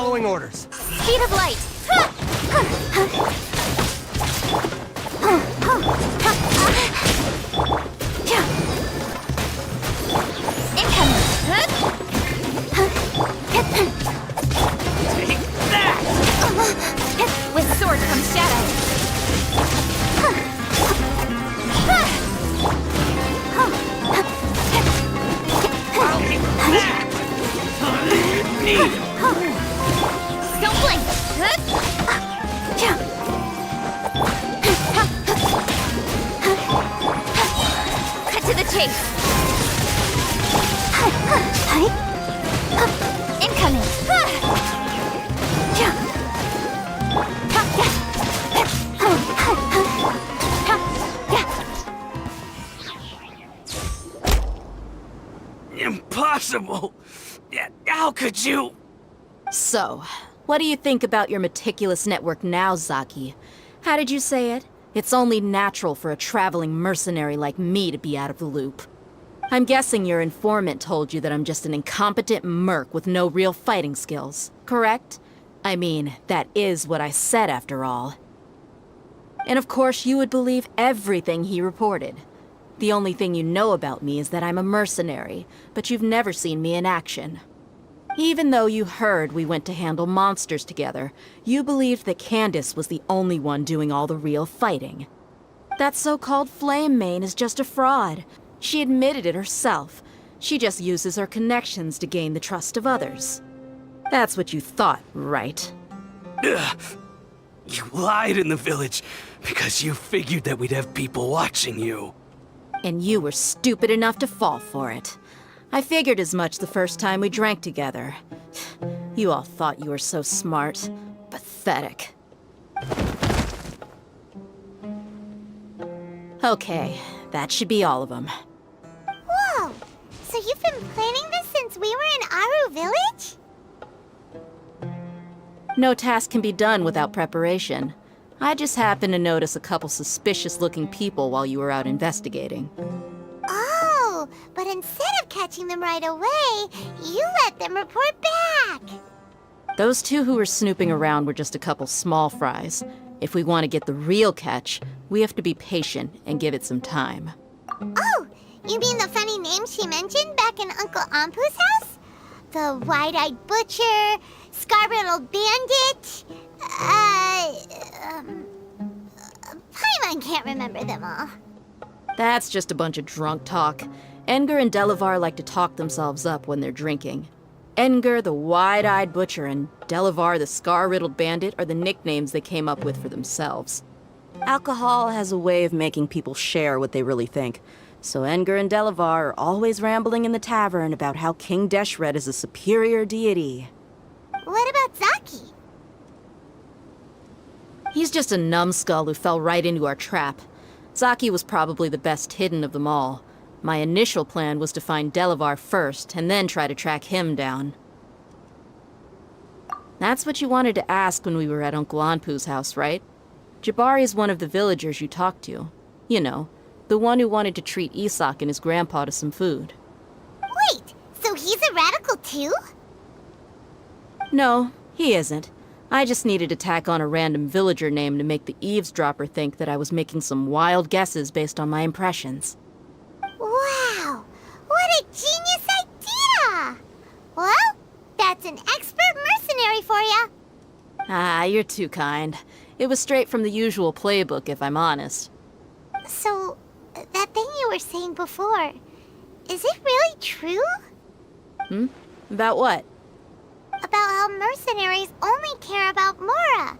Following orders. Speed of light. Incoming. Take that! With sword comes shadow. I'll hit that! Don't blink. Cut to the chase. Incoming. Impossible! Yeah, how could you? So, what do you think about your meticulous network now, Zaki? How did you say it? It's only natural for a traveling mercenary like me to be out of the loop. I'm guessing your informant told you that I'm just an incompetent merc with no real fighting skills, correct? I mean, that is what I said after all. And of course you would believe everything he reported. The only thing you know about me is that I'm a mercenary, but you've never seen me in action. Even though you heard we went to handle monsters together, you believed that Candace was the only one doing all the real fighting. That so-called Flame Mane is just a fraud. She admitted it herself. She just uses her connections to gain the trust of others. That's what you thought, right? Ugh. You lied in the village because you figured that we'd have people watching you. And you were stupid enough to fall for it. I figured as much the first time we drank together. You all thought you were so smart. Pathetic. Okay, that should be all of them. Whoa! So you've been planning this since we were in Aru Village? No task can be done without preparation. I just happened to notice a couple suspicious-looking people while you were out investigating. Oh, but instead of catching them right away, you let them report back. Those two who were snooping around were just a couple small fries. If we want to get the real catch, we have to be patient and give it some time. Oh, you mean the funny name she mentioned back in Uncle Ampu's house? The wide-eyed butcher, scar-riddled bandit, Paimon can't remember them all. That's just a bunch of drunk talk. Edgar and Delavar like to talk themselves up when they're drinking. Edgar, the wide-eyed butcher, and Delavar, the scar-riddled bandit, are the nicknames they came up with for themselves. Alcohol has a way of making people share what they really think. So Edgar and Delavar are always rambling in the tavern about how King Deshret is a superior deity. What about Zaki? He's just a numbskull who fell right into our trap. Zaki was probably the best hidden of them all. My initial plan was to find Delavar first, and then try to track him down. That's what you wanted to ask when we were at Uncle Anpu's house, right? Jabari is one of the villagers you talked to. You know, the one who wanted to treat Isak and his grandpa to some food. Wait, so he's a radical too? No, he isn't. I just needed to tack on a random villager name to make the eavesdropper think that I was making some wild guesses based on my impressions. Wow, what a genius idea! Well, that's an expert mercenary for you. Ah, you're too kind. It was straight from the usual playbook, if I'm honest. So, that thing you were saying before, is it really true? About what? About how mercenaries only care about Mora,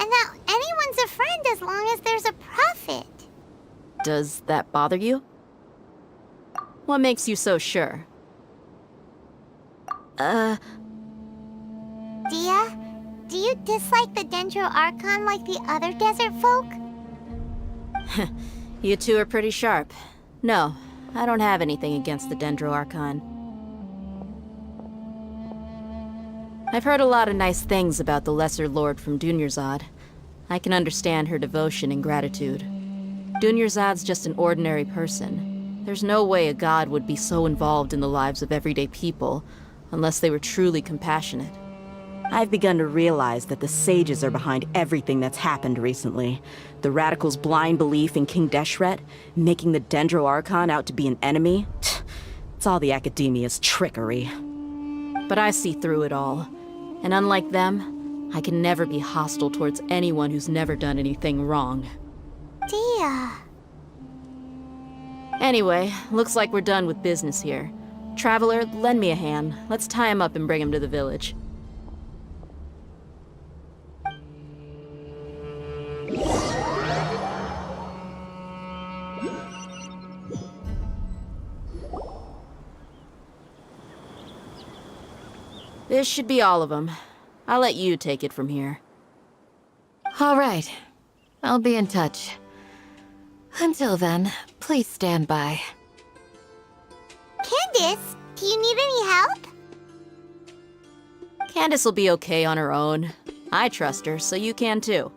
and that anyone's a friend as long as there's a profit. Does that bother you? What makes you so sure? Dia, do you dislike the Dendro Archon like the other desert folk? You two are pretty sharp. No, I don't have anything against the Dendro Archon. I've heard a lot of nice things about the Lesser Lord from Dunyarzad. I can understand her devotion and gratitude. Dunyarzad's just an ordinary person. There's no way a god would be so involved in the lives of everyday people, unless they were truly compassionate. I've begun to realize that the sages are behind everything that's happened recently. The Radicals' blind belief in King Deshret, making the Dendro Archon out to be an enemy. It's all the Academia's trickery. But I see through it all. And unlike them, I can never be hostile towards anyone who's never done anything wrong. Dear. Anyway, looks like we're done with business here. Traveler, lend me a hand. Let's tie him up and bring him to the village. This should be all of them. I'll let you take it from here. All right. I'll be in touch. Until then, please stand by. Candace, do you need any help? Candace will be okay on her own. I trust her, so you can too.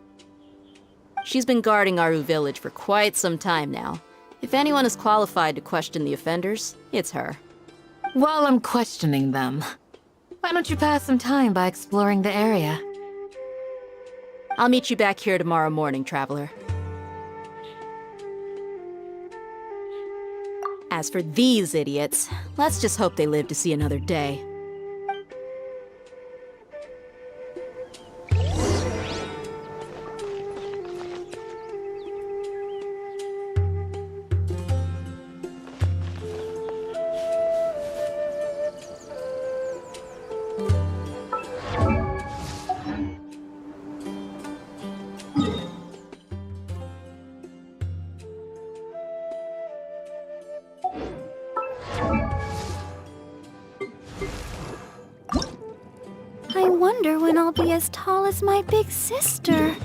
She's been guarding Aru Village for quite some time now. If anyone is qualified to question the offenders, it's her. While I'm questioning them, why don't you pass some time by exploring the area? I'll meet you back here tomorrow morning, Traveler. As for these idiots, let's just hope they live to see another day. I wonder when I'll be as tall as my big sister.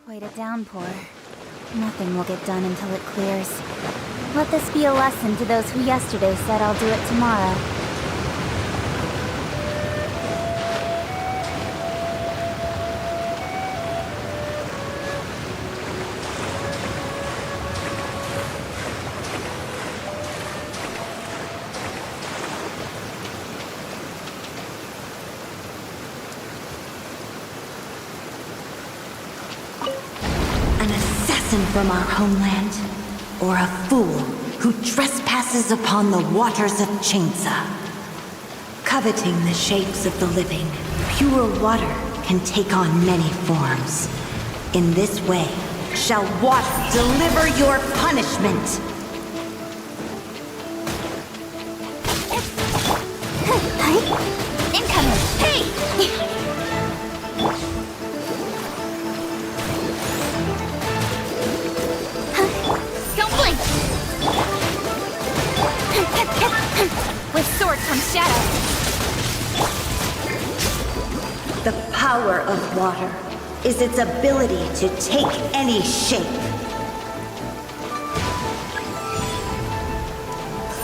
Quite a downpour. Nothing will get done until it clears. Let this be a lesson to those who yesterday said I'll do it tomorrow. An assassin from our homeland, or a fool who trespasses upon the waters of Chainsa. Coveting the shapes of the living, pure water can take on many forms. In this way, shall water deliver your punishment. Incoming! Hey! Don't blink! With sword comes shadow. The power of water is its ability to take any shape.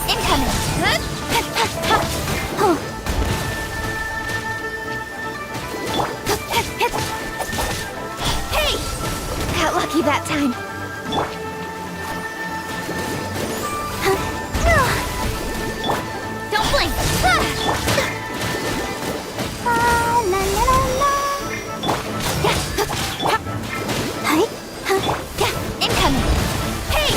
Incoming! Hey! Got lucky that time. Don't blink! Incoming! Hey!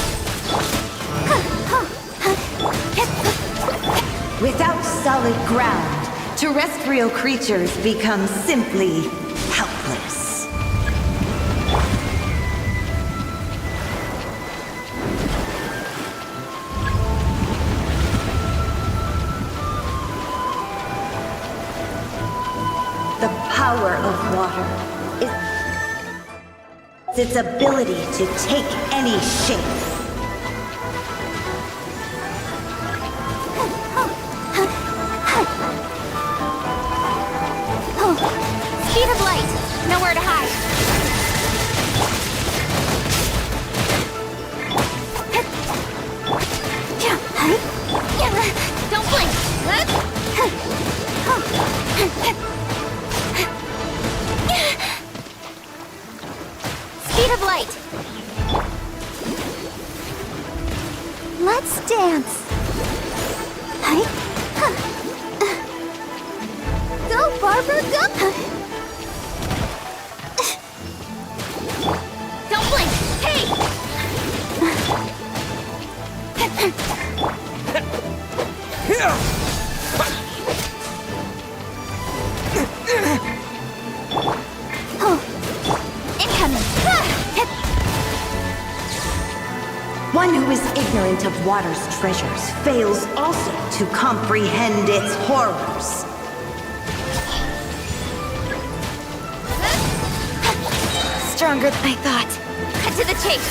Without solid ground, terrestrial creatures become simply helpless. The power of water is its ability to take any shape. Speed of light! Nowhere to hide! Don't blink! Speed of light! Let's dance! Hi. Go, Barbara, go! Don't blink! Hey! Incoming! One who is ignorant of water's treasures fails also to comprehend its horrors. Stronger than I thought. Cut to the chase!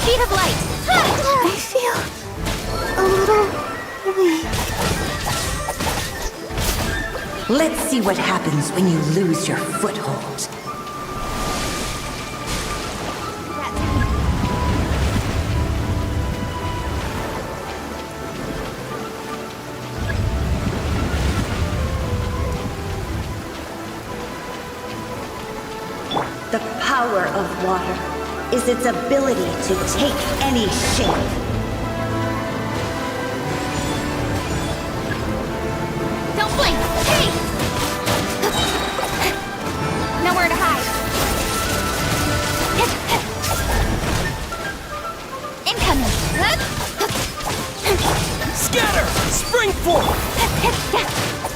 Speed of light! I feel a little weak. Let's see what happens when you lose your foothold. The power of water is its ability to take any shape. Don't blink! Hey! Nowhere to hide. Incoming! Scatter! Spring forth!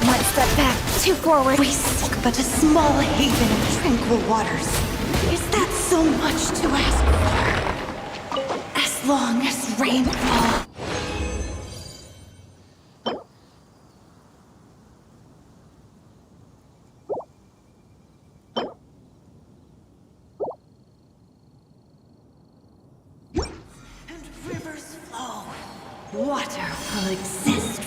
One step back, two forward. We seek but a small haven of tranquil waters. Is that so much to ask for? As long as rain falls. And rivers flow. Water will exist.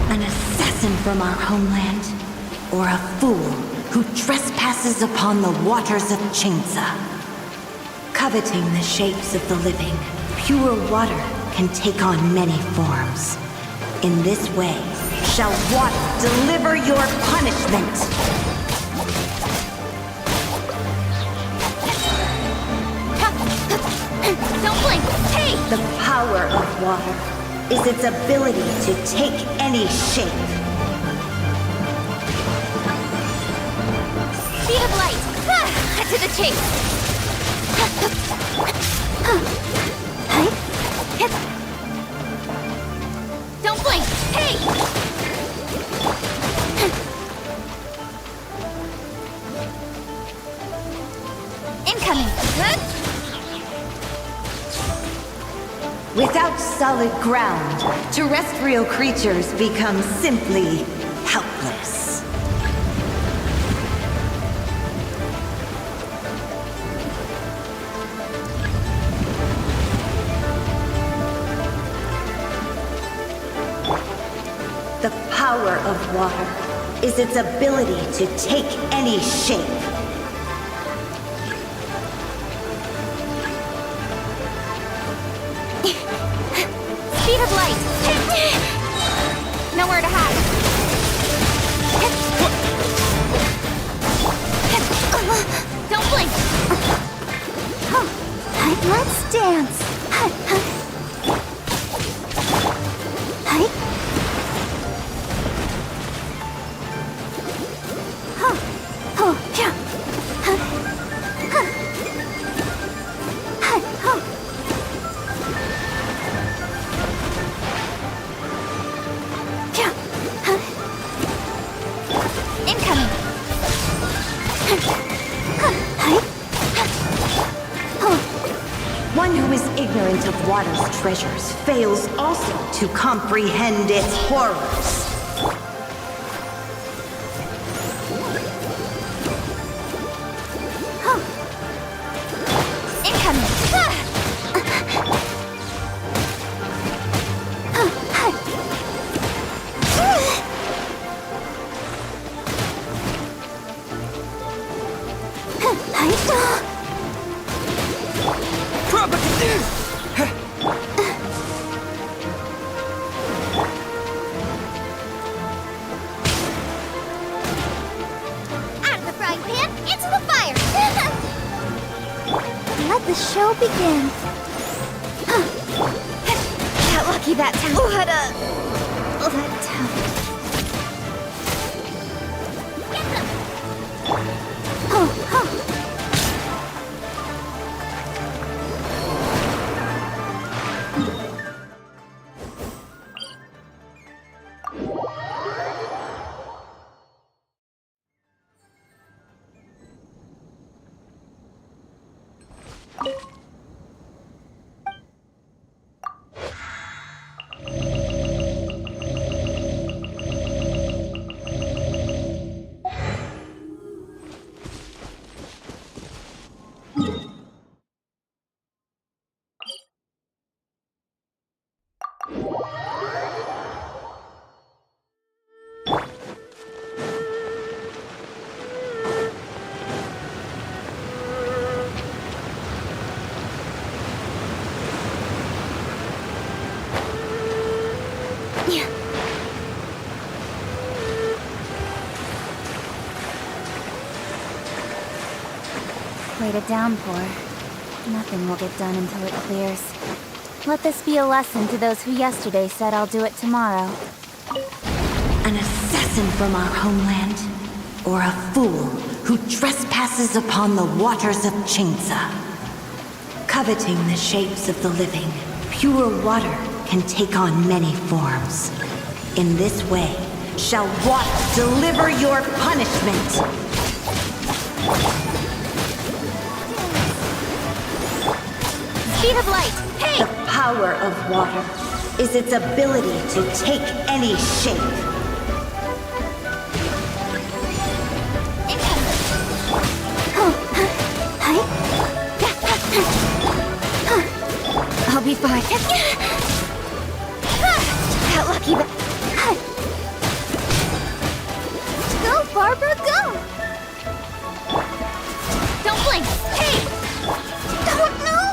An assassin from our homeland, or a fool who trespasses upon the waters of Chainsa. Coveting the shapes of the living, pure water can take on many forms. In this way, shall water deliver your punishment. Don't blink! Hey! The power of water is its ability to take any shape. Speed of light! Cut to the chase! Don't blink! Hey! Incoming! Without solid ground, terrestrial creatures become simply helpless. The power of water is its ability to take any shape. Speed of light! Nowhere to hide. ignorant of water's treasures fails also to comprehend its horrors. Out of the frying pan, into the fire! Let the show begin. Got lucky that time. That time. Wait a downpour. Nothing will get done until it clears. Let this be a lesson to those who yesterday said I'll do it tomorrow. An assassin from our homeland, or a fool who trespasses upon the waters of Chainsa. Coveting the shapes of the living, pure water can take on many forms. In this way, shall water deliver your punishment. Speed of light! Hey! The power of water is its ability to take any shape. I'll be fine. Got lucky that... Go, Barbara, go! Don't blink! Hey! Don't know!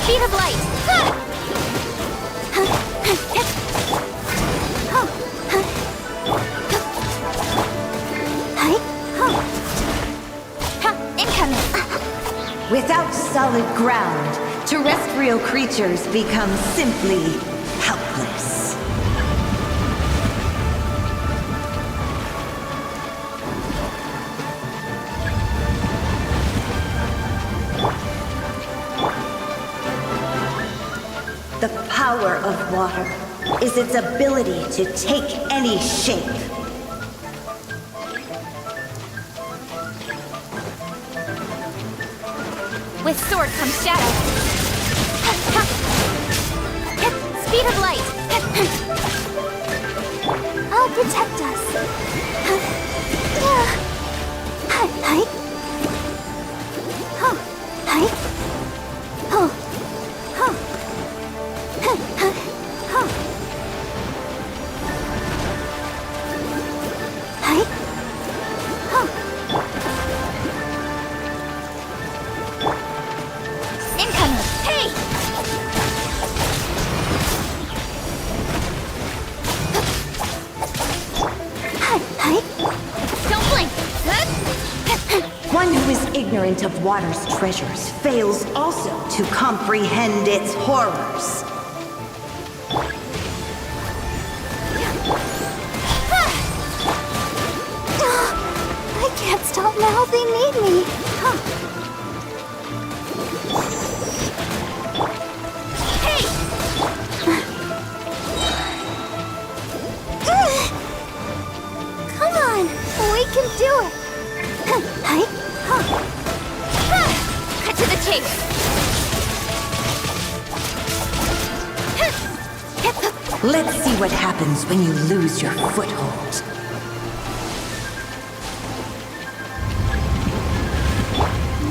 Speed of light! Incoming! Without solid ground, terrestrial creatures become simply helpless. The power of water is its ability to take any shape. With sword comes shadow. Speed of light. I'll protect us. Incoming. Hey! Don't blink. One who is ignorant of water's treasures fails also to comprehend its horrors. I can't stop now. They need me. Hey! escape! Let's see what happens when you lose your foothold.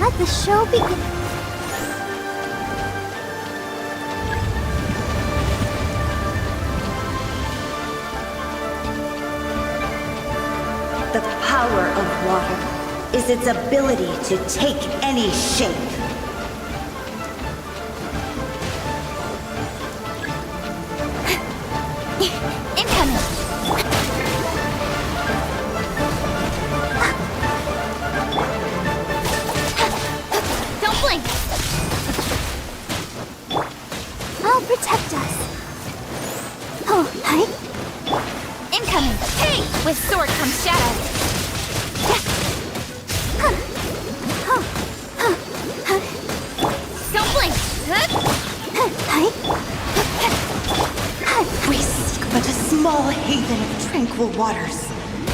Let the show begin. The power of water is its ability to take any shape. Incoming! Don't blink! I'll protect us. Oh, hi. Incoming! Hey! With sword comes shadow! Don't blink! Hi. We seek but a small haven of tranquil waters.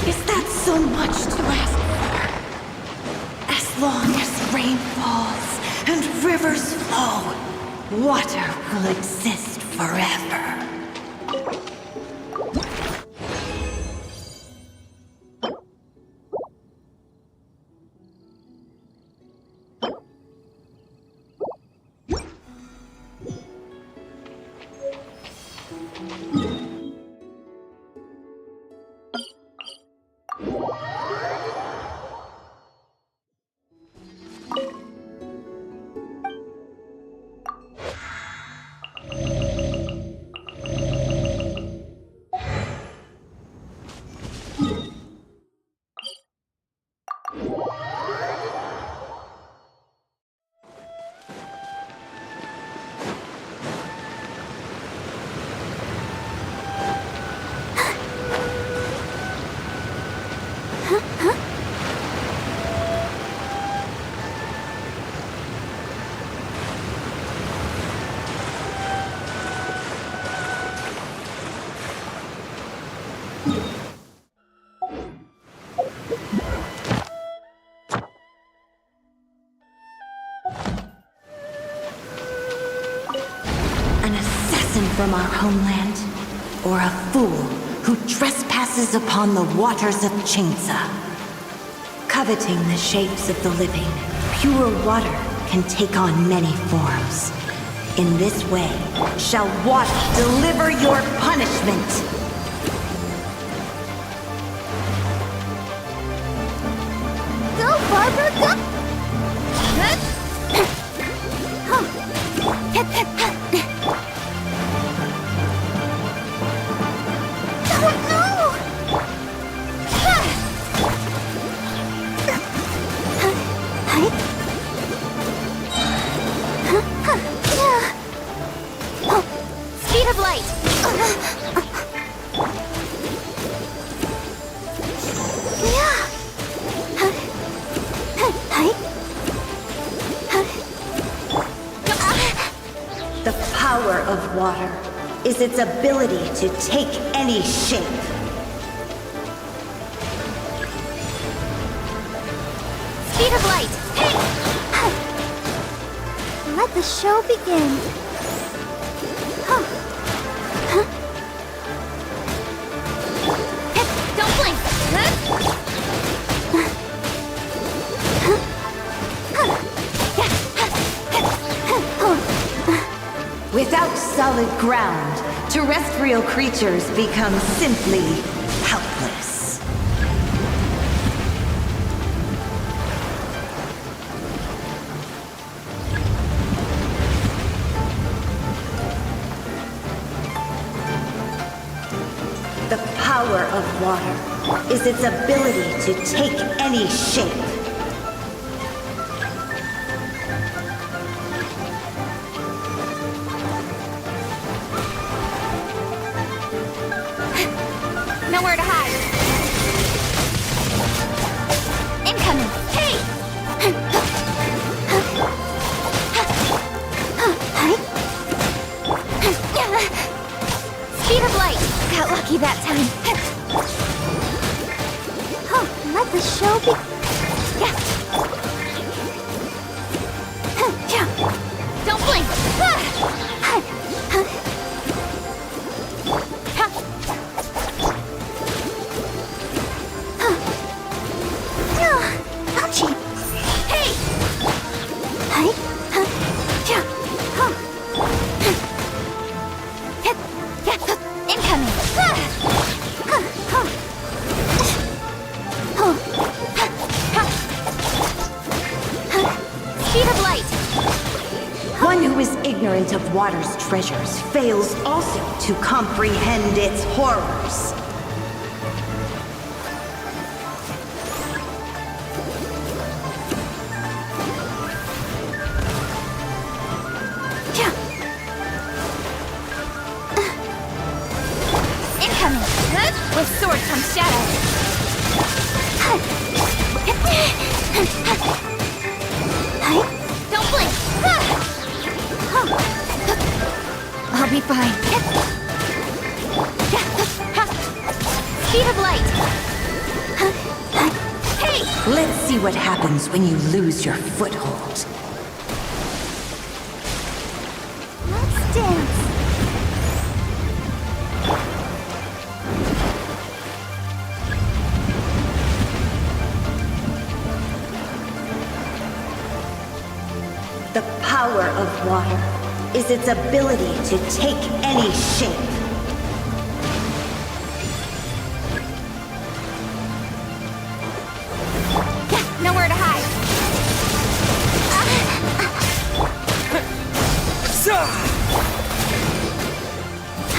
Is that so much to ask for? As long as rain falls and rivers flow, water will exist forever. An assassin from our homeland, or a fool who trespasses upon the waters of Chainsa. Coveting the shapes of the living, pure water can take on many forms. In this way, shall water deliver your punishment. Go, Barbara, go! Speed of light! The power of water is its ability to take any shape. Speed of light! Let the show begin. Don't blink! Without solid ground, terrestrial creatures become simply helpless. The power of water is its ability to take any shape. Nowhere to hide! Incoming! Hey! Speed of light! Got lucky that time. Let the show begin. Yeah. ignorant of water's treasures fails also to comprehend its horrors. Incoming! With sword comes shadow! Don't blink! I'll be fine. Speed of light! Hey! Let's see what happens when you lose your foothold. Let's dance! The power of water is its ability to take any shape. Nowhere to hide!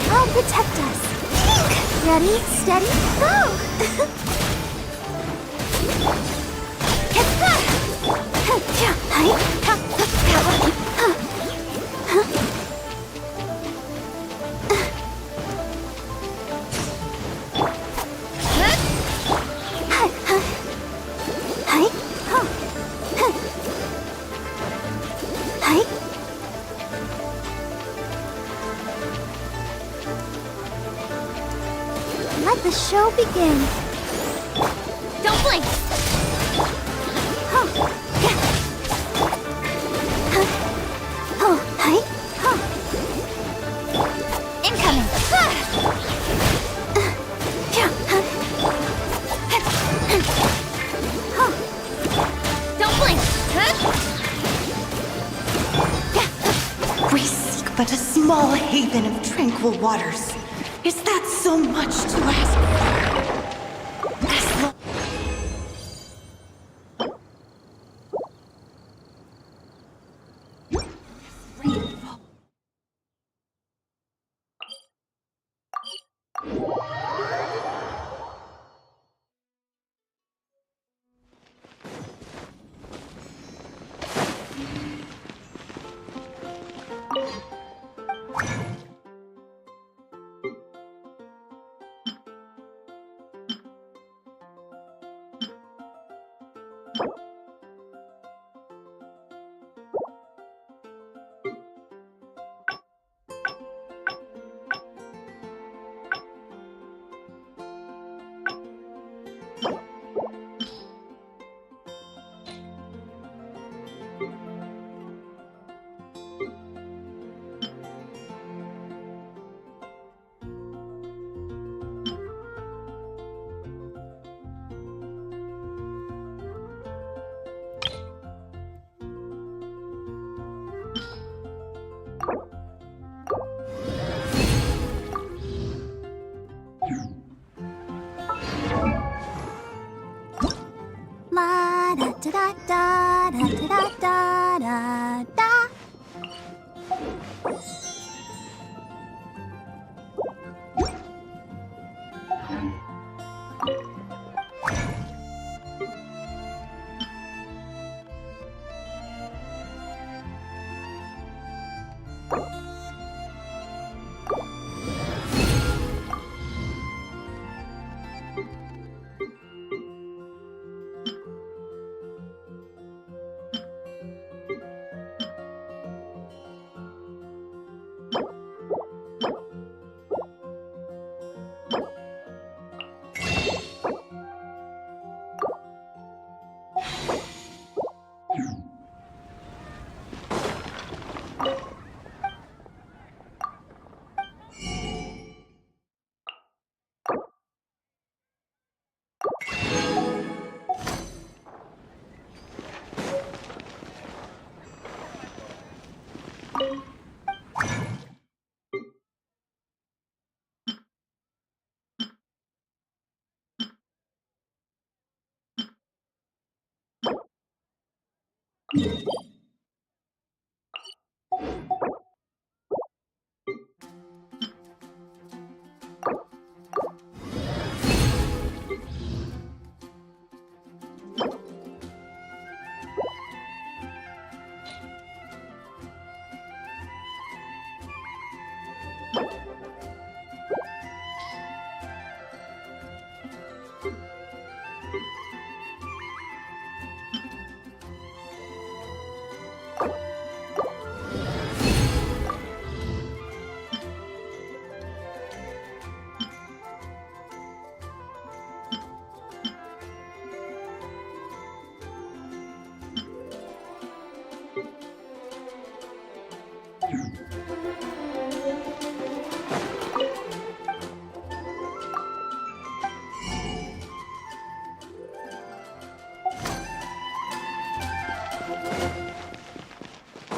I'll protect us. Ready, steady, go! Let the show begin. Don't blink! Incoming! Don't blink! We seek but a small haven of tranquil waters. Is that so much to ask for? As long La da da da da da da da da da.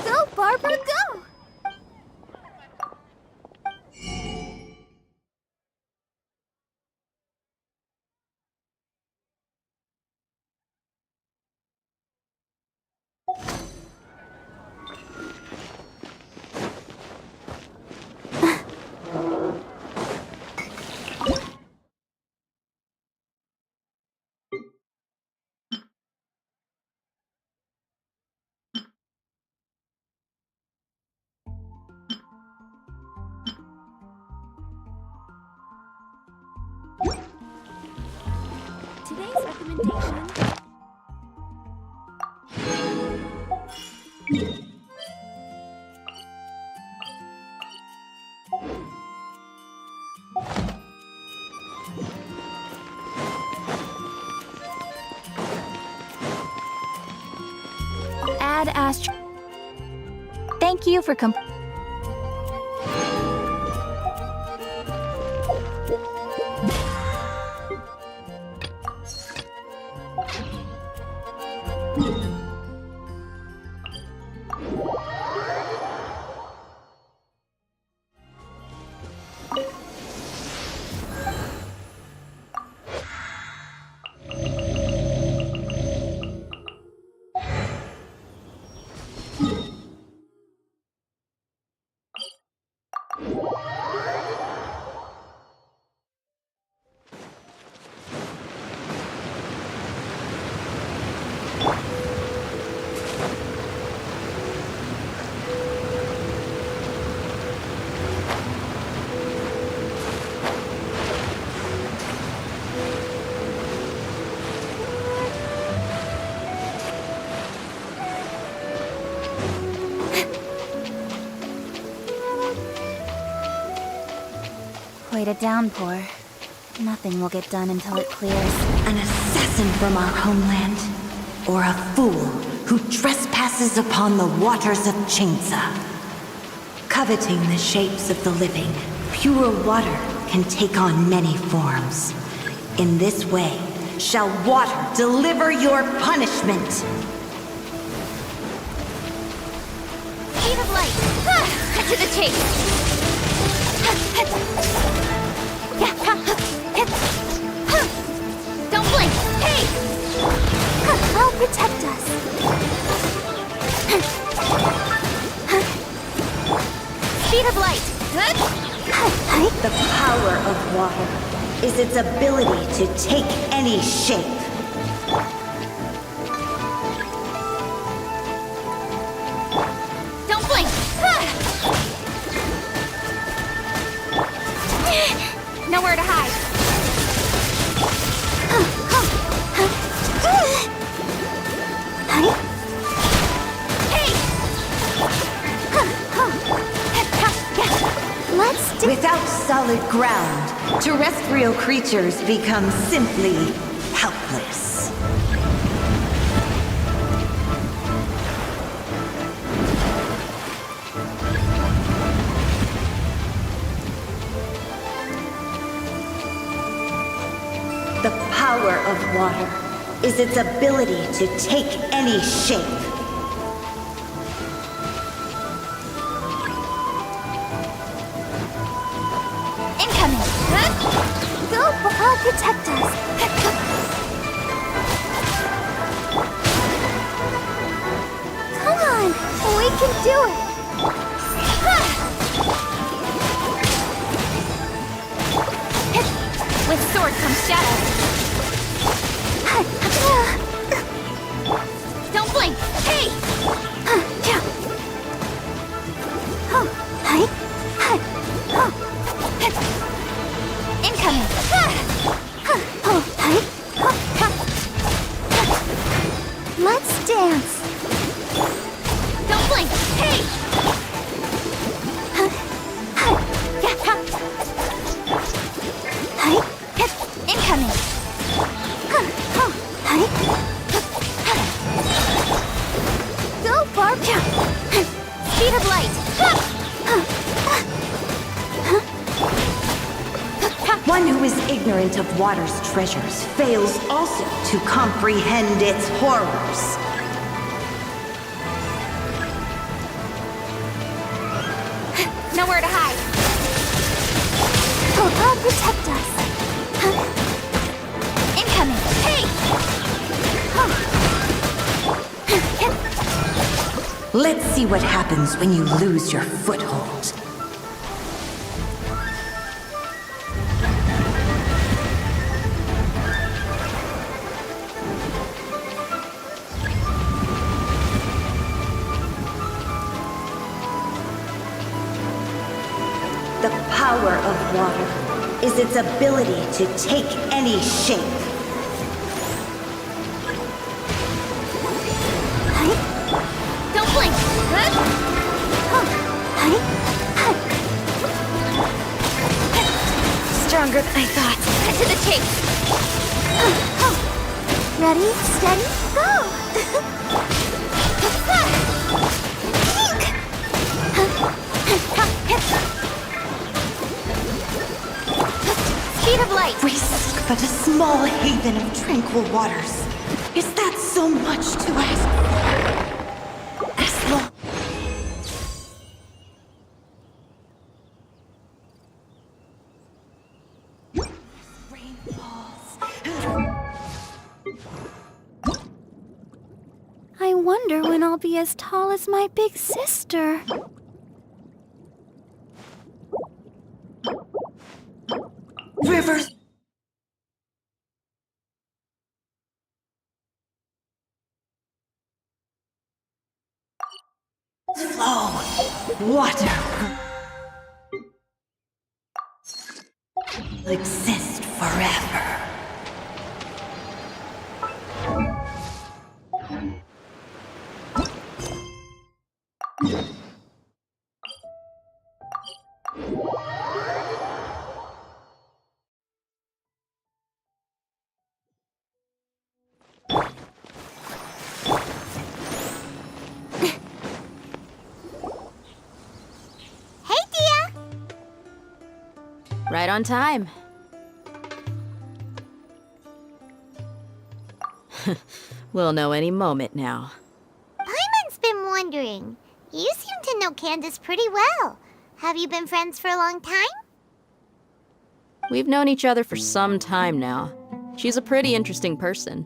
Go, Barbara, go! Today's recommendation. Add Astro. Thank you for Quite a downpour. Nothing will get done until it clears. An assassin from our homeland, or a fool who trespasses upon the waters of Chainsa. Coveting the shapes of the living, pure water can take on many forms. In this way, shall water deliver your punishment. Speed of light! Cut to the chase! Don't blink! Hey! I'll protect us. Speed of light! The power of water is its ability to take any shape. Don't blink! Nowhere to hide. Without solid ground, terrestrial creatures become simply helpless. The power of water is its ability to take any shape. Incoming! Go, I'll protect us. Come on, we can do it. With sword comes shadow. Let's dance. Don't blink! Hey! Incoming. Go, Barb. Speed of light. One who is ignorant of water's treasures fails also to comprehend its horrors. Nowhere to hide. Oh, God, protect us. Incoming. Hey! Let's see what happens when you lose your foothold. The power of water is its ability to take any shape. Don't blink! Stronger than I thought. Cut to the chase! Ready, steady, go! Speed of light! We seek but a small haven of tranquil waters. Is that so much to ask for? As long... Rain falls. I wonder when I'll be as tall as my big sister. Rivers flow. Water will exist forever. Hey, Dia! Right on time. We'll know any moment now. Paimon's been wondering. You seem to know Candace pretty well. Have you been friends for a long time? We've known each other for some time now. She's a pretty interesting person.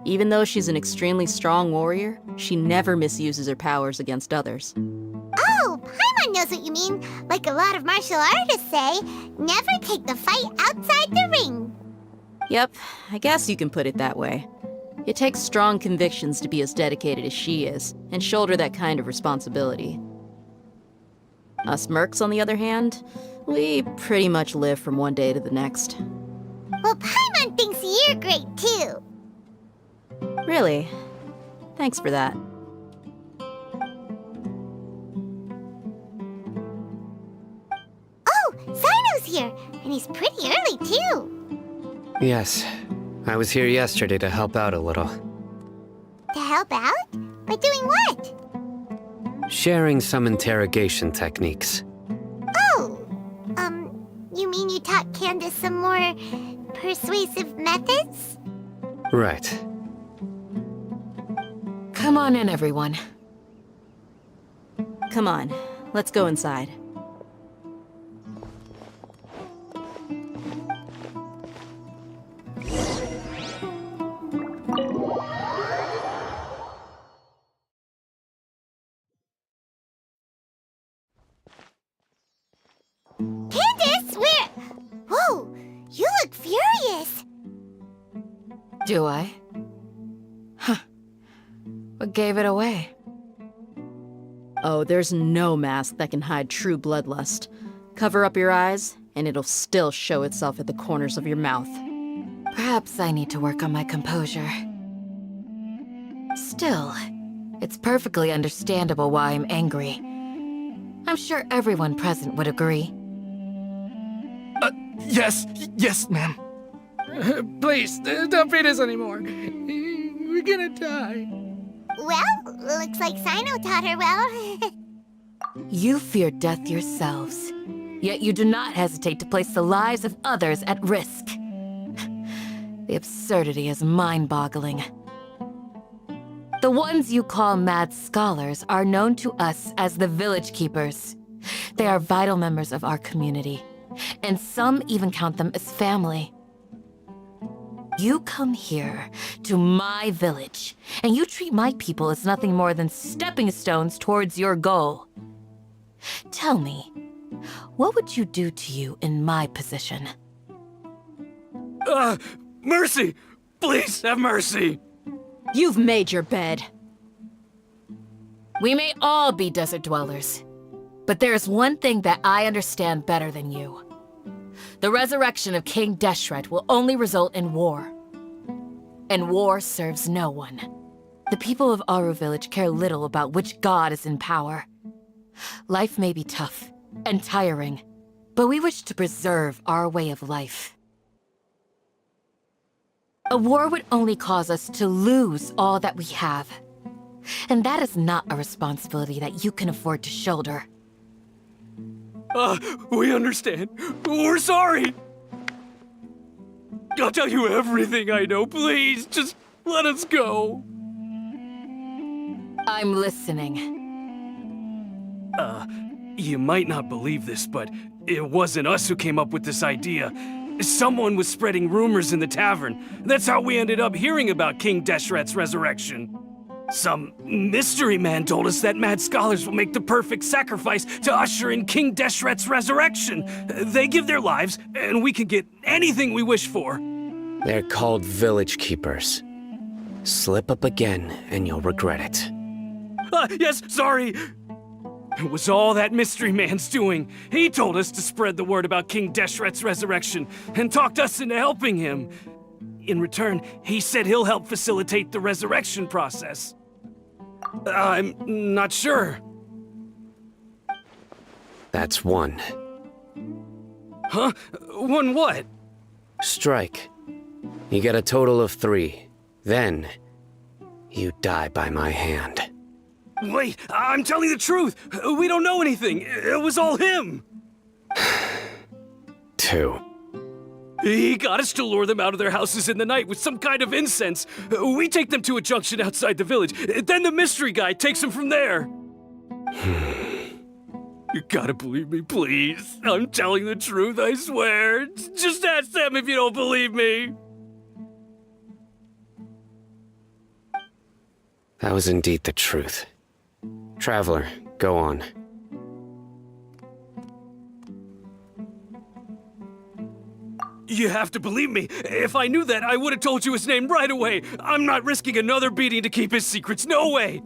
Even though she's an extremely strong warrior, she never misuses her powers against others. Oh, Paimon knows what you mean. Like a lot of martial artists say, never take the fight outside the ring. Yep, I guess you can put it that way. It takes strong convictions to be as dedicated as she is, and shoulder that kind of responsibility. Us mercs, on the other hand, we pretty much live from one day to the next. Well, Paimon thinks you're great too. Really? Thanks for that. Oh, Zino's here, and he's pretty early too. Yes. I was here yesterday to help out a little. To help out? By doing what? Sharing some interrogation techniques. Oh, you mean you taught Candace some more persuasive methods? Right. Come on in, everyone. Come on, let's go inside. Candace, where? Whoa, you look furious. Do I? Huh. What gave it away? Oh, there's no mask that can hide true bloodlust. Cover up your eyes, and it'll still show itself at the corners of your mouth. Perhaps I need to work on my composure. Still, it's perfectly understandable why I'm angry. I'm sure everyone present would agree. Yes, ma'am. Please, don't feed us anymore. We're gonna die. Well, looks like Sino taught her well. You fear death yourselves, yet you do not hesitate to place the lives of others at risk. The absurdity is mind-boggling. The ones you call mad scholars are known to us as the Village Keepers. They are vital members of our community, and some even count them as family. You come here, to my village, and you treat my people as nothing more than stepping stones towards your goal. Tell me, what would you do to you in my position? Mercy! Please have mercy! You've made your bed. We may all be desert dwellers, but there's one thing that I understand better than you. The resurrection of King Deshret will only result in war. And war serves no one. The people of Aru Village care little about which god is in power. Life may be tough and tiring, but we wish to preserve our way of life. A war would only cause us to lose all that we have. And that is not a responsibility that you can afford to shoulder. We understand. We're sorry. I'll tell you everything I know. Please, just let us go. I'm listening. You might not believe this, but it wasn't us who came up with this idea. Someone was spreading rumors in the tavern. That's how we ended up hearing about King Deshret's resurrection. Some mystery man told us that mad scholars will make the perfect sacrifice to usher in King Deshret's resurrection. They give their lives, and we can get anything we wish for. They're called Village Keepers. Slip up again, and you'll regret it. Yes, sorry. It was all that mystery man's doing. He told us to spread the word about King Deshret's resurrection, and talked us into helping him. In return, he said he'll help facilitate the resurrection process. I'm not sure. That's one. Huh? One what? Strike. You get a total of 3. Then, you die by my hand. Wait, I'm telling the truth. We don't know anything. It was all him. 2. He got us to lure them out of their houses in the night with some kind of incense. We take them to a junction outside the village. Then the mystery guy takes them from there. You gotta believe me, please. I'm telling the truth, I swear. Just ask them if you don't believe me. That was indeed the truth. Traveler, go on. You have to believe me. If I knew that, I would have told you his name right away. I'm not risking another beating to keep his secrets. No way.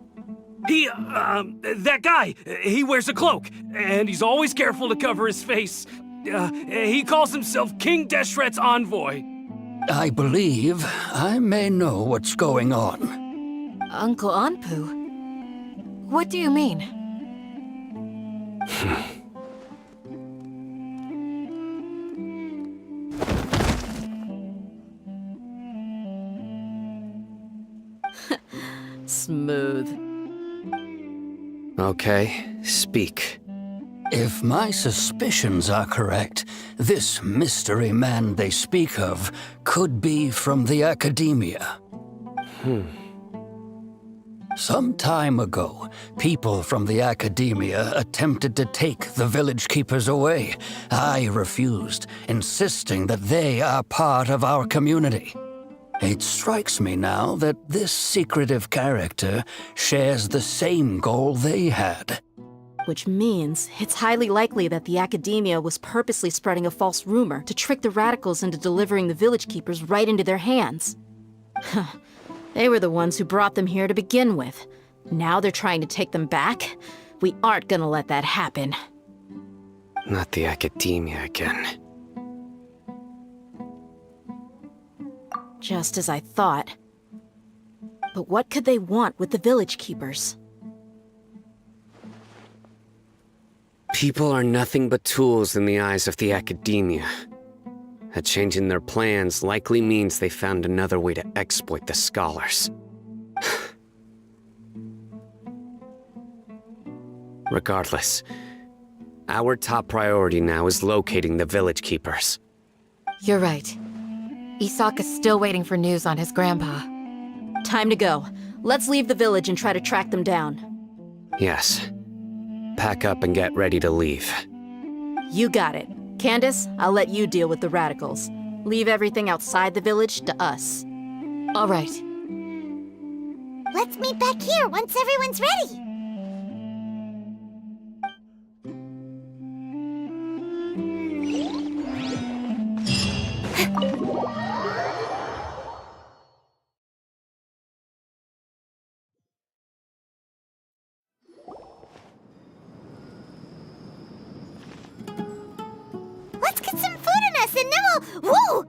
That guy, he wears a cloak, and he's always careful to cover his face. He calls himself King Deshret's envoy. I believe I may know what's going on. Uncle Anpu? What do you mean? Smooth. Okay, speak. If my suspicions are correct, this mystery man they speak of could be from the academia. Some time ago, people from the academia attempted to take the village keepers away. I refused, insisting that they are part of our community. It strikes me now that this secretive character shares the same goal they had. Which means it's highly likely that the academia was purposely spreading a false rumor to trick the radicals into delivering the village keepers right into their hands. They were the ones who brought them here to begin with. Now they're trying to take them back? We aren't gonna let that happen. Not the academia again. Just as I thought. But what could they want with the village keepers? People are nothing but tools in the eyes of the academia. A change in their plans likely means they found another way to exploit the scholars. Regardless, our top priority now is locating the village keepers. You're right. Isak is still waiting for news on his grandpa. Time to go. Let's leave the village and try to track them down. Yes. Pack up and get ready to leave. You got it. Candace, I'll let you deal with the radicals. Leave everything outside the village to us. All right. Let's meet back here once everyone's ready. Let's get some food in us and then we'll... Whoa!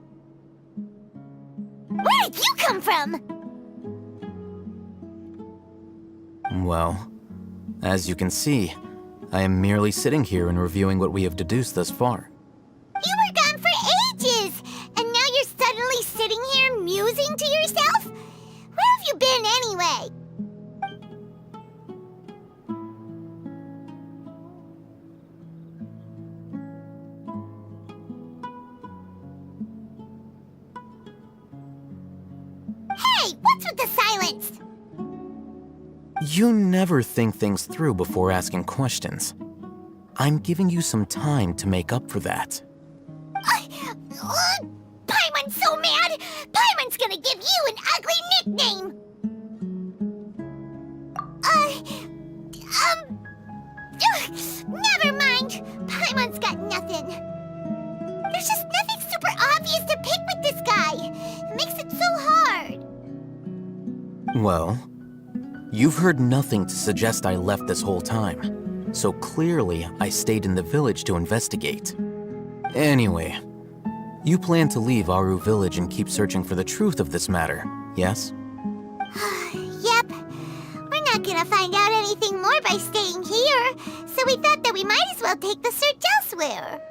Where did you come from? Well, as you can see, I am merely sitting here and reviewing what we have deduced thus far. You were gone for ages, and now you're suddenly sitting here musing to yourself? Where have you been anyway? Hey, what's with the silence? You never think things through before asking questions. I'm giving you some time to make up for that. Paimon's so mad! Paimon's gonna give you an ugly nickname! Never mind. Paimon's got nothing. There's just nothing super obvious to pick with this guy. It makes it so hard. Well, you've heard nothing to suggest I left this whole time, so clearly I stayed in the village to investigate. Anyway, you plan to leave Aru village and keep searching for the truth of this matter, yes? Yep. We're not gonna find out anything more by staying here, so we thought that we might as well take the search elsewhere.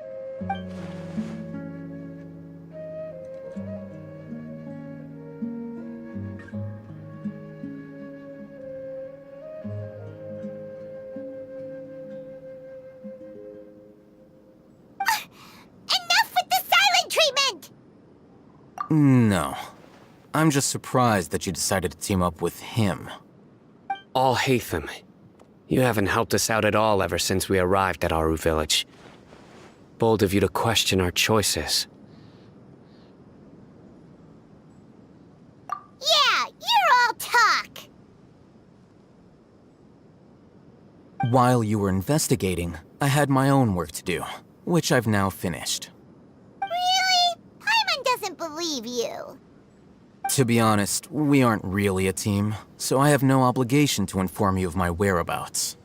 Enough with the silent treatment! No. I'm just surprised that you decided to team up with him. All Hatham, you haven't helped us out at all ever since we arrived at Aru village. Bold of you to question our choices. Yeah, you're all talk! While you were investigating, I had my own work to do, which I've now finished. Really? Paimon doesn't believe you. To be honest, we aren't really a team, so I have no obligation to inform you of my whereabouts.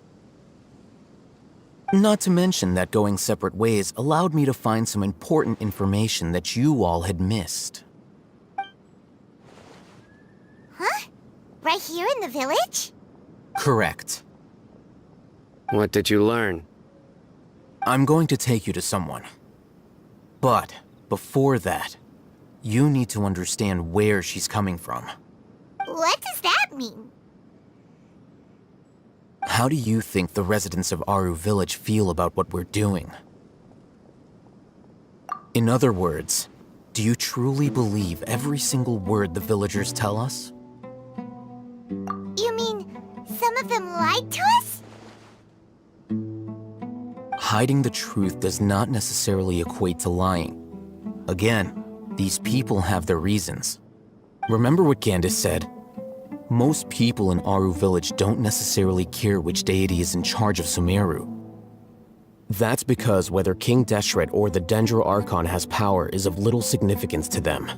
Not to mention that going separate ways allowed me to find some important information that you all had missed. Huh? Right here in the village? Correct. What did you learn? I'm going to take you to someone. But before that, you need to understand where she's coming from. What does that mean? How do you think the residents of Aru village feel about what we're doing? In other words, do you truly believe every single word the villagers tell us? You mean some of them lied to us? Hiding the truth does not necessarily equate to lying. Again, these people have their reasons. Remember what Candace said? Most people in Aru village don't necessarily care which deity is in charge of Sumeru. That's because whether King Deshret or the Dendro Archon has power is of little significance to them.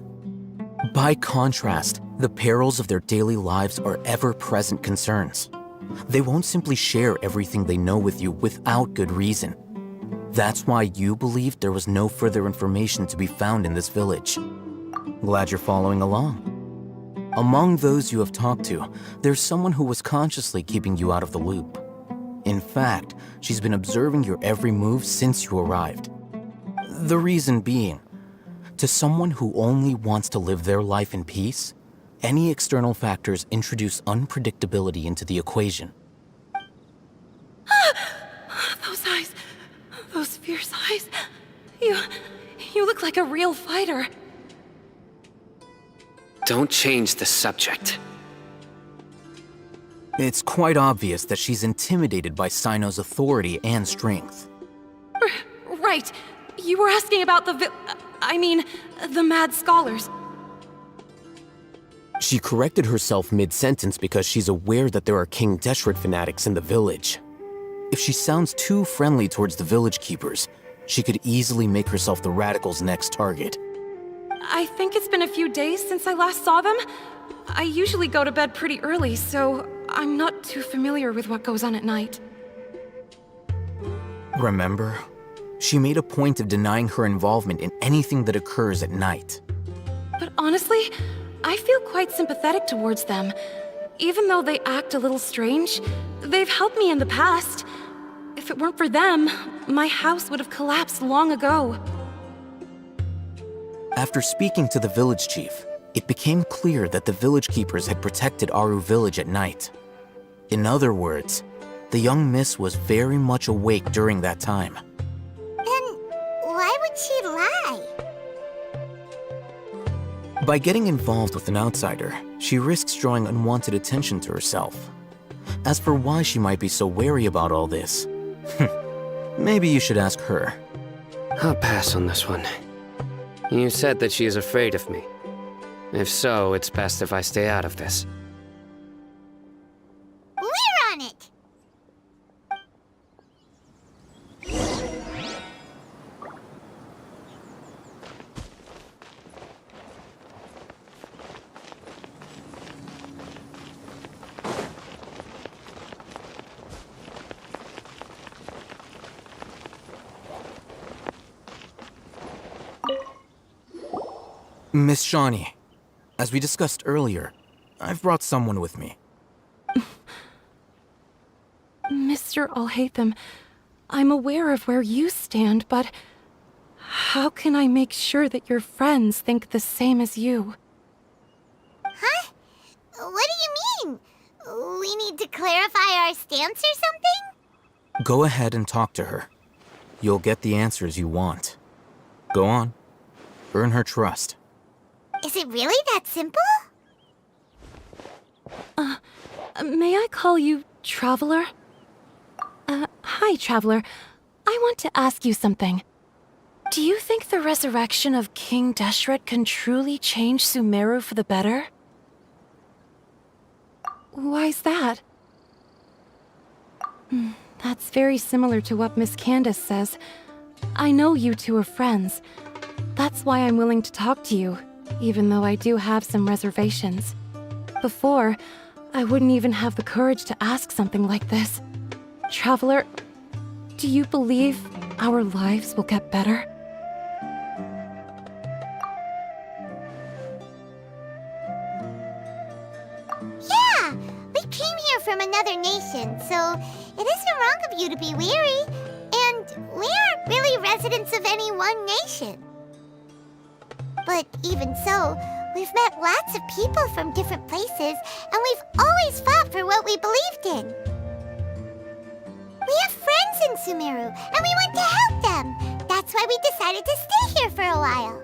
By contrast, the perils of their daily lives are ever-present concerns. They won't simply share everything they know with you without good reason. That's why you believed there was no further information to be found in this village. Glad you're following along. Among those you have talked to, there's someone who was consciously keeping you out of the loop. In fact, she's been observing your every move since you arrived. The reason being, to someone who only wants to live their life in peace, any external factors introduce unpredictability into the equation. Those eyes. Those fierce eyes. You look like a real fighter. Don't change the subject. It's quite obvious that she's intimidated by Sino's authority and strength. Right. You were asking about the mad scholars. She corrected herself mid-sentence because she's aware that there are King Deshret fanatics in the village. If she sounds too friendly towards the village keepers, she could easily make herself the radicals' next target. I think it's been a few days since I last saw them. I usually go to bed pretty early, so I'm not too familiar with what goes on at night. Remember? She made a point of denying her involvement in anything that occurs at night. But honestly, I feel quite sympathetic towards them. Even though they act a little strange, they've helped me in the past. If it weren't for them, my house would have collapsed long ago. After speaking to the village chief, it became clear that the village keepers had protected Aru village at night. In other words, the young miss was very much awake during that time. Then why would she lie? By getting involved with an outsider, she risks drawing unwanted attention to herself. As for why she might be so wary about all this, maybe you should ask her. I'll pass on this one. You said that she is afraid of me. If so, it's best if I stay out of this. We're on it! Miss Shawnee, as we discussed earlier, I've brought someone with me. Mr. Alhaitham, I'm aware of where you stand, but how can I make sure that your friends think the same as you? Huh? What do you mean? We need to clarify our stance or something? Go ahead and talk to her. You'll get the answers you want. Go on. Earn her trust. Is it really that simple? May I call you Traveler? Hi, Traveler. I want to ask you something. Do you think the resurrection of King Deshret can truly change Sumeru for the better? Why's that? That's very similar to what Miss Candace says. I know you two are friends. That's why I'm willing to talk to you, even though I do have some reservations. Before, I wouldn't even have the courage to ask something like this. Traveler, do you believe our lives will get better? Yeah! We came here from another nation, so it isn't wrong of you to be weary. And we aren't really residents of any one nation. But even so, we've met lots of people from different places, and we've always fought for what we believed in. We have friends in Sumeru, and we want to help them. That's why we decided to stay here for a while.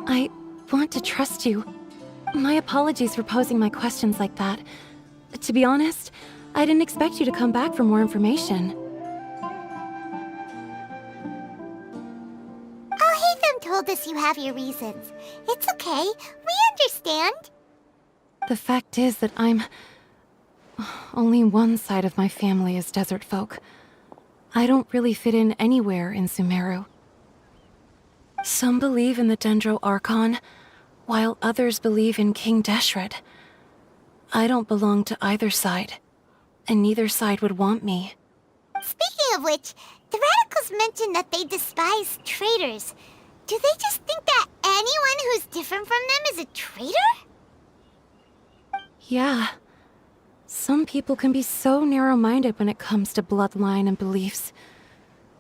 I want to trust you. My apologies for posing my questions like that. To be honest, I didn't expect you to come back for more information. Alhaitham told us you have your reasons. It's okay. We understand. The fact is that only one side of my family is desert folk. I don't really fit in anywhere in Sumeru. Some believe in the Dendro Archon, while others believe in King Deshret. I don't belong to either side, and neither side would want me. Speaking of which, The radicals mentioned that they despise traitors. Do they just think that anyone who's different from them is a traitor? Yeah. Some people can be so narrow-minded when it comes to bloodline and beliefs.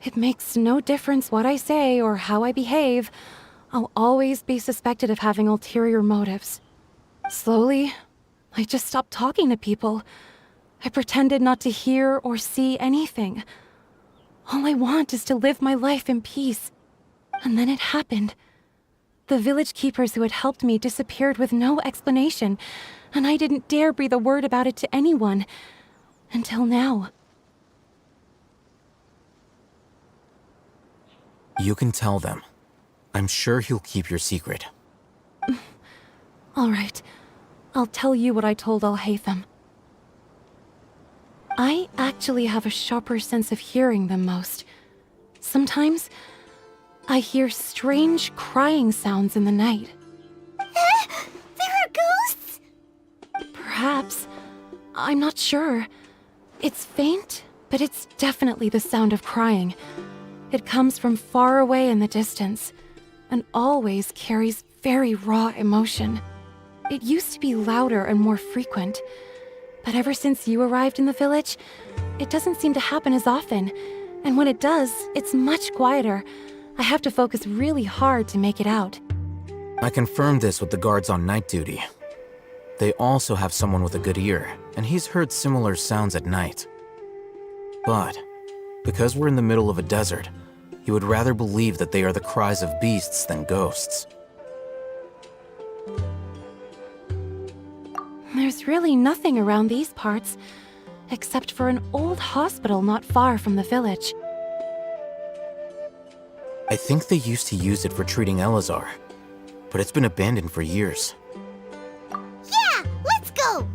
It makes no difference what I say or how I behave. I'll always be suspected of having ulterior motives. Slowly, I just stopped talking to people. I pretended not to hear or see anything. All I want is to live my life in peace. And then it happened. The village keepers who had helped me disappeared with no explanation, and I didn't dare breathe a word about it to anyone. Until now. You can tell them. I'm sure he'll keep your secret. All right. I'll tell you what I told Al-Haytham. I actually have a sharper sense of hearing than most. Sometimes, I hear strange crying sounds in the night. There are ghosts? Perhaps. I'm not sure. It's faint, but it's definitely the sound of crying. It comes from far away in the distance, and always carries very raw emotion. It used to be louder and more frequent, but ever since you arrived in the village, it doesn't seem to happen as often, and when it does, it's much quieter. I have to focus really hard to make it out. I confirmed this with the guards on night duty. They also have someone with a good ear, and he's heard similar sounds at night. But, because we're in the middle of a desert, he would rather believe that they are the cries of beasts than ghosts. There's really nothing around these parts, except for an old hospital not far from the village. I think they used to use it for treating Elazar, but it's been abandoned for years. Yeah, let's go!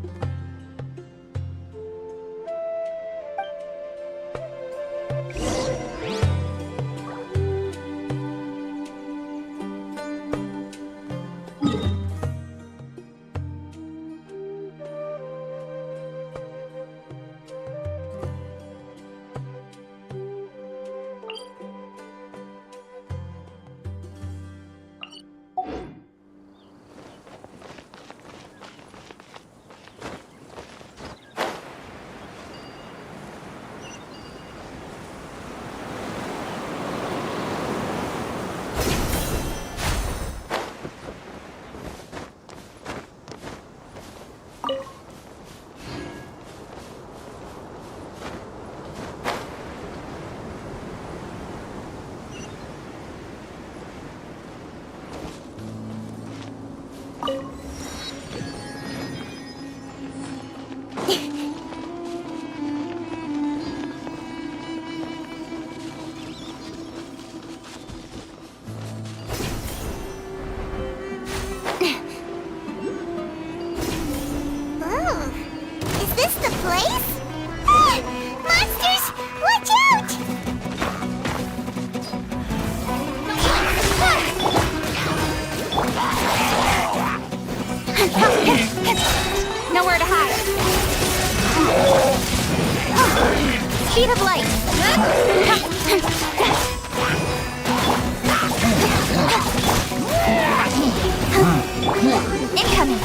Nowhere to hide. Speed of light. Incoming.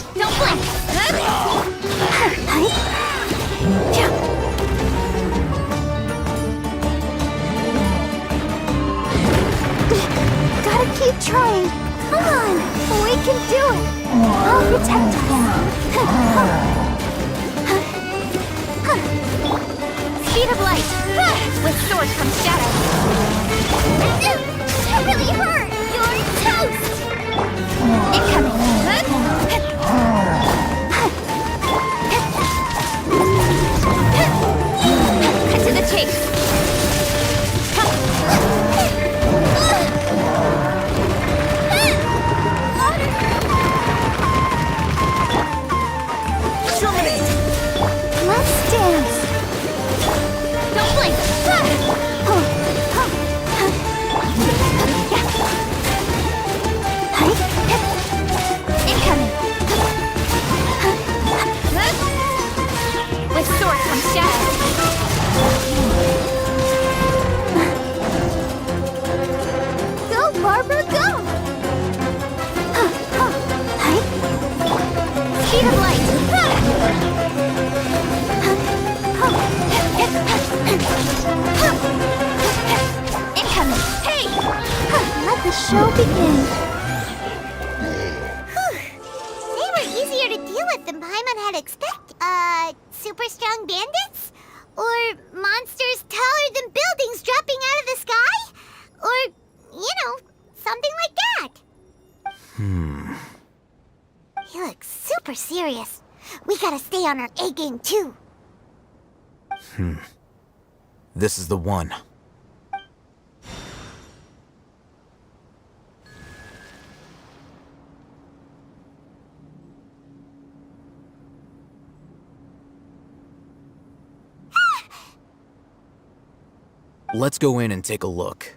Don't blink! Gotta keep trying. Come on, we can do it. I'll protect us. Speed of light. With sword comes shadow. That really hurt. You're toast. Incoming. Cut to the chase. Let's dance. Don't blink. the show begin. They were easier to deal with than Paimon had expected. Super strong bandits? Or monsters taller than buildings dropping out of the sky? Or, something like that. He looks super serious. We gotta stay on our A game too. This is the one. Let's go in and take a look.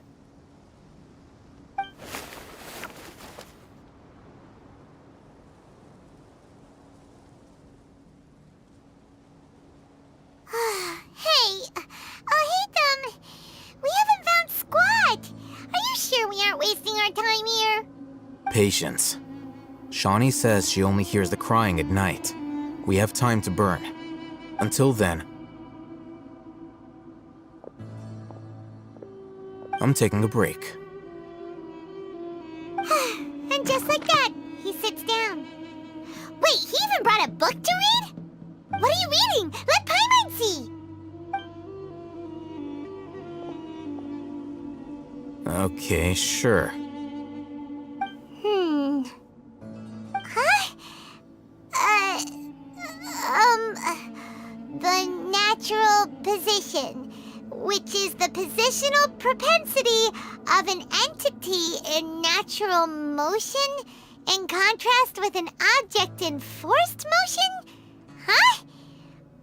Patience. Shawnee says she only hears the crying at night. We have time to burn. Until then, I'm taking a break. And just like that, he sits down. Wait, he even brought a book to read? What are you reading? Let Paimon see! Okay, sure. The natural position, which is the positional propensity of an entity in natural motion in contrast with an object in forced motion? Huh?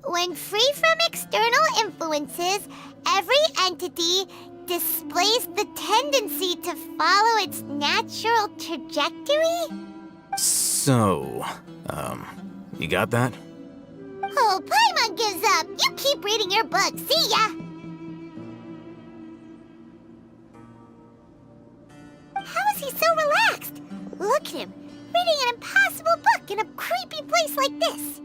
When free from external influences, every entity displays the tendency to follow its natural trajectory? So, you got that? Oh, Paimon gives up. You keep reading your book. See ya! How is he so relaxed? Look at him, reading an impossible book in a creepy place like this.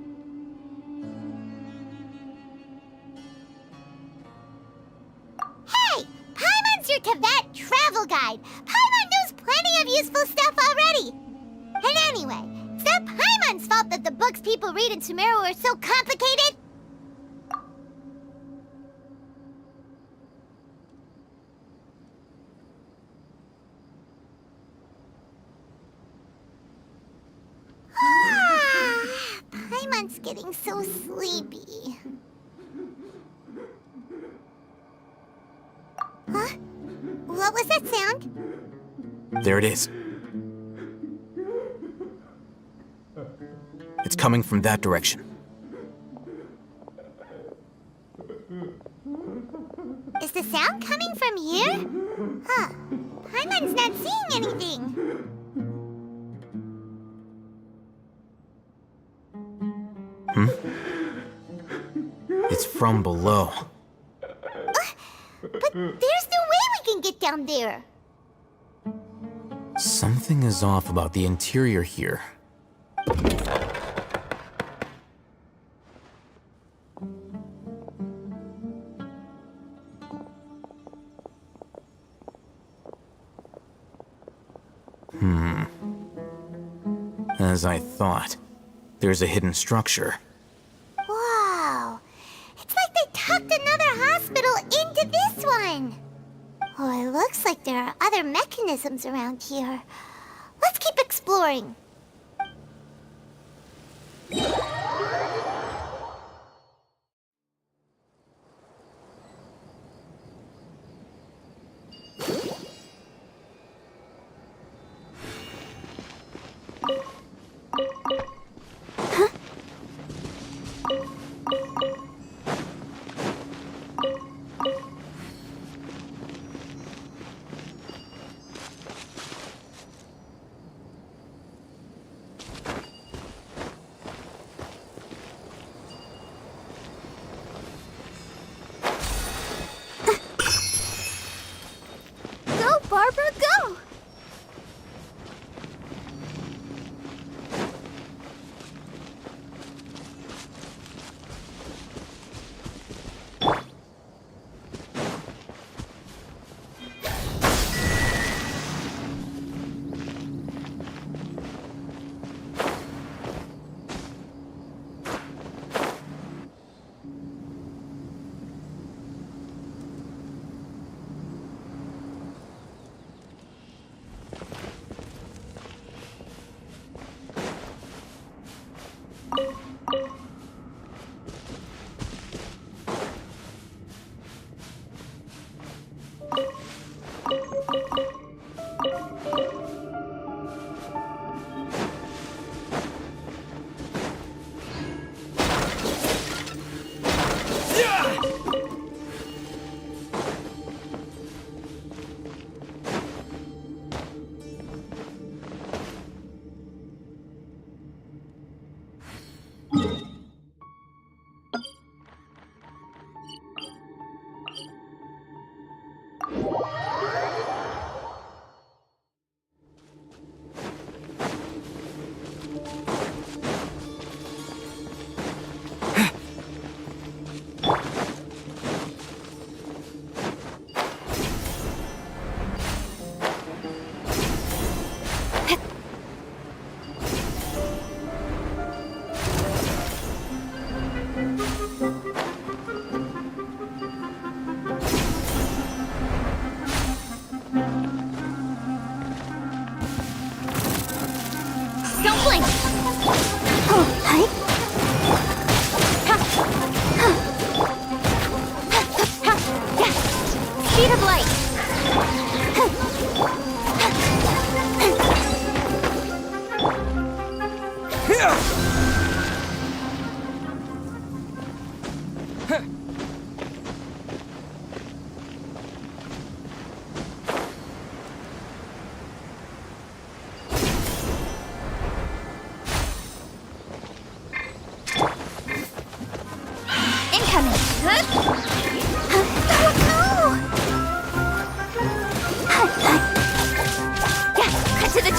Hey! Paimon's your Teyvat travel guide. Paimon knows plenty of useful stuff already. And anyway, it's not Paimon's fault that the books people read in Sumeru are so complicated. Paimon's getting so sleepy. Huh? What was that sound? There it is. It's coming from that direction. Is the sound coming from here? Huh. Paimon's not seeing anything. It's from below. But there's no way we can get down there. Something is off about the interior here. As I thought, there's a hidden structure. Wow. It's like they tucked another hospital into this one. Oh, it looks like there are other mechanisms around here. Let's keep exploring.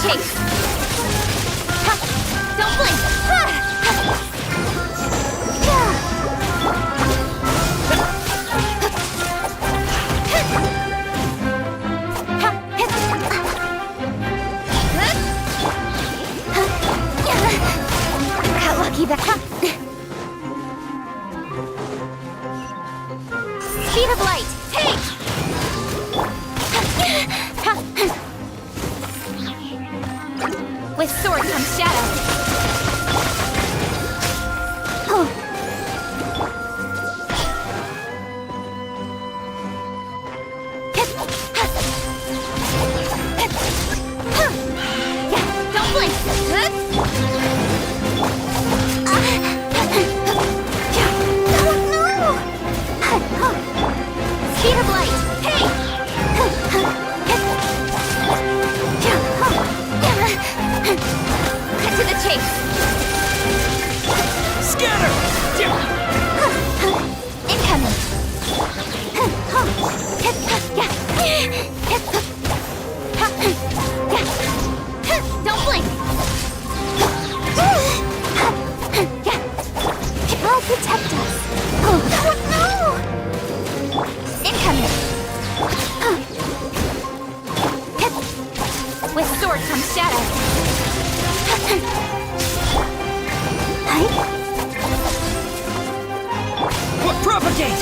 chase! Ha! Don't blink! Ha! Got lucky there. Speed of light, take! With sword comes shadow. Oh. Yeah, don't blink. Speed of light, hey! Cut to the chase. Scatter! Incoming. Don't blink. I'll protect us. Oh no! Incoming. With sword comes shadow. What propagate?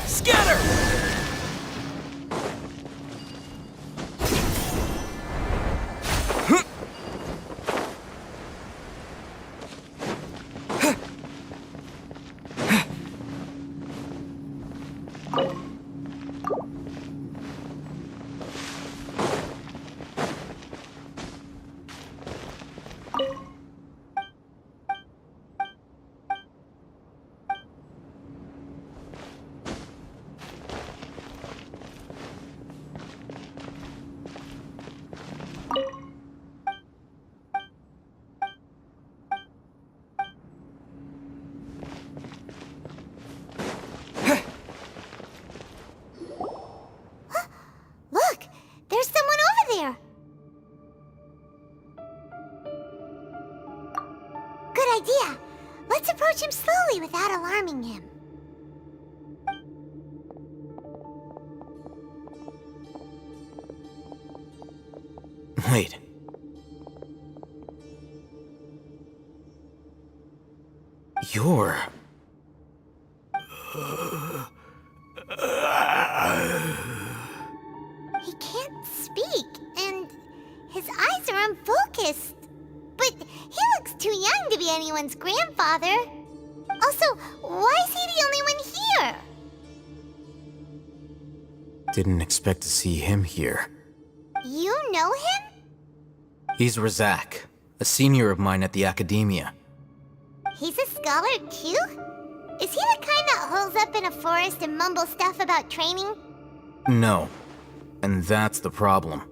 Scatter! Look! There's someone over there! Good idea! Let's approach him slowly without alarming him. Wait. You're... He can't speak, and his eyes are unfocused. But he looks too young to be anyone's grandfather. Also, why is he the only one here? Didn't expect to see him here. You know him? He's Razak, a senior of mine at the Academia. He's a scholar too? Is he the kind that holes up in a forest and mumbles stuff about training? No. And that's the problem.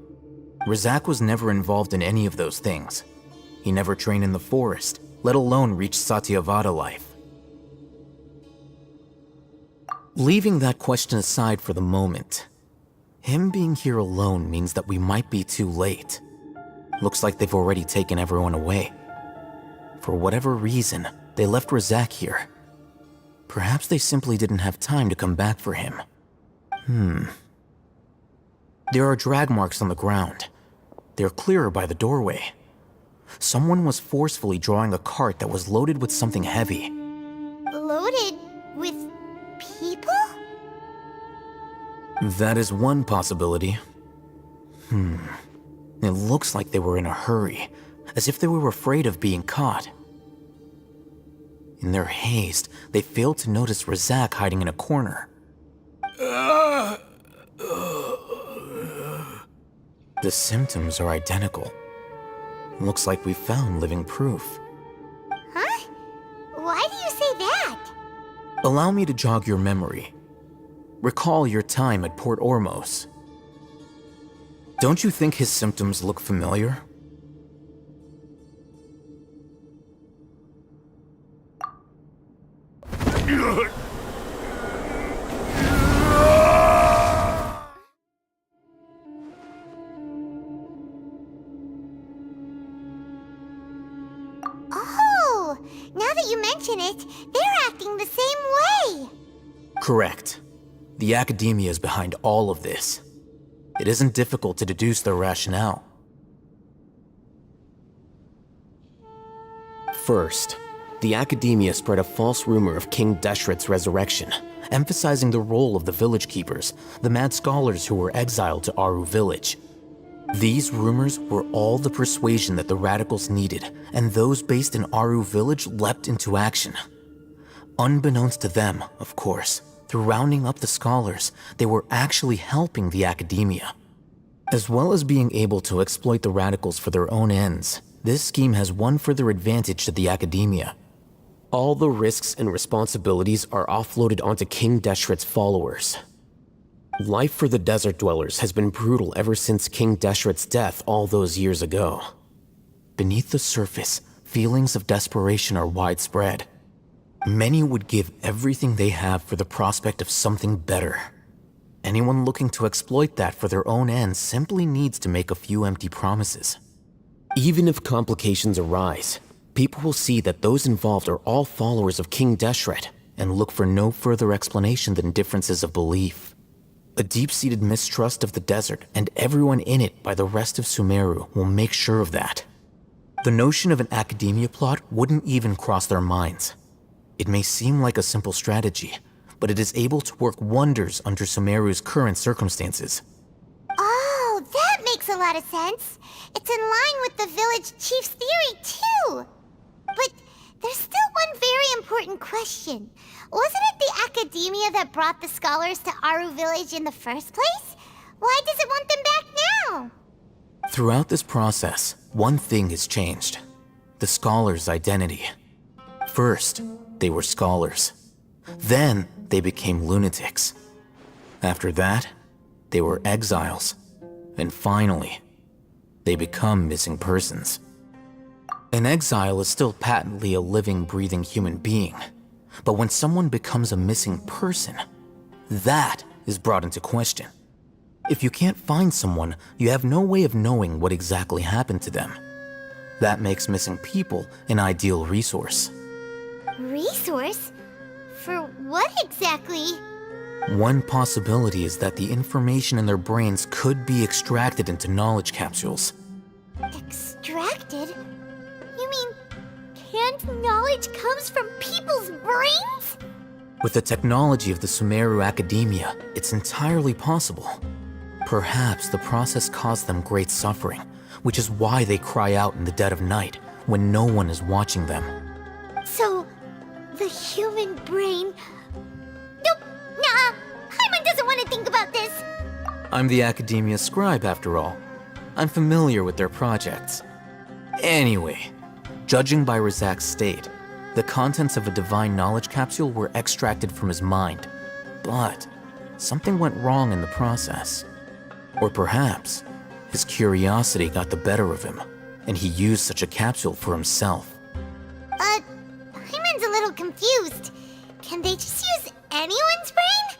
Razak was never involved in any of those things. He never trained in the forest, let alone reach Satyavada life. Leaving that question aside for the moment, him being here alone means that we might be too late. Looks like they've already taken everyone away. For whatever reason, they left Razak here. Perhaps they simply didn't have time to come back for him. There are drag marks on the ground. They're clearer by the doorway. Someone was forcefully drawing a cart that was loaded with something heavy. Loaded with people? That is one possibility. It looks like they were in a hurry, as if they were afraid of being caught. In their haste, they failed to notice Razak hiding in a corner. The symptoms are identical. Looks like we found living proof. Huh? Why do you say that? Allow me to jog your memory. Recall your time at Port Ormos. Don't you think his symptoms look familiar? Oh, now that you mention it, they're acting the same way. Correct. The academia is behind all of this. It isn't difficult to deduce their rationale. First, the academia spread a false rumor of King Deshret's resurrection, emphasizing the role of the village keepers, the mad scholars who were exiled to Aru village. These rumors were all the persuasion that the radicals needed, and those based in Aru village leapt into action. Unbeknownst to them, of course, through rounding up the scholars, they were actually helping the academia. As well as being able to exploit the radicals for their own ends, this scheme has one further advantage to the academia. All the risks and responsibilities are offloaded onto King Deshret's followers. Life for the desert dwellers has been brutal ever since King Deshret's death all those years ago. Beneath the surface, feelings of desperation are widespread. Many would give everything they have for the prospect of something better. Anyone looking to exploit that for their own ends simply needs to make a few empty promises. Even if complications arise, people will see that those involved are all followers of King Deshret and look for no further explanation than differences of belief. A deep-seated mistrust of the desert and everyone in it by the rest of Sumeru will make sure of that. The notion of an academia plot wouldn't even cross their minds. It may seem like a simple strategy, but it is able to work wonders under Sumeru's current circumstances. Oh, that makes a lot of sense. It's in line with the village chief's theory, too. But there's still one very important question. Wasn't it the academia that brought the scholars to Aru village in the first place? Why does it want them back now? Throughout this process, one thing has changed: the scholars' identity. First, they were scholars. Then, they became lunatics. After that, they were exiles. And finally, they become missing persons. An exile is still patently a living, breathing human being. But when someone becomes a missing person, that is brought into question. If you can't find someone, you have no way of knowing what exactly happened to them. That makes missing people an ideal resource. Resource? For what exactly? One possibility is that the information in their brains could be extracted into knowledge capsules. Extracted? You mean canned knowledge comes from people's brains? With the technology of the Sumeru Academia, it's entirely possible. Perhaps the process caused them great suffering, which is why they cry out in the dead of night when no one is watching them. So, the human brain... Nope, nah, Hyman doesn't want to think about this. I'm the Academia scribe, after all. I'm familiar with their projects. Anyway, judging by Razak's state, the contents of a divine knowledge capsule were extracted from his mind. But something went wrong in the process. Or perhaps his curiosity got the better of him, and he used such a capsule for himself. Hyman's a little confused. Can they just use anyone's brain?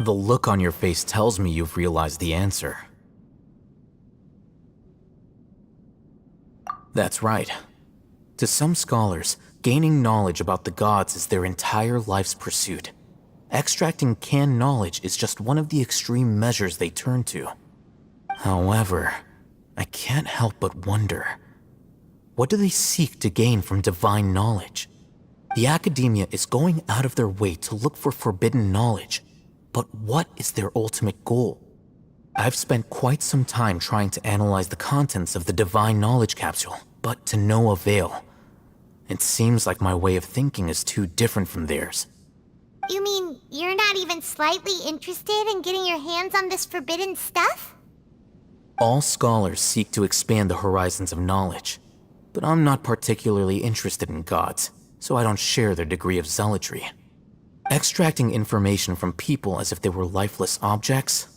The look on your face tells me you've realized the answer. That's right. To some scholars, gaining knowledge about the gods is their entire life's pursuit. Extracting canned knowledge is just one of the extreme measures they turn to. However, I can't help but wonder, what do they seek to gain from divine knowledge? The Academia is going out of their way to look for forbidden knowledge, but what is their ultimate goal? I've spent quite some time trying to analyze the contents of the divine knowledge capsule, but to no avail. It seems like my way of thinking is too different from theirs. You mean you're not even slightly interested in getting your hands on this forbidden stuff? All scholars seek to expand the horizons of knowledge, but I'm not particularly interested in gods, so I don't share their degree of zealotry. Extracting information from people as if they were lifeless objects?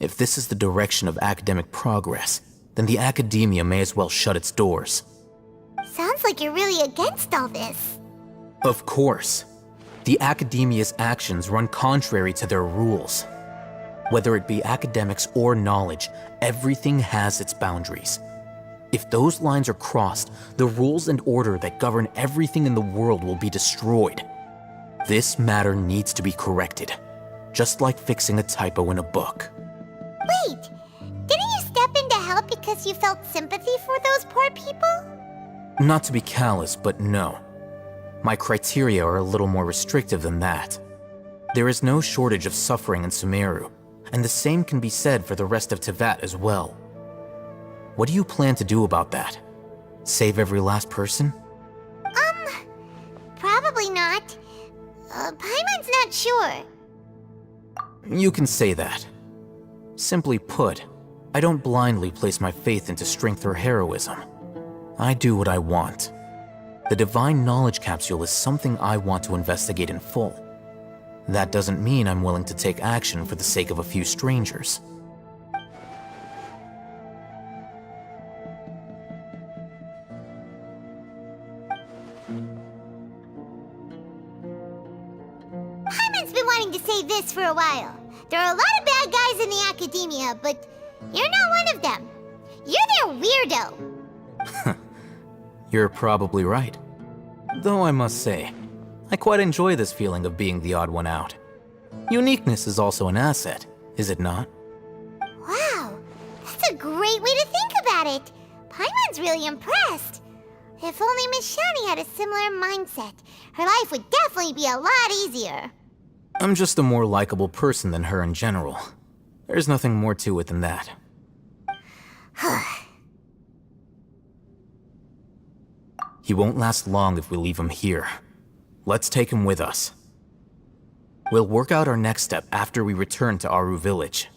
If this is the direction of academic progress, then the academia may as well shut its doors. Sounds like you're really against all this. Of course. The academia's actions run contrary to their rules. Whether it be academics or knowledge, everything has its boundaries. If those lines are crossed, the rules and order that govern everything in the world will be destroyed. This matter needs to be corrected, just like fixing a typo in a book. Wait, didn't you step in to help because you felt sympathy for those poor people? Not to be callous, but no. My criteria are a little more restrictive than that. There is no shortage of suffering in Sumeru, and the same can be said for the rest of Teyvat as well. What do you plan to do about that? Save every last person? Probably not. Paimon's not sure. You can say that. Simply put, I don't blindly place my faith into strength or heroism. I do what I want. The Divine Knowledge Capsule is something I want to investigate in full. That doesn't mean I'm willing to take action for the sake of a few strangers. Paimon's been wanting to say this for a while. There are a lot of bad guys in the academia, but you're not one of them. You're their weirdo. You're probably right. Though I must say, I quite enjoy this feeling of being the odd one out. Uniqueness is also an asset, is it not? Wow, that's a great way to think about it. Paimon's really impressed. If only Miss Shani had a similar mindset, her life would definitely be a lot easier. I'm just a more likable person than her in general. There's nothing more to it than that. He won't last long if we leave him here. Let's take him with us. We'll work out our next step after we return to Aru Village.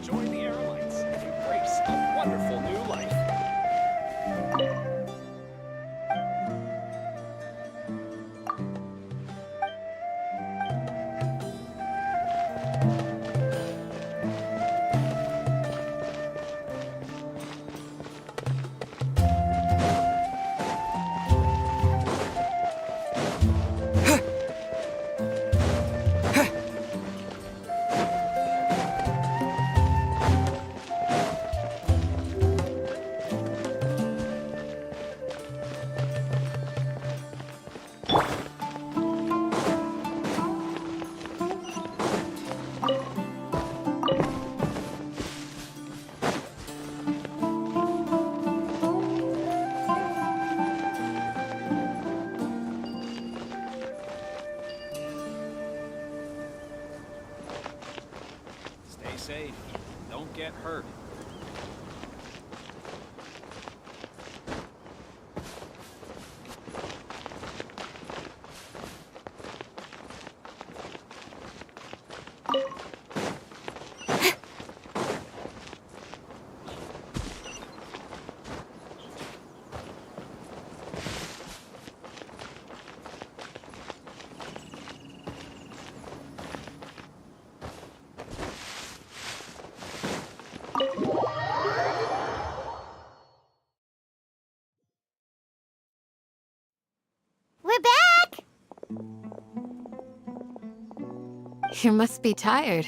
Join the Airlights and embrace a wonderful new life. Stay safe. Don't get hurt. You must be tired.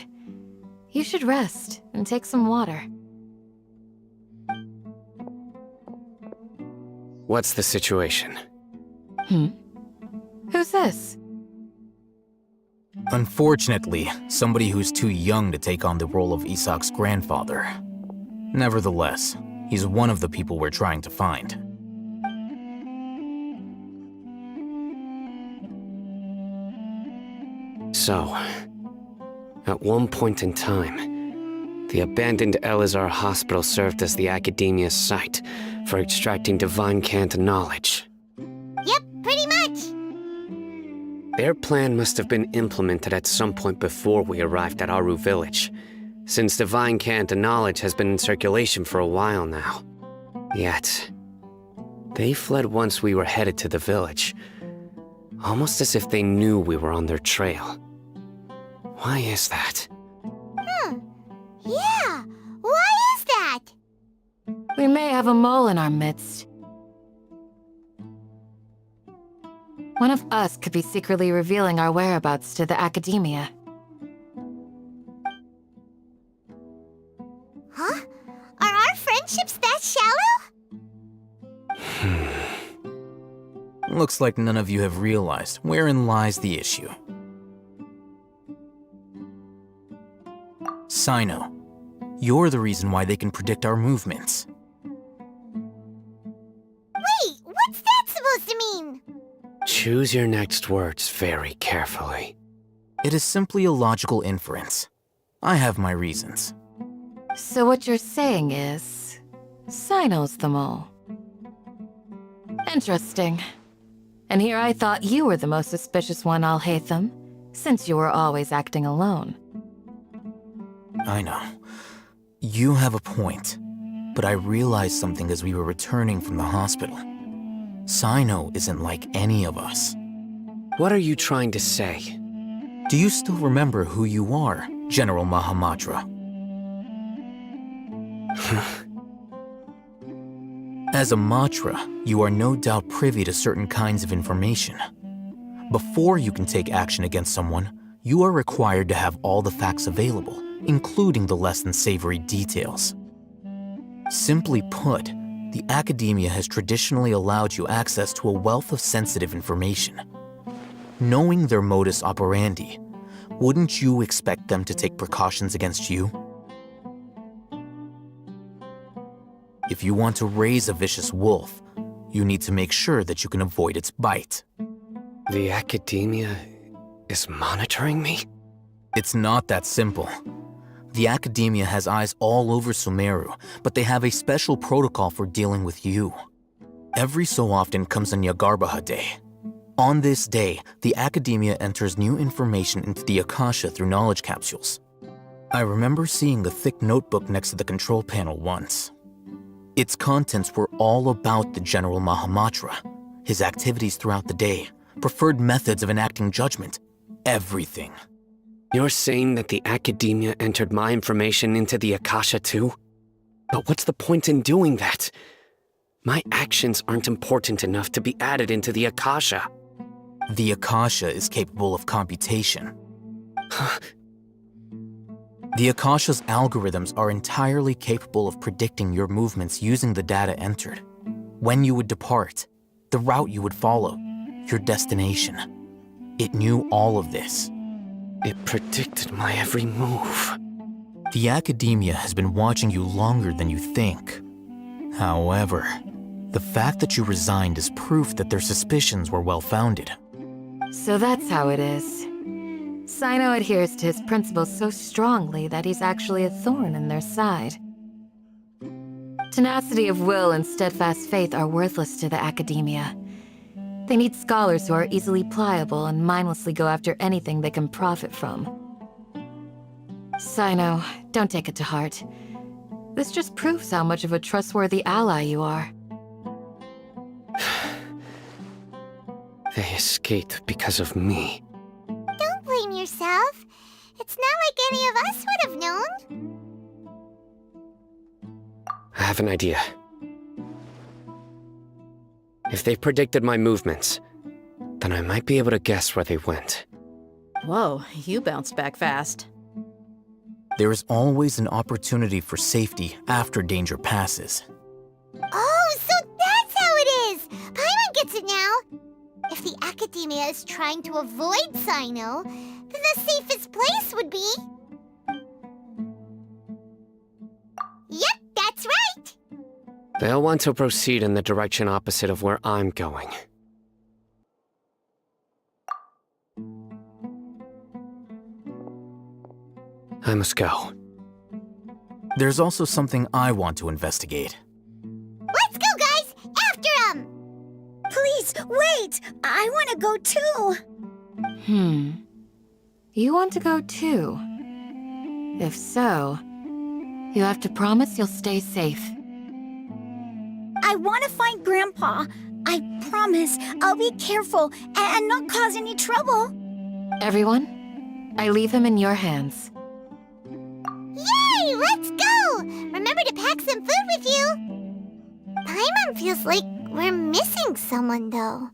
You should rest and take some water. What's the situation? Who's this? Unfortunately, somebody who's too young to take on the role of Isak's grandfather. Nevertheless, he's one of the people we're trying to find. So, at one point in time, the abandoned Elazar Hospital served as the Academia's site for extracting divine cant knowledge. Yep, pretty much. Their plan must have been implemented at some point before we arrived at Aru Village, since divine cant knowledge has been in circulation for a while now. Yet, they fled once we were headed to the village, almost as if they knew we were on their trail. Why is that? Yeah, why is that? We may have a mole in our midst. One of us could be secretly revealing our whereabouts to the Academia. Huh? Are our friendships that shallow? Looks like none of you have realized wherein lies the issue. Sino, you're the reason why they can predict our movements. Wait, what's that supposed to mean? Choose your next words very carefully. It is simply a logical inference. I have my reasons. So what you're saying is, Sino's the mole. Interesting. And here I thought you were the most suspicious one, Alhaitham, since you were always acting alone. I know. You have a point, but I realized something as we were returning from the hospital. Sino isn't like any of us. What are you trying to say? Do you still remember who you are, General Mahamatra? As a Matra, you are no doubt privy to certain kinds of information. Before you can take action against someone, you are required to have all the facts available, including the less than savory details. Simply put, the Academia has traditionally allowed you access to a wealth of sensitive information. Knowing their modus operandi, wouldn't you expect them to take precautions against you? If you want to raise a vicious wolf, you need to make sure that you can avoid its bite. The Academia is monitoring me? It's not that simple. The Academia has eyes all over Sumeru, but they have a special protocol for dealing with you. Every so often comes a Nyagarbaha Day. On this day, the Academia enters new information into the Akasha through knowledge capsules. I remember seeing a thick notebook next to the control panel once. Its contents were all about the General Mahamatra, his activities throughout the day, preferred methods of enacting judgment, everything. You're saying that the Academia entered my information into the Akasha too? But what's the point in doing that? My actions aren't important enough to be added into the Akasha. The Akasha is capable of computation. The Akasha's algorithms are entirely capable of predicting your movements using the data entered. When you would depart, the route you would follow, your destination. It knew all of this. It predicted my every move. The Academia has been watching you longer than you think. However, the fact that you resigned is proof that their suspicions were well-founded. So that's how it is. Sino adheres to his principles so strongly that he's actually a thorn in their side. Tenacity of will and steadfast faith are worthless to the Academia. They need scholars who are easily pliable and mindlessly go after anything they can profit from. Sino, don't take it to heart. This just proves how much of a trustworthy ally you are. They escaped because of me. Don't blame yourself. It's not like any of us would have known. I have an idea. If they predicted my movements, then I might be able to guess where they went. Whoa, you bounced back fast. There is always an opportunity for safety after danger passes. Oh, so that's how it is! Paimon gets it now! If the Academia is trying to avoid Sino, then the safest place would be... Yep, that's right! They'll want to proceed in the direction opposite of where I'm going. I must go. There's also something I want to investigate. Let's go, guys! After 'em! Please, wait! I want to go too! You want to go too? If so, you have to promise you'll stay safe. I want to find Grandpa. I promise I'll be careful and not cause any trouble. Everyone, I leave him in your hands. Yay! Let's go! Remember to pack some food with you! Paimon feels like we're missing someone, though.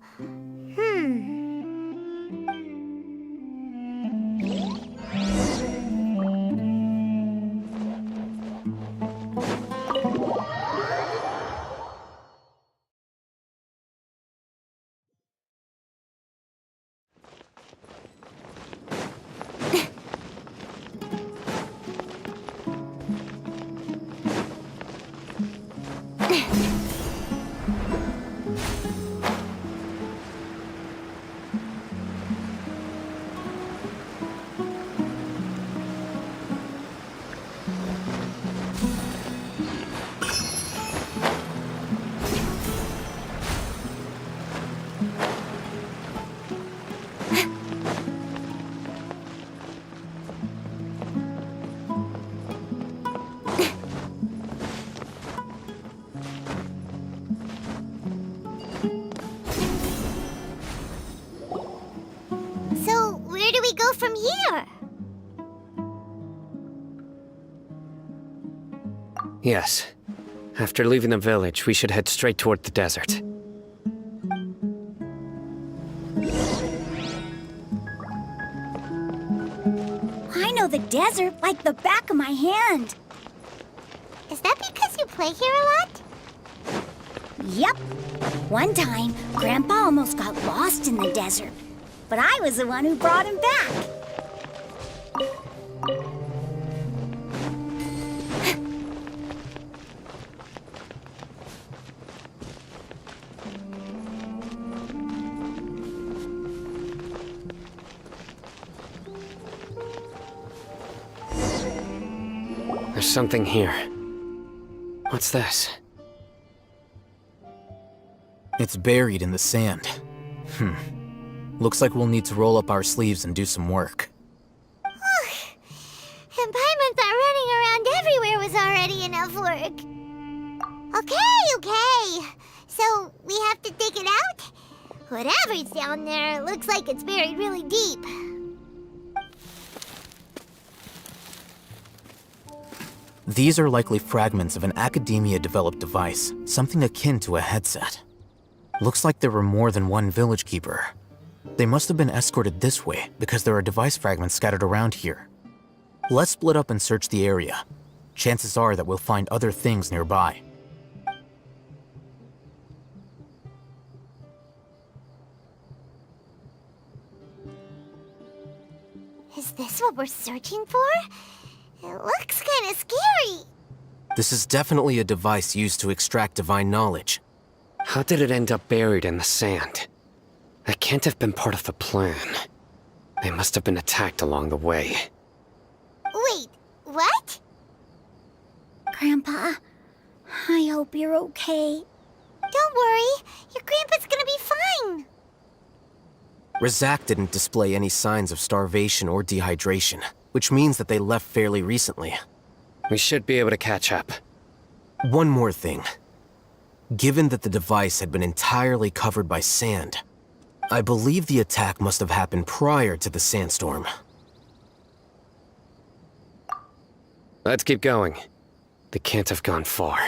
So, where do we go from here? Yes. After leaving the village, we should head straight toward the desert. I know the desert like the back of my hand. Is that because you play here a lot? Yep. One time, Grandpa almost got lost in the desert, but I was the one who brought him back. There's something here. What's this? It's buried in the sand. Looks like we'll need to roll up our sleeves and do some work. And Paimon thought running around everywhere was already enough work. Okay. So, we have to dig it out? Whatever's down there, it looks like it's buried really deep. These are likely fragments of an Academia-developed device, something akin to a headset. Looks like there were more than one village keeper. They must have been escorted this way because there are device fragments scattered around here. Let's split up and search the area. Chances are that we'll find other things nearby. Is this what we're searching for? It looks kind of scary. This is definitely a device used to extract divine knowledge. How did it end up buried in the sand? That can't have been part of the plan. They must have been attacked along the way. Wait, what? Grandpa, I hope you're okay. Don't worry, your grandpa's gonna be fine. Razak didn't display any signs of starvation or dehydration, which means that they left fairly recently. We should be able to catch up. One more thing. Given that the device had been entirely covered by sand, I believe the attack must have happened prior to the sandstorm. Let's keep going. They can't have gone far.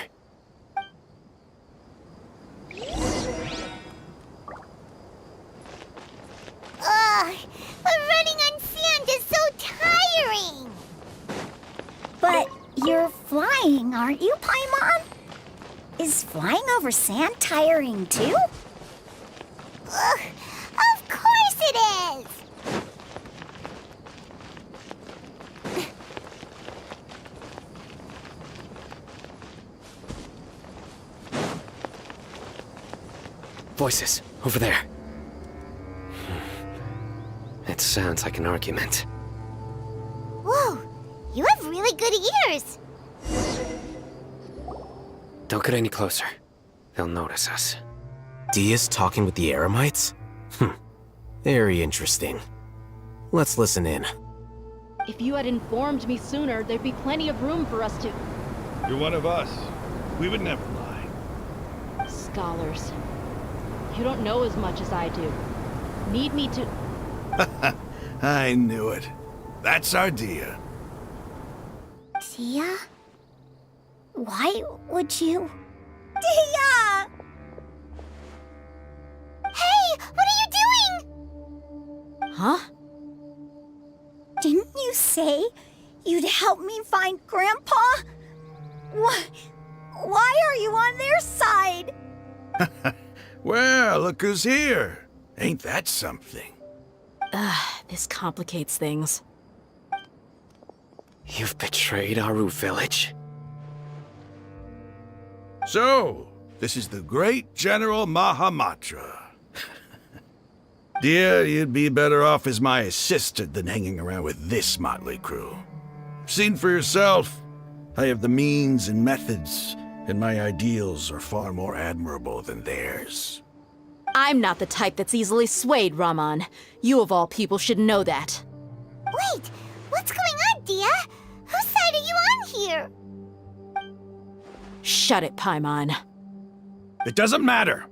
Ugh, we're running on aren't you, Paimon? Is flying over sand tiring too? Ugh, of course it is! Voices, over there. It sounds like an argument. Whoa, you have really good ears. Don't get any closer. They'll notice us. Dia's talking with the Eremites? Very interesting. Let's listen in. If you had informed me sooner, there'd be plenty of room for us to... You're one of us. We would never lie. Scholars. You don't know as much as I do. Need me to... I knew it. That's our Dia. Dia? Why would you... Dia! Hey, what are you doing? Huh? Didn't you say you'd help me find Grandpa? Why are you on their side? Well, look who's here. Ain't that something? This complicates things. You've betrayed Aru Village? So, this is the great General Mahamatra. Dear, you'd be better off as my assistant than hanging around with this motley crew. Seen for yourself, I have the means and methods, and my ideals are far more admirable than theirs. I'm not the type that's easily swayed, Raman. You of all people should know that. Wait, what's going on, Dia? Whose side are you on here? Shut it, Paimon. It doesn't matter.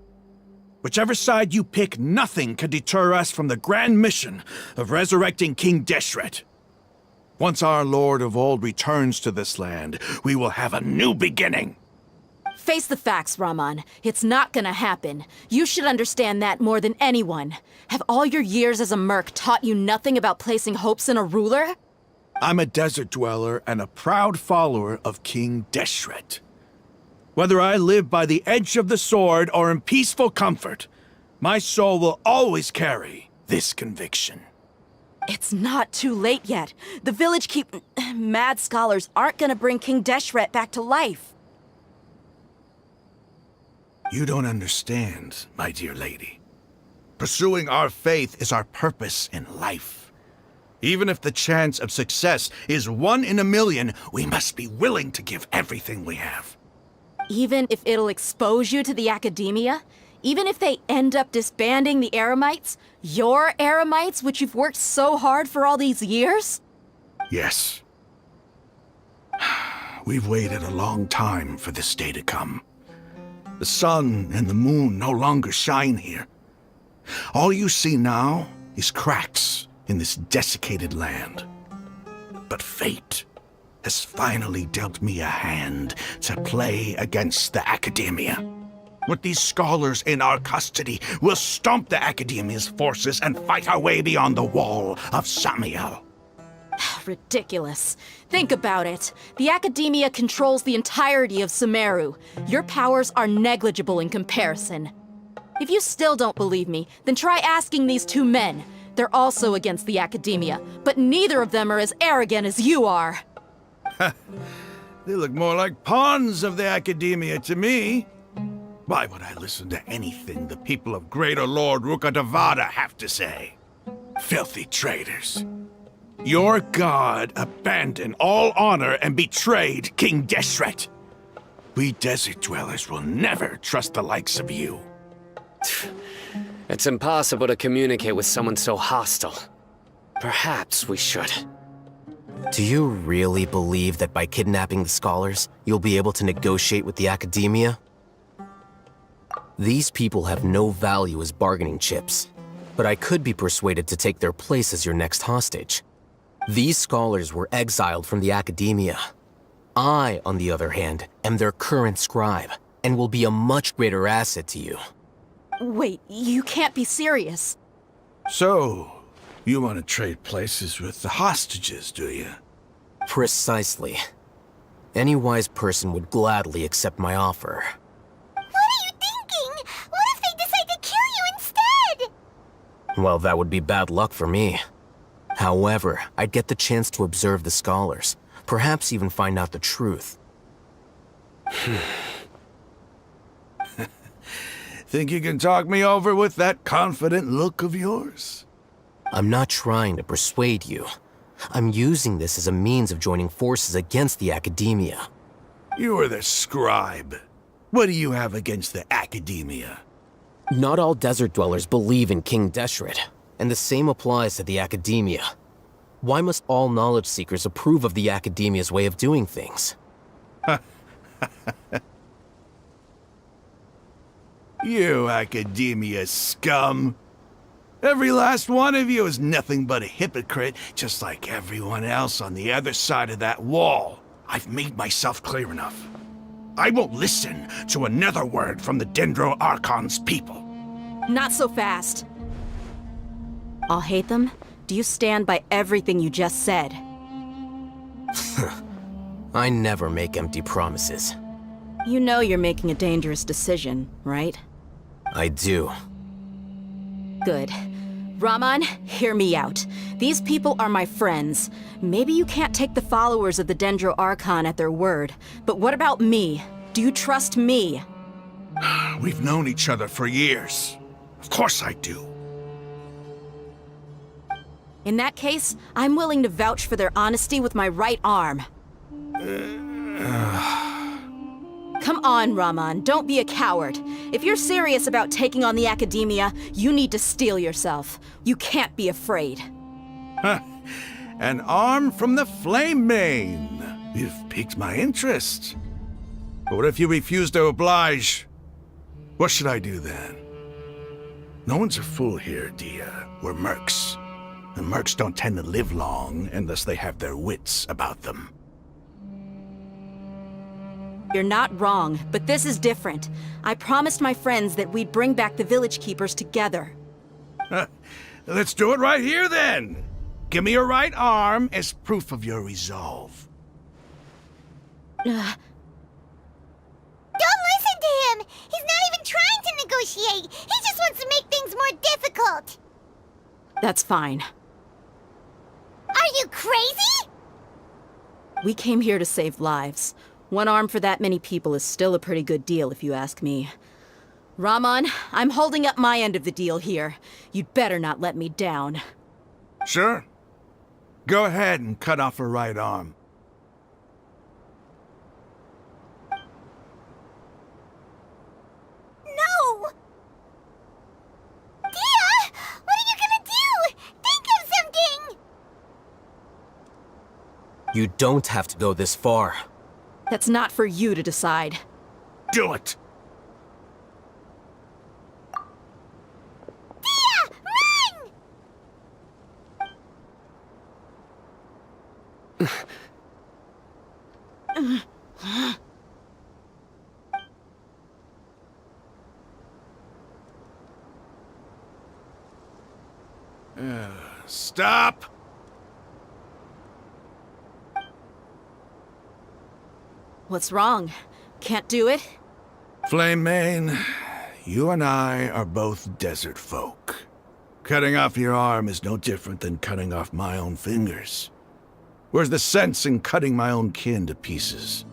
Whichever side you pick, nothing can deter us from the grand mission of resurrecting King Deshret. Once our Lord of Old returns to this land, we will have a new beginning. Face the facts, Raman. It's not gonna happen. You should understand that more than anyone. Have all your years as a merc taught you nothing about placing hopes in a ruler? I'm a desert dweller and a proud follower of King Deshret. Whether I live by the edge of the sword or in peaceful comfort, my soul will always carry this conviction. It's not too late yet. The village mad scholars aren't gonna bring King Deshret back to life. You don't understand, my dear lady. Pursuing our faith is our purpose in life. Even if the chance of success is 1 in a million, we must be willing to give everything we have. Even if it'll expose you to the academia? Even if they end up disbanding the Eremites? Your Eremites, which you've worked so hard for all these years? Yes. We've waited a long time for this day to come. The sun and the moon no longer shine here. All you see now is cracks in this desiccated land. But fate has finally dealt me a hand to play against the Academia. With these scholars in our custody, we'll stomp the Academia's forces and fight our way beyond the wall of Samiel. Ridiculous. Think about it. The Academia controls the entirety of Sumeru. Your powers are negligible in comparison. If you still don't believe me, then try asking these 2 men. They're also against the Academia, but neither of them are as arrogant as you are. They look more like pawns of the Academia to me. Why would I listen to anything the people of Greater Lord Rukkhadevata have to say? Filthy traitors. Your god abandoned all honor and betrayed King Deshret. We desert dwellers will never trust the likes of you. It's impossible to communicate with someone so hostile. Perhaps we should. Do you really believe that by kidnapping the scholars, you'll be able to negotiate with the Academia? These people have no value as bargaining chips, but I could be persuaded to take their place as your next hostage. These scholars were exiled from the Academia. I, on the other hand, am their current scribe, and will be a much greater asset to you. Wait, you can't be serious. So, you want to trade places with the hostages, do you? Precisely. Any wise person would gladly accept my offer. What are you thinking? What if they decide to kill you instead? Well, that would be bad luck for me. However, I'd get the chance to observe the scholars, perhaps even find out the truth. Think you can talk me over with that confident look of yours? I'm not trying to persuade you. I'm using this as a means of joining forces against the academia. You are the scribe. What do you have against the academia? Not all desert dwellers believe in King Deshret, and the same applies to the academia. Why must all knowledge seekers approve of the academia's way of doing things? You academia scum. Every last one of you is nothing but a hypocrite, just like everyone else on the other side of that wall. I've made myself clear enough. I won't listen to another word from the Dendro Archon's people. Not so fast. I'll hate them. Do you stand by everything you just said? I never make empty promises. You know you're making a dangerous decision, right? I do. Good. Raman, hear me out. These people are my friends. Maybe you can't take the followers of the Dendro Archon at their word, but what about me? Do you trust me? We've known each other for years. Of course I do. In that case, I'm willing to vouch for their honesty with my right arm. Come on, Raman, don't be a coward. If you're serious about taking on the academia, you need to steel yourself. You can't be afraid. An arm from the Flame Mane. You've piqued my interest. But what if you refuse to oblige? What should I do then? No one's a fool here, Dia. We're mercs. And mercs don't tend to live long unless they have their wits about them. You're not wrong, but this is different. I promised my friends that we'd bring back the village keepers together. Let's do it right here then. Give me your right arm as proof of your resolve. Don't listen to him! He's not even trying to negotiate! He just wants to make things more difficult! That's fine. Are you crazy? We came here to save lives. One arm for that many people is still a pretty good deal, if you ask me. Raman, I'm holding up my end of the deal here. You'd better not let me down. Sure. Go ahead and cut off her right arm. No! Dia! What are you gonna do? Think of something! You don't have to go this far. That's not for you to decide. Do it! Dia! Run! Stop! What's wrong? Can't do it? Flame Mane, you and I are both desert folk. Cutting off your arm is no different than cutting off my own fingers. Where's the sense in cutting my own kin to pieces?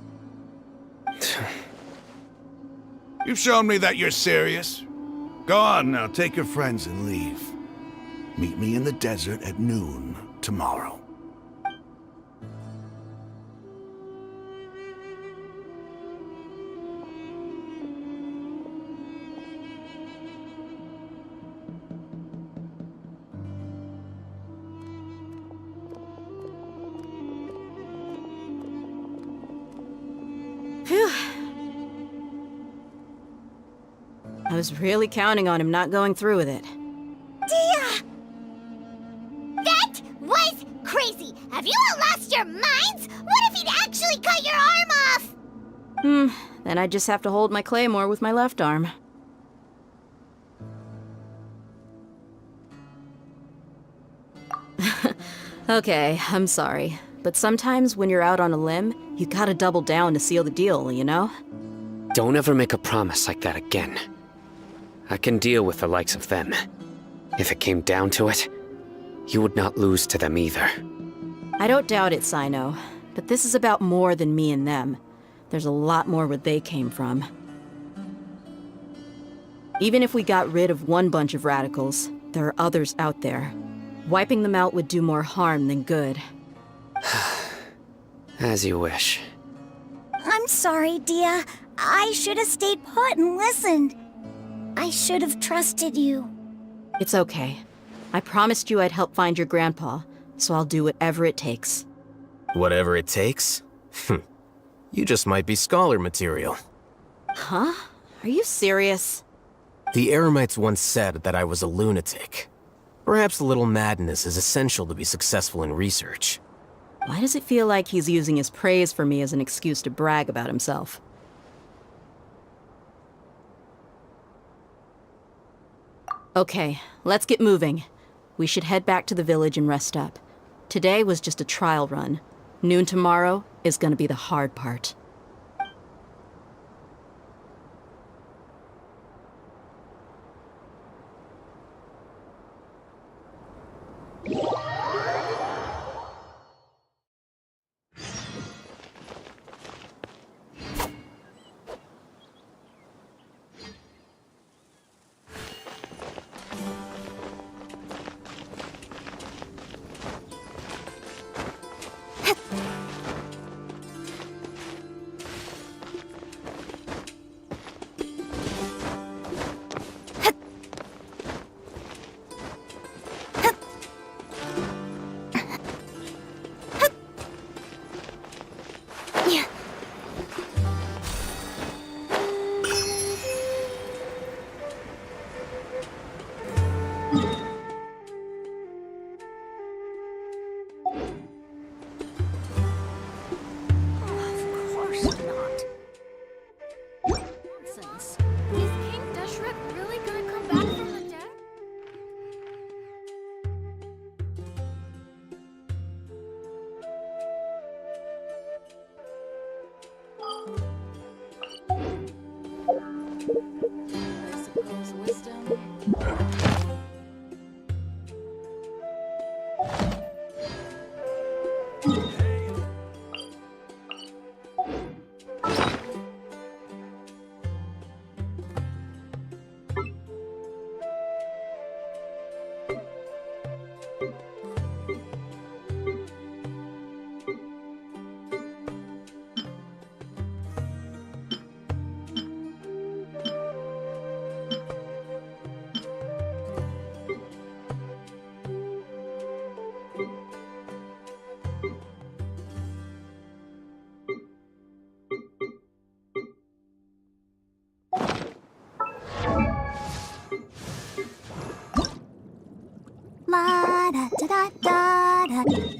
You've shown me that you're serious. Go on now, take your friends and leave. Meet me in the desert at noon tomorrow. I was really counting on him not going through with it. Dia! That was crazy! Have you all lost your minds? What if he'd actually cut your arm off? Then I just have to hold my claymore with my left arm. Okay, I'm sorry. But sometimes when you're out on a limb, you gotta double down to seal the deal, you know? Don't ever make a promise like that again. I can deal with the likes of them. If it came down to it, you would not lose to them either. I don't doubt it, Sino. But this is about more than me and them. There's a lot more where they came from. Even if we got rid of one bunch of radicals, there are others out there. Wiping them out would do more harm than good. As you wish. I'm sorry, Dia. I should have stayed put and listened. I should have trusted you. It's okay. I promised you I'd help find your grandpa, so I'll do whatever it takes. Whatever it takes? You just might be scholar material. Huh? Are you serious? The Eremites once said that I was a lunatic. Perhaps a little madness is essential to be successful in research. Why does it feel like he's using his praise for me as an excuse to brag about himself? Okay, let's get moving. We should head back to the village and rest up. Today was just a trial run. Noon tomorrow is gonna be the hard part. La da da da da da.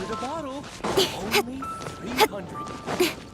$1 a bottle. Only 300.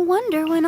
wonder when...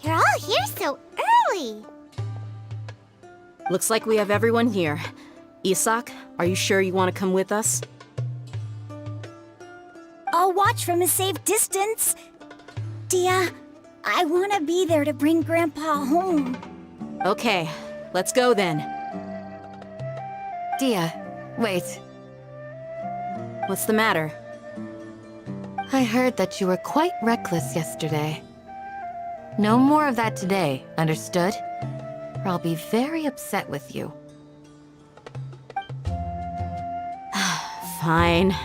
You're all here so early. Looks like we have everyone here. Isak, are you sure you want to come with us? I'll watch from a safe distance. Dia, I want to be there to bring Grandpa home. Okay, let's go then. Dia, wait. What's the matter? I heard that you were quite reckless yesterday. No more of that today, understood? Or I'll be very upset with you. Fine.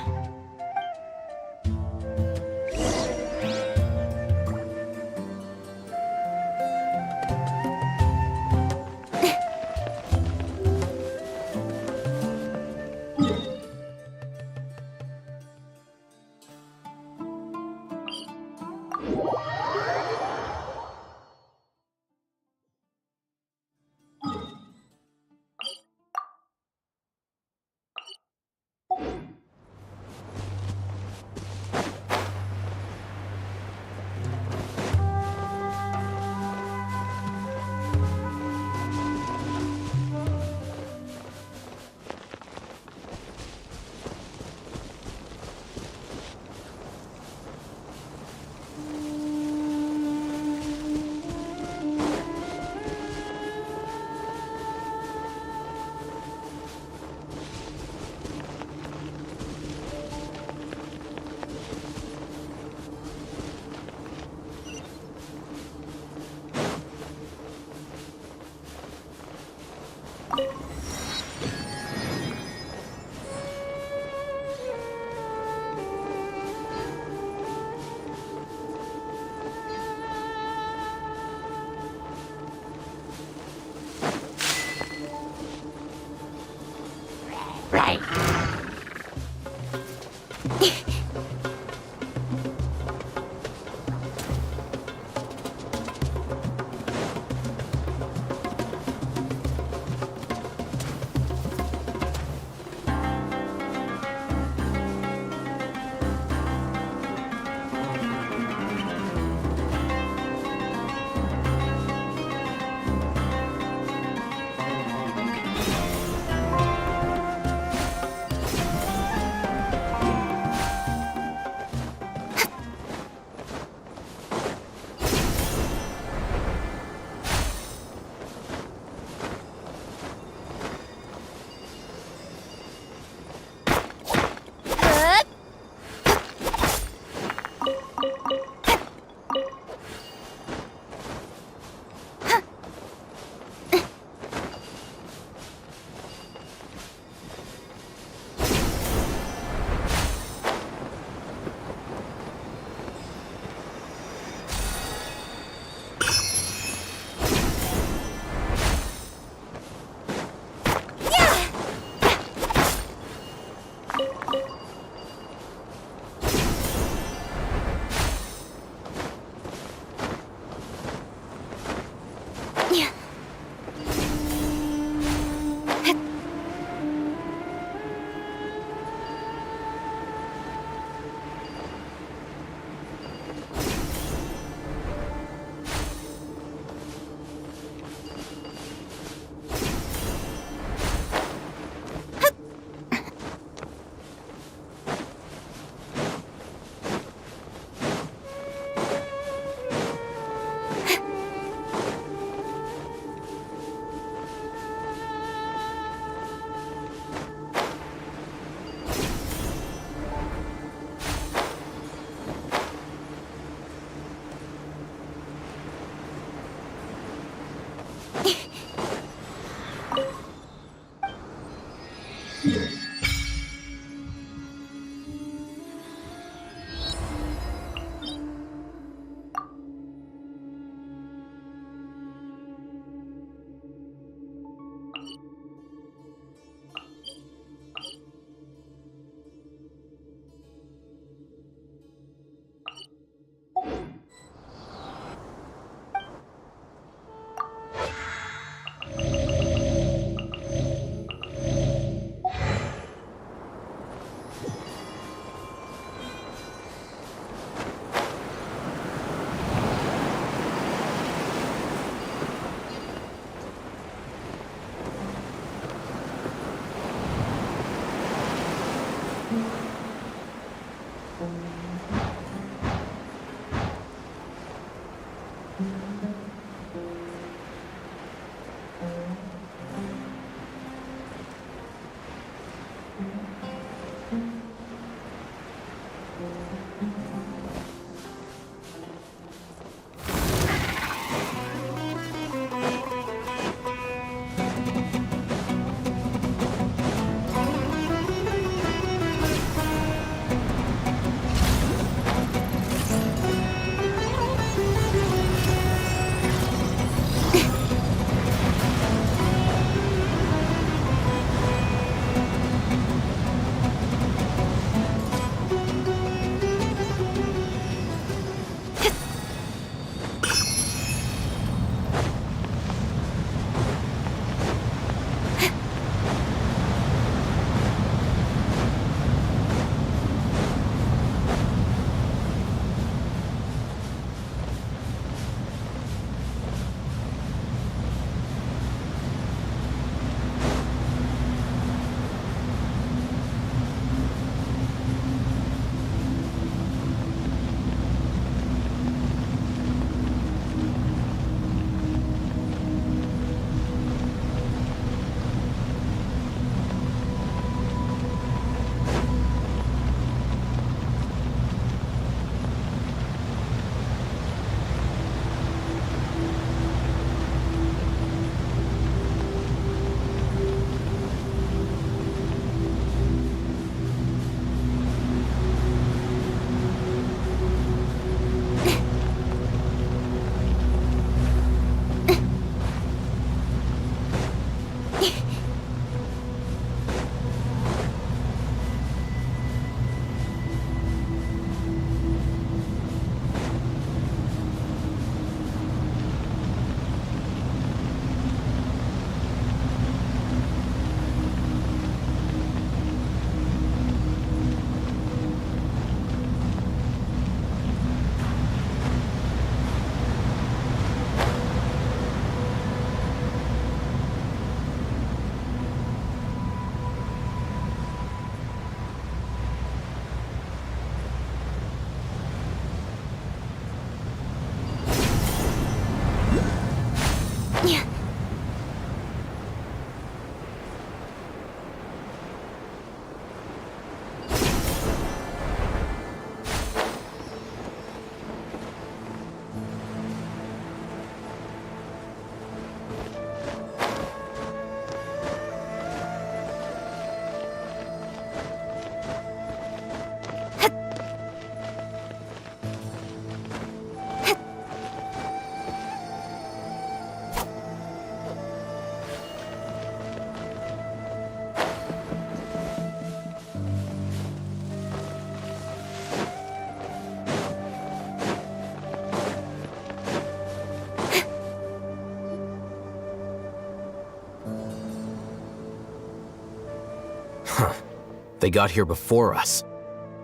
They got here before us.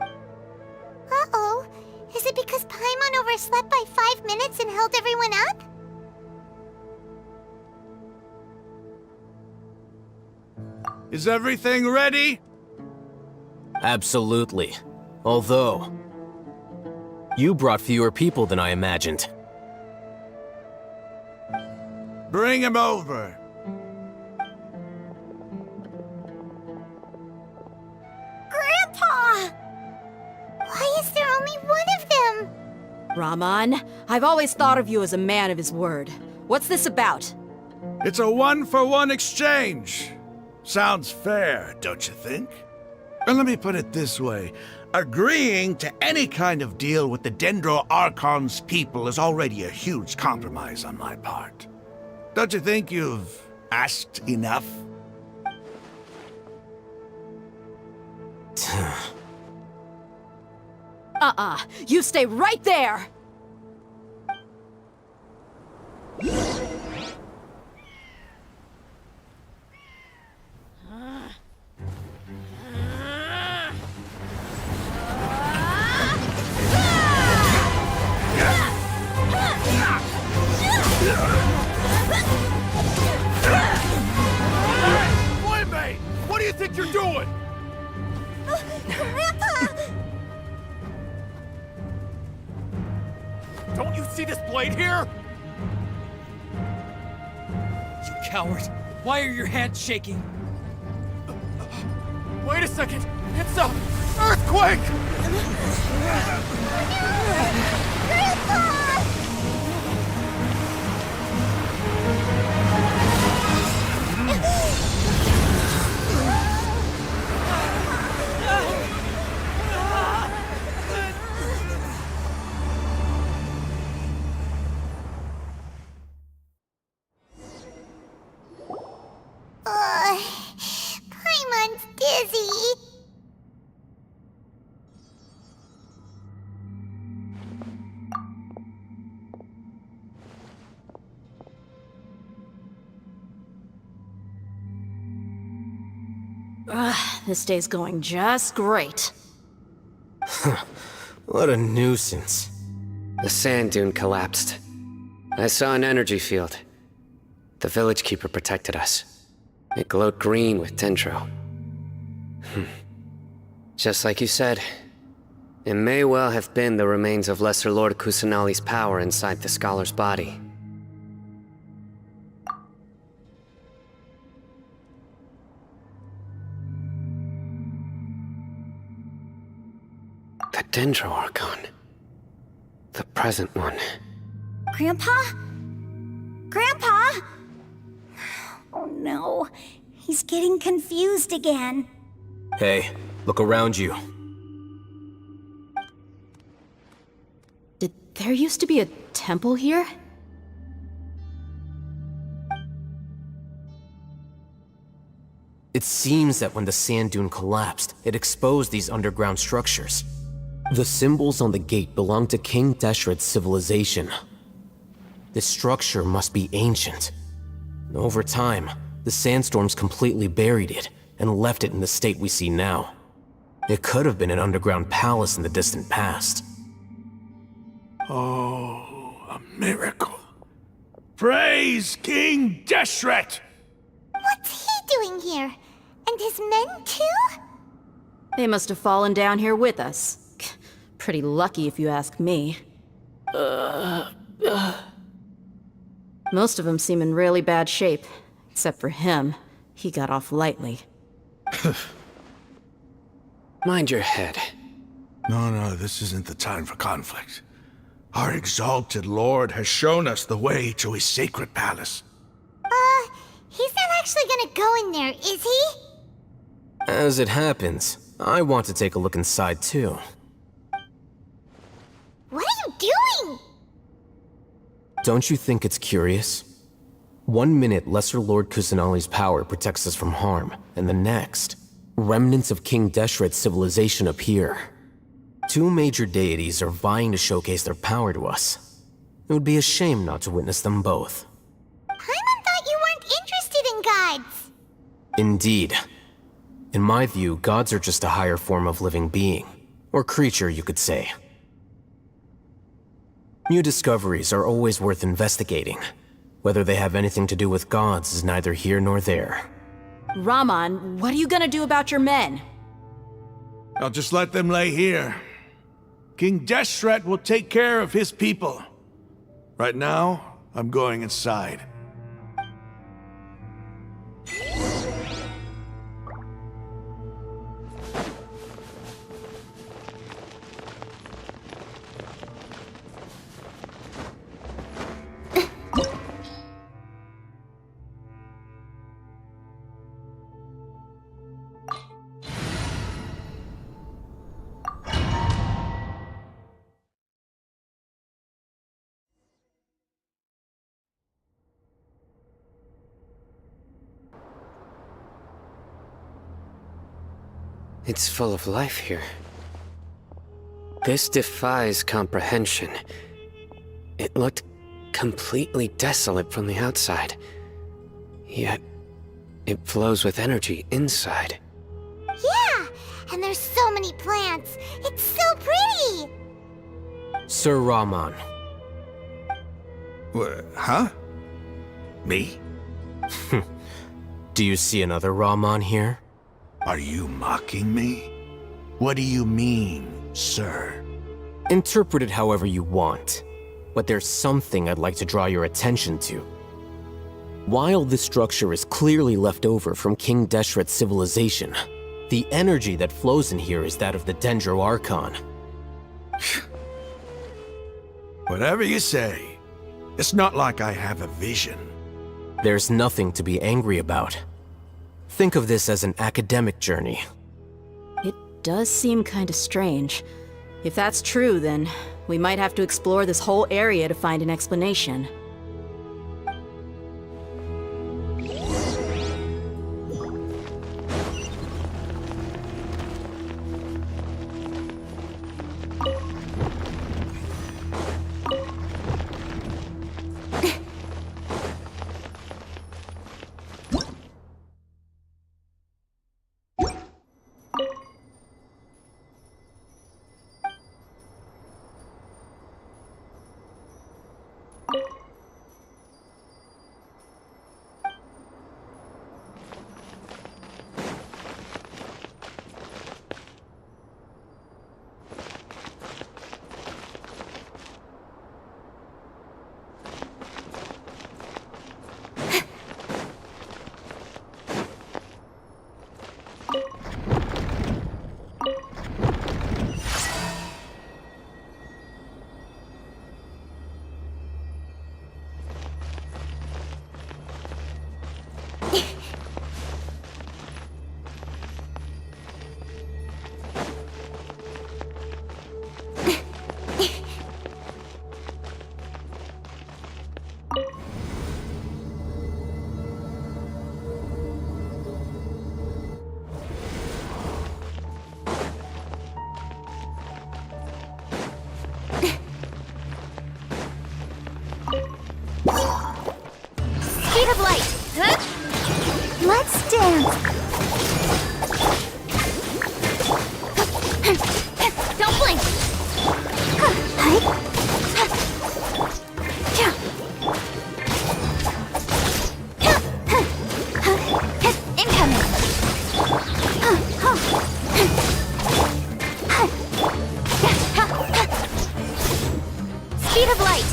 Uh-oh. Is it because Paimon overslept by 5 minutes and held everyone up? Is everything ready? Absolutely. Although, you brought fewer people than I imagined. Bring him over. Grandpa! Why is there only one of them? Raman, I've always thought of you as a man of his word. What's this about? It's a one-for-one exchange. Sounds fair, don't you think? And let me put it this way. Agreeing to any kind of deal with the Dendro Archon's people is already a huge compromise on my part. Don't you think you've asked enough? You stay right there! Playmate! What do you think you're doing? Grandpa! Don't you see this blade here? You coward! Why are your hands shaking? Wait a second! It's a earthquake! Paimon's dizzy. This day's going just great. What a nuisance. The sand dune collapsed. I saw an energy field. The village keeper protected us. It glowed green with dendro. Just like you said, it may well have been the remains of Lesser Lord Kusanali's power inside the scholar's body. The Dendro Archon. The present one. Grandpa? Grandpa? Oh no, he's getting confused again. Hey, look around you. Did there used to be a temple here? It seems that when the sand dune collapsed, it exposed these underground structures. The symbols on the gate belong to King Deshret's civilization. This structure must be ancient. Over time, the sandstorms completely buried it and left it in the state we see now. It could have been an underground palace in the distant past. Oh, a miracle. Praise King Deshret! What's he doing here? And his men too? They must have fallen down here with us. Pretty lucky if you ask me. Most of them seem in really bad shape. Except for him. He got off lightly. Mind your head. No, this isn't the time for conflict. Our exalted lord has shown us the way to his sacred palace. He's not actually gonna go in there, is he? As it happens, I want to take a look inside too. What are you doing? Don't you think it's curious? 1 minute, Lesser Lord Kusanali's power protects us from harm, and the next, remnants of King Deshret's civilization appear. 2 major deities are vying to showcase their power to us. It would be a shame not to witness them both. Paimon thought you weren't interested in gods. Indeed. In my view, gods are just a higher form of living being, or creature, you could say. New discoveries are always worth investigating. Whether they have anything to do with gods is neither here nor there. Raman, what are you gonna do about your men? I'll just let them lay here. King Deshret will take care of his people. Right now, I'm going inside. It's full of life here. This defies comprehension. It looked completely desolate from the outside. Yet, it flows with energy inside. Yeah, and there's so many plants. It's so pretty. Sir Raman. Huh? Me? Do you see another Raman here? Are you mocking me? What do you mean, sir? Interpret it however you want, but there's something I'd like to draw your attention to. While this structure is clearly left over from King Deshret's civilization, the energy that flows in here is that of the Dendro Archon. Whatever you say. It's not like I have a vision. There's nothing to be angry about. Think of this as an academic journey. It does seem kinda strange. If that's true, then we might have to explore this whole area to find an explanation. Speed of light. Huh? Let's dance. Don't blink. Incoming. Speed of light.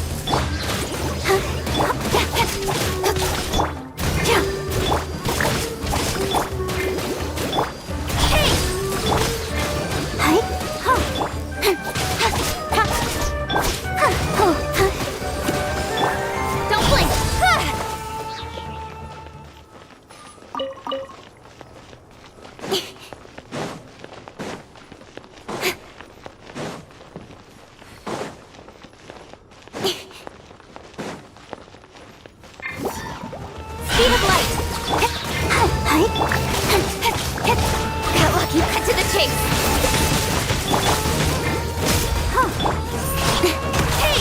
Speed of light! Got lucky, cut to the chase! Hey!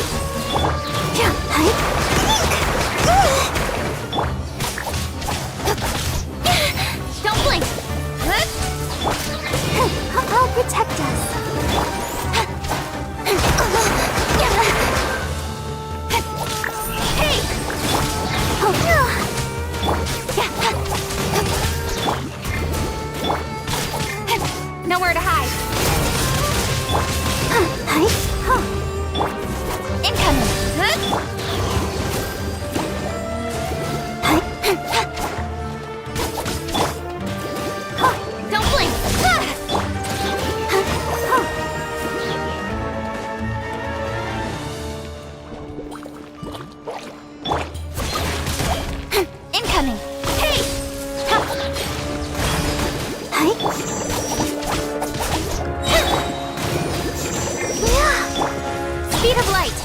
Don't blink! I'll protect us. Hey! Nowhere to hide. Incoming. Don't blink. Incoming. Hey! Speed of light.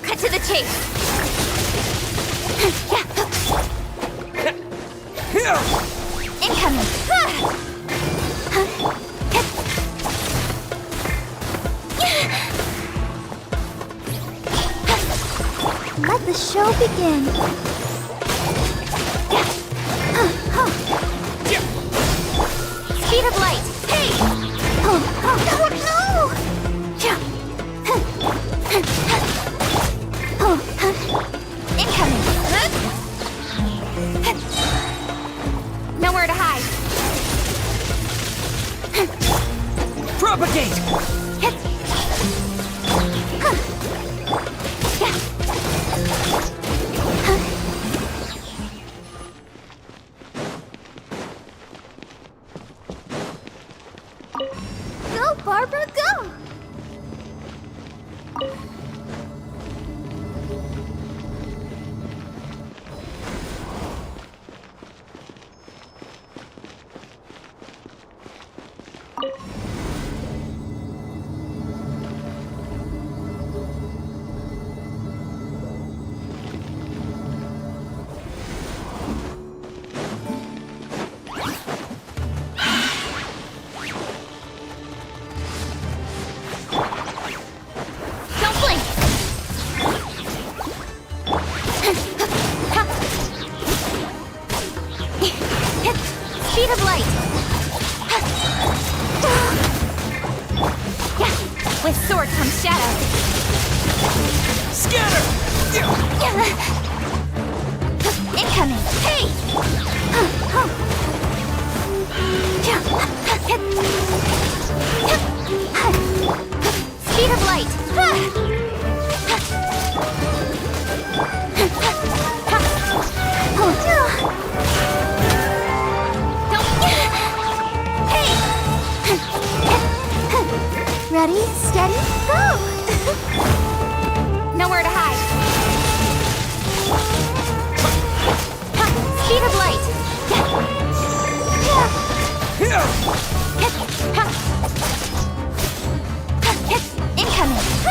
Cut to the chase. Incoming. Let the show begin. Speed of light. Hey! Oh no! Incoming. Nowhere to hide. Propagate! Go, Barbara, go! Speed of light! With sword comes shadow. Scatter! Incoming! Hey! Speed of light! Ready, steady, go! Nowhere to hide. Speed of light. Incoming.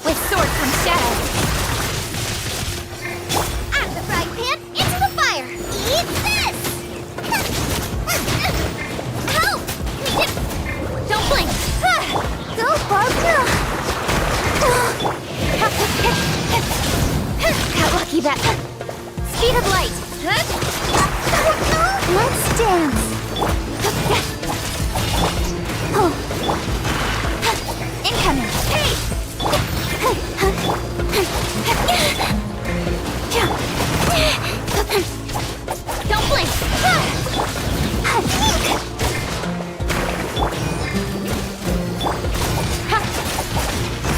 with sword from shadow. Out of the frying pan, into the fire! Eat this! Help! Don't blink. Go, Barbara! Got lucky that. Speed of light. Let's dance! Incoming. Hey! Don't blink.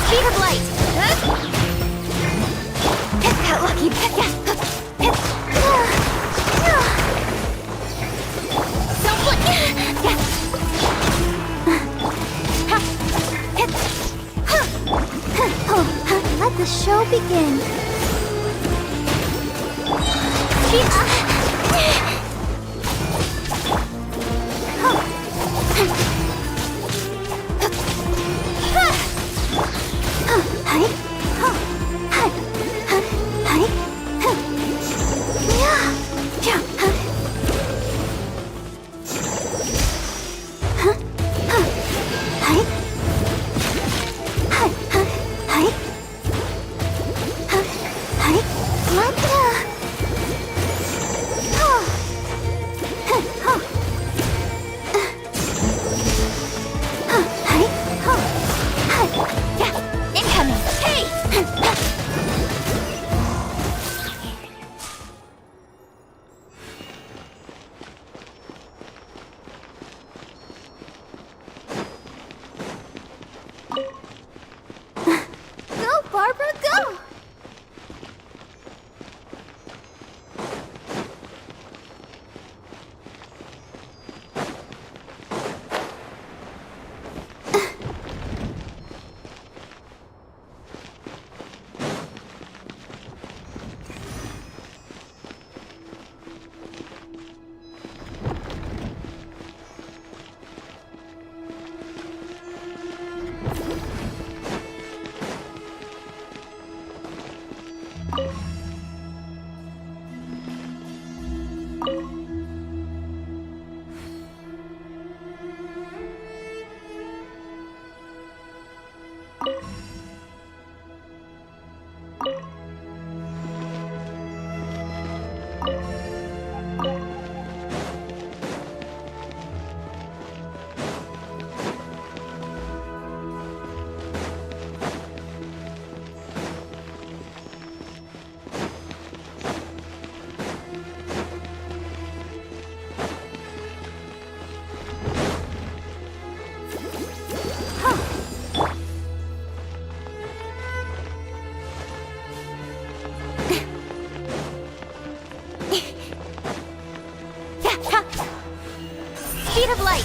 Speed of light. Got lucky. Don't blink. Let the show begin. Incoming. Hey! Go, Barbara, go! Speed of light.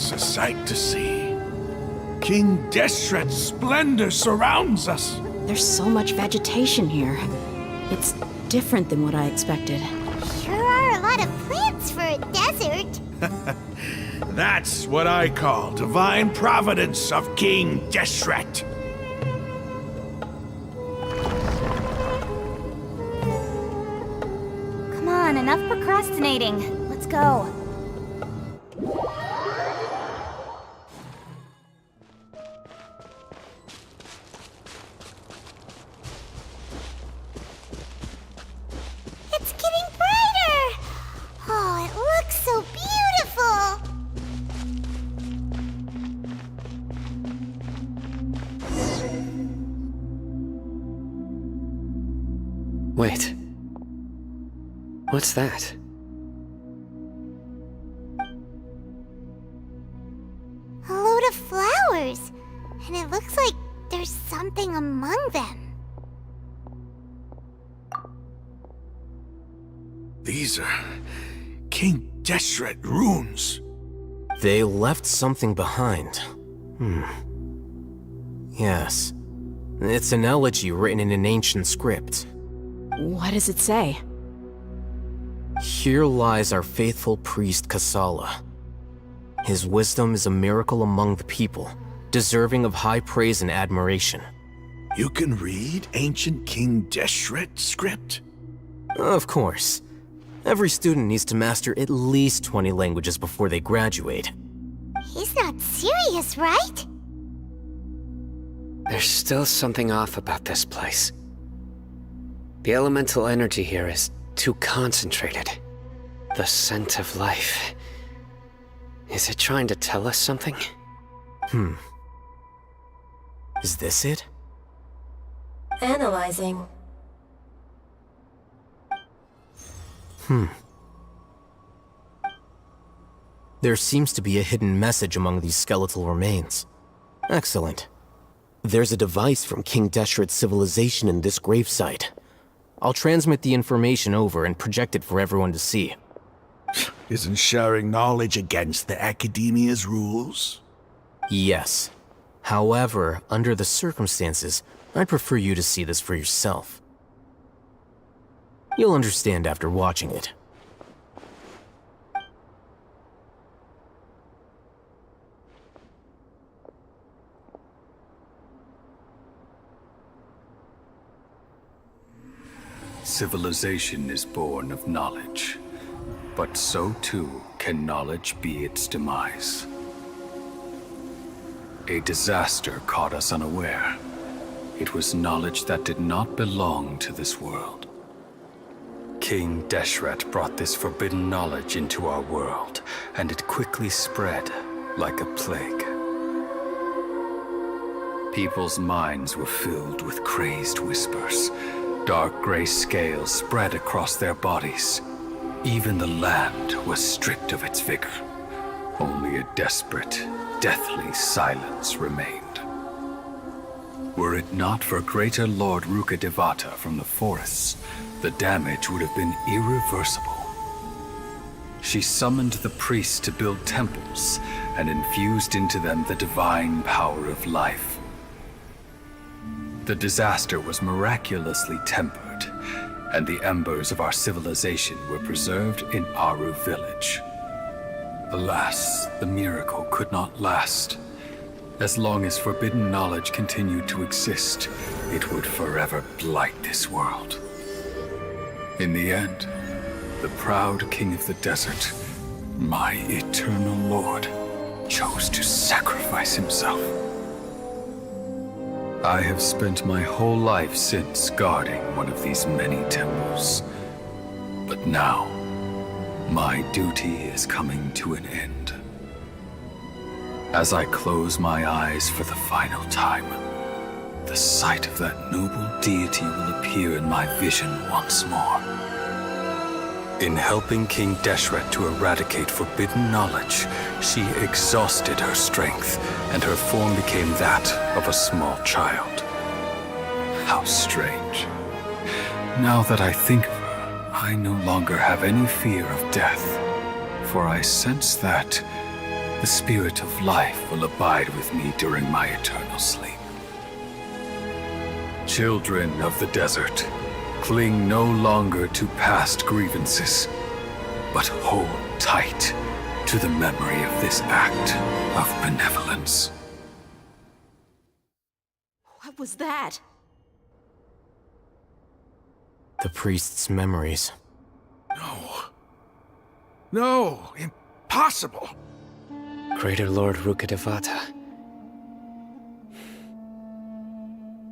It's a sight to see. King Deshret's splendor surrounds us. There's so much vegetation here. It's different than what I expected. Sure are a lot of plants for a desert. That's what I call divine providence of King Deshret. Come on, enough procrastinating. Let's go. It's getting brighter! Oh, it looks so beautiful! Wait. What's that? A load of flowers. And it looks like there's something among them. These are King Deshret runes. They left something behind. Yes. It's an elegy written in an ancient script. What does it say? Here lies our faithful priest Kasala. His wisdom is a miracle among the people, deserving of high praise and admiration. You can read ancient King Deshret script? Of course. Every student needs to master at least 20 languages before they graduate. He's not serious, right? There's still something off about this place. The elemental energy here is too concentrated. The scent of life. Is it trying to tell us something? Is this it? Analyzing. There seems to be a hidden message among these skeletal remains. Excellent. There's a device from King Deshret's civilization in this gravesite. I'll transmit the information over and project it for everyone to see. Isn't sharing knowledge against the Academia's rules? Yes. However, under the circumstances, I'd prefer you to see this for yourself. You'll understand after watching it. Civilization is born of knowledge, but so too can knowledge be its demise. A disaster caught us unaware. It was knowledge that did not belong to this world. King Deshret brought this forbidden knowledge into our world, and it quickly spread like a plague. People's minds were filled with crazed whispers. Dark gray scales spread across their bodies. Even the land was stripped of its vigor. Only a desperate, deathly silence remained. Were it not for greater Lord Rukkhadevata from the forests, the damage would have been irreversible. She summoned the priests to build temples and infused into them the divine power of life. The disaster was miraculously tempered, and the embers of our civilization were preserved in Aru village. Alas, the miracle could not last. As long as forbidden knowledge continued to exist, it would forever blight this world. In the end, the proud king of the desert, my eternal lord, chose to sacrifice himself. I have spent my whole life since guarding one of these many temples. But now, my duty is coming to an end. As I close my eyes for the final time, the sight of that noble deity will appear in my vision once more. In helping King Deshret to eradicate forbidden knowledge, she exhausted her strength, and her form became that of a small child. How strange. Now that I think of her, I no longer have any fear of death, for I sense that The spirit of life will abide with me during my eternal sleep. Children of the desert, cling no longer to past grievances, but hold tight to the memory of this act of benevolence. What was that? The priest's memories. No, impossible. Greater Lord Rukkhadevata.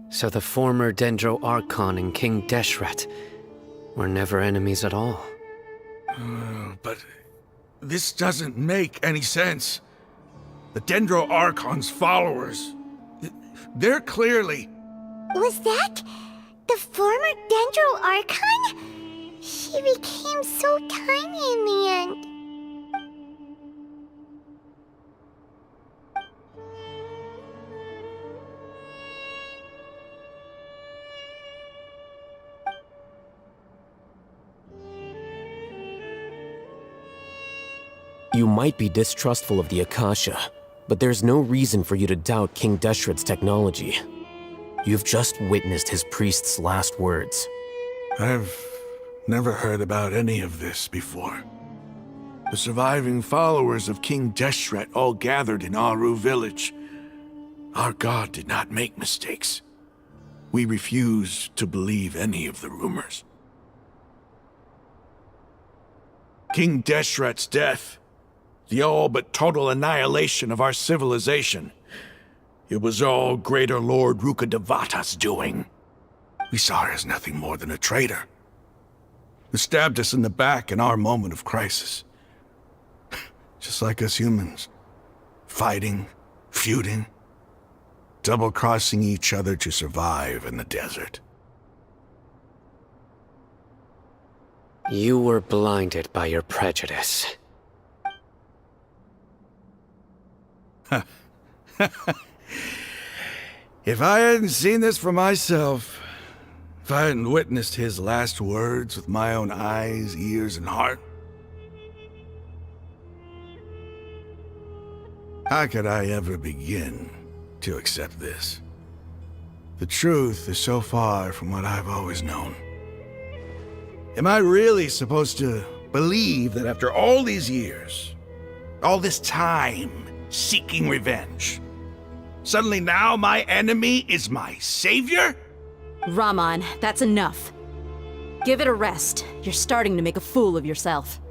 So the former Dendro Archon and King Deshret were never enemies at all. But this doesn't make any sense. The Dendro Archon's followers, they're clearly... Was that the former Dendro Archon? She became so tiny in the end. You might be distrustful of the Akasha, but there's no reason for you to doubt King Deshret's technology. You've just witnessed his priest's last words. I've never heard about any of this before. The surviving followers of King Deshret all gathered in Aru village. Our god did not make mistakes. We refuse to believe any of the rumors. King Deshret's death, the all but total annihilation of our civilization, it was all Greater Lord Rukkhadevata's doing. We saw her as nothing more than a traitor, who stabbed us in the back in our moment of crisis. Just like us humans. Fighting, feuding, double-crossing each other to survive in the desert. You were blinded by your prejudice. If I hadn't seen this for myself, if I hadn't witnessed his last words with my own eyes, ears, and heart, how could I ever begin to accept this? The truth is so far from what I've always known. Am I really supposed to believe that after all these years, all this time seeking revenge, suddenly now my enemy is my savior? Raman, that's enough. Give it a rest. You're starting to make a fool of yourself.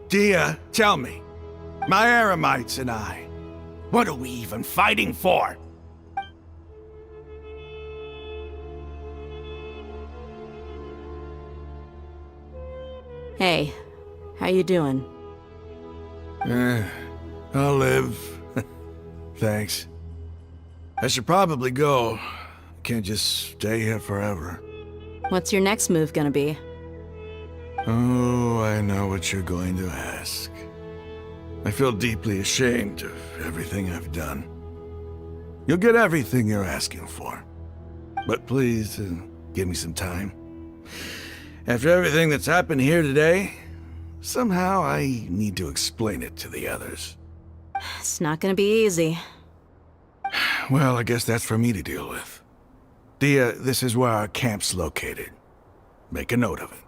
Dia, tell me, my Eremites and I, what are we even fighting for? Hey, how you doing? I'll live. Thanks. I should probably go. I can't just stay here forever. What's your next move gonna be? Oh, I know what you're going to ask. I feel deeply ashamed of everything I've done. You'll get everything you're asking for. But please, give me some time. After everything that's happened here today, somehow I need to explain it to the others. It's not gonna be easy. Well, I guess that's for me to deal with. Dia, this is where our camp's located. Make a note of it.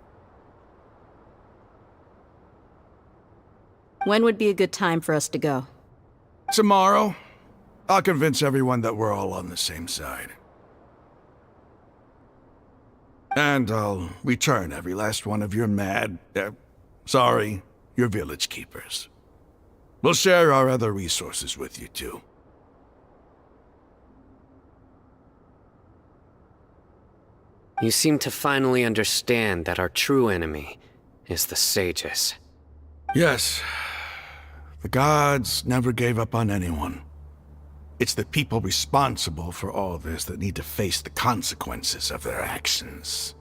When would be a good time for us to go? Tomorrow, I'll convince everyone that we're all on the same side. And I'll return every last one of your your village keepers. We'll share our other resources with you too. You seem to finally understand that our true enemy is the sages. Yes. The gods never gave up on anyone. It's the people responsible for all this that need to face the consequences of their actions.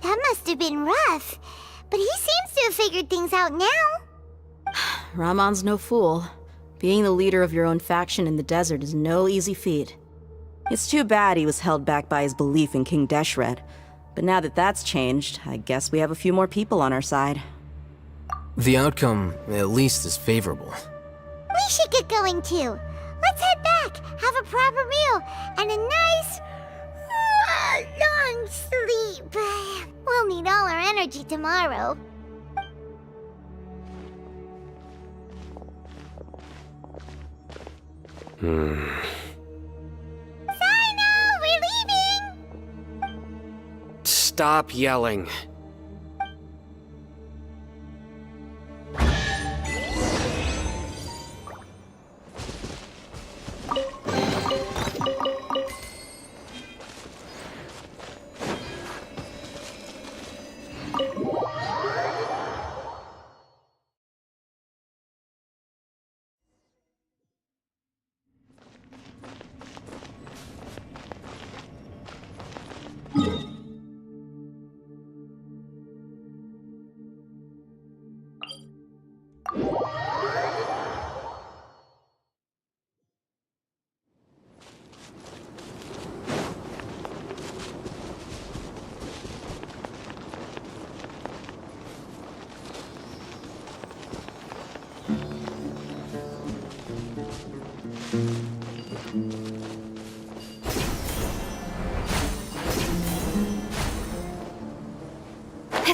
That must have been rough, but he seems to have figured things out now. Raman's no fool. Being the leader of your own faction in the desert is no easy feat. It's too bad he was held back by his belief in King Deshret, but now that that's changed, I guess we have a few more people on our side. The outcome, at least, is favorable. We should get going too. Let's head back, have a proper meal, and a nice, long sleep. We'll need all our energy tomorrow. Sino, we're leaving! Stop yelling.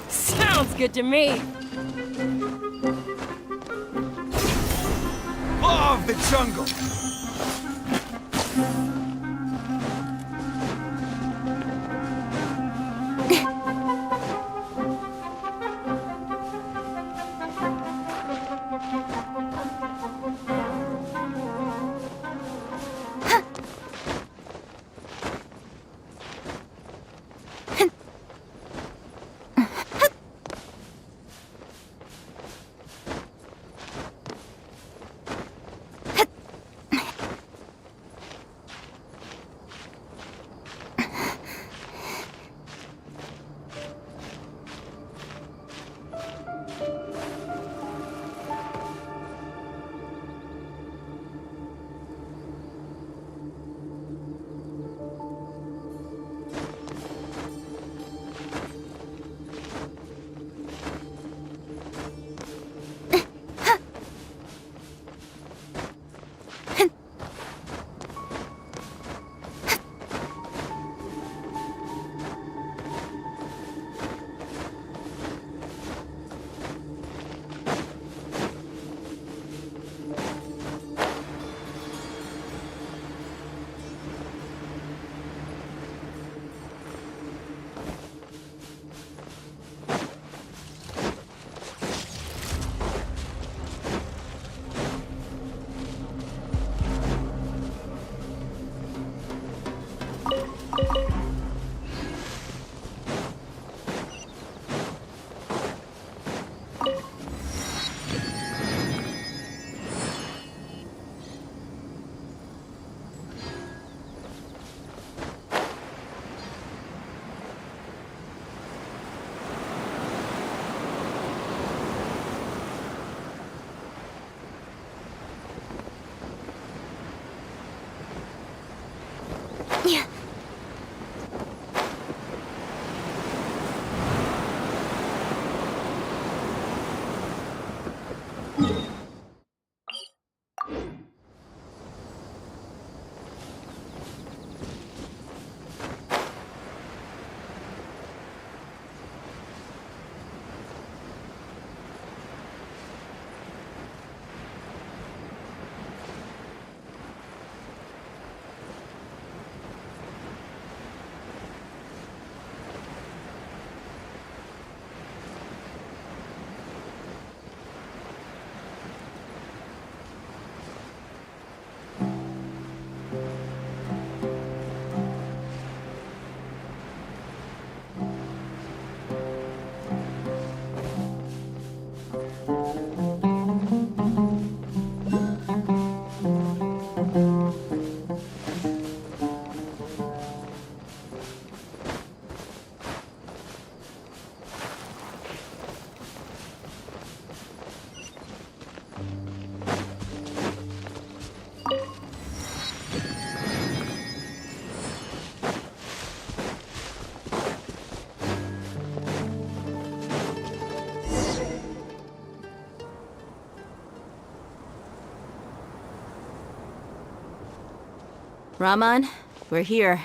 Sounds good to me. Law of the jungle! Raman, we're here.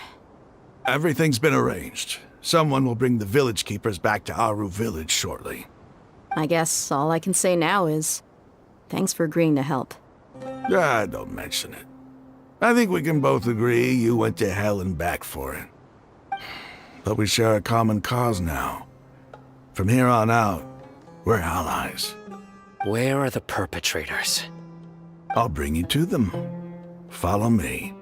Everything's been arranged. Someone will bring the village keepers back to Aru village shortly. I guess all I can say now is, thanks for agreeing to help. Don't mention it. I think we can both agree you went to hell and back for it. But we share a common cause now. From here on out, we're allies. Where are the perpetrators? I'll bring you to them. Follow me.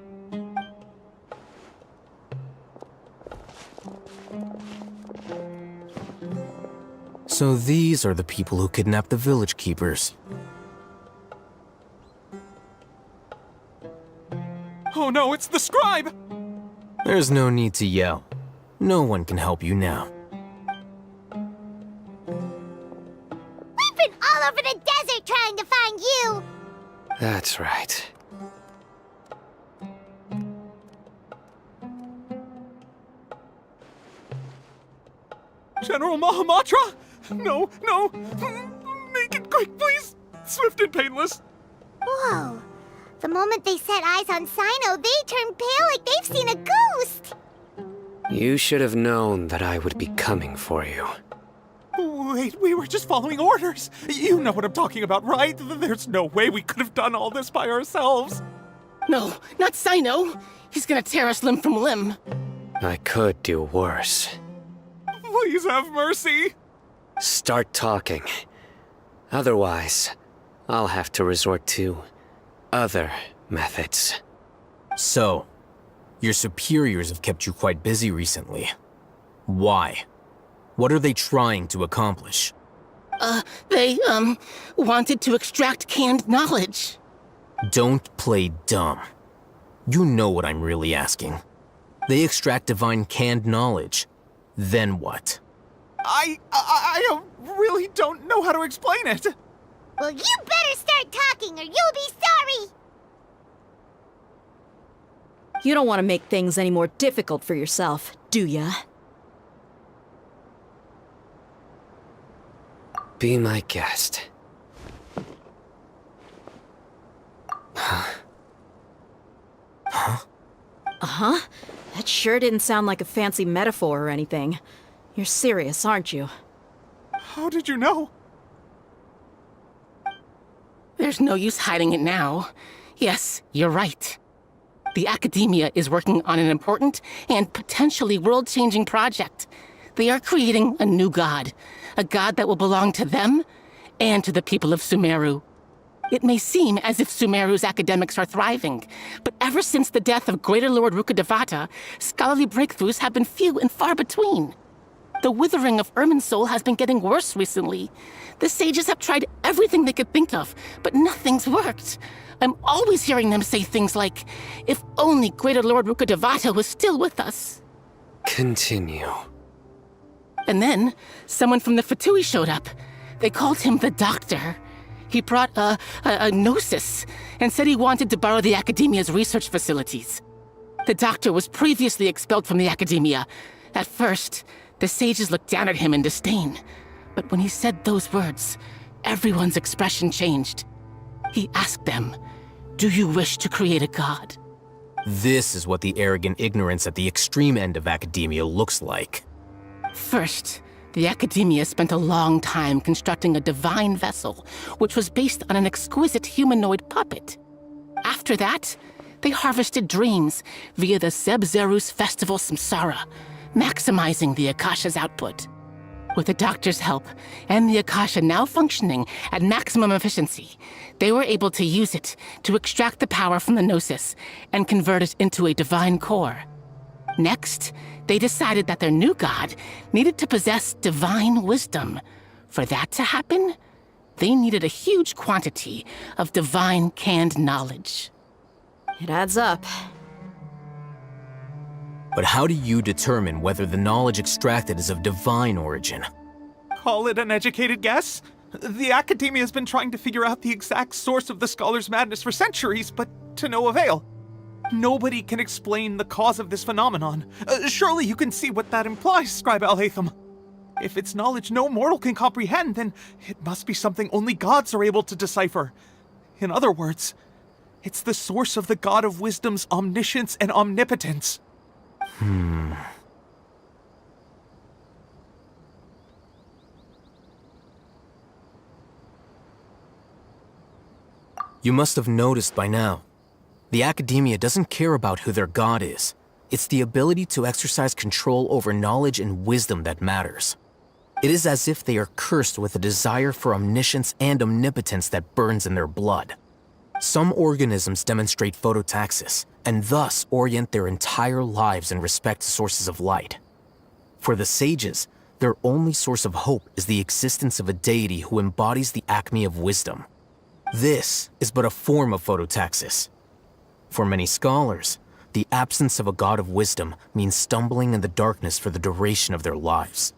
So these are the people who kidnapped the village keepers. Oh no, it's the scribe! There's no need to yell. No one can help you now. We've been all over the desert trying to find you! That's right. General Mahamatra? No, no! Make it quick, please! Swift and painless! Whoa. The moment they set eyes on Sino, they turned pale like they've seen a ghost! You should have known that I would be coming for you. Wait, we were just following orders! You know what I'm talking about, right? There's no way we could have done all this by ourselves! No, not Sino! He's gonna tear us limb from limb! I could do worse. Please have mercy! Start talking. Otherwise, I'll have to resort to other methods. So, your superiors have kept you quite busy recently. Why? What are they trying to accomplish? They wanted to extract canned knowledge. Don't play dumb. You know what I'm really asking. They extract divine canned knowledge. Then what? I really don't know how to explain it. Well, you better start talking or you'll be sorry! You don't want to make things any more difficult for yourself, do ya? Be my guest. Uh-huh? That sure didn't sound like a fancy metaphor or anything. You're serious, aren't you? How did you know? There's no use hiding it now. Yes, you're right. The Academia is working on an important and potentially world-changing project. They are creating a new god. A god that will belong to them and to the people of Sumeru. It may seem as if Sumeru's academics are thriving, but ever since the death of Greater Lord Rukkhadevata, scholarly breakthroughs have been few and far between. The withering of Irminsul has been getting worse recently. The sages have tried everything they could think of, but nothing's worked. I'm always hearing them say things like, if only Greater Lord Rukkhadevata was still with us. Continue. And then, someone from the Fatui showed up. They called him the Doctor. He brought a gnosis and said he wanted to borrow the Academia's research facilities. The Doctor was previously expelled from the Academia. At first, the sages looked down at him in disdain. But when he said those words, everyone's expression changed. He asked them, "Do you wish to create a god?" This is what the arrogant ignorance at the extreme end of academia looks like. First, the Academia spent a long time constructing a divine vessel, which was based on an exquisite humanoid puppet. After that, they harvested dreams via the Zeb-Zerus Festival Samsara, maximizing the Akasha's output. With the Doctor's help, and the Akasha now functioning at maximum efficiency, they were able to use it to extract the power from the Gnosis and convert it into a divine core. Next, they decided that their new god needed to possess divine wisdom. For that to happen, they needed a huge quantity of divine canned knowledge. It adds up. But how do you determine whether the knowledge extracted is of divine origin? Call it an educated guess? The Academia has been trying to figure out the exact source of the Scholar's madness for centuries, but to no avail. Nobody can explain the cause of this phenomenon. Surely you can see what that implies, Scribe Alhaitham. If it's knowledge no mortal can comprehend, then it must be something only gods are able to decipher. In other words, It's the source of the God of Wisdom's omniscience and omnipotence. You must have noticed by now. The Academia doesn't care about who their god is. It's the ability to exercise control over knowledge and wisdom that matters. It is as if they are cursed with a desire for omniscience and omnipotence that burns in their blood. Some organisms demonstrate phototaxis, and thus orient their entire lives in respect to sources of light. For the sages, their only source of hope is the existence of a deity who embodies the acme of wisdom. This is but a form of phototaxis. For many scholars, the absence of a god of wisdom means stumbling in the darkness for the duration of their lives.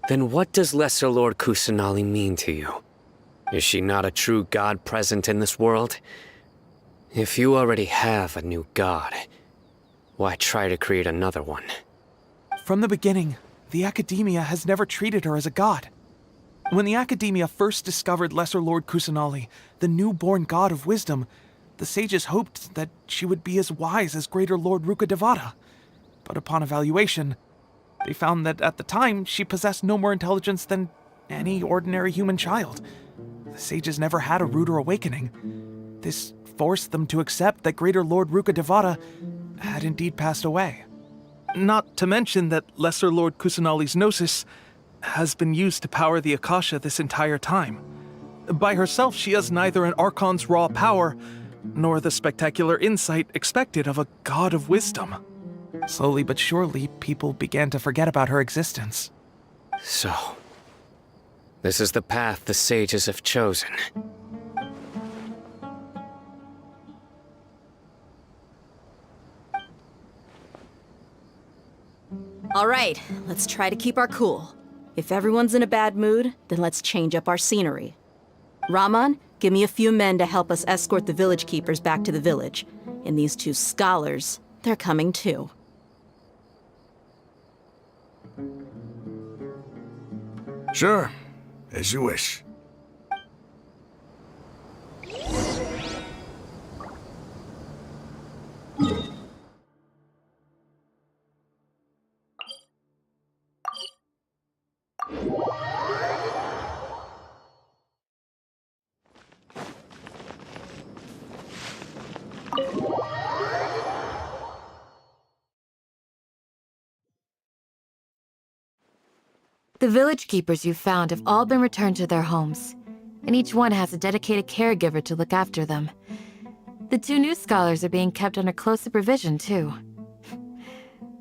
Then what does Lesser Lord Kusanali mean to you? Is she not a true god present in this world? If you already have a new god, why try to create another one? From the beginning, the Academia has never treated her as a god. When the Academia first discovered Lesser Lord Kusanali, the newborn god of wisdom, the sages hoped that she would be as wise as Greater Lord Rukkhadevata. But upon evaluation, they found that at the time she possessed no more intelligence than any ordinary human child. The sages never had a ruder awakening. This forced them to accept that Greater Lord Rukkhadevata had indeed passed away. Not to mention that Lesser Lord Kusanali's gnosis has been used to power the Akasha this entire time. By herself, she has neither an Archon's raw power, nor the spectacular insight expected of a god of wisdom. Slowly but surely, people began to forget about her existence. So, this is the path the sages have chosen. All right, let's try to keep our cool. If everyone's in a bad mood, then let's change up our scenery. Raman, give me a few men to help us escort the village keepers back to the village. And these two scholars, they're coming too. Sure, as you wish. The village keepers you found have all been returned to their homes, and each one has a dedicated caregiver to look after them. The two new scholars are being kept under close supervision, too.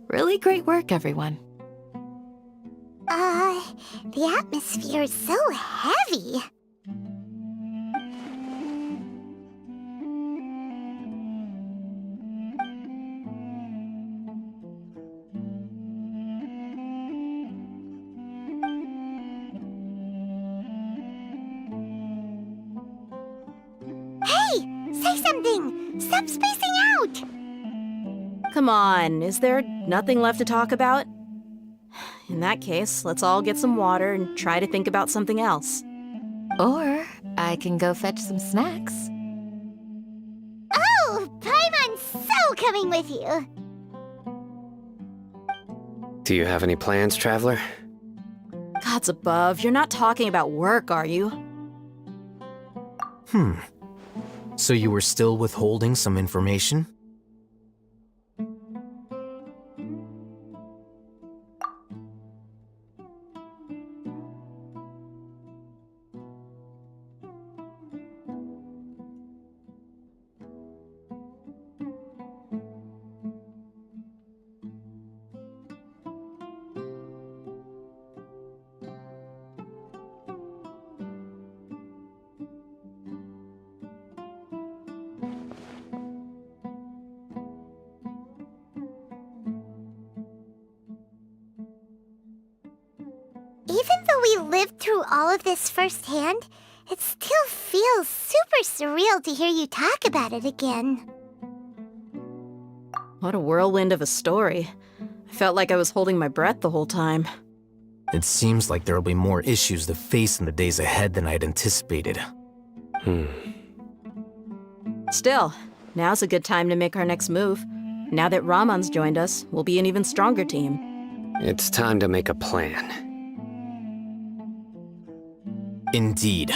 Really great work, everyone. The atmosphere is so heavy. Say something! Stop spacing out! Come on, is there nothing left to talk about? In that case, let's all get some water and try to think about something else. Or I can go fetch some snacks. Oh, Paimon's so coming with you! Do you have any plans, Traveler? Gods above, you're not talking about work, are you? So you were still withholding some information? Even though we lived through all of this firsthand, it still feels super surreal to hear you talk about it again. What a whirlwind of a story. I felt like I was holding my breath the whole time. It seems like there will be more issues to face in the days ahead than I had anticipated. Still, Now's a good time to make our next move. Now that Ramon's joined us, we'll be an even stronger team. It's time to make a plan. Indeed.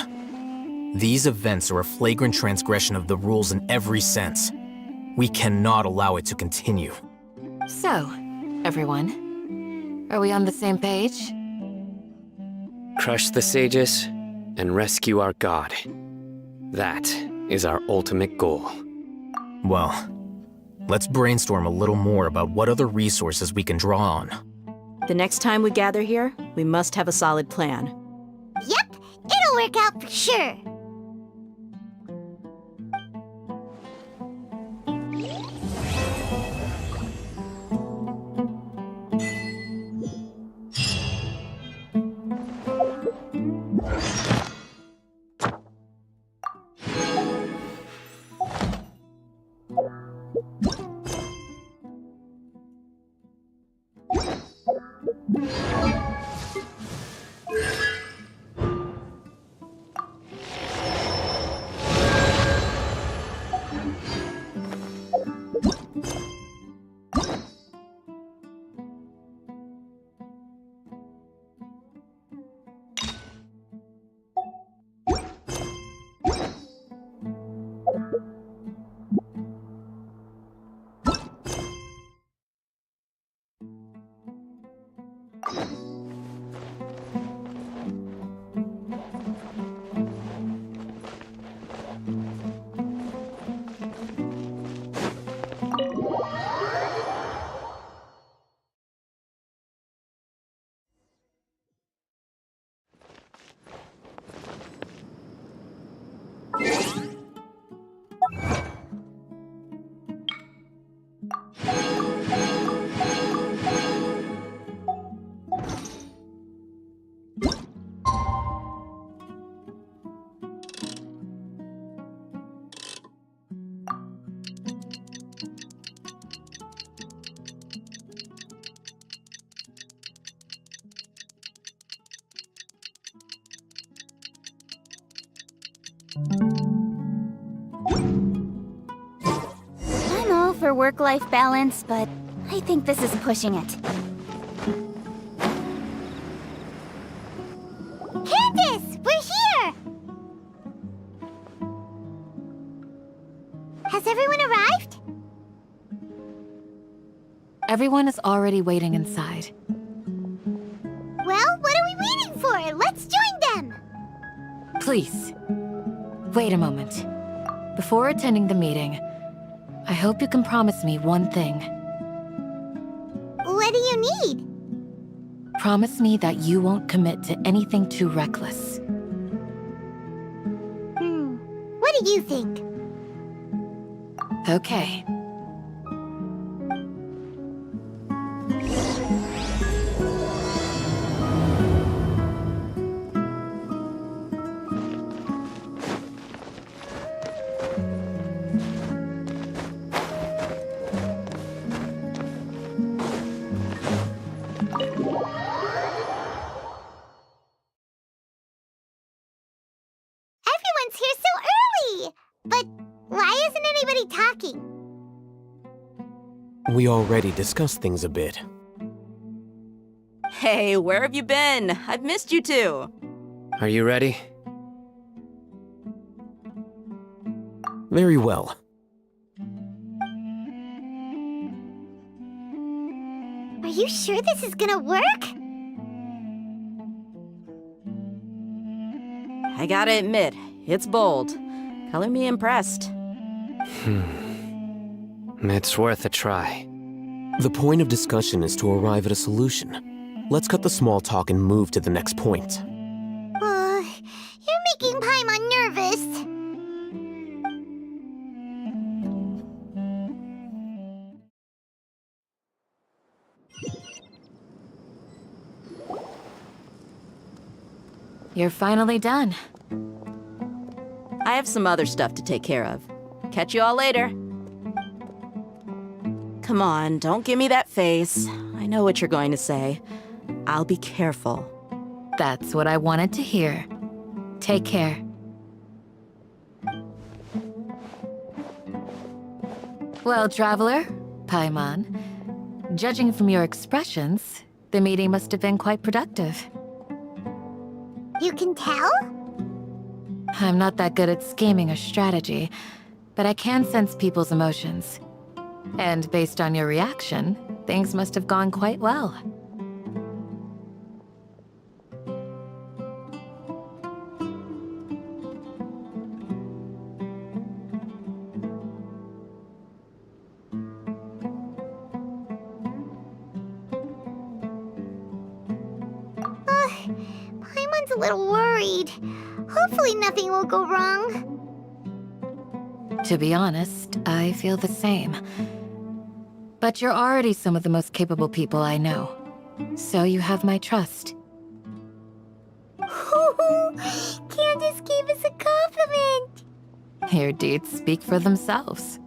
These events are a flagrant transgression of the rules in every sense. We cannot allow it to continue. So, everyone, are we on the same page? Crush the sages and rescue our god. That is our ultimate goal. Well, let's brainstorm a little more about what other resources we can draw on. The next time we gather here, we must have a solid plan. Yep, it'll work out for sure. I'm all for work-life balance, but I think this is pushing it. Candace, we're here! Has everyone arrived? Everyone is already waiting inside. Well, what are we waiting for? Let's join them! Please, wait a moment. Before attending the meeting, I hope you can promise me one thing. What do you need? Promise me that you won't commit to anything too reckless. What do you think? Okay. Everyone's here so early! But why isn't anybody talking? We already discussed things a bit. Hey, where have you been? I've missed you too. Are you ready? Very well. Are you sure this is gonna work? I gotta admit, it's bold. Color me impressed. It's worth a try. The point of discussion is to arrive at a solution. Let's cut the small talk and move to the next point. You're making Paimon nervous. You're finally done. I have some other stuff to take care of. Catch you all later. Come on, don't give me that face. I know what you're going to say. I'll be careful. That's what I wanted to hear. Take care. Well, Traveler, Paimon, judging from your expressions, the meeting must have been quite productive. You can tell? I'm not that good at scheming or strategy, but I can sense people's emotions. And based on your reaction, things must have gone quite well. Paimon's a little worried. Hopefully nothing will go wrong. To be honest, I feel the same. But you're already some of the most capable people I know. So you have my trust. Candace gave us a compliment! Your deeds speak for themselves.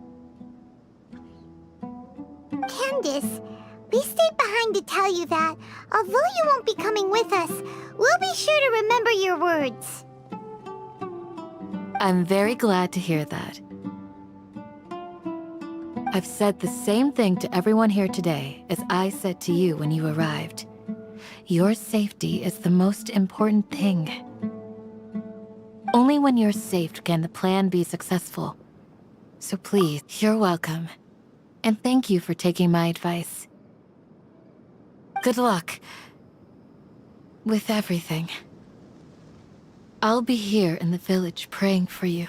Candace, we stayed behind to tell you that, although you won't be coming with us, we'll be sure to remember your words. I'm very glad to hear that. I've said the same thing to everyone here today as I said to you when you arrived. Your safety is the most important thing. Only when you're safe can the plan be successful. So please, you're welcome. And thank you for taking my advice. Good luck with everything. I'll be here in the village praying for you.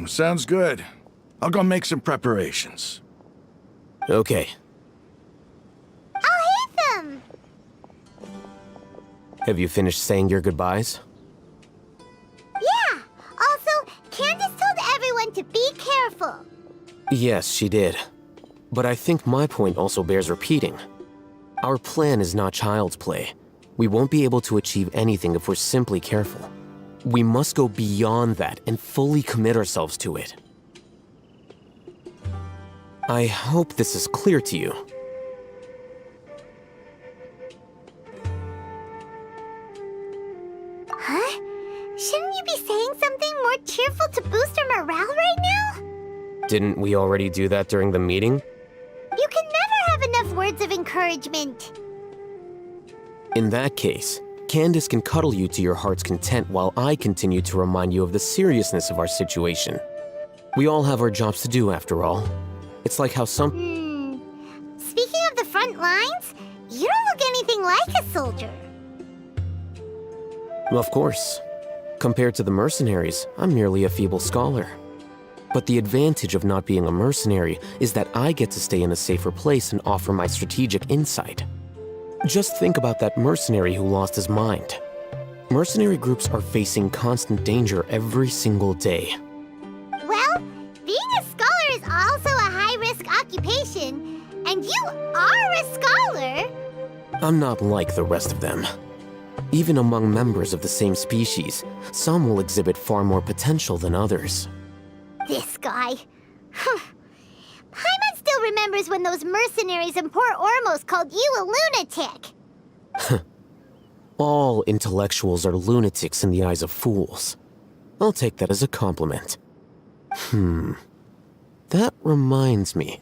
Sounds good. I'll go make some preparations. Okay. I'll hit them! Have you finished saying your goodbyes? Yeah! Also, Candace told everyone to be careful. Yes, she did. But I think my point also bears repeating. Our plan is not child's play. We won't be able to achieve anything if we're simply careful. We must go beyond that and fully commit ourselves to it. I hope this is clear to you. Huh? Shouldn't you be saying something more cheerful to boost our morale right now? Didn't we already do that during the meeting? You can never have enough words of encouragement. In that case, Candace can cuddle you to your heart's content while I continue to remind you of the seriousness of our situation. We all have our jobs to do, after all. It's like how some... Speaking of the front lines, you don't look anything like a soldier. Of course. Compared to the mercenaries, I'm merely a feeble scholar. But the advantage of not being a mercenary is that I get to stay in a safer place and offer my strategic insight. Just think about that mercenary who lost his mind. Mercenary groups are facing constant danger every single day. Well, being a scholar is also a high-risk occupation, and you are a scholar. I'm not like the rest of them. Even among members of the same species, some will exhibit far more potential than others. This guy. Paimon still remembers when those mercenaries in Port Ormos called you a lunatic. All intellectuals are lunatics in the eyes of fools. I'll take that as a compliment. That reminds me.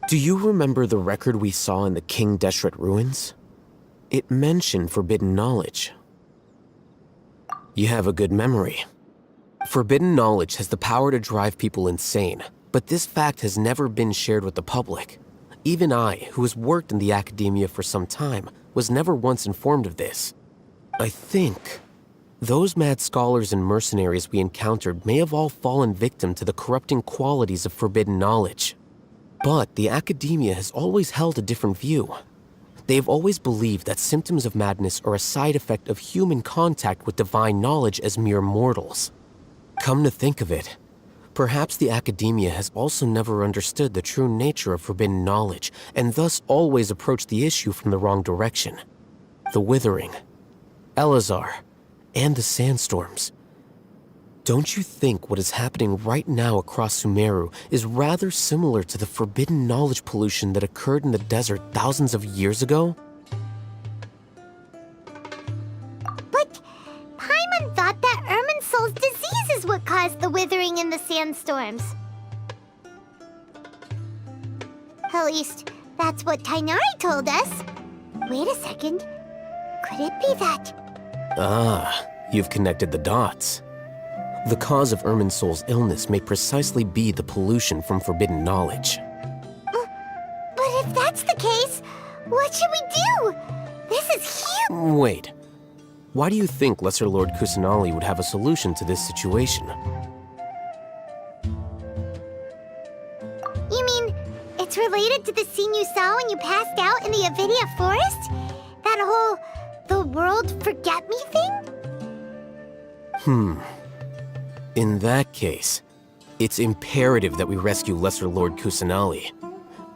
Do you remember the record we saw in the King Deshret ruins? It mentioned forbidden knowledge. You have a good memory. Forbidden knowledge has the power to drive people insane, but this fact has never been shared with the public. Even I, who has worked in the academia for some time, was never once informed of this. I think those mad scholars and mercenaries we encountered may have all fallen victim to the corrupting qualities of forbidden knowledge. But the academia has always held a different view. They have always believed that symptoms of madness are a side effect of human contact with divine knowledge as mere mortals. Come to think of it, perhaps the academia has also never understood the true nature of forbidden knowledge, and thus always approached the issue from the wrong direction. The Withering, Elazar, and the sandstorms. Don't you think what is happening right now across Sumeru is rather similar to the forbidden knowledge pollution that occurred in the desert thousands of years ago? But Paimon thought that Irminsul's disease is what caused the withering in the sandstorms. At least, that's what Tainari told us. Wait a second. Could it be that? Ah, you've connected the dots. The cause of Irminsul's illness may precisely be the pollution from forbidden knowledge. But if that's the case, what should we do? This is huge! Wait. Why do you think Lesser Lord Kusanali would have a solution to this situation? You mean, it's related to the scene you saw when you passed out in the Avidia Forest? That whole, the world forget me thing? In that case, it's imperative that we rescue Lesser Lord Kusanali.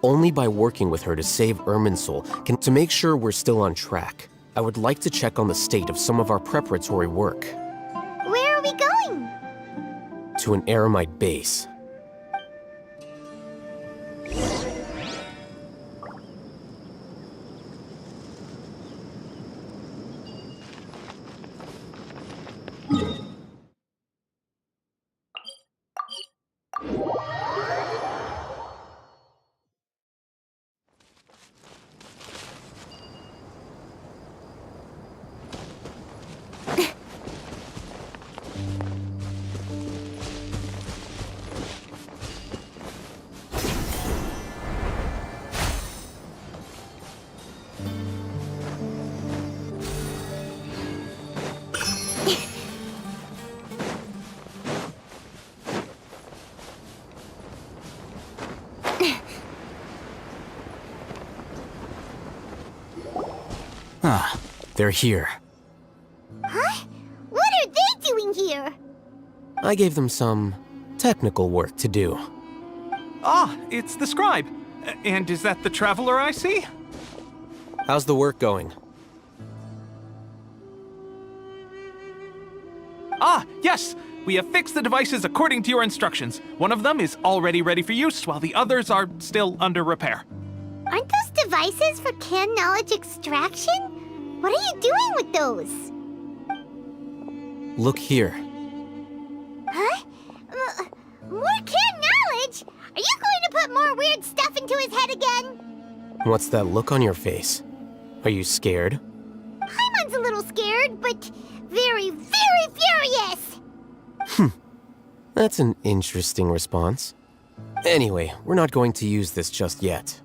Only by working with her to save Irminsul to make sure we're still on track. I would like to check on the state of some of our preparatory work. Where are we going? To an Eremite base. They're here. Huh? What are they doing here? I gave them some technical work to do. Ah, it's the scribe. And is that the traveler I see? How's the work going? Ah, yes! We have fixed the devices according to your instructions. One of them is already ready for use, while the others are still under repair. Aren't those devices for can knowledge extraction? What are you doing with those? Look here. Huh? More can knowledge? Are you going to put more weird stuff into his head again? What's that look on your face? Are you scared? Paimon's a little scared, but very, very furious! That's an interesting response. Anyway, we're not going to use this just yet.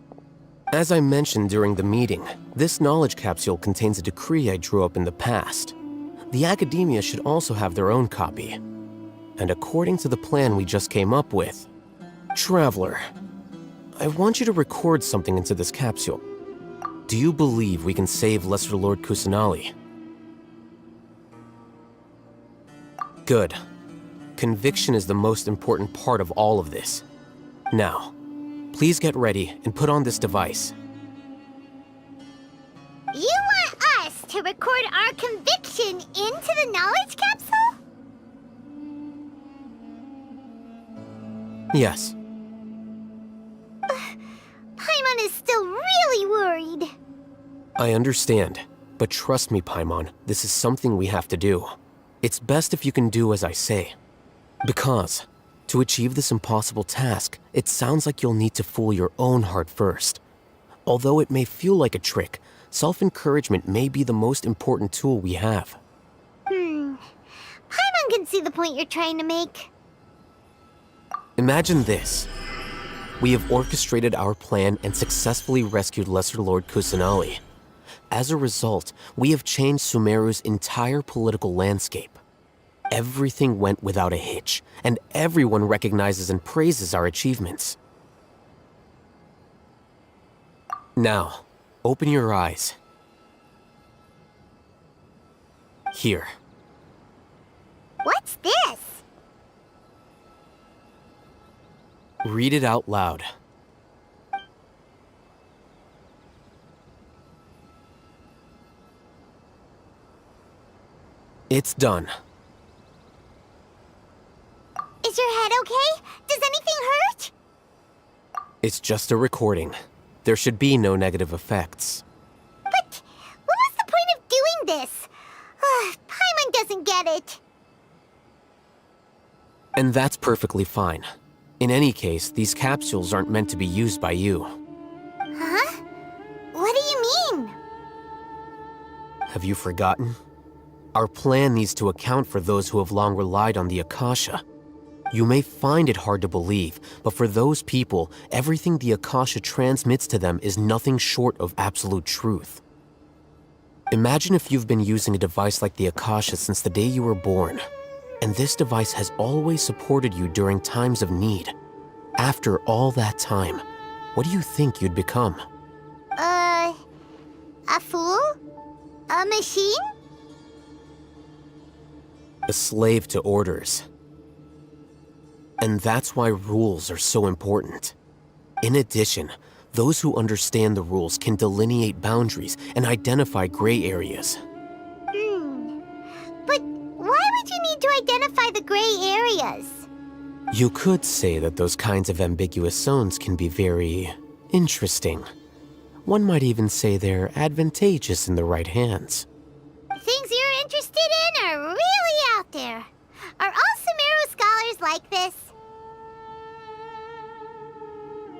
As I mentioned during the meeting, this knowledge capsule contains a decree I drew up in the past. The academia should also have their own copy. and according to the plan we just came up with. Traveler, I want you to record something into this capsule. Do you believe we can save Lesser Lord Kusanali? Good. Conviction is the most important part of all of this. Now, please get ready and put on this device. You want us to record our conviction into the knowledge capsule? Yes. Paimon is still really worried. I understand, but trust me, Paimon, this is something we have to do. It's best if you can do as I say. Because, to achieve this impossible task, it sounds like you'll need to fool your own heart first. Although it may feel like a trick, self-encouragement may be the most important tool we have. Paimon can see the point you're trying to make. Imagine this. We have orchestrated our plan and successfully rescued Lesser Lord Kusanali. As a result, we have changed Sumeru's entire political landscape. Everything went without a hitch, and everyone recognizes and praises our achievements. Now, open your eyes. Here. What's this? Read it out loud. It's done. Is your head okay? Does anything hurt? It's just a recording. There should be no negative effects. But what was the point of doing this? Paimon doesn't get it. And that's perfectly fine. In any case, these capsules aren't meant to be used by you. Huh? What do you mean? Have you forgotten? Our plan needs to account for those who have long relied on the Akasha. You may find it hard to believe, but for those people, everything the Akasha transmits to them is nothing short of absolute truth. Imagine if you've been using a device like the Akasha since the day you were born, and this device has always supported you during times of need. After all that time, what do you think you'd become? A fool? A machine? A slave to orders. And that's why rules are so important. In addition, those who understand the rules can delineate boundaries and identify gray areas. But why would you need to identify the gray areas? You could say that those kinds of ambiguous zones can be very interesting. One might even say they're advantageous in the right hands. Things you're interested in are really out there. Are all Sumeru scholars like this?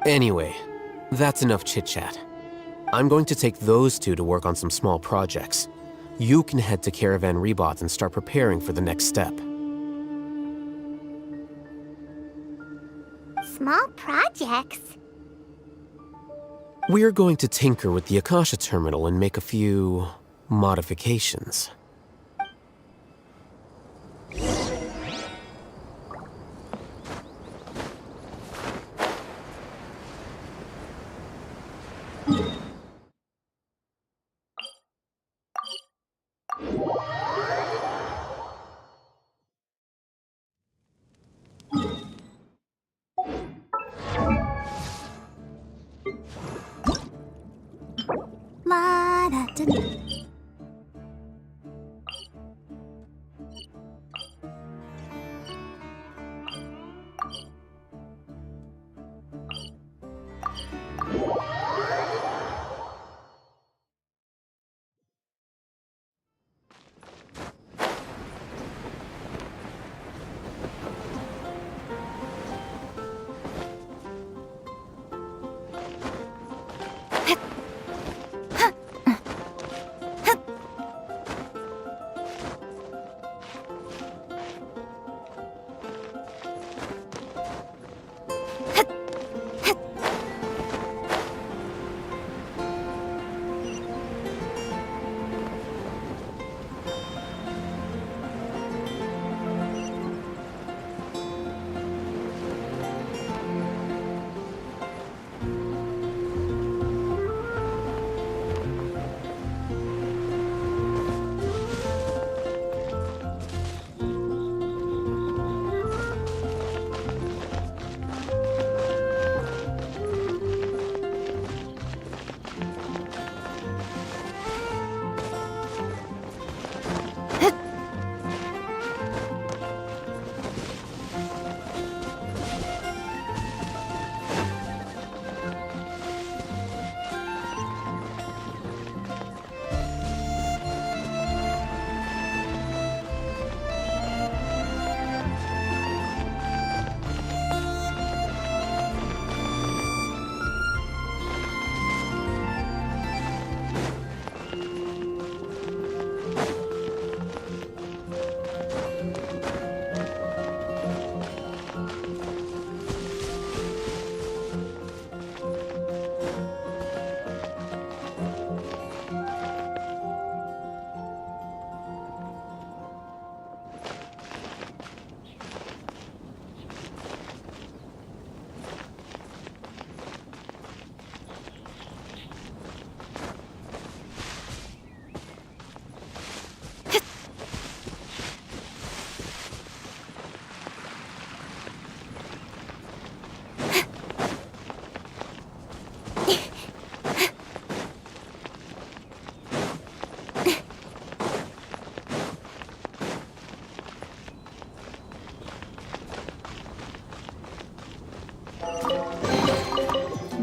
Anyway, that's enough chit-chat. I'm going to take those two to work on some small projects. You can head to Caravan Rebot and start preparing for the next step. Small projects? We're going to tinker with the Akasha terminal and make a few modifications.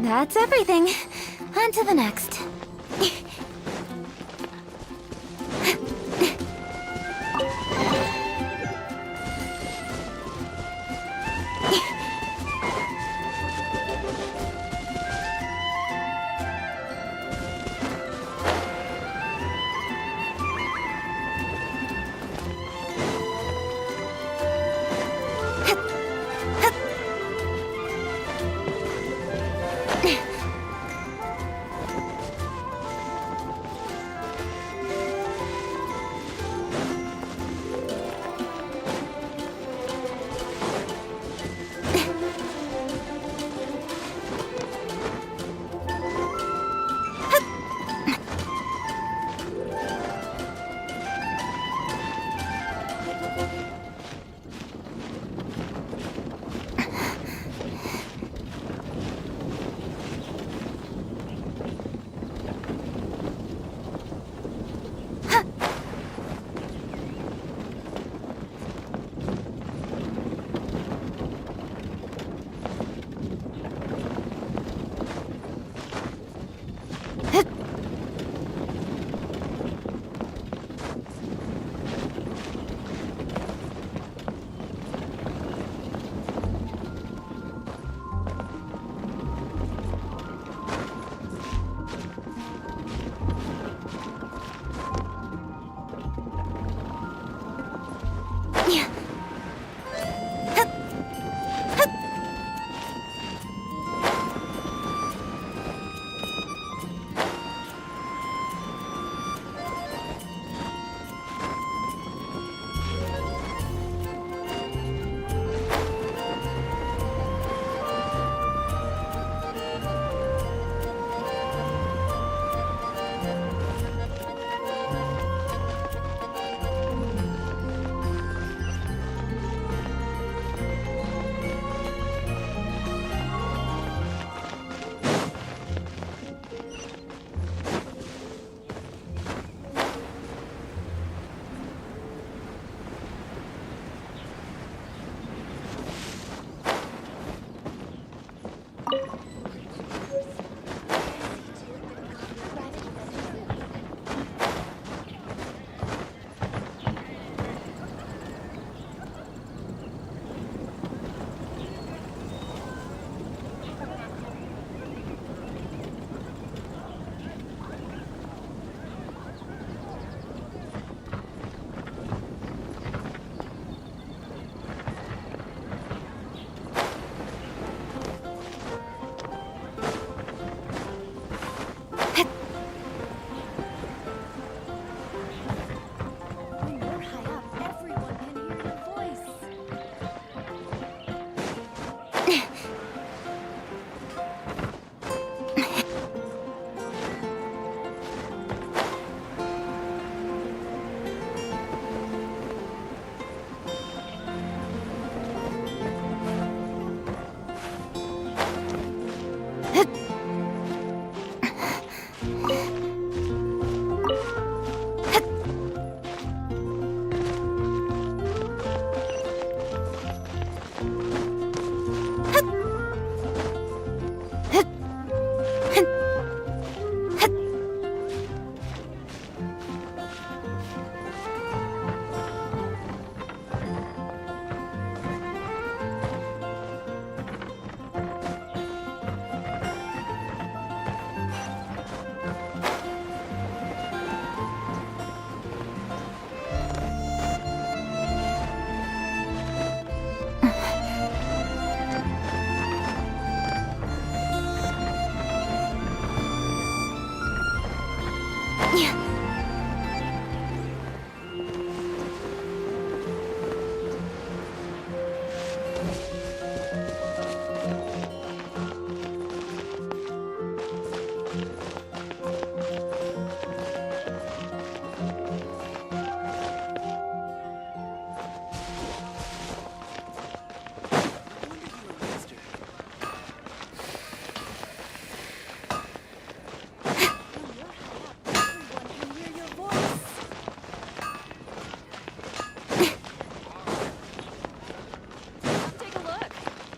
That's everything. On to the next.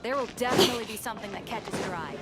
There will definitely be something that catches your eye.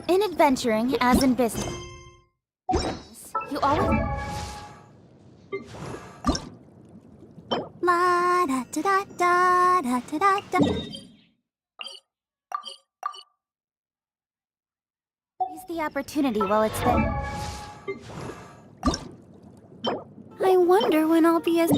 In adventuring, as in business, you always... La da da da da da da da. Use the opportunity while it's there. I wonder when I'll be as...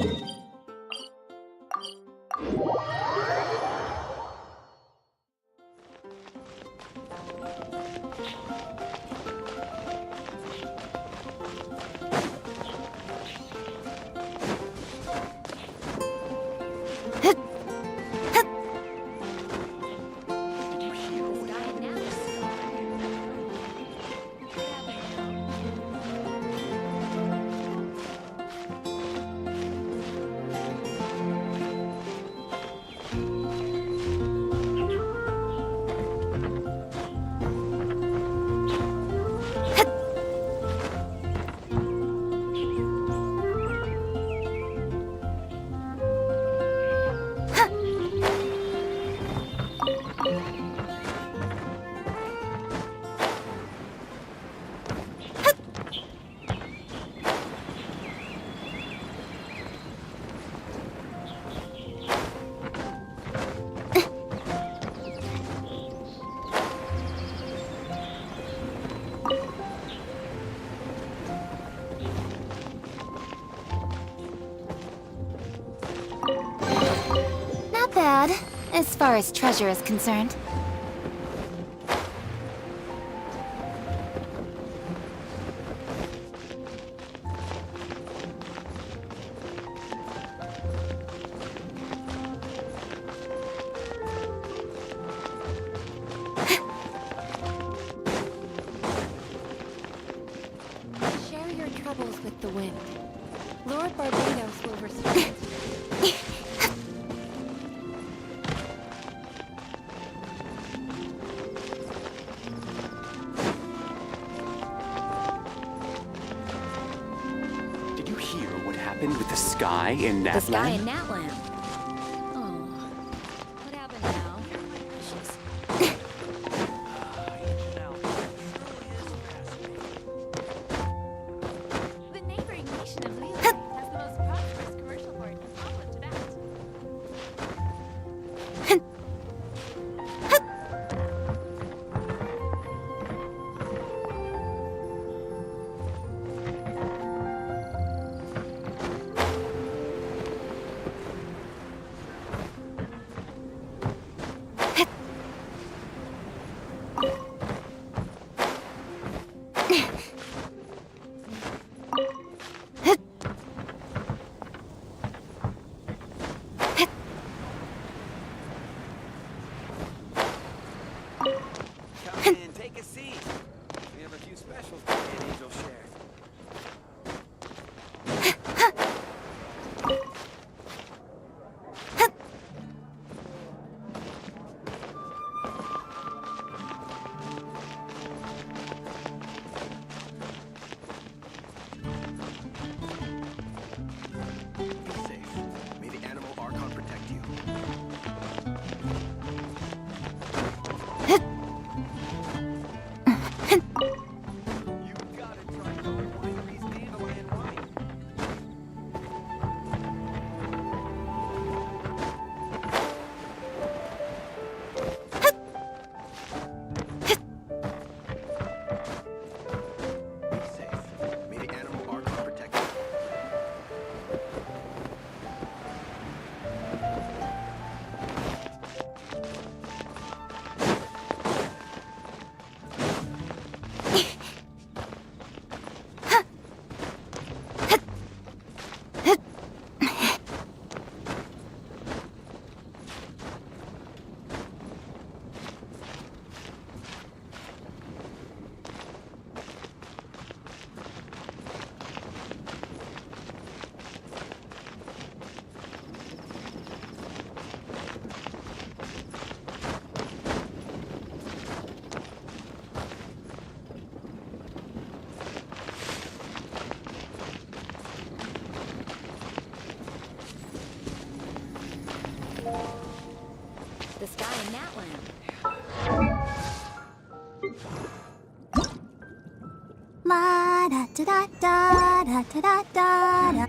Not bad, as far as treasure is concerned. Share your troubles with the wind. happened with the sky in Natlan? The sky in Natlan. Oh, what happened now? The neighboring nation of Leland has the most prosperous commercial port in all of Tibet. Come in, take a seat. We have a few specials for you and Angel share. Be safe. May the animal Archon protect you. The sky in Natlan. La da da da da da da da da.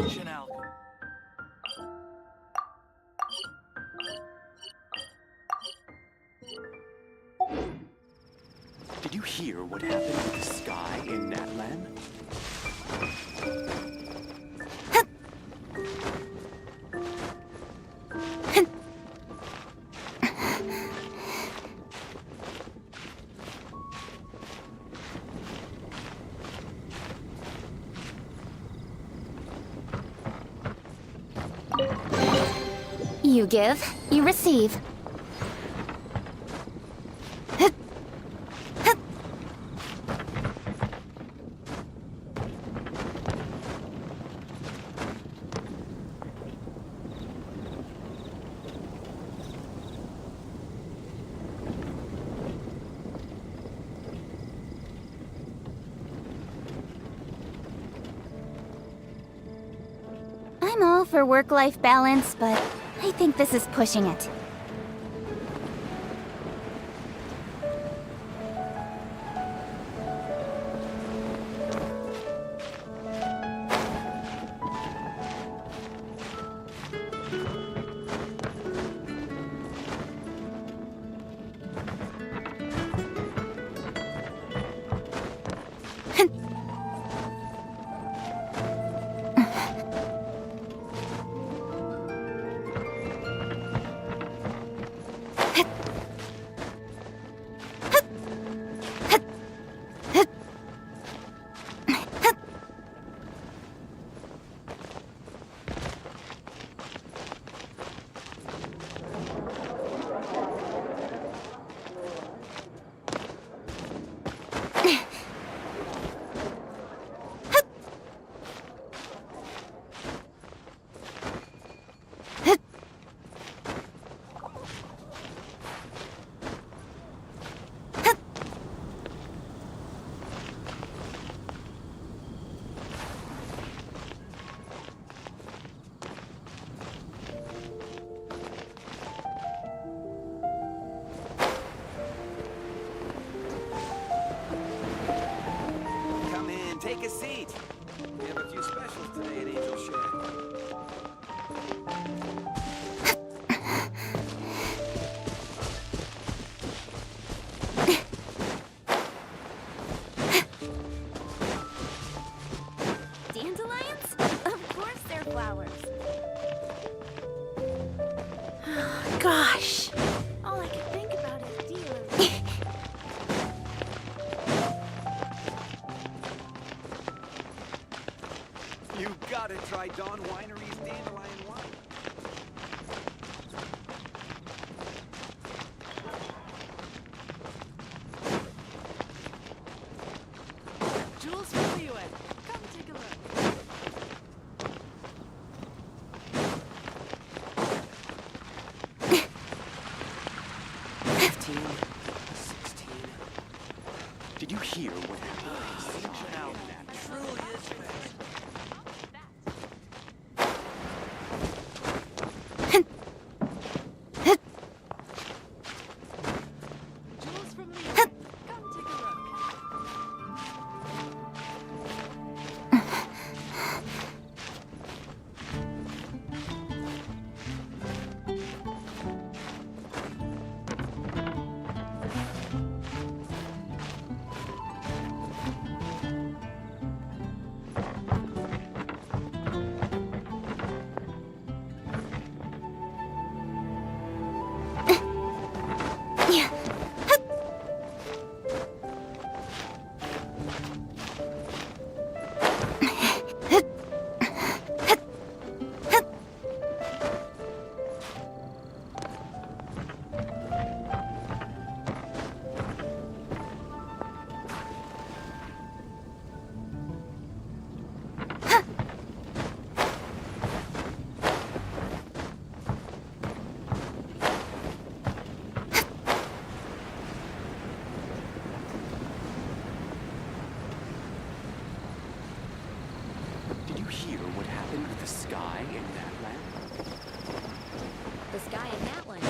Chanel. Did you hear what happened with the sky in Natlan? You give, you receive. I'm all for work-life balance, but I think this is pushing it. a seat. We have a few specials today at Angel Shack. Dandelions? Of course they're flowers. Gosh. All I can think about is dealers. You gotta try Dawn Winery's dandelion wine. Jules from the UN. Come take a look. Did you hear what happened? That truly is fast. Jules from the UN. Come take a look. Did you hear what happened with the sky in that land? The sky in that one.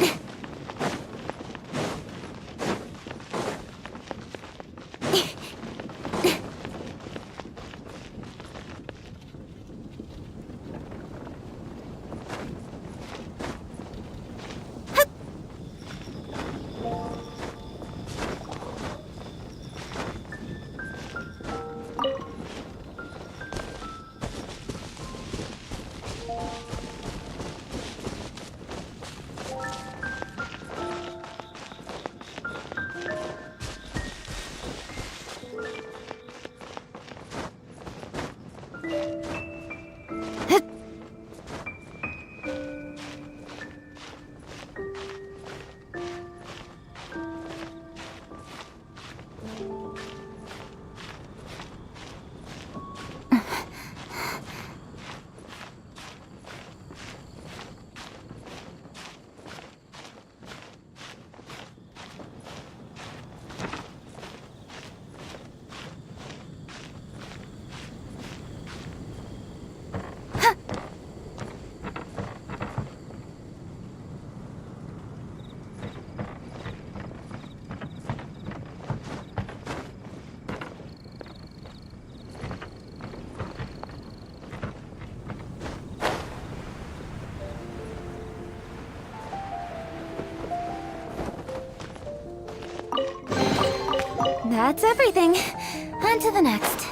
That's everything. On to the next.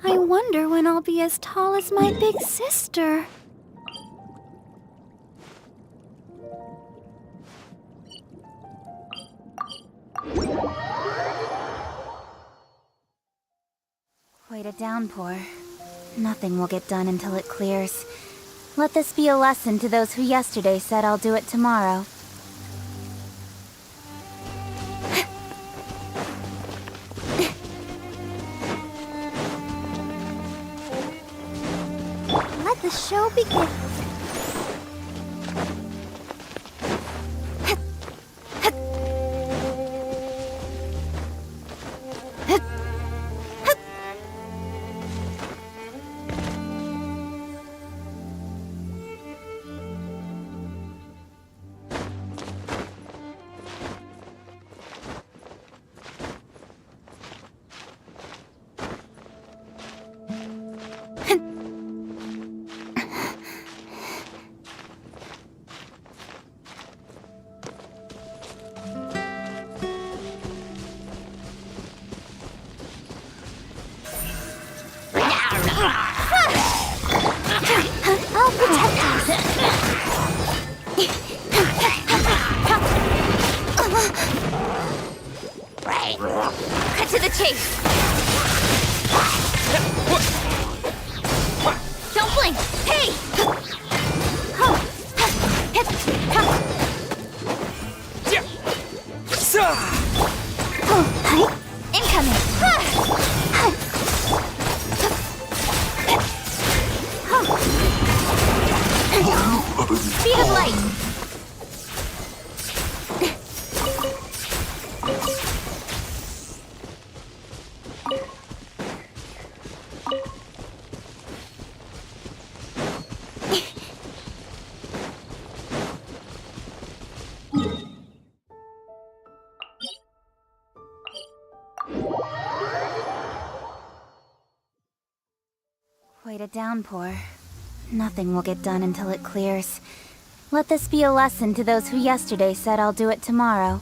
I wonder when I'll be as tall as my big sister. Quite a downpour. Nothing will get done until it clears. Let this be a lesson to those who yesterday said I'll do it tomorrow. Let the show begin. I'll protect us. Cut to the chase. Don't blink. Hey! Incoming. Speed of light. Quite a downpour. Nothing will get done until it clears. Let this be a lesson to those who yesterday said I'll do it tomorrow.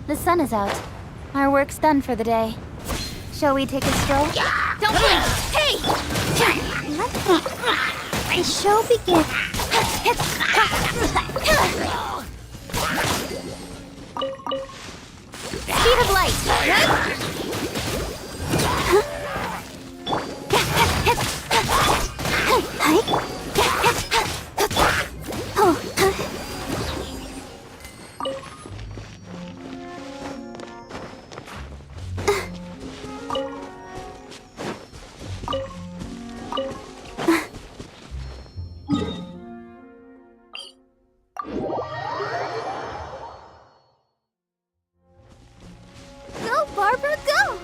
The sun is out. Our work's done for the day. Shall we take a stroll? Don't blink! Hey! Let the show begin. Speed of light! Go, Barbara, go!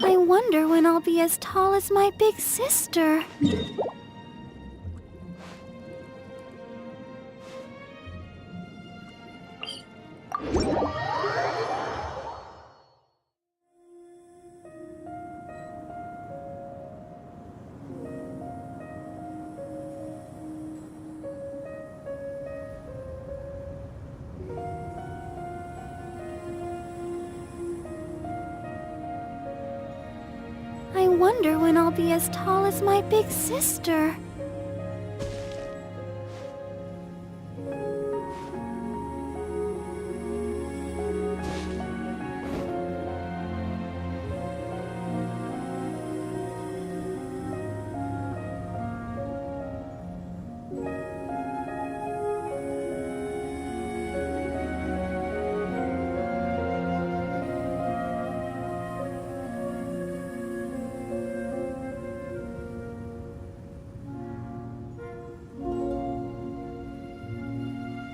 I wonder when I'll be as tall as my big sister. I wonder when I'll be as tall as my big sister.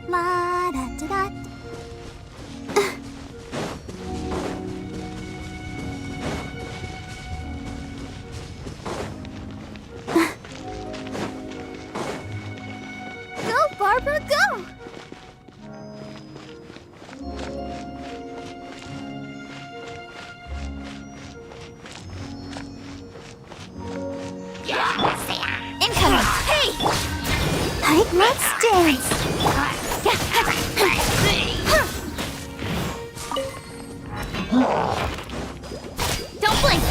La da da da. Go, Barbara, go! Incoming! Hey! Let's dance! Don't blink!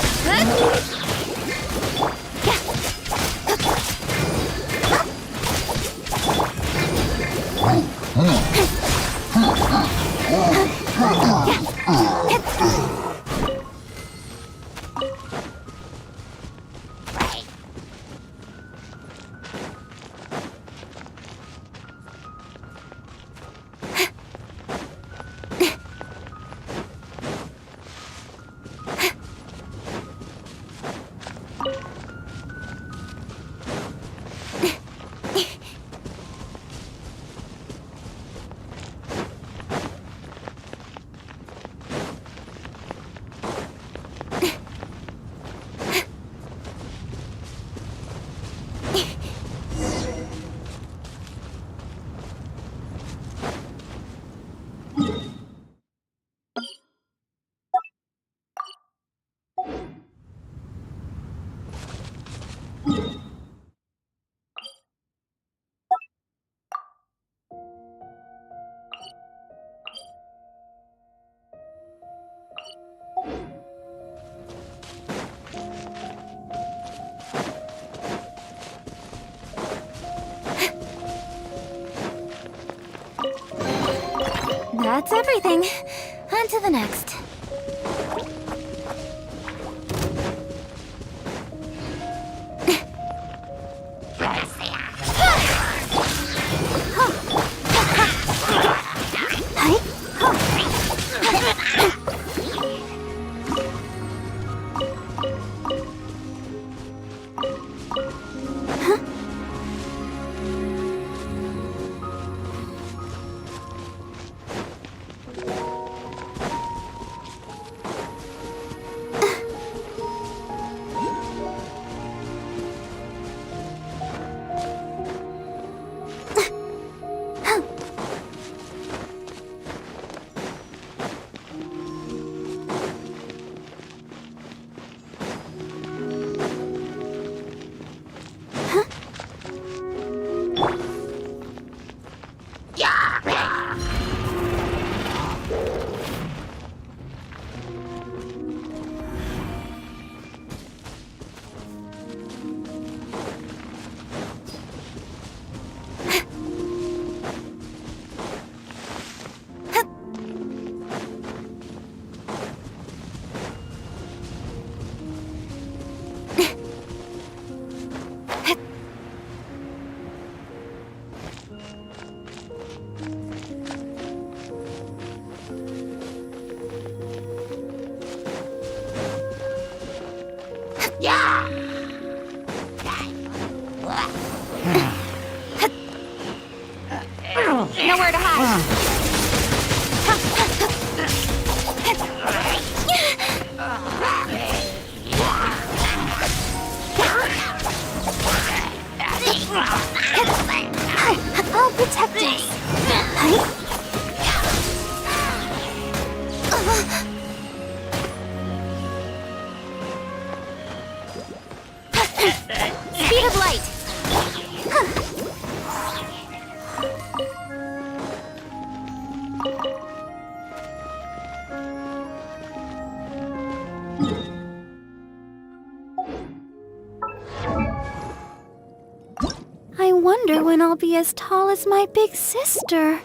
That's everything. On to the next. Nowhere to hide. I'll protect us. Speed of light. wonder when I'll be as tall as my big sister.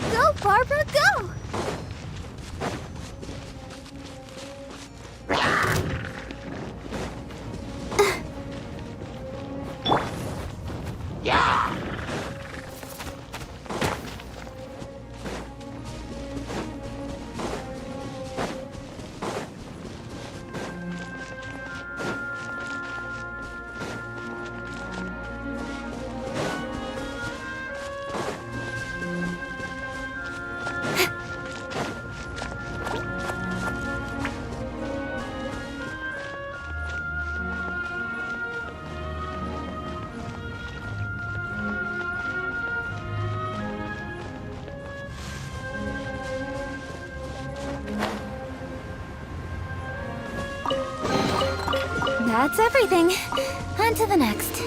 Go, Barbara, go! That's everything. On to the next.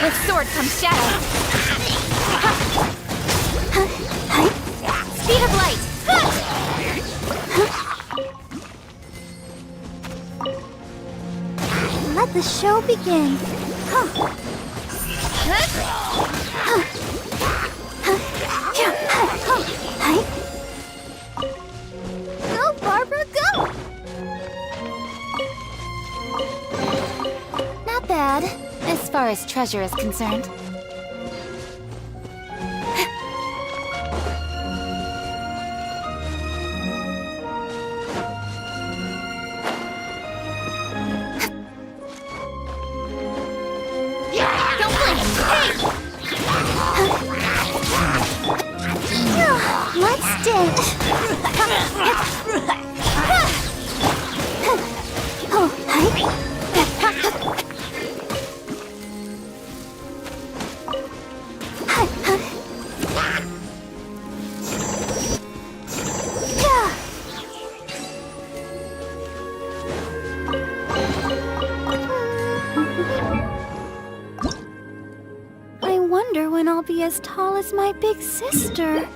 With sword comes shadow. Speed of light. Let the show begin. Go, Barbara, go! Not bad, as far as treasure is concerned. Let's dance. I wonder when I'll be as tall as my big sister.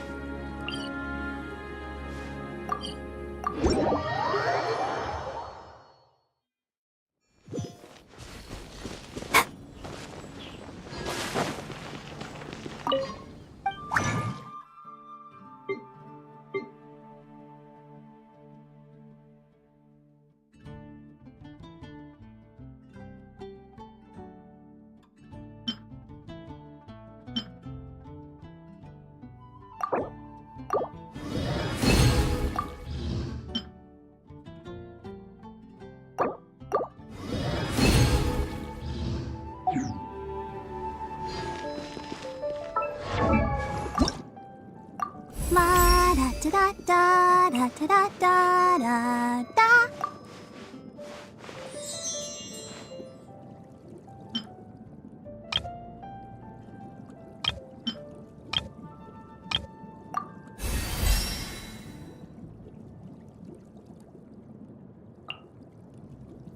La da da da da da da da da da.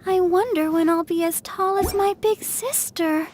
I wonder when I'll be as tall as my big sister.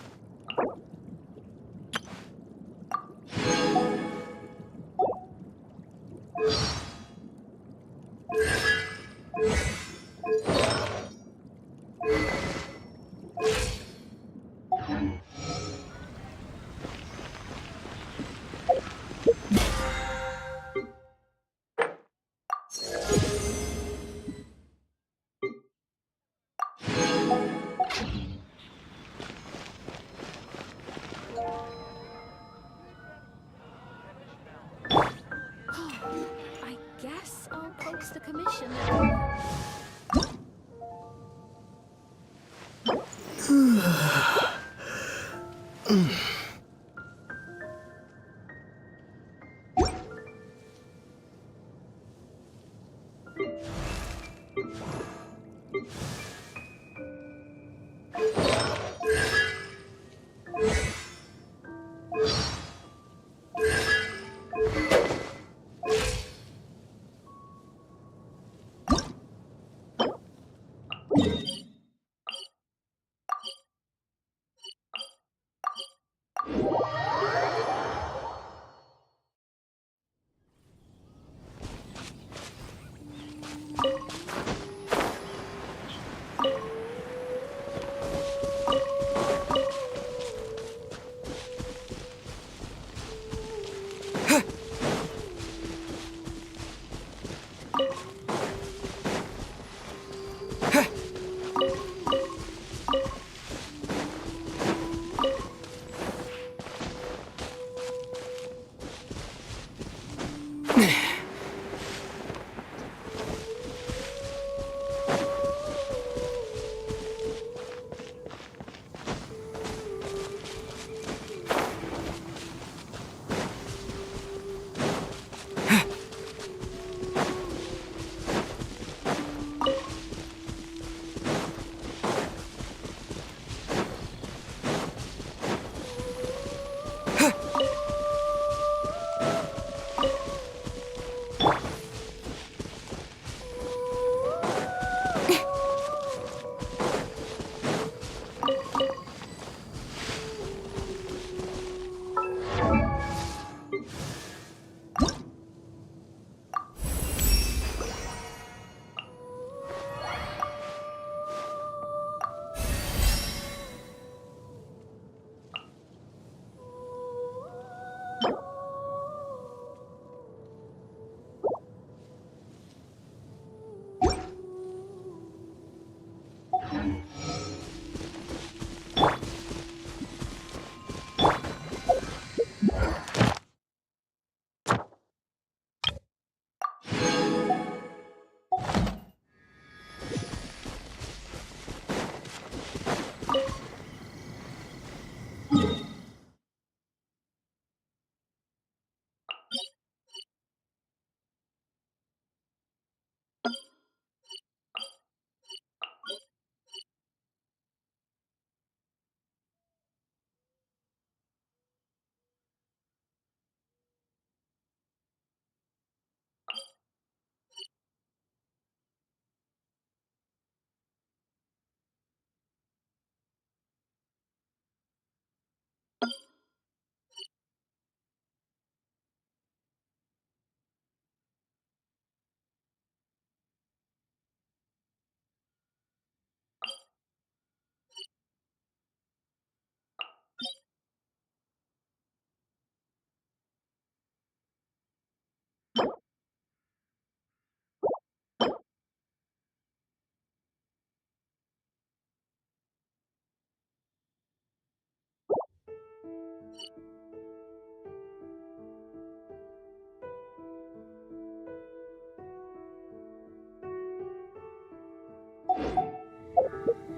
I guess I'll post the commission.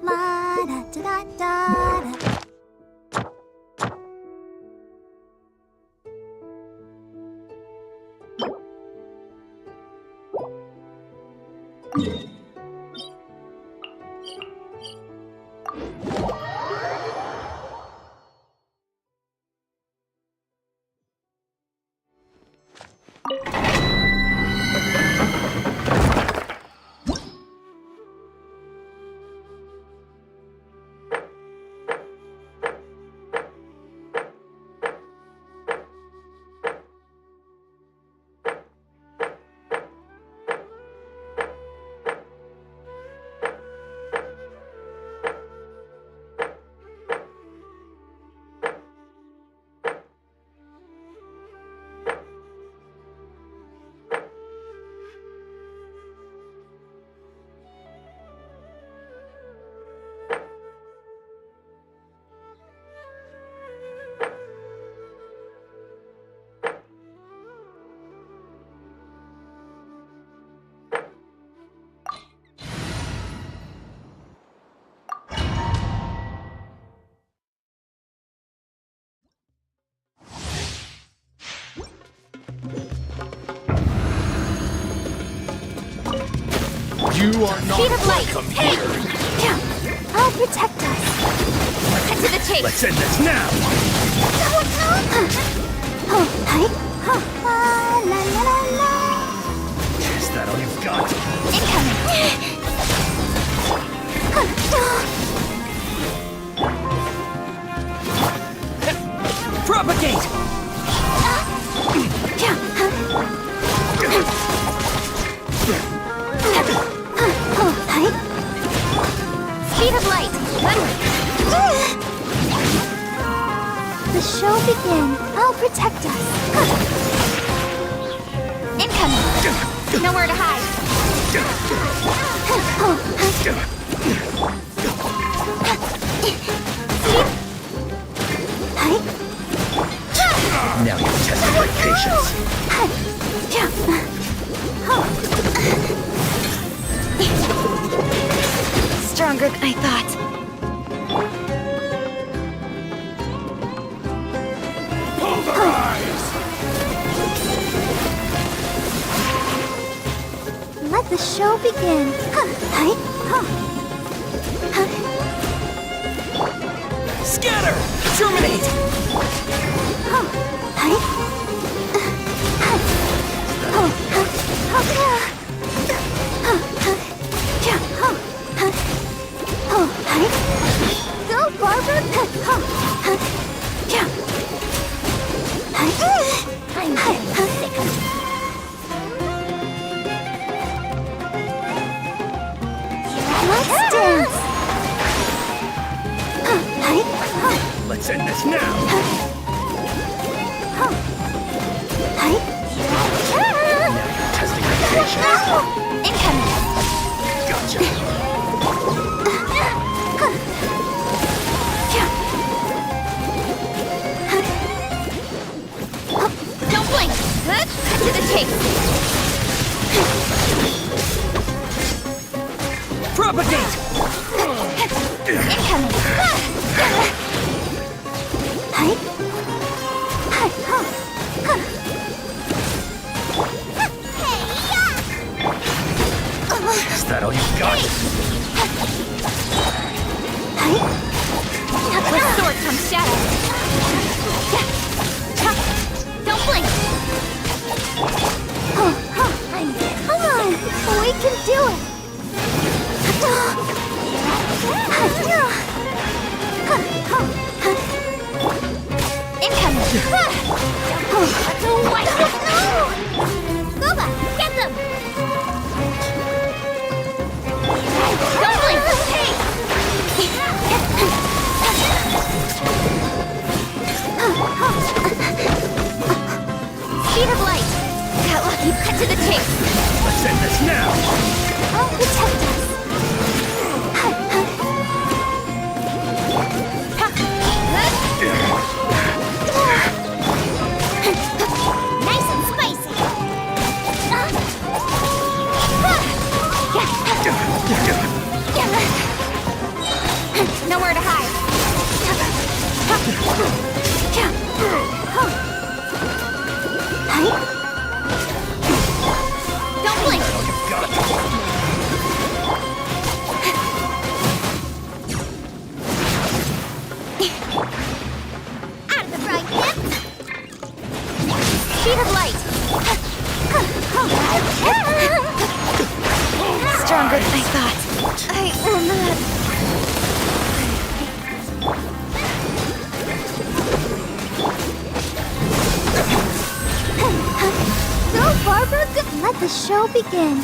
La da da da da. You are not Speed of light. welcome here. I'll protect us. Cut to the chase. Let's end this now! Oh, hi. La la la la. Is that all you've got? Propagate! Speed of light. The show begins. I'll protect us. Incoming. Nowhere to hide. Now you're testing my patience. Stronger than I thought. Let the show begin. Scatter! Terminate! Go, Barbara! I'm sick. Let's dance! Let's end this now! Now you're testing my patience. Incoming! Gotcha! Don't blink! Cut to the chase! Propagate! Incoming! Is that all you've got? With sword comes shadow. Don't blink! Come on! We can do it! Incoming! What? No! Boba, get them! Don't blink! Speed of light! Got lucky, cut to the chase! Let's end this now! I'll protect us! Nice and spicy! Nowhere to hide! Don't blink! Out of the frying pan! Speed of light! Stronger than I thought. I will not. Go, Barbara! Let the show begin.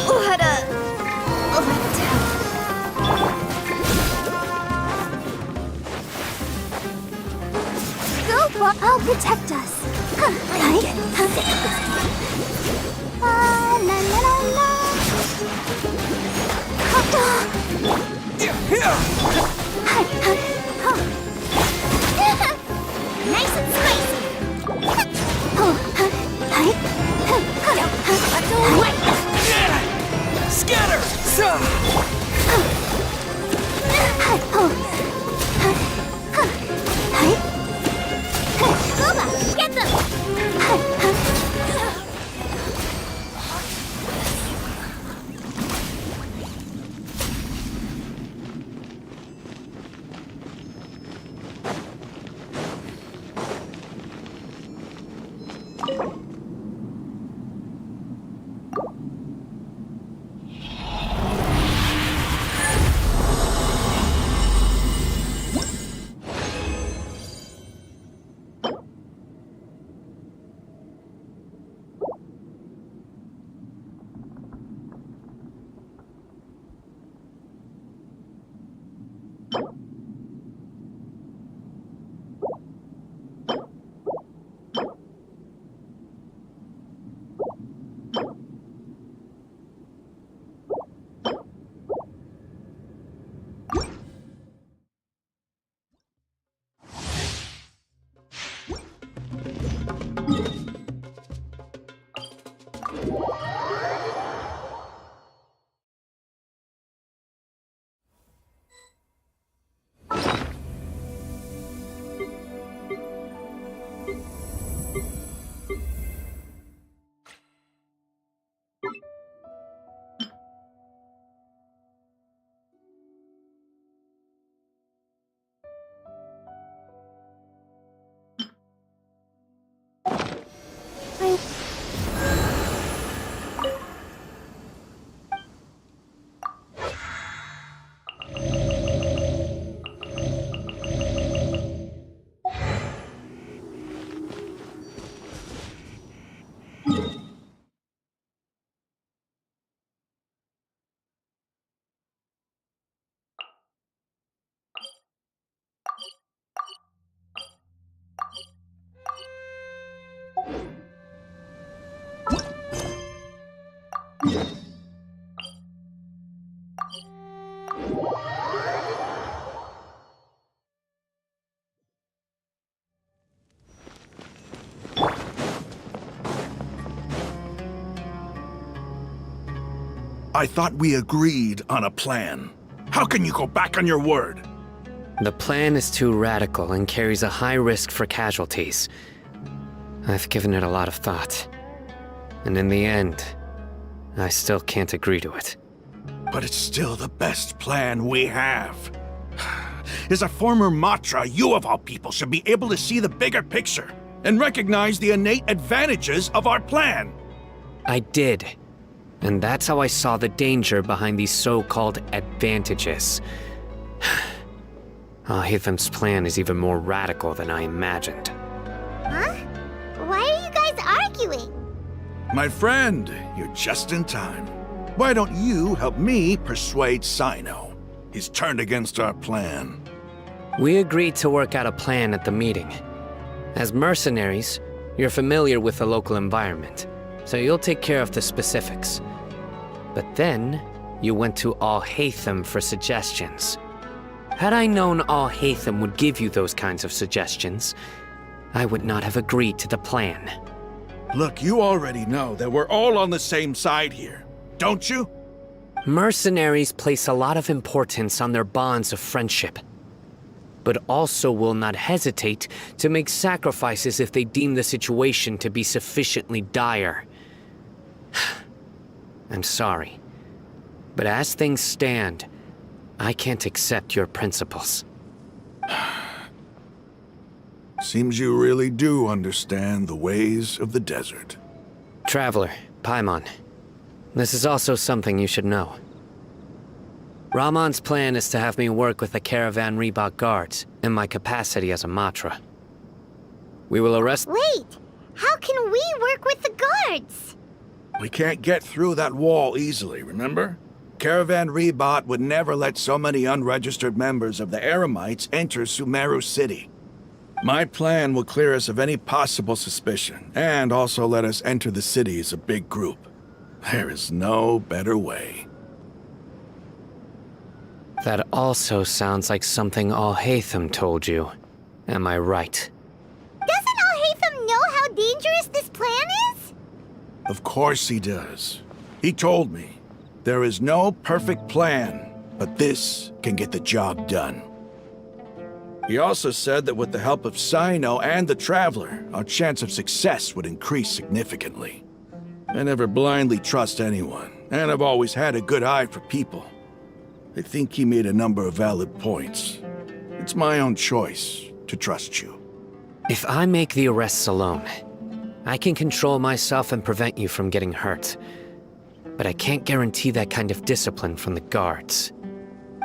What a letdown. Go, I'll protect us. I'm getting sick of this. La la la la. Nice and spicy. Lauma, get them! I thought we agreed on a plan. How can you go back on your word? The plan is too radical and carries a high risk for casualties. I've given it a lot of thought. And in the end, I still can't agree to it. But it's still the best plan we have. As a former Matra, you of all people should be able to see the bigger picture and recognize the innate advantages of our plan. I did. And that's how I saw the danger behind these so-called advantages. Alhaitham's plan is even more radical than I imagined. Huh? Why are you guys arguing? My friend, you're just in time. Why don't you help me persuade Sino? He's turned against our plan. We agreed to work out a plan at the meeting. As mercenaries, you're familiar with the local environment, so you'll take care of the specifics. But then, you went to Alhaitham for suggestions. Had I known Alhaitham would give you those kinds of suggestions, I would not have agreed to the plan. Look, you already know that we're all on the same side here, don't you? Mercenaries place a lot of importance on their bonds of friendship, but also will not hesitate to make sacrifices if they deem the situation to be sufficiently dire. I'm sorry, but as things stand, I can't accept your principles. Seems you really do understand the ways of the desert. Traveler, Paimon, this is also something you should know. Ramon's plan is to have me work with the Caravan Reebok guards in my capacity as a Matra. We will arrest— Wait! How can we work with the guards? We can't get through that wall easily, remember? Caravan Rebot would never let so many unregistered members of the Eremites enter Sumeru City. My plan will clear us of any possible suspicion, and also let us enter the city as a big group. There is no better way. That also sounds like something Alhaitham told you. Am I right? Doesn't Alhaitham know how dangerous this plan is? Of course he does. He told me. There is no perfect plan, but this can get the job done. He also said that with the help of Sino and the Traveler, our chance of success would increase significantly. I never blindly trust anyone, and I've always had a good eye for people. I think he made a number of valid points. It's my own choice to trust you. If I make the arrests alone, I can control myself and prevent you from getting hurt. But I can't guarantee that kind of discipline from the guards.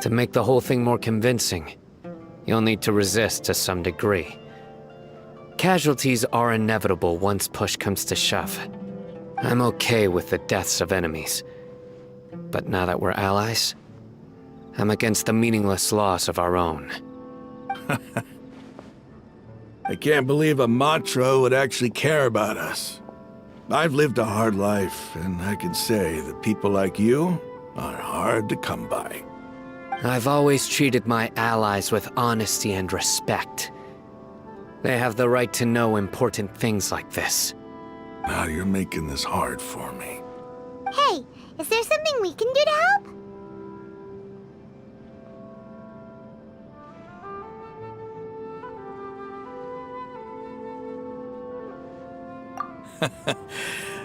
To make the whole thing more convincing, you'll need to resist to some degree. Casualties are inevitable once push comes to shove. I'm okay with the deaths of enemies. But now that we're allies, I'm against the meaningless loss of our own. I can't believe a Matra would actually care about us. I've lived a hard life, and I can say that people like you are hard to come by. I've always treated my allies with honesty and respect. They have the right to know important things like this. Now you're making this hard for me. Hey, is there something we can do to help?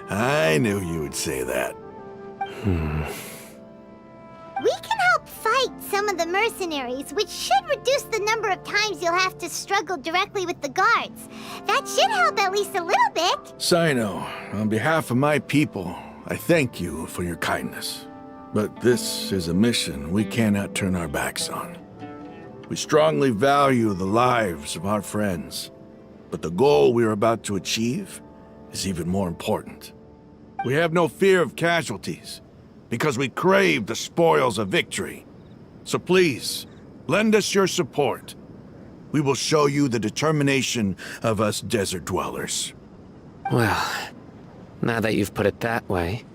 I knew you would say that. We can help fight some of the mercenaries, which should reduce the number of times you'll have to struggle directly with the guards. That should help at least a little bit. Sino, on behalf of my people, I thank you for your kindness. But this is a mission we cannot turn our backs on. We strongly value the lives of our friends, but the goal we are about to achieve is even more important. We have no fear of casualties, because we crave the spoils of victory. So please, lend us your support. We will show you the determination of us desert dwellers. Well, now that you've put it that way,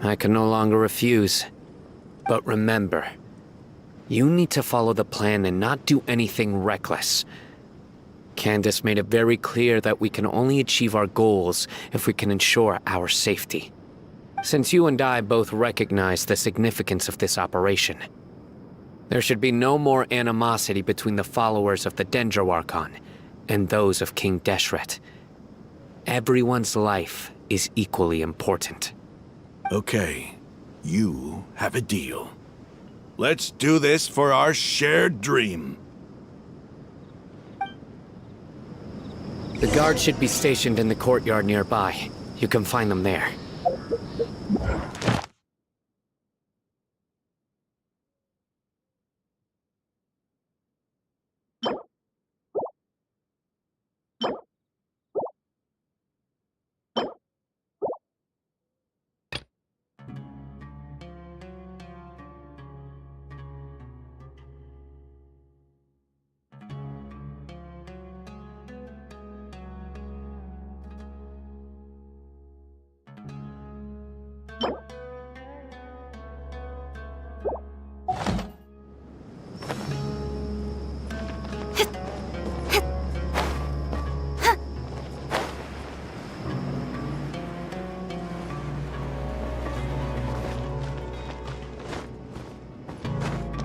I can no longer refuse. But remember, you need to follow the plan and not do anything reckless. Candace made it very clear that we can only achieve our goals if we can ensure our safety. Since you and I both recognize the significance of this operation, there should be no more animosity between the followers of the Dendro Archon and those of King Deshret. Everyone's life is equally important. Okay, you have a deal. Let's do this for our shared dream. The guards should be stationed in the courtyard nearby. You can find them there.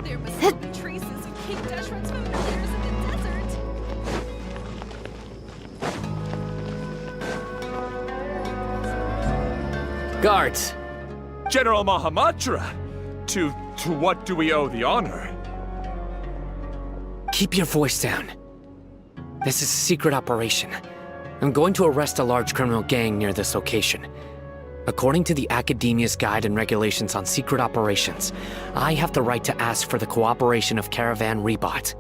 There must have been traces of King Deshret's familiars in the desert. Guards! General Mahamatra! To what do we owe the honor? Keep your voice down. This is a secret operation. I'm going to arrest a large criminal gang near this location. According to the Academia's Guide and Regulations on Secret Operations, I have the right to ask for the cooperation of Caravan Rebot.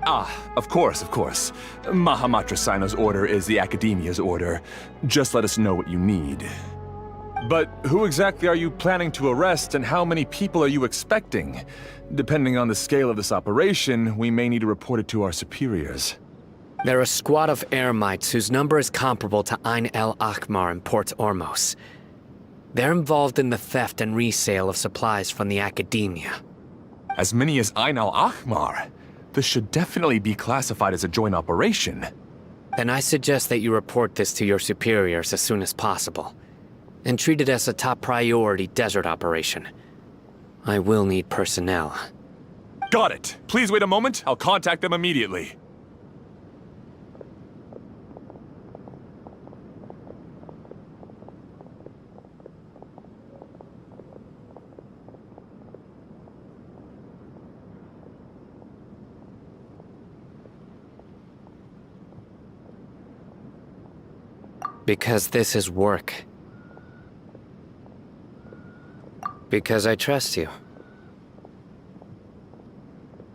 Ah, of course, of course. Mahamatra Sino's order is the Academia's order. Just let us know what you need. But who exactly are you planning to arrest, and how many people are you expecting? Depending on the scale of this operation, we may need to report it to our superiors. They're a squad of Eremites whose number is comparable to Ain el Akhmar in Port Ormos. They're involved in the theft and resale of supplies from the Academia. As many as Ain el Akhmar? This should definitely be classified as a joint operation. Then I suggest that you report this to your superiors as soon as possible, and treat it as a top priority desert operation. I will need personnel. Got it. Please wait a moment. I'll contact them immediately. Because this is work. Because I trust you.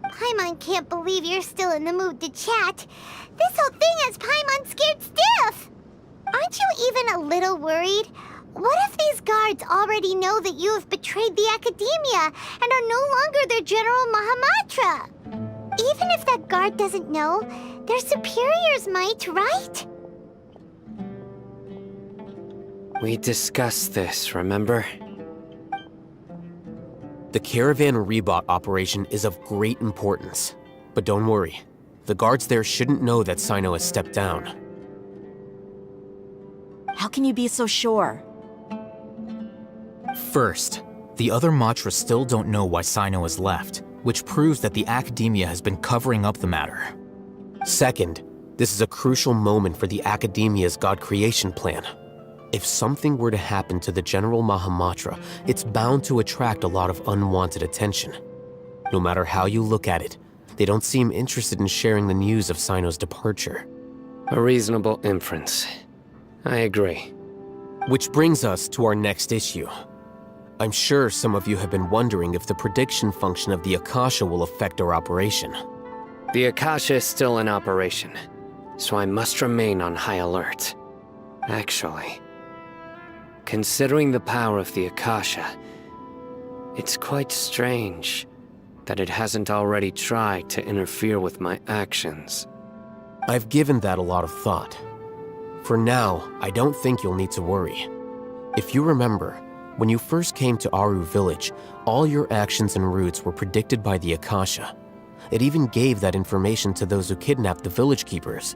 Paimon can't believe you're still in the mood to chat. This whole thing has Paimon scared stiff. Aren't you even a little worried? What if these guards already know that you have betrayed the Academia and are no longer their General Mahamatra? Even if that guard doesn't know, their superiors might, right? We discussed this, remember? The Caravan Rebot operation is of great importance. But don't worry, the guards there shouldn't know that Sino has stepped down. How can you be so sure? First, the other Matra still don't know why Sino has left, which proves that the Academia has been covering up the matter. Second, this is a crucial moment for the Academia's God creation plan. If something were to happen to the General Mahamatra, it's bound to attract a lot of unwanted attention. No matter how you look at it, they don't seem interested in sharing the news of Sino's departure. A reasonable inference. I agree. Which brings us to our next issue. I'm sure some of you have been wondering if the prediction function of the Akasha will affect our operation. The Akasha is still in operation, so I must remain on high alert. Actually, considering the power of the Akasha, it's quite strange that it hasn't already tried to interfere with my actions. I've given that a lot of thought. For now, I don't think you'll need to worry. If you remember, when you first came to Aru Village, all your actions and routes were predicted by the Akasha. It even gave that information to those who kidnapped the village keepers.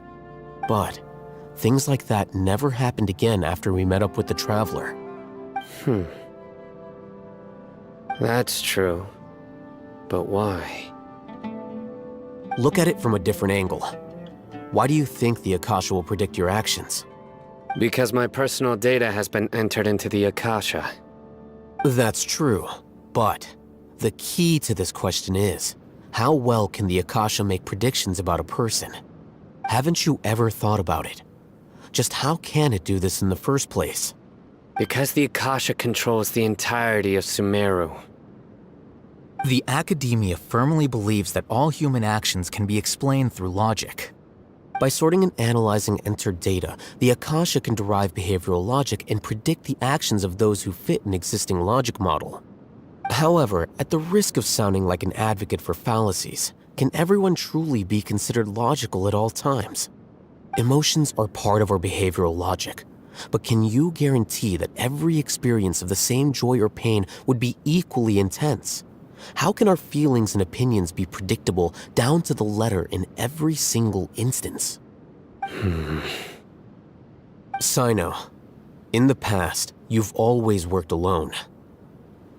But things like that never happened again after we met up with the Traveler. That's true. But why? Look at it from a different angle. Why do you think the Akasha will predict your actions? Because my personal data has been entered into the Akasha. That's true, but the key to this question is, how well can the Akasha make predictions about a person? Haven't you ever thought about it? Just how can it do this in the first place? Because the Akasha controls the entirety of Sumeru. The Academia firmly believes that all human actions can be explained through logic. By sorting and analyzing entered data, the Akasha can derive behavioral logic and predict the actions of those who fit an existing logic model. However, at the risk of sounding like an advocate for fallacies, can everyone truly be considered logical at all times? Emotions are part of our behavioral logic, but can you guarantee that every experience of the same joy or pain would be equally intense? How can our feelings and opinions be predictable down to the letter in every single instance? Sino, in the past, you've always worked alone.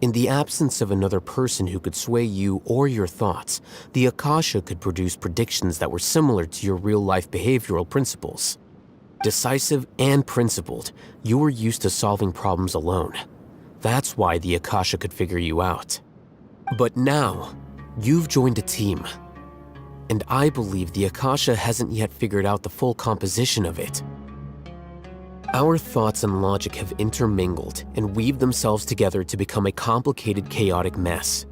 In the absence of another person who could sway you or your thoughts, the Akasha could produce predictions that were similar to your real-life behavioral principles. Decisive and principled, you were used to solving problems alone. That's why the Akasha could figure you out. But now, you've joined a team. And I believe the Akasha hasn't yet figured out the full composition of it. Our thoughts and logic have intermingled and weaved themselves together to become a complicated, chaotic mess.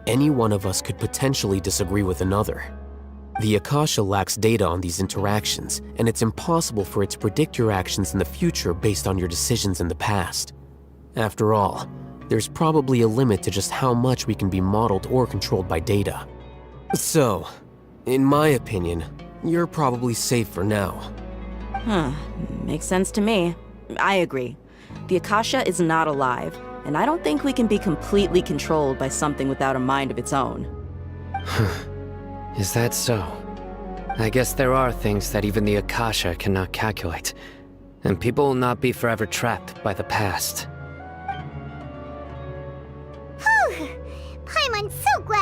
Any one of us could potentially disagree with another. The Akasha lacks data on these interactions, and it's impossible for it to predict your actions in the future based on your decisions in the past. After all, there's probably a limit to just how much we can be modeled or controlled by data. So, in my opinion, you're probably safe for now. Makes sense to me. I agree. The Akasha is not alive, and I don't think we can be completely controlled by something without a mind of its own. Is that so? I guess there are things that even the Akasha cannot calculate, and people will not be forever trapped by the past. Whew!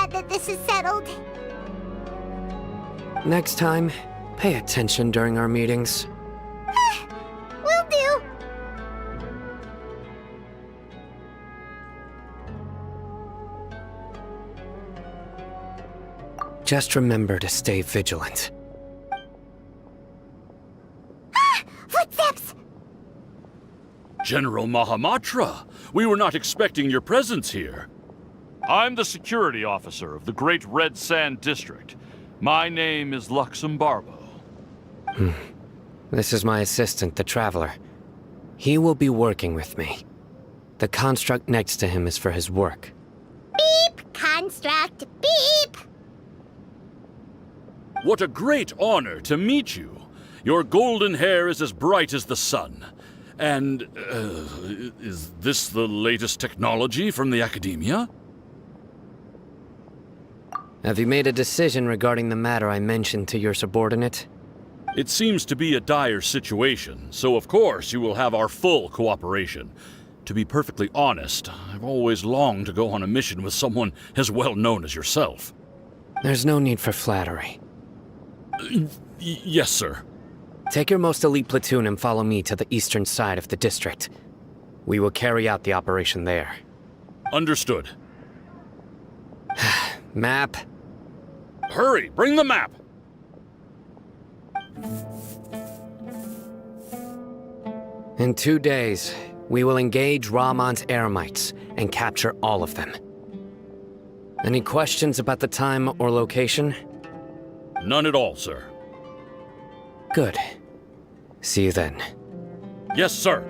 glad that this is settled. Next time, pay attention during our meetings. Will do. Just remember to stay vigilant. Footsteps! General Mahamatra, we were not expecting your presence here. I'm the security officer of the Great Red Sand District. My name is Luxembarbo. This is my assistant, the Traveler. He will be working with me. The construct next to him is for his work. Beep! Construct, beep! What a great honor to meet you. Your golden hair is as bright as the sun. And, is this the latest technology from the Academia? Have you made a decision regarding the matter I mentioned to your subordinate? It seems to be a dire situation, so of course you will have our full cooperation. To be perfectly honest, I've always longed to go on a mission with someone as well known as yourself. There's no need for flattery. Yes, sir. Take your most elite platoon and follow me to the eastern side of the district. We will carry out the operation there. Understood. Map. Hurry, bring the map! In 2 days, we will engage Ramon's Eremites and capture all of them. Any questions about the time or location? None at all, sir. Good. See you then. Yes, sir.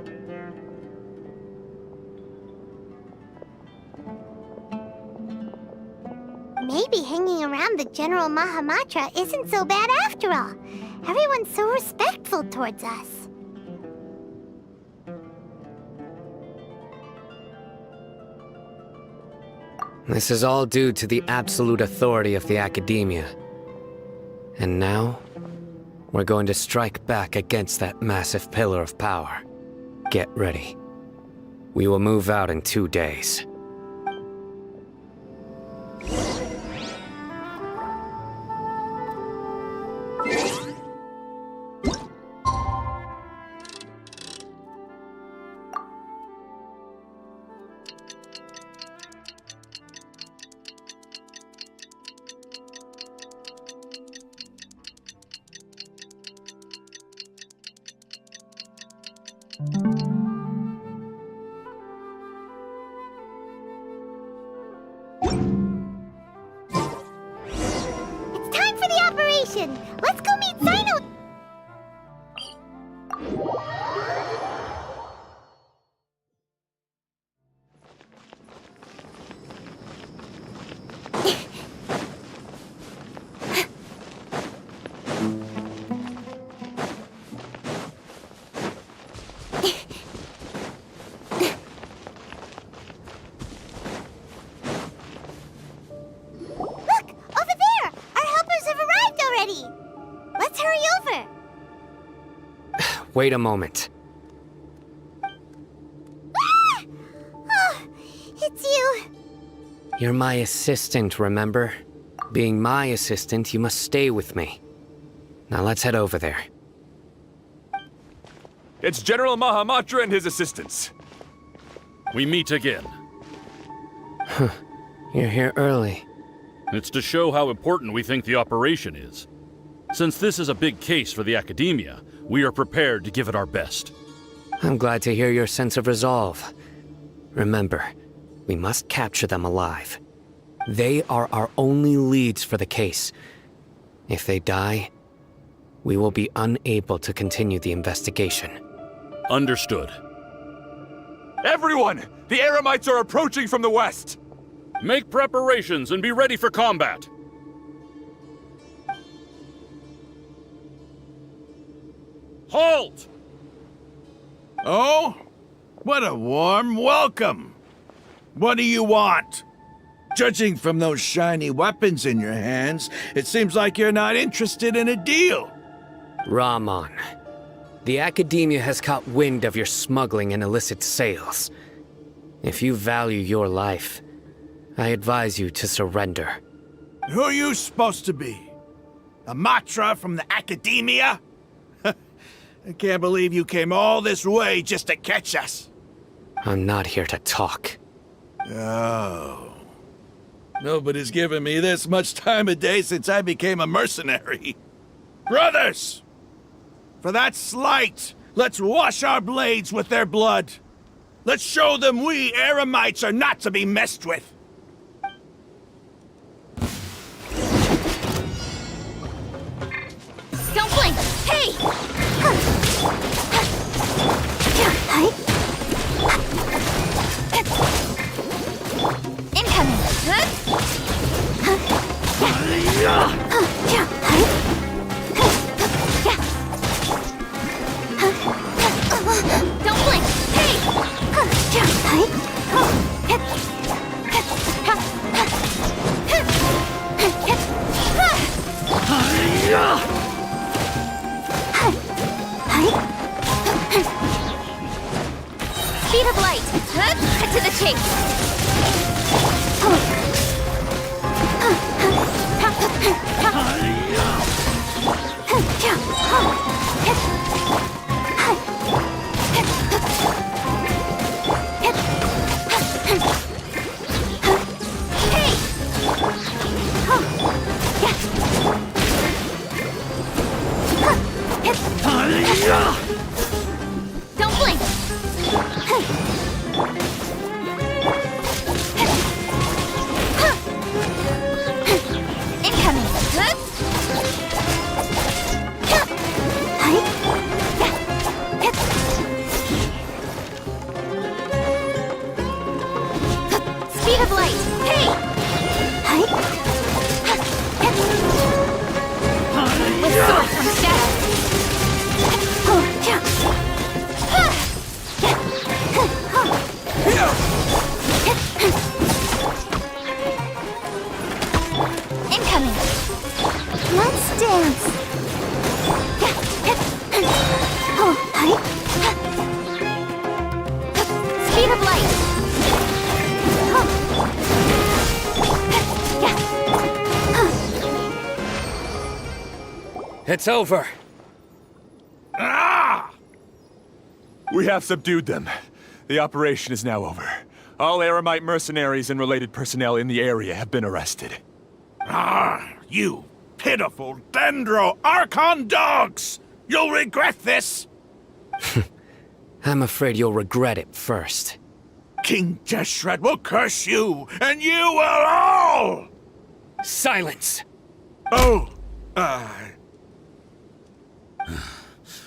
Maybe hanging around the General Mahamatra isn't so bad after all. Everyone's so respectful towards us. This is all due to the absolute authority of the Academia. And now, we're going to strike back against that massive pillar of power. Get ready. We will move out in 2 days. It's time for the operation! Let's go meet Sino! Look! Over there! Our helpers have arrived already! Let's hurry over! Wait a moment. Ah! Oh, it's you! You're my assistant, remember? Being my assistant, you must stay with me. Now let's head over there. It's General Mahamatra and his assistants. We meet again. You're here early. It's to show how important we think the operation is. Since this is a big case for the Academia, we are prepared to give it our best. I'm glad to hear your sense of resolve. Remember, we must capture them alive. They are our only leads for the case. If they die, we will be unable to continue the investigation. Understood. Everyone! The Eremites are approaching from the west! Make preparations and be ready for combat. Halt! Oh? What a warm welcome! What do you want? Judging from those shiny weapons in your hands, it seems like you're not interested in a deal. Ramon, the Academia has caught wind of your smuggling and illicit sales. If you value your life, I advise you to surrender. Who are you supposed to be? A Matra from the Academia? I can't believe you came all this way just to catch us. I'm not here to talk. Oh. Nobody's given me this much time of day since I became a mercenary. Brothers! For that slight, let's wash our blades with their blood. Let's show them we Eremites are not to be messed with. Don't blink! Hey! Incoming! Don't blink! Hey! Speed of light! Cut to the chase! Don't blink! Incoming! Speed of light! Hey! With sword from shadow! Incoming! Let's dance! Speed of light! It's over. Ah! We have subdued them. The operation is now over. All Eremite mercenaries and related personnel in the area have been arrested. Ah, you pitiful Dendro Archon dogs! You'll regret this! I'm afraid you'll regret it first. King Deshret will curse you, and you will all! Silence! Oh,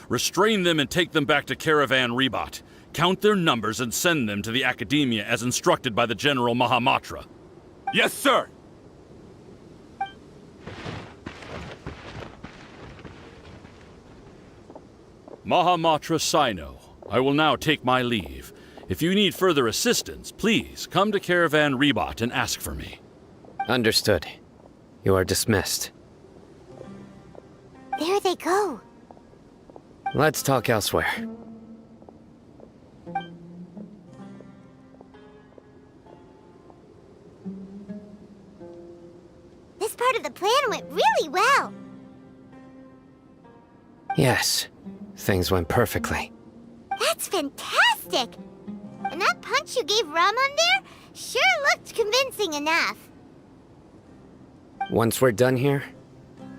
Restrain them and take them back to Caravan Rebot. Count their numbers and send them to the Academia as instructed by the General Mahamatra. Yes, sir! Mahamatra Sino, I will now take my leave. If you need further assistance, please come to Caravan Rebot and ask for me. Understood. You are dismissed. There they go. Let's talk elsewhere. This part of the plan went really well. Yes, things went perfectly. That's fantastic! And that punch you gave Ramon there sure looked convincing enough. Once we're done here,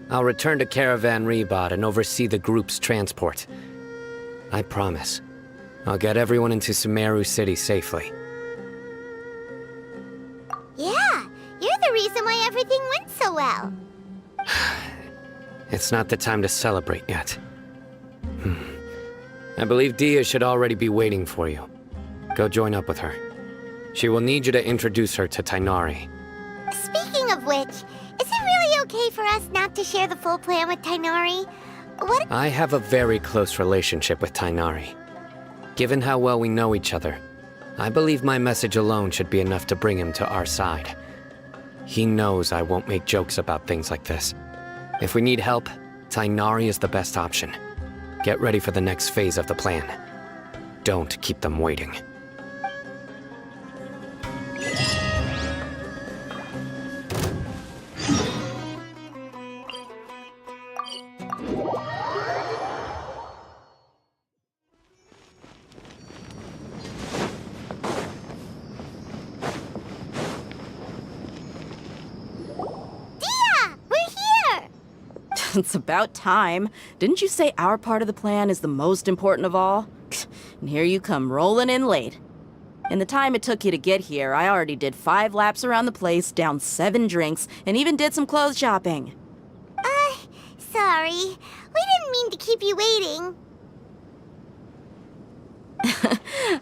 I'll return to Caravan Rebot and oversee the group's transport. I promise. I'll get everyone into Sumeru City safely. Yeah, you're the reason why everything went so well. It's not the time to celebrate yet. I believe Dia should already be waiting for you. Go join up with her. She will need you to introduce her to Tainari. Speaking of which, is it really okay for us not to share the full plan with Tainari? What? I have a very close relationship with Tainari. Given how well we know each other, I believe my message alone should be enough to bring him to our side. He knows I won't make jokes about things like this. If we need help, Tainari is the best option. Get ready for the next phase of the plan. Don't keep them waiting. It's about time. Didn't you say our part of the plan is the most important of all? And here you come rolling in late. In the time it took you to get here, I already did 5 laps around the place, downed 7 drinks, and even did some clothes shopping. Sorry. We didn't mean to keep you waiting.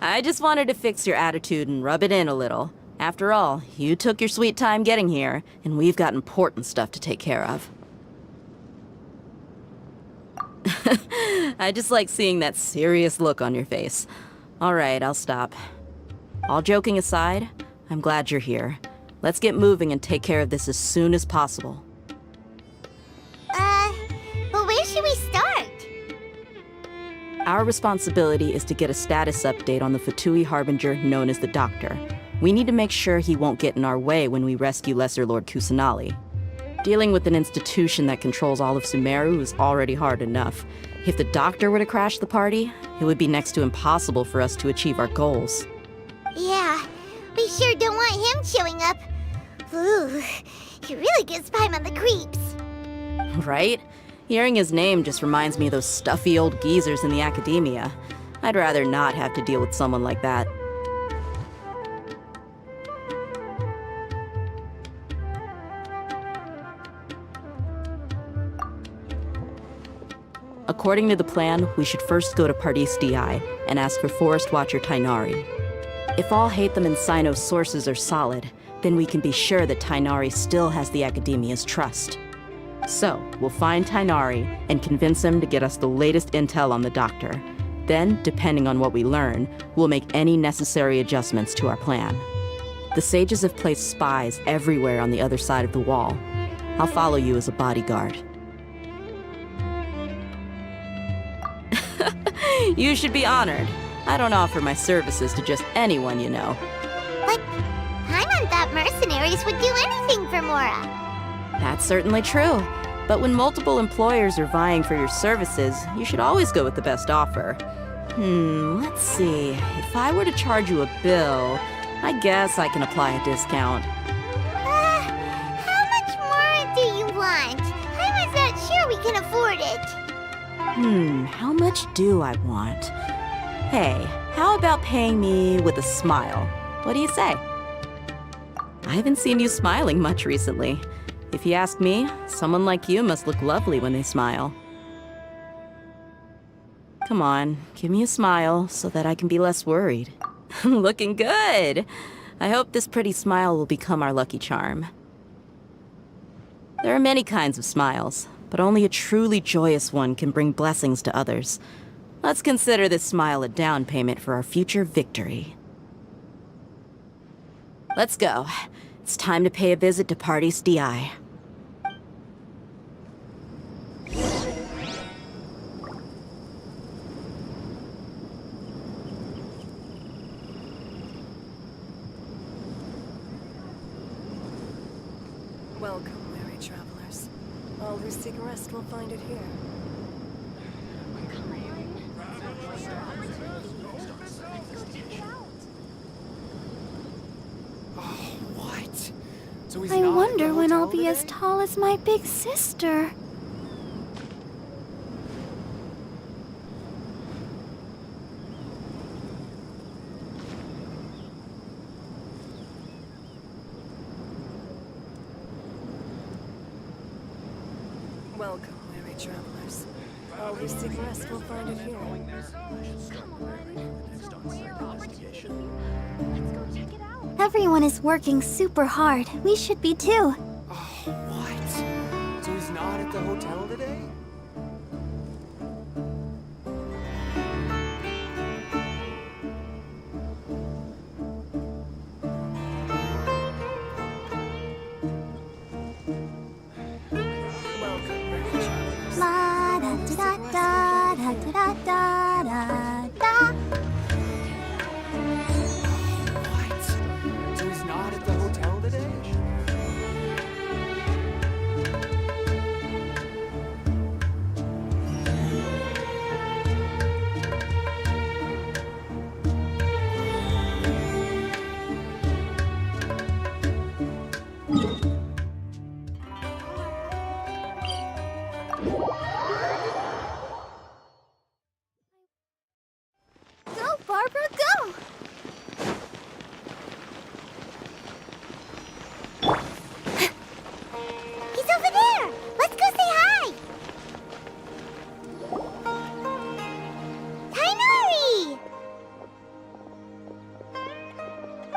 I just wanted to fix your attitude and rub it in a little. After all, you took your sweet time getting here, and we've got important stuff to take care of. I just like seeing that serious look on your face. All right, I'll stop. All joking aside, I'm glad you're here. Let's get moving and take care of this as soon as possible. But where should we start? Our responsibility is to get a status update on the Fatui Harbinger known as the Doctor. We need to make sure he won't get in our way when we rescue Lesser Lord Kusanali. Dealing with an institution that controls all of Sumeru is already hard enough. If the Doctor were to crash the party, it would be next to impossible for us to achieve our goals. Yeah, we sure don't want him showing up. Ooh, he really gives Paimon the creeps. Right? Hearing his name just reminds me of those stuffy old geezers in the academia. I'd rather not have to deal with someone like that. According to the plan, we should first go to Pardis Di and ask for Forest Watcher Tainari. If all Hatham and Sino's sources are solid, then we can be sure that Tainari still has the Academia's trust. So, we'll find Tainari and convince him to get us the latest intel on the Doctor. Then, depending on what we learn, we'll make any necessary adjustments to our plan. The sages have placed spies everywhere on the other side of the wall. I'll follow you as a bodyguard. You should be honored. I don't offer my services to just anyone you know. But Paimon thought mercenaries would do anything for Mora. That's certainly true. But when multiple employers are vying for your services, you should always go with the best offer. Let's see. If I were to charge you a bill, I guess I can apply a discount. How much more do you want? Paimon's not sure we can afford it. How much do I want? Hey, how about paying me with a smile? What do you say? I haven't seen you smiling much recently. If you ask me, someone like you must look lovely when they smile. Come on, give me a smile so that I can be less worried. Looking good! I hope this pretty smile will become our lucky charm. There are many kinds of smiles, but only a truly joyous one can bring blessings to others. Let's consider this smile a down payment for our future victory. Let's go. It's time to pay a visit to Pardis Di. Welcome, weary travelers. All who seek rest will find it here. What? So he's I not wonder at the when I'll hotel be as today? tall as my big sister. Welcome, weary travelers. All who seek rest will find it here. Everyone is working super hard. We should be too. What? So he's not at the hotel today? La da da da da da da da da. What? So he's not at the hotel today?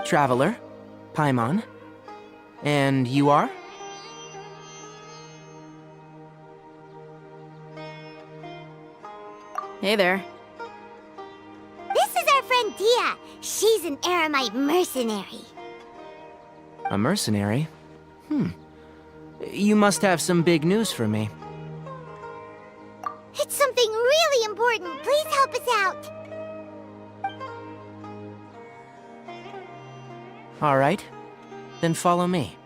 Traveler, Paimon. And you are? Hey there. This is our friend Dia. She's an Aramite mercenary. A mercenary? You must have some big news for me. It's something really important. Please help us out. All right. Then follow me.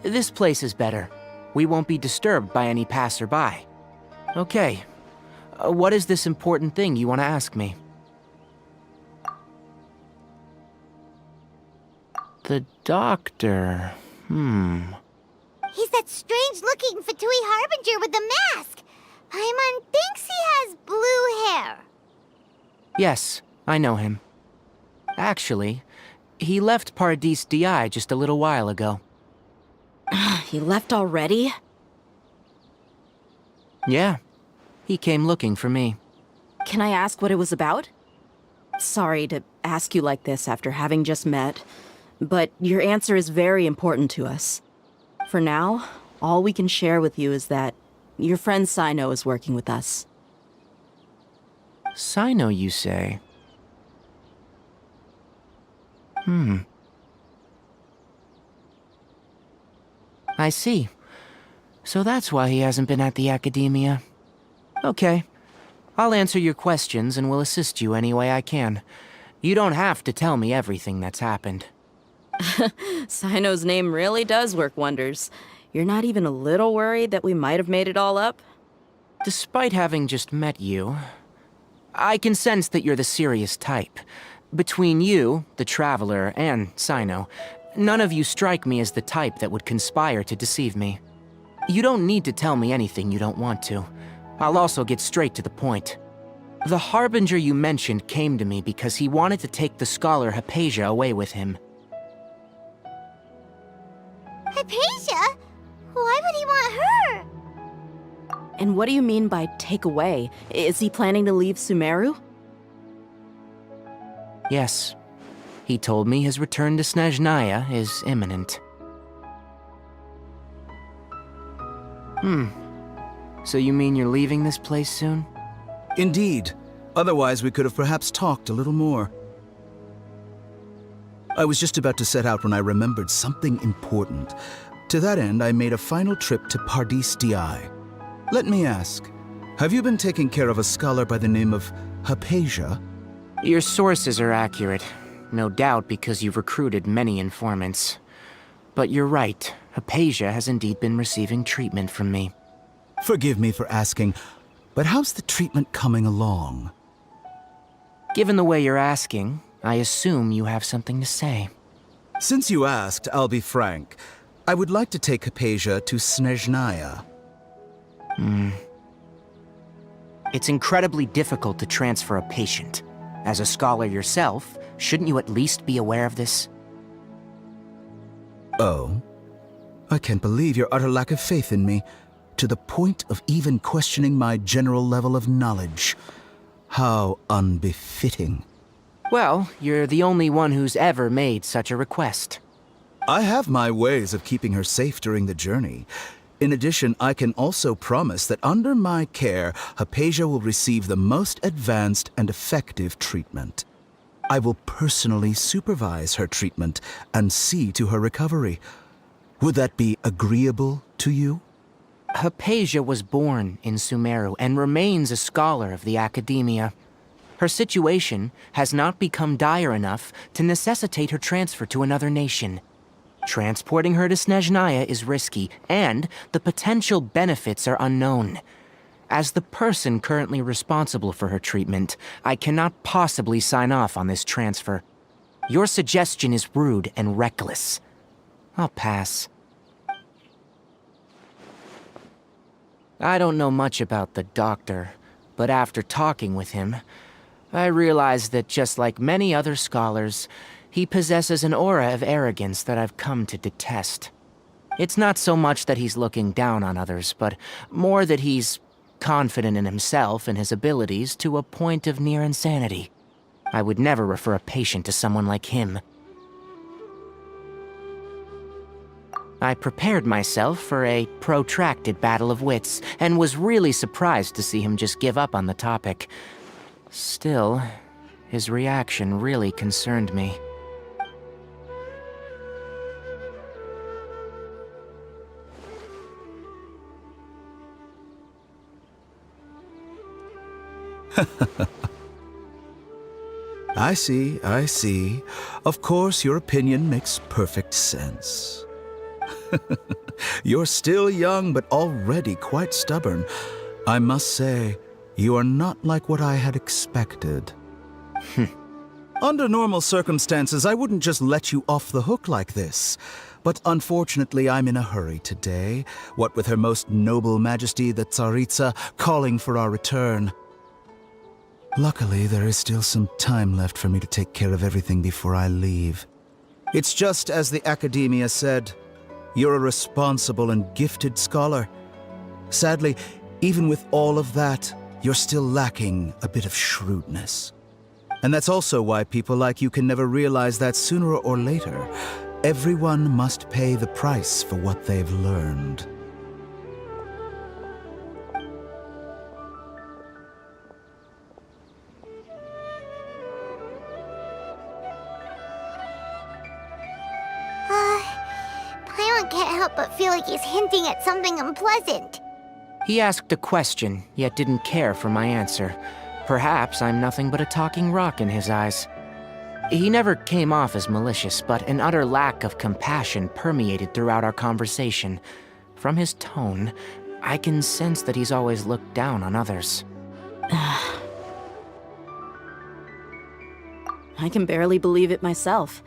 This place is better. We won't be disturbed by any passerby. Okay. What is this important thing you want to ask me? The doctor. He's that strange-looking Fatui Harbinger with the mask. Paimon thinks he has blue hair. Yes, I know him. Actually, he left Paradis Di just a little while ago. He left already? Yeah. He came looking for me. Can I ask what it was about? Sorry to ask you like this after having just met, but your answer is very important to us. For now, all we can share with you is that your friend Sino is working with us. Sino, you say? I see. So that's why he hasn't been at the Academia. Okay. I'll answer your questions and will assist you any way I can. You don't have to tell me everything that's happened. Sino's name really does work wonders. You're not even a little worried that we might have made it all up? Despite having just met you, I can sense that you're the serious type. Between you, the Traveler, and Sino, none of you strike me as the type that would conspire to deceive me. You don't need to tell me anything you don't want to. I'll also get straight to the point. The Harbinger you mentioned came to me because he wanted to take the scholar Hypatia away with him. Hypatia? Why would he want her? And what do you mean by take away? Is he planning to leave Sumeru? Yes. He told me his return to Snezhnaya is imminent. So you mean you're leaving this place soon? Indeed. Otherwise, we could have perhaps talked a little more. I was just about to set out when I remembered something important. To that end, I made a final trip to Paradis Di. Let me ask, have you been taking care of a scholar by the name of Hypatia? Your sources are accurate. No doubt because you've recruited many informants. But you're right, Hypatia has indeed been receiving treatment from me. Forgive me for asking, but how's the treatment coming along? Given the way you're asking, I assume you have something to say. Since you asked, I'll be frank. I would like to take Hypatia to Snezhnaya. It's incredibly difficult to transfer a patient. As a scholar yourself, shouldn't you at least be aware of this? Oh? I can't believe your utter lack of faith in me, to the point of even questioning my general level of knowledge. How unbefitting. Well, you're the only one who's ever made such a request. I have my ways of keeping her safe during the journey. In addition, I can also promise that under my care, Hypatia will receive the most advanced and effective treatment. I will personally supervise her treatment and see to her recovery. Would that be agreeable to you? Hypatia was born in Sumeru and remains a scholar of the Academia. Her situation has not become dire enough to necessitate her transfer to another nation. Transporting her to Snezhnaya is risky, and the potential benefits are unknown. As the person currently responsible for her treatment, I cannot possibly sign off on this transfer. Your suggestion is rude and reckless. I'll pass. I don't know much about the doctor, but after talking with him, I realized that just like many other scholars, he possesses an aura of arrogance that I've come to detest. It's not so much that he's looking down on others, but more that he's confident in himself and his abilities to a point of near insanity. I would never refer a patient to someone like him. I prepared myself for a protracted battle of wits, and was really surprised to see him just give up on the topic. Still, his reaction really concerned me. I see, I see. Of course, your opinion makes perfect sense. You're still young, but already quite stubborn. I must say, you are not like what I had expected. Under normal circumstances, I wouldn't just let you off the hook like this. But unfortunately, I'm in a hurry today, what with Her Most Noble Majesty the Tsaritsa calling for our return. Luckily, there is still some time left for me to take care of everything before I leave. It's just as the Academia said, you're a responsible and gifted scholar. Sadly, even with all of that, you're still lacking a bit of shrewdness. And that's also why people like you can never realize that sooner or later, everyone must pay the price for what they've learned. Paimon can't help but feel like he's hinting at something unpleasant. He asked a question, yet didn't care for my answer. Perhaps I'm nothing but a talking rock in his eyes. He never came off as malicious, but an utter lack of compassion permeated throughout our conversation. From his tone, I can sense that he's always looked down on others. I can barely believe it myself.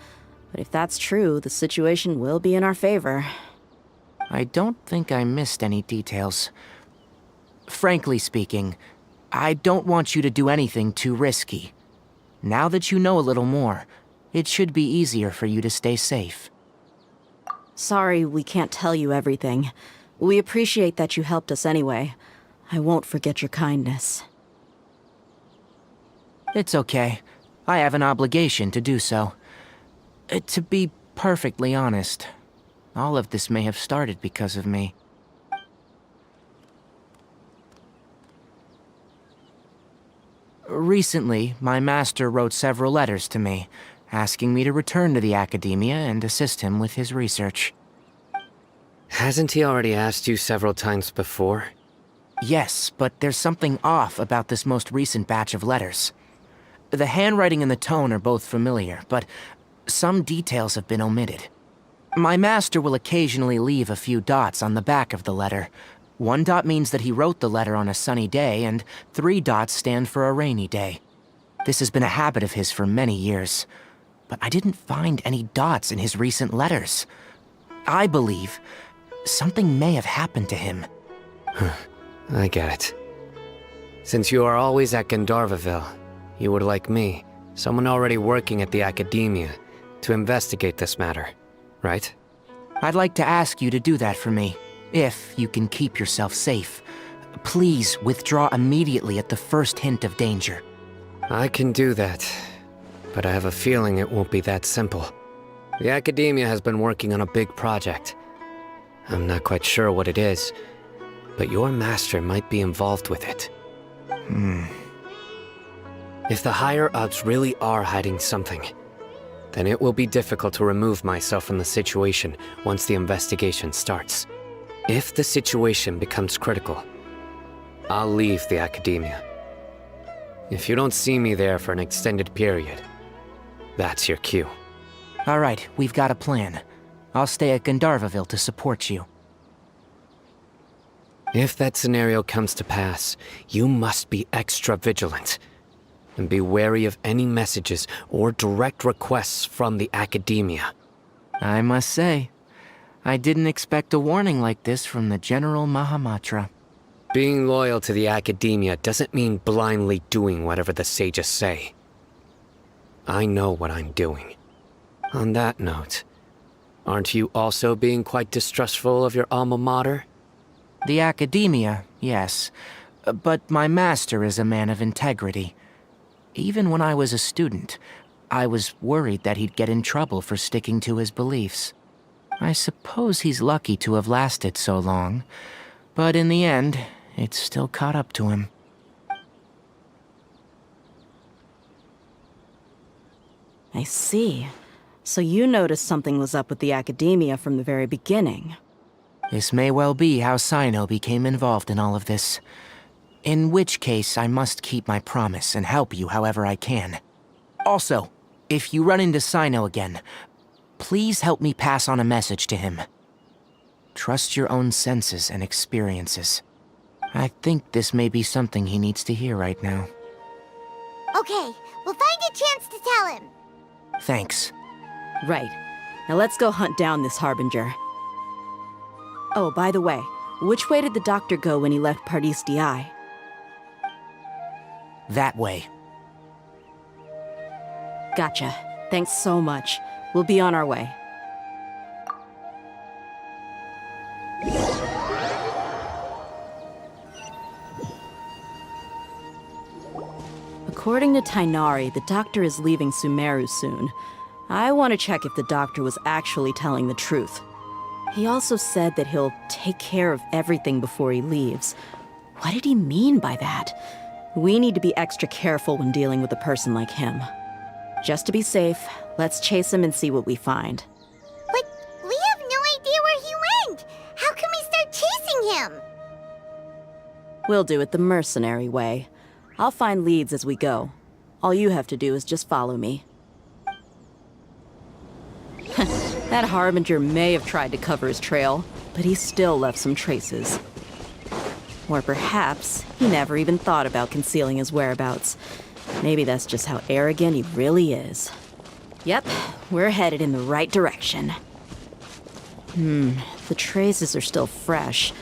But if that's true, the situation will be in our favor. I don't think I missed any details. Frankly speaking, I don't want you to do anything too risky. Now that you know a little more, it should be easier for you to stay safe. Sorry we can't tell you everything. We appreciate that you helped us anyway. I won't forget your kindness. It's okay. I have an obligation to do so. To be perfectly honest, all of this may have started because of me. Recently, my master wrote several letters to me, asking me to return to the Academia and assist him with his research. Hasn't he already asked you several times before? Yes, but there's something off about this most recent batch of letters. The handwriting and the tone are both familiar, but some details have been omitted. My master will occasionally leave a few dots on the back of the letter. 1 dot means that he wrote the letter on a sunny day, and 3 dots stand for a rainy day. This has been a habit of his for many years, but I didn't find any dots in his recent letters. I believe something may have happened to him. I get it. Since you are always at Gandharvaville, you would like me, someone already working at the Academia, to investigate this matter, right? I'd like to ask you to do that for me, if you can keep yourself safe. Please withdraw immediately at the first hint of danger. I can do that, but I have a feeling it won't be that simple. The Academia has been working on a big project. I'm not quite sure what it is, but your master might be involved with it. If the higher-ups really are hiding something, then it will be difficult to remove myself from the situation once the investigation starts. If the situation becomes critical, I'll leave the Academia. If you don't see me there for an extended period, that's your cue. All right, we've got a plan. I'll stay at Gandharvaville to support you. If that scenario comes to pass, you must be extra vigilant. And be wary of any messages or direct requests from the Academia. I must say, I didn't expect a warning like this from the General Mahamatra. Being loyal to the Academia doesn't mean blindly doing whatever the sages say. I know what I'm doing. On that note, aren't you also being quite distrustful of your alma mater? The Academia, yes. But my master is a man of integrity. Even when I was a student, I was worried that he'd get in trouble for sticking to his beliefs. I suppose he's lucky to have lasted so long, but in the end, it's still caught up to him. I see. So you noticed something was up with the Academia from the very beginning. This may well be how Sino became involved in all of this. In which case, I must keep my promise and help you however I can. Also, if you run into Sino again, please help me pass on a message to him. Trust your own senses and experiences. I think this may be something he needs to hear right now. Okay, we'll find a chance to tell him. Thanks. Right. Now let's go hunt down this Harbinger. Oh, by the way, which way did the doctor go when he left Pardis Di? That way. Gotcha. Thanks so much. We'll be on our way. According to Tainari, the doctor is leaving Sumeru soon. I want to check if the doctor was actually telling the truth. He also said that he'll take care of everything before he leaves. What did he mean by that? We need to be extra careful when dealing with a person like him. Just to be safe, let's chase him and see what we find. But we have no idea where he went! How can we start chasing him? We'll do it the mercenary way. I'll find leads as we go. All you have to do is just follow me. That Harbinger may have tried to cover his trail, but he still left some traces. Or perhaps he never even thought about concealing his whereabouts. Maybe that's just how arrogant he really is. Yep, we're headed in the right direction. The traces are still fresh,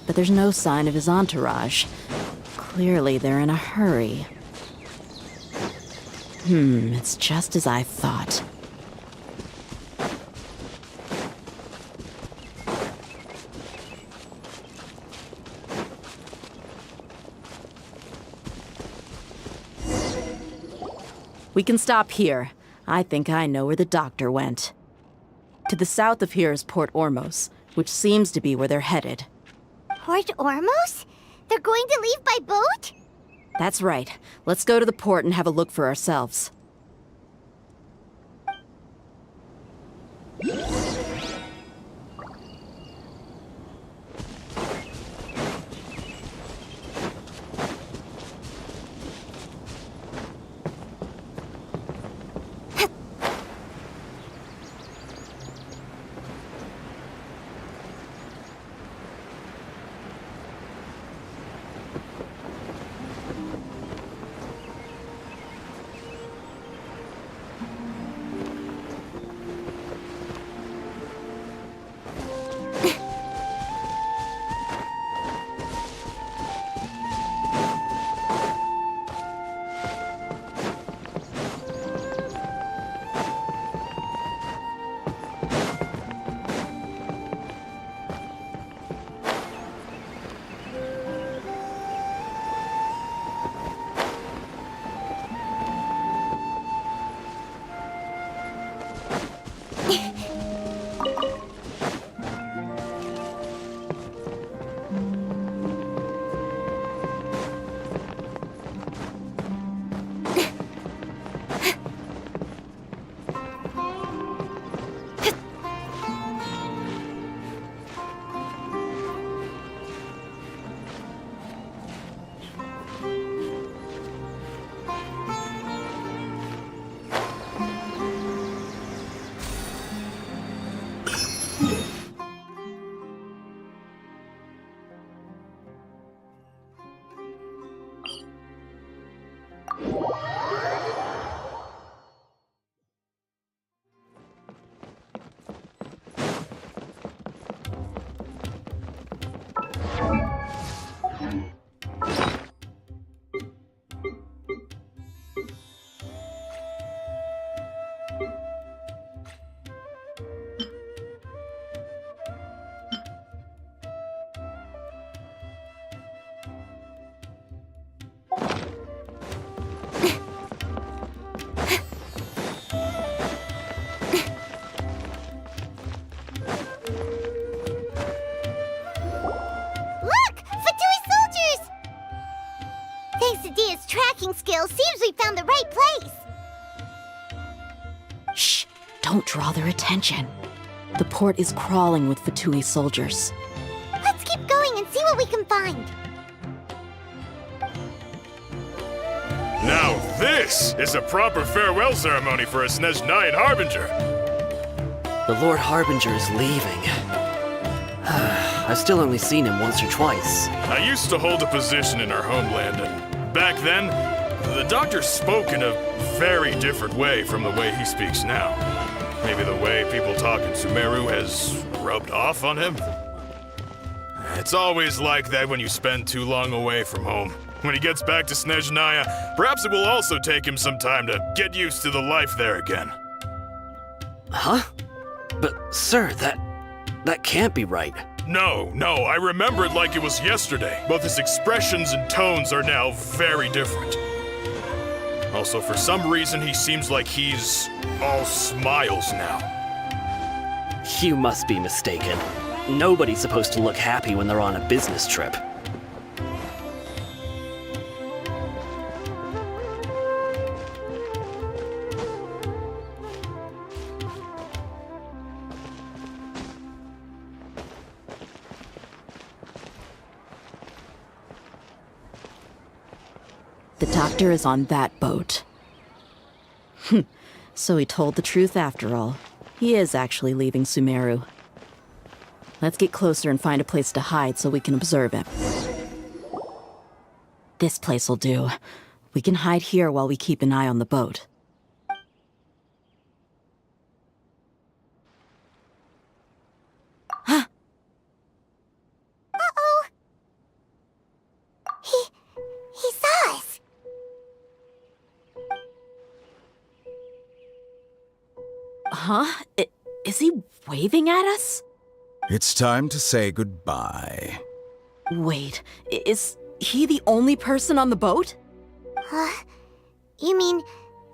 but there's no sign of his entourage. Clearly they're in a hurry. It's just as I thought. We can stop here. I think I know where the doctor went. To the south of here is Port Ormos, which seems to be where they're headed. Port Ormos? They're going to leave by boat? That's right. Let's go to the port and have a look for ourselves. Don't draw their attention. The port is crawling with Fatui soldiers. Let's keep going and see what we can find. Now this is a proper farewell ceremony for a Snezhnayan Harbinger. The Lord Harbinger is leaving. I've still only seen him once or twice. I used to hold a position in our homeland, and back then, the Doctor spoke in a very different way from the way he speaks now. Maybe the way people talk in Sumeru has rubbed off on him? It's always like that when you spend too long away from home. When he gets back to Snezhnaya, perhaps it will also take him some time to get used to the life there again. Huh? But, sir, that can't be right. No, I remember it like it was yesterday. Both his expressions and tones are now very different. Also, for some reason, he seems like he's all smiles now. You must be mistaken. Nobody's supposed to look happy when they're on a business trip. The doctor is on that boat. So he told the truth after all. He is actually leaving Sumeru. Let's get closer and find a place to hide so we can observe him. This place will do. We can hide here while we keep an eye on the boat. Uh-oh! He saw us! Huh? Is he waving at us? It's time to say goodbye. Wait, is he the only person on the boat? You mean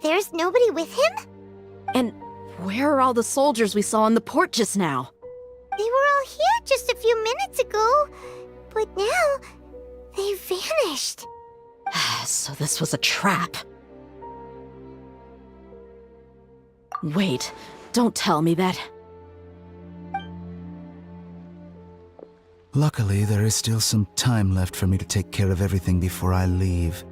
there's nobody with him? And where are all the soldiers we saw in the port just now? They were all here just a few minutes ago, but now they vanished. So this was a trap. Wait, don't tell me that. Luckily, there is still some time left for me to take care of everything before I leave.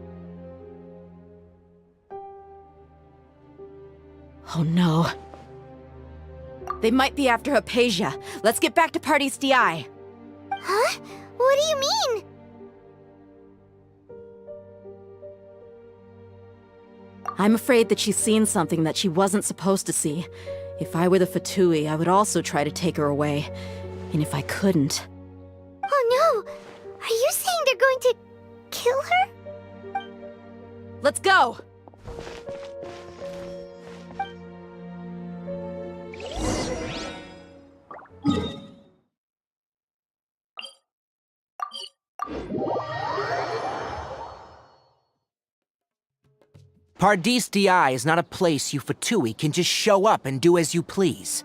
Oh no. They might be after Hypatia. Let's get back to Pardis DI. Huh? What do you mean? I'm afraid that she's seen something that she wasn't supposed to see. If I were the Fatui, I would also try to take her away. And if I couldn't... Oh no! Are you saying they're going to kill her? Let's go! Pardis DI is not a place you Fatui can just show up and do as you please.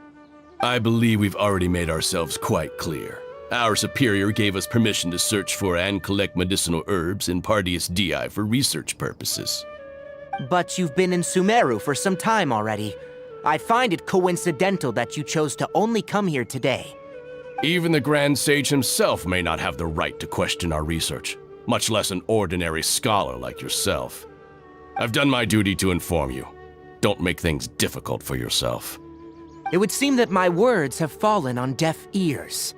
I believe we've already made ourselves quite clear. Our superior gave us permission to search for and collect medicinal herbs in Pardis DI for research purposes. But you've been in Sumeru for some time already. I find it coincidental that you chose to only come here today. Even the Grand Sage himself may not have the right to question our research, much less an ordinary scholar like yourself. I've done my duty to inform you. Don't make things difficult for yourself. It would seem that my words have fallen on deaf ears.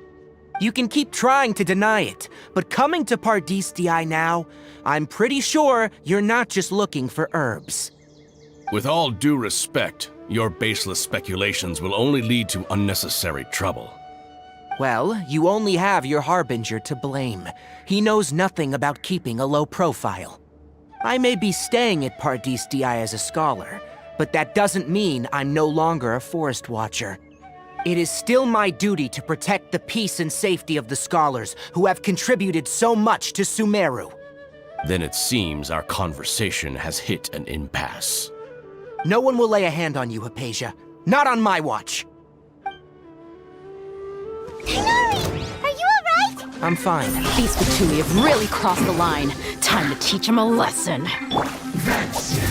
You can keep trying to deny it, but coming to Pardis DI now, I'm pretty sure you're not just looking for herbs. With all due respect, your baseless speculations will only lead to unnecessary trouble. Well, you only have your Harbinger to blame. He knows nothing about keeping a low profile. I may be staying at Pardis DI as a scholar, but that doesn't mean I'm no longer a forest watcher. It is still my duty to protect the peace and safety of the scholars who have contributed so much to Sumeru. Then it seems our conversation has hit an impasse. No one will lay a hand on you, Hypatia. Not on my watch. Tighnari! Are you alright? I'm fine. These Fatui have really crossed the line. Time to teach them a lesson. That's it.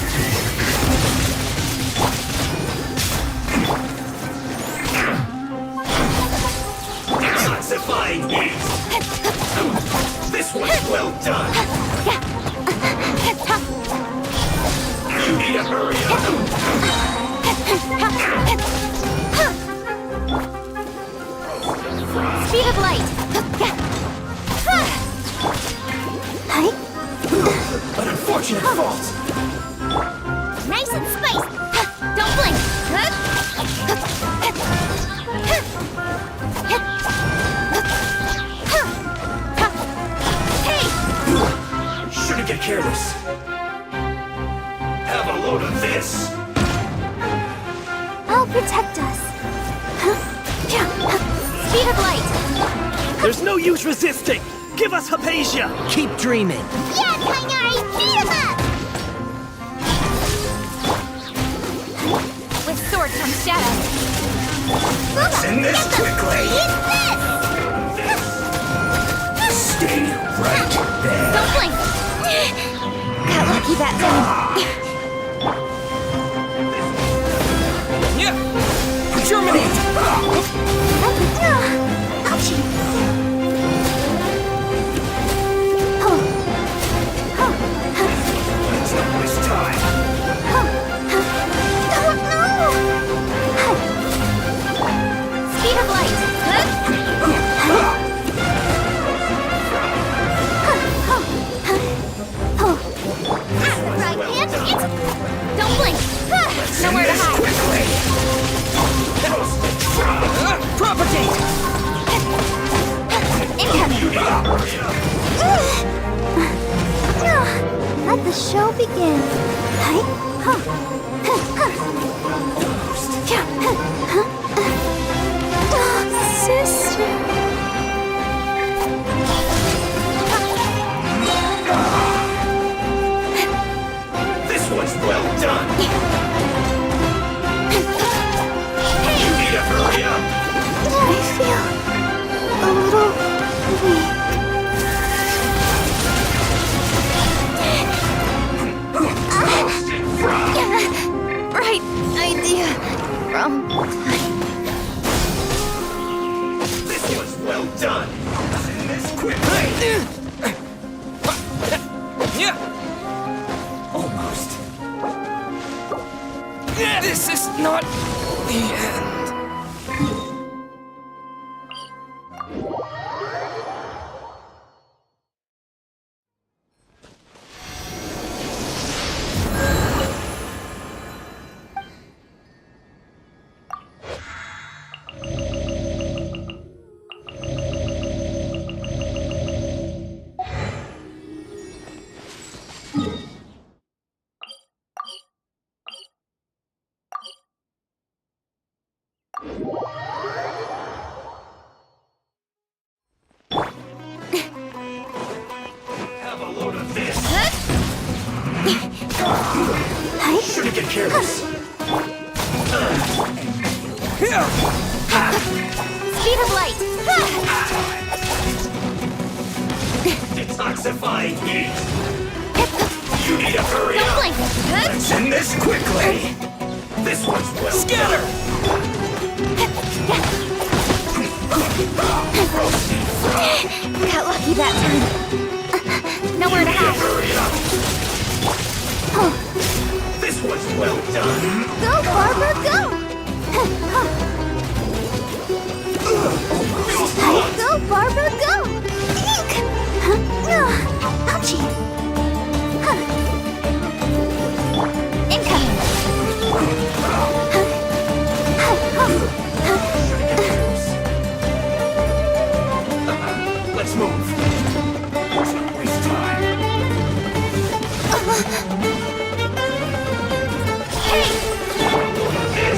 done! You need to hurry up! Speed of light! An unfortunate fault! Nice and spiced! Don't blink! Hey! Shouldn't get careless. Have a load of this! I'll protect us. Speed of light! There's no use resisting! Give us Hypatia! Keep dreaming. Yeah, Kainari! Beat him up! With sword comes shadow. Let's end this quickly! Eat this! Stay right there! Don't blink! Got lucky that time. Germinate! Ouchie! Let's not waste time! Speed of light! Right hand, Don't blink! Nowhere to hide! Propagate! Incoming! Let the show begin. Sister. This one's well done! You need to hurry up! I feel a little weak. Right idea. Wrong time. This was well done! End this quickly! Almost. This is not the end. Have a load of this! Shouldn't get careless! Speed of light! Detoxifying heat! You need to hurry Don't up! blink! Let's end this quickly! This one's well Scatter! Got lucky that time. Nowhere to hide. Hurry up! This one's well done! Go, Barbara, go! Go, Barbara, go! Eek! Ouchie! Incoming! Let's move! Let's not waste time! Hey!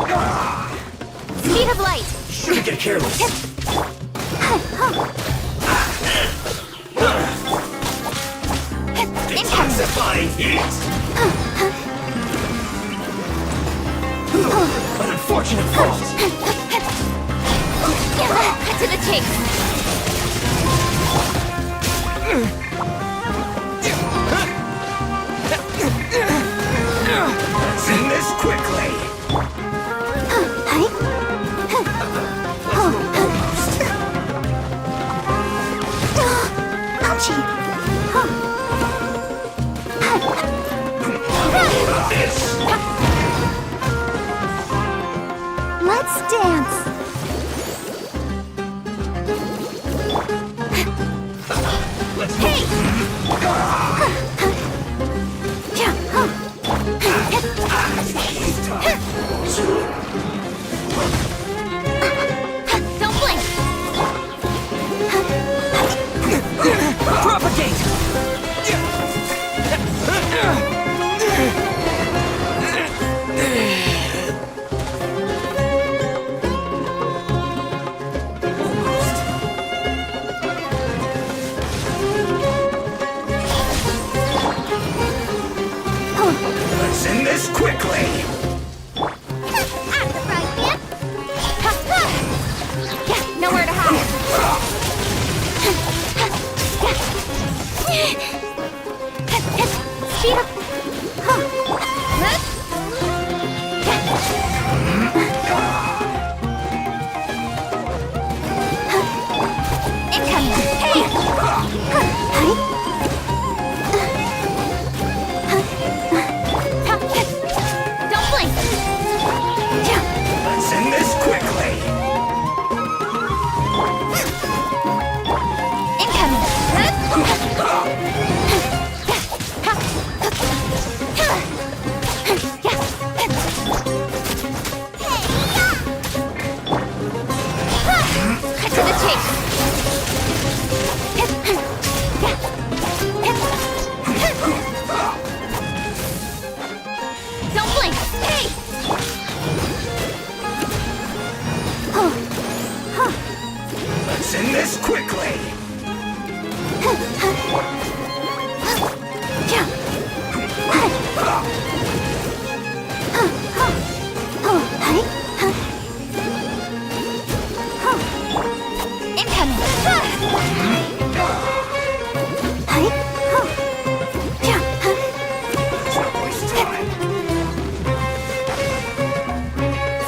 Speed of light! Shouldn't get careless. Intensifying heat! An unfortunate fault! Cut to the chase! Let's end this quickly! Let's dance. Don't blink! Propagate! Let's end this quickly! Nowhere to hide! Speed up! Incoming! Hey! Don't blink! Let's end this quickly! Cut to the chase! Don't blink! Hey! Let's end this quickly!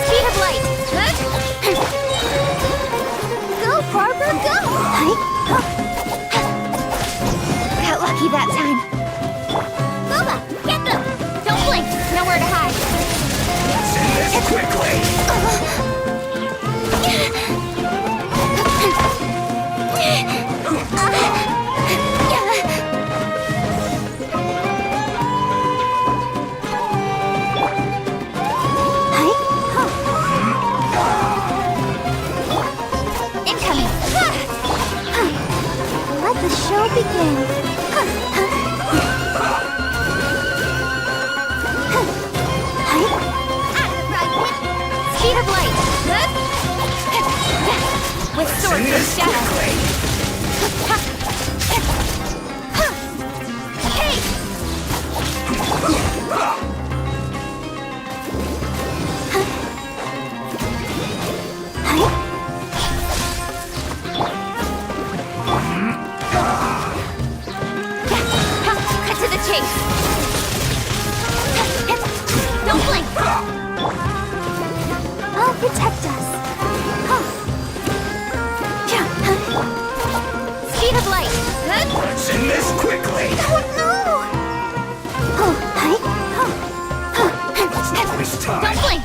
Speed of light! Go, Barbara, go! Got lucky that time. Booba, get them! Don't blink! Nowhere to hide! Let's end this quickly! Incoming! Let the show begin. Speed of light! With swords and shadow! Hey! Cut to the chase! Don't blink! I'll protect us. Speed of light! Let's end this quickly! Let's waste time! Don't blink!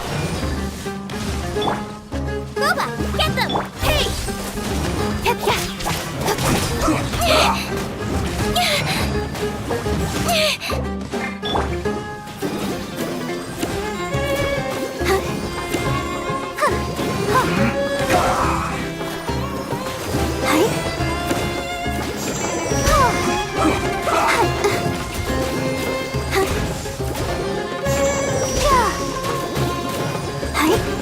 Booba, get them! Hey! Hi.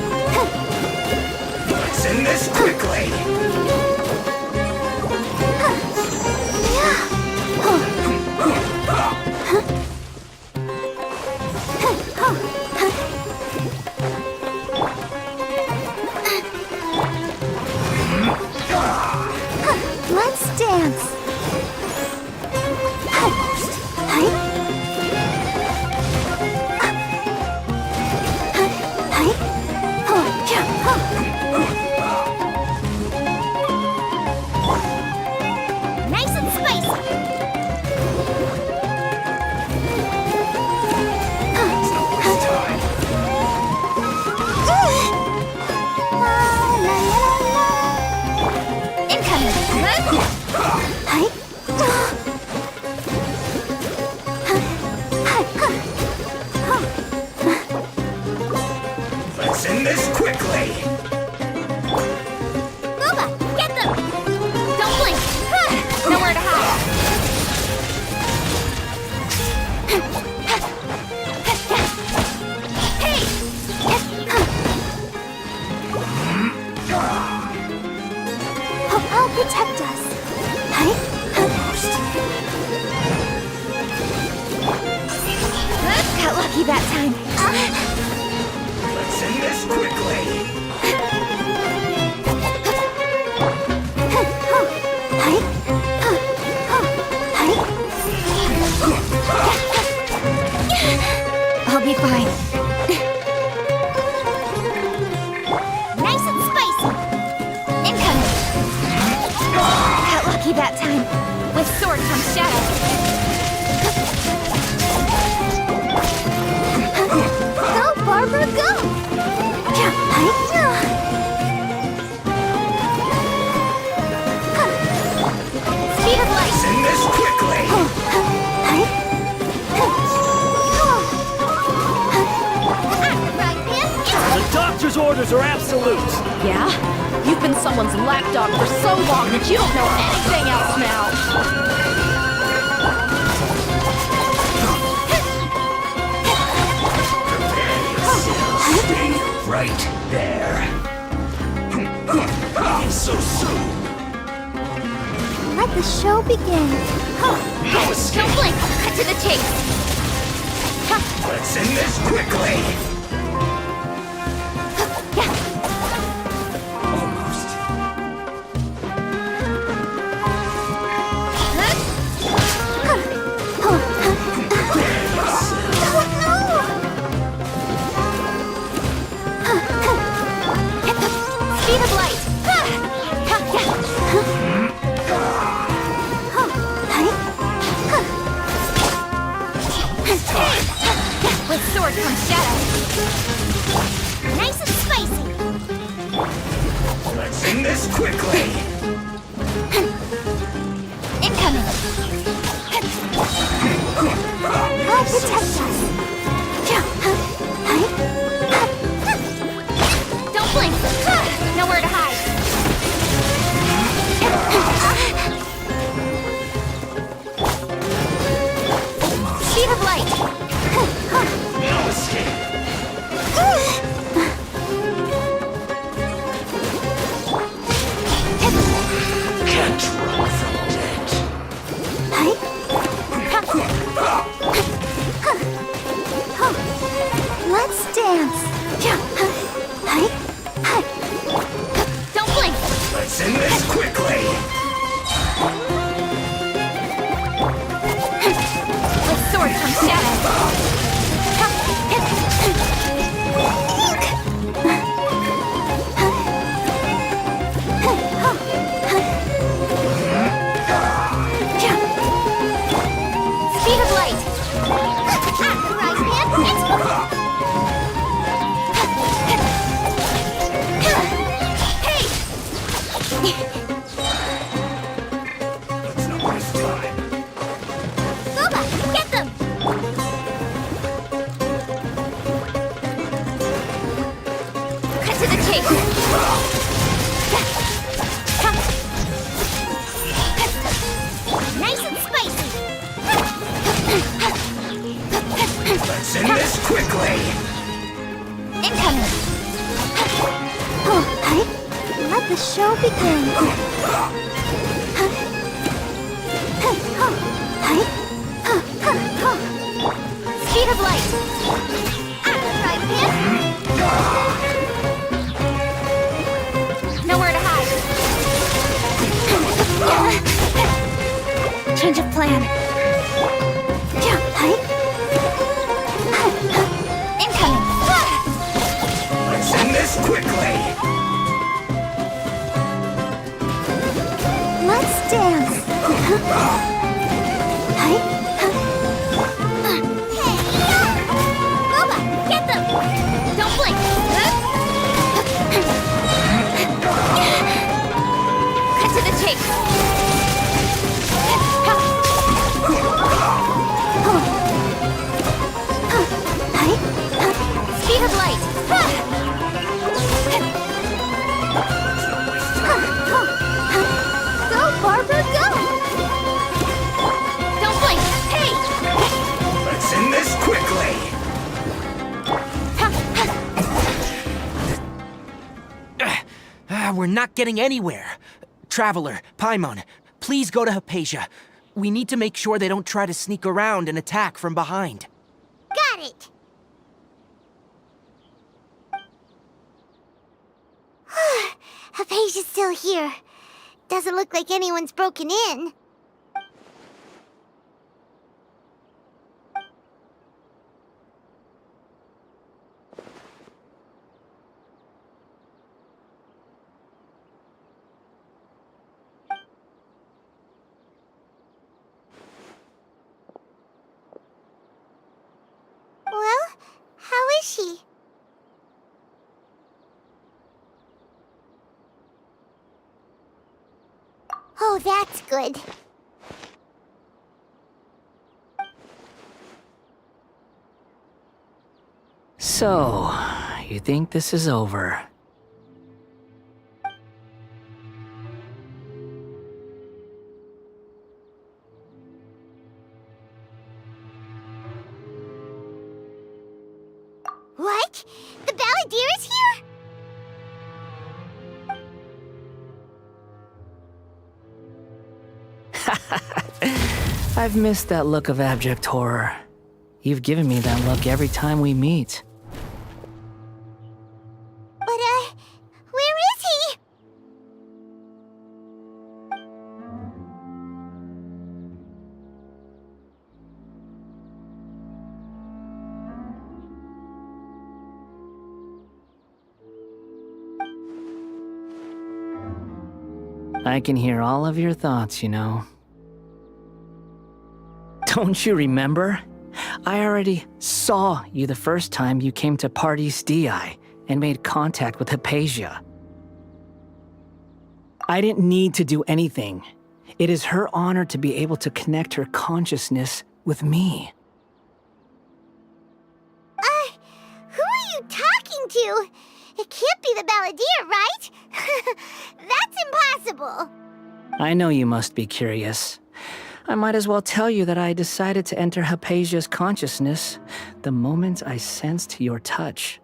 Booba, get them! Don't blink! Nowhere to hide! Hey! I'll protect us. Got lucky that time. Let's end this quickly. I'll be fine. Nice and spicy! Incoming! Got lucky that time. With sword comes shadow. Go, Barbara, go! Speed of light! Let's end this quickly. The doctor's orders are absolute. Yeah? You've been someone's lapdog for so long that you don't know anything else now. Stay right there. So soon. Let the show begin. No escape. Don't blink! Cut to the chase! Let's end this quickly. Almost. Speed of light! With sword comes shadow. Nice and spicy. Let's end this quickly. Incoming. I'll protect us. Don't blink. Nowhere to hide. Speed of light. No escape. Can't run from death. Let's dance. Don't blink. Let's end this quickly. With sword comes shadow. Speed of light. Rise hand. Hey! Let's not waste time. Booba, get them! Cut to the chase. Nice and spicy. Let's end this quickly. Incoming. Let the show begin. Speed of light. Right hand. Nowhere to hide. Change of plan. Incoming. Let's end this quickly. Let's dance. we're not getting anywhere. Traveler, Paimon, please go to Hypatia. We need to make sure they don't try to sneak around and attack from behind. Got it! Hypatia's still here. Doesn't look like anyone's broken in. Well, how is she? Oh, that's good. So, you think this is over? What? The Balladeer is here? I've missed that look of abject horror. You've given me that look every time we meet. But, where is he? I can hear all of your thoughts, you know. Don't you remember? I already saw you the first time you came to Parties DI and made contact with Hypatia. I didn't need to do anything. It is her honor to be able to connect her consciousness with me. Who are you talking to? It can't be the Balladeer, right? That's impossible. I know you must be curious. I might as well tell you that I decided to enter Hypatia's consciousness the moment I sensed your touch.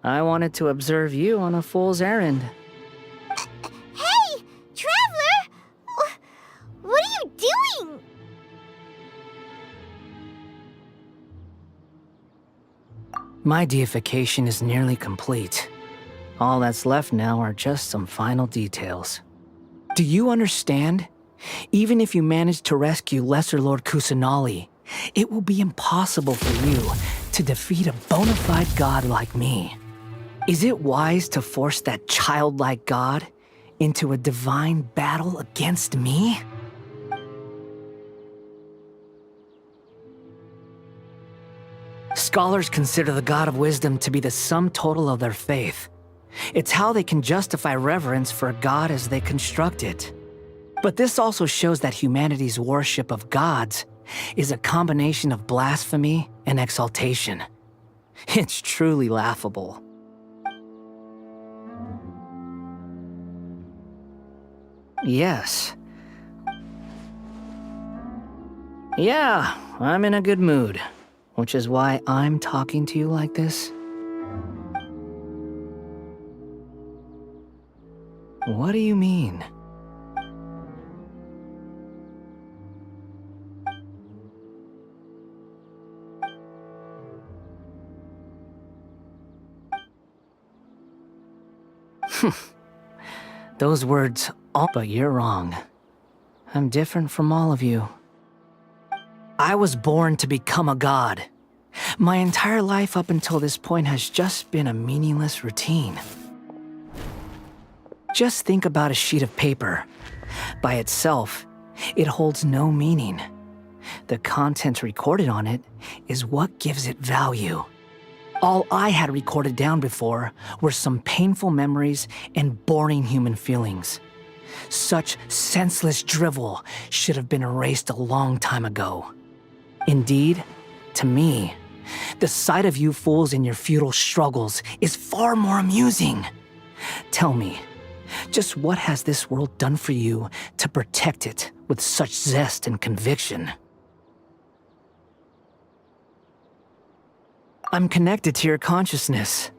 I wanted to observe you on a fool's errand. Hey, Traveler! What are you doing? My deification is nearly complete. All that's left now are just some final details. Do you understand? Even if you manage to rescue Lesser Lord Kusanali, it will be impossible for you to defeat a bona fide god like me. Is it wise to force that childlike god into a divine battle against me? Scholars consider the God of Wisdom to be the sum total of their faith. It's how they can justify reverence for a god as they construct it. But this also shows that humanity's worship of gods is a combination of blasphemy and exaltation. It's truly laughable. Yes. Yeah, I'm in a good mood, which is why I'm talking to you like this. What do you mean? Those words, but you're wrong. I'm different from all of you. I was born to become a god. My entire life up until this point has just been a meaningless routine. Just think about a sheet of paper. By itself, it holds no meaning. The content recorded on it is what gives it value. All I had recorded down before were some painful memories and boring human feelings. Such senseless drivel should have been erased a long time ago. Indeed, to me, the sight of you fools in your futile struggles is far more amusing. Tell me, just what has this world done for you to protect it with such zest and conviction? I'm connected to your consciousness,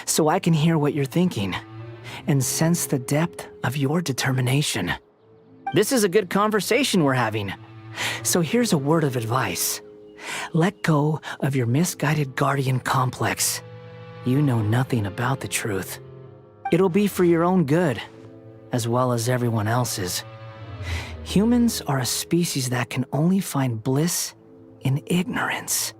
so I can hear what you're thinking and sense the depth of your determination. This is a good conversation we're having. So here's a word of advice. Let go of your misguided guardian complex. You know nothing about the truth. It'll be for your own good, as well as everyone else's. Humans are a species that can only find bliss in ignorance.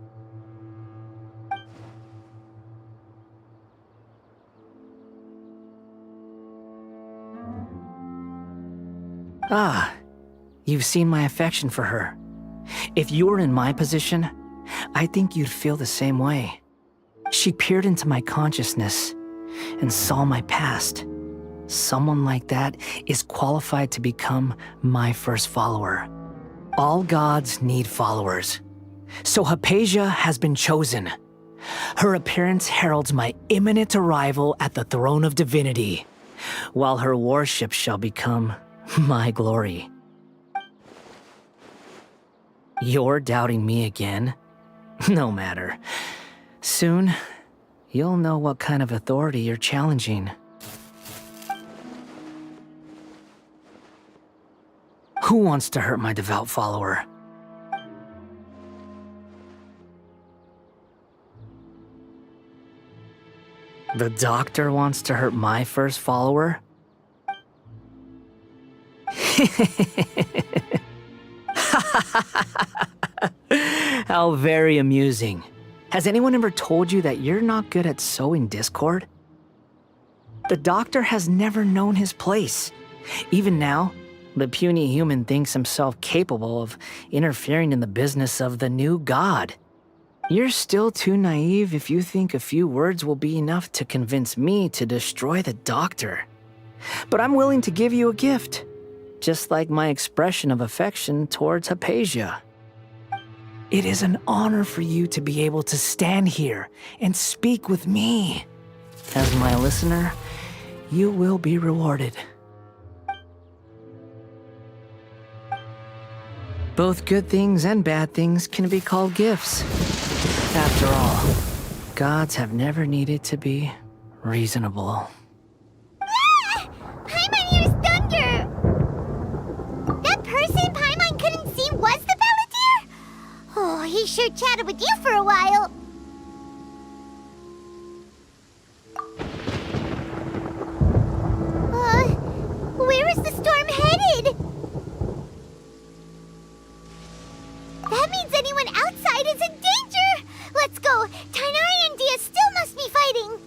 Ah, you've seen my affection for her. If you were in my position, I think you'd feel the same way. She peered into my consciousness and saw my past. Someone like that is qualified to become my first follower. All gods need followers. So Hypatia has been chosen. Her appearance heralds my imminent arrival at the throne of divinity, while her worship shall become my glory. You're doubting me again? No matter. Soon, you'll know what kind of authority you're challenging. Who wants to hurt my devout follower? The doctor wants to hurt my first follower? How very amusing. Has anyone ever told you that you're not good at sowing discord? The doctor has never known his place. Even now, the puny human thinks himself capable of interfering in the business of the new god. You're still too naive if you think a few words will be enough to convince me to destroy the doctor. But I'm willing to give you a gift, just like my expression of affection towards Hypatia. It is an honor for you to be able to stand here and speak with me. As my listener, you will be rewarded. Both good things and bad things can be called gifts. After all, gods have never needed to be reasonable. Paimon hears thunder! That person Paimon couldn't see was the Palantir? Oh, he sure chatted with you for a while. Where is the storm headed? That means anyone outside is in danger! Let's go! Tainari and Dia still must be fighting!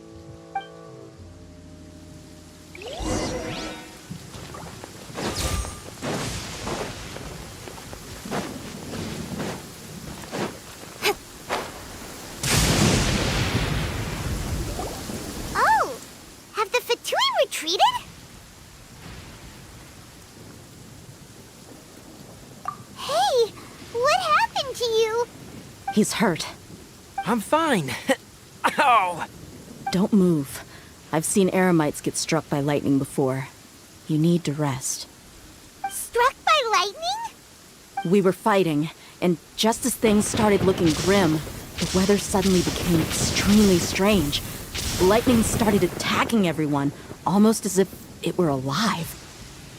Oh! Have the Fatui retreated? Hey! What happened to you? He's hurt. I'm fine. Ow! Don't move. I've seen eremites get struck by lightning before. You need to rest. Struck by lightning? We were fighting, and just as things started looking grim, the weather suddenly became extremely strange. Lightning started attacking everyone, almost as if it were alive.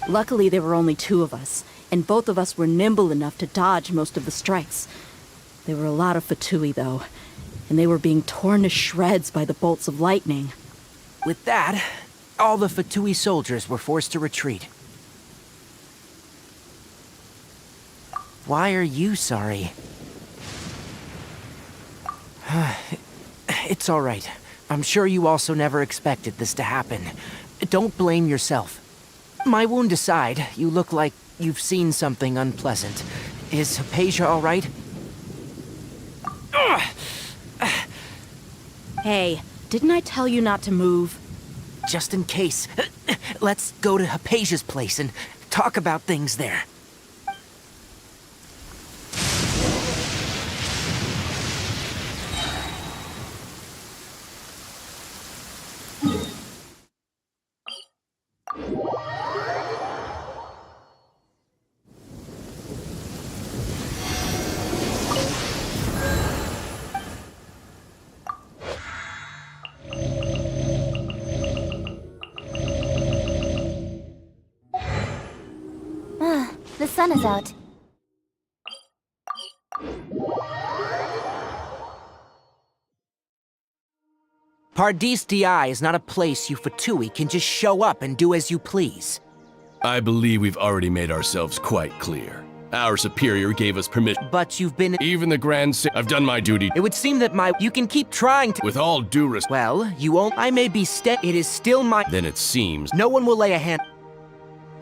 Luckily, there were only two of us, and both of us were nimble enough to dodge most of the strikes. There were a lot of Fatui, though, and they were being torn to shreds by the bolts of lightning. With that, all the Fatui soldiers were forced to retreat. Why are you sorry? It's all right. I'm sure you also never expected this to happen. Don't blame yourself. My wound aside, you look like you've seen something unpleasant. Is Hypatia all right? Hey, didn't I tell you not to move? Just in case. Let's go to Hypatia's place and talk about things there. The sun is out. Pardis Di is not a place you Fatui can just show up and do as you please. I believe we've already made ourselves quite clear. Our superior gave us permission. But you've been... Even the Grand Sa- I've done my duty. It would seem that you can keep trying to... With all due respect... Well, you won't... I may be It is still my... Then it seems... No one will lay a hand...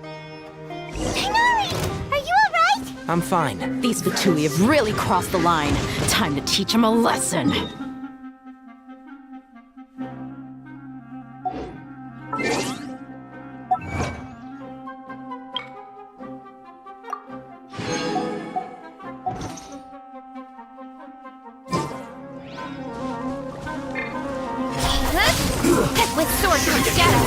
Tighnari, are you alright? I'm fine. These Fatui have really crossed the line. Time to teach them a lesson. With sword from shadow.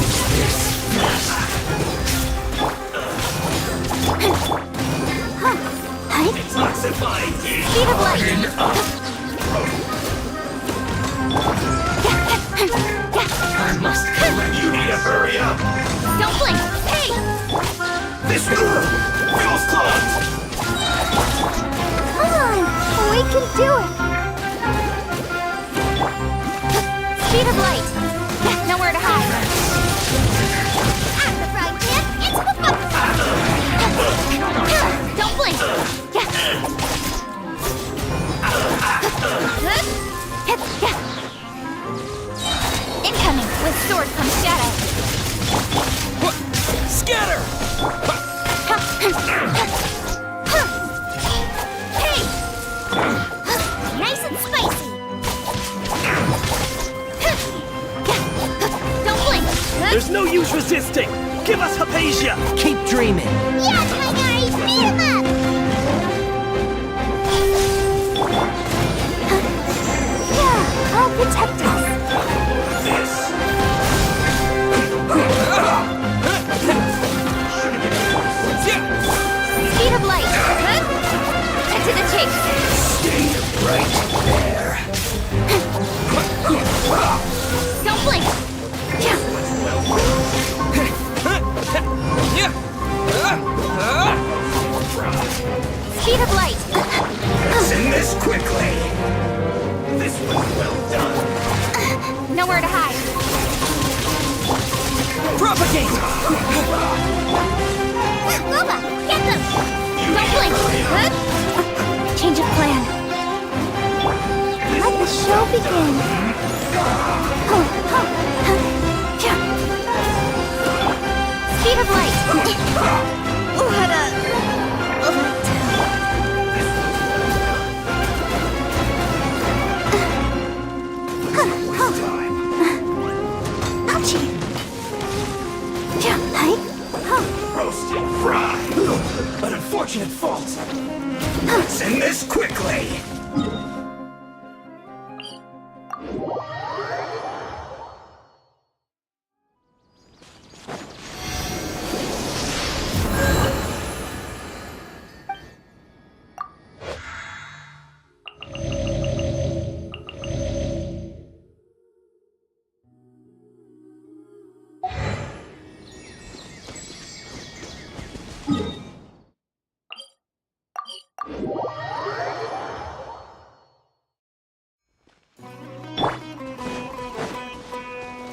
Speed of light. You need to hurry up! Don't blink. Hey! This wheel's clogged! Come on, we can do it! Speed of light. Nowhere to hide. At the frying pan, into the fire! Don't blink. Incoming with sword from shadow. Scatter! Hey! Nice and spicy! Don't blink. There's no use resisting! Give us Hypatia! Keep dreaming. Yeah, Tighnari, beat him up! Yeah, I'll protect us. This! Speed of light. Cut to the chase. Stay right there! Don't blink. Speed of light. Send this quickly! This was well done. Nowhere to hide. Propagate! Loba, get them. Don't blink. Change of plan. Let the show begin. Speed of light. What a... Ouchie! Roast and fry! An unfortunate fault! Send this quickly!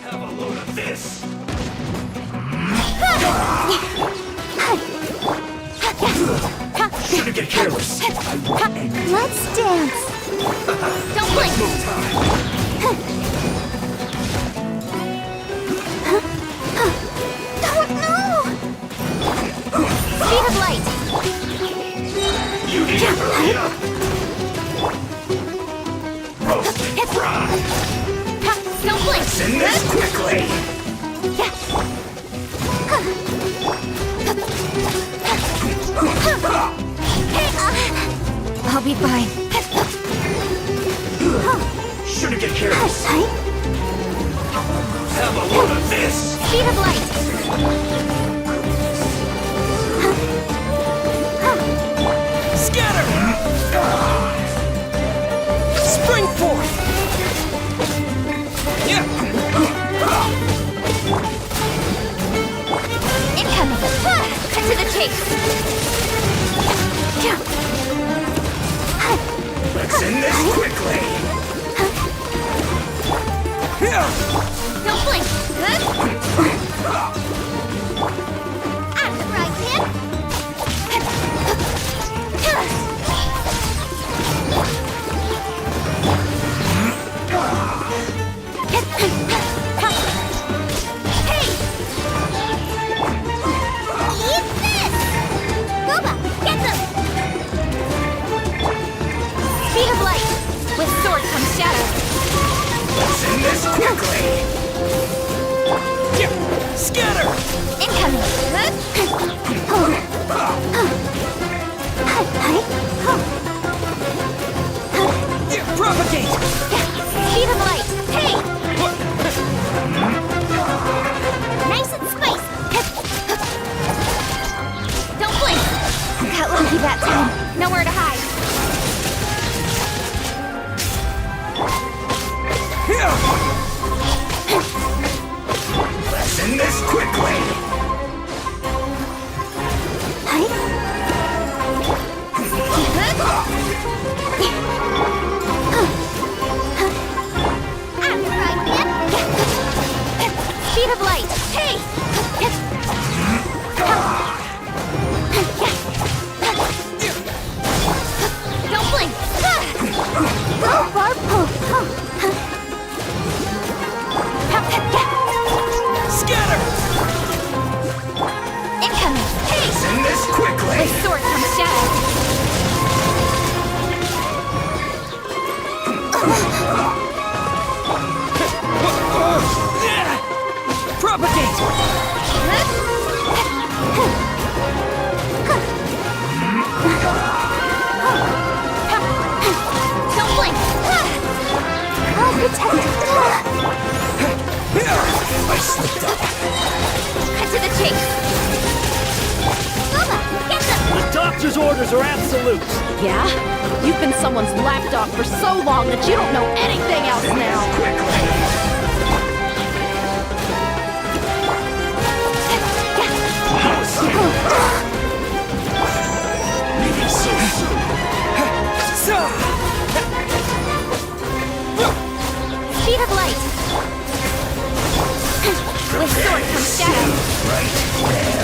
Have a load of this! Shouldn't get careless! Let's dance! Don't blink. Don't know! Speed of light. You need to hurry up! Roast and fry! Don't blink. Send this quickly! I'll be fine. Shouldn't get careless! Have a load of this! Speed of light. Scatter! Spring forth! Incoming. Cut to the chase. chase! Let's end this quickly! Don't blink! Out of the right hand! Hey! Eat this! Boba, get them! Speed of light! With sword comes shadow! Let's end this quickly! Scatter! Incoming! Propagate! Speed of light! Hey! Nice and spicy! Don't blink! Got lucky that time. Nowhere to hide. Let's end this quickly! Speed of light! Hey! Don't blink! Go, Barb! Scatter! Incoming! Hey! Let's end this quickly! With sword comes shadow! Propagate! Don't blink! I'll protect you! I slipped up. Cut to the chase! Boba, get them! The doctor's orders are absolute. Yeah? You've been someone's lapdog for so long that you don't know anything else now. Leaving so soon! Speed of light! With sword comes shadow! Right there!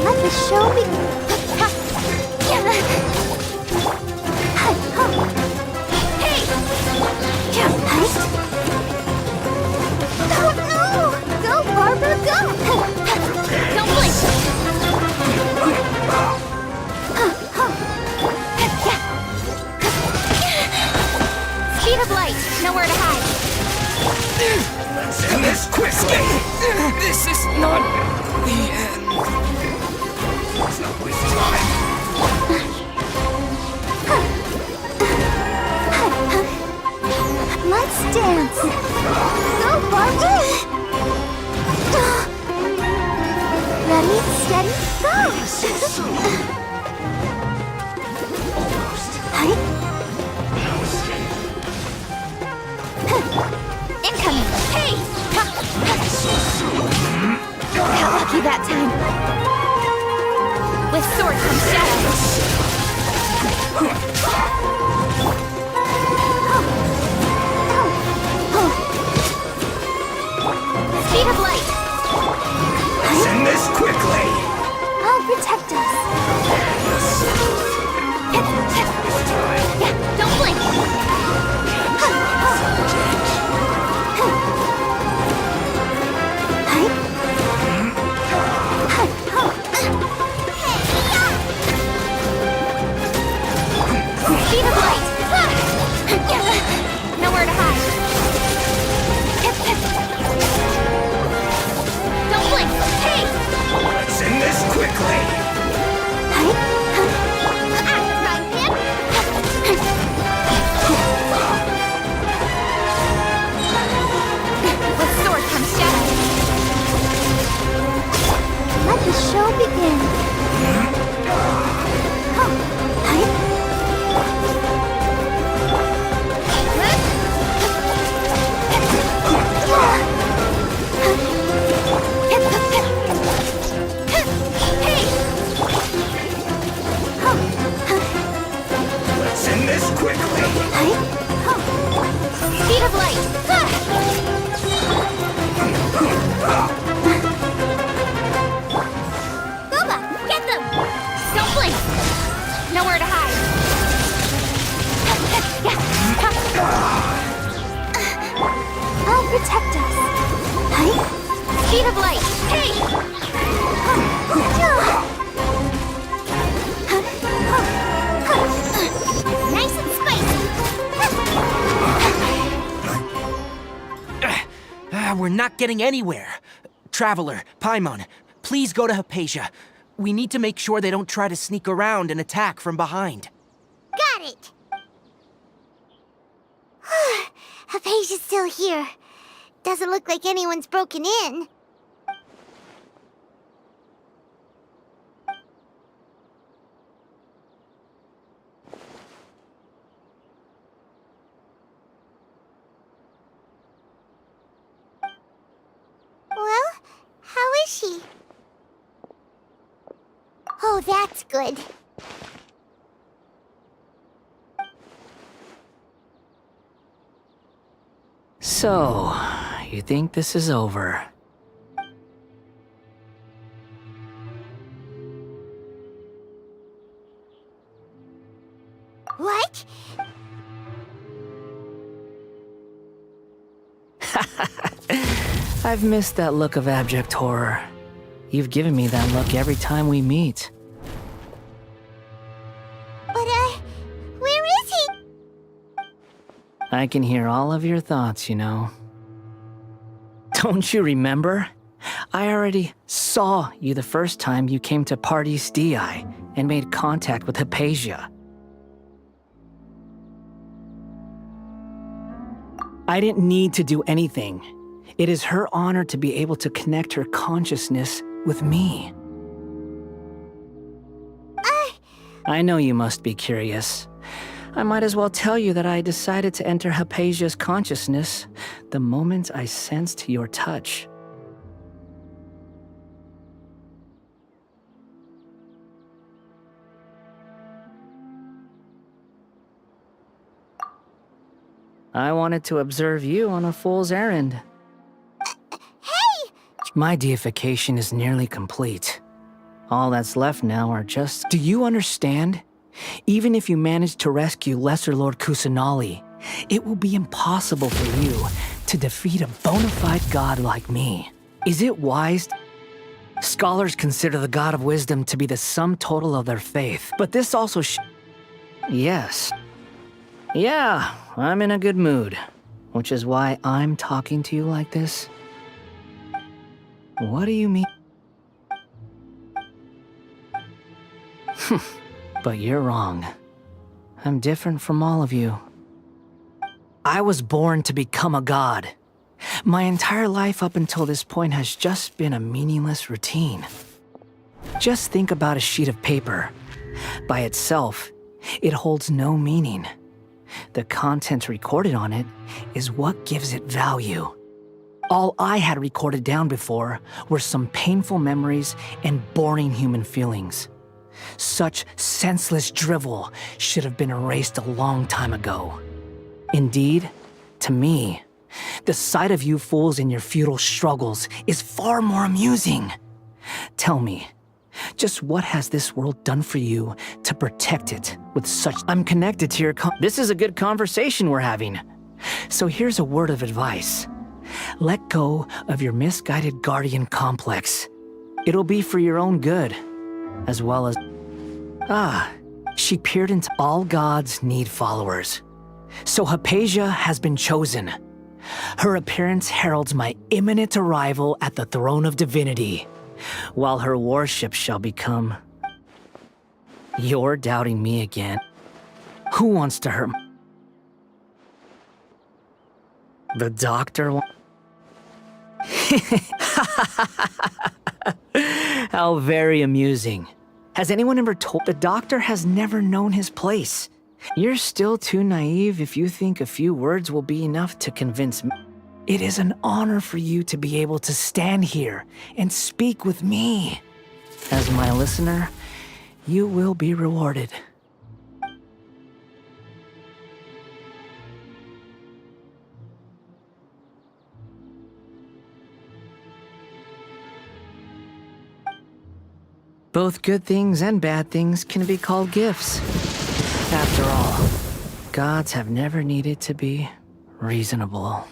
Let the show begin! Hey! Oh no! Go, Barbara, go! Don't blink! Speed of light! Nowhere to hide! Let's end this quickly! This is not the end. Let's not waste time! Let's dance! Go, Barbara! Ready, steady, go! Incoming! Hey! Got lucky that time. With sword comes shadow. Speed of light! Let's end this quickly! I'll protect us. Yeah, don't blink! Speed of light! protect us. Speed of light! Hey! Nice and spicy. We're not getting anywhere. Traveler, Paimon, please go to Hypatia. We need to make sure they don't try to sneak around and attack from behind. Got it. Hypatia's still here. Doesn't look like anyone's broken in. Well, how is she? Oh, that's good. So, you think this is over? What? I've missed that look of abject horror. You've given me that look every time we meet. But, where is he? I can hear all of your thoughts, you know. Don't you remember? I already saw you the first time you came to Parties DI and made contact with Hypatia. I didn't need to do anything. It is her honor to be able to connect her consciousness with me. I know you must be curious. I might as well tell you that I decided to enter Hypatia's consciousness the moment I sensed your touch. I wanted to observe you on a fool's errand. Hey! My deification is nearly complete. All that's left now are just... Do you understand? Even if you manage to rescue Lesser Lord Kusanali, it will be impossible for you to defeat a bona fide god like me. Is it wise? Scholars consider the God of Wisdom to be the sum total of their faith, but this also Yes. Yeah, I'm in a good mood, which is why I'm talking to you like this. What do you mean? But you're wrong. I'm different from all of you. I was born to become a god. My entire life up until this point has just been a meaningless routine. Just think about a sheet of paper. By itself, it holds no meaning. The content recorded on it is what gives it value. All I had recorded down before were some painful memories and boring human feelings. Such senseless drivel should have been erased a long time ago. Indeed, to me, the sight of you fools in your futile struggles is far more amusing. Tell me, just what has this world done for you to protect it with such... I'm connected to your This is a good conversation we're having. So here's a word of advice. Let go of your misguided guardian complex. It'll be for your own good, as well as... She peered into all gods need followers. So Hypatia has been chosen. Her appearance heralds my imminent arrival at the throne of divinity, while her worship shall become... You're doubting me again. Who wants to hurt... The doctor... How very amusing. Has anyone ever told... The doctor has never known his place. You're still too naive if you think a few words will be enough to convince me. It is an honor for you to be able to stand here and speak with me. As my listener, you will be rewarded. Both good things and bad things can be called gifts. After all, gods have never needed to be reasonable.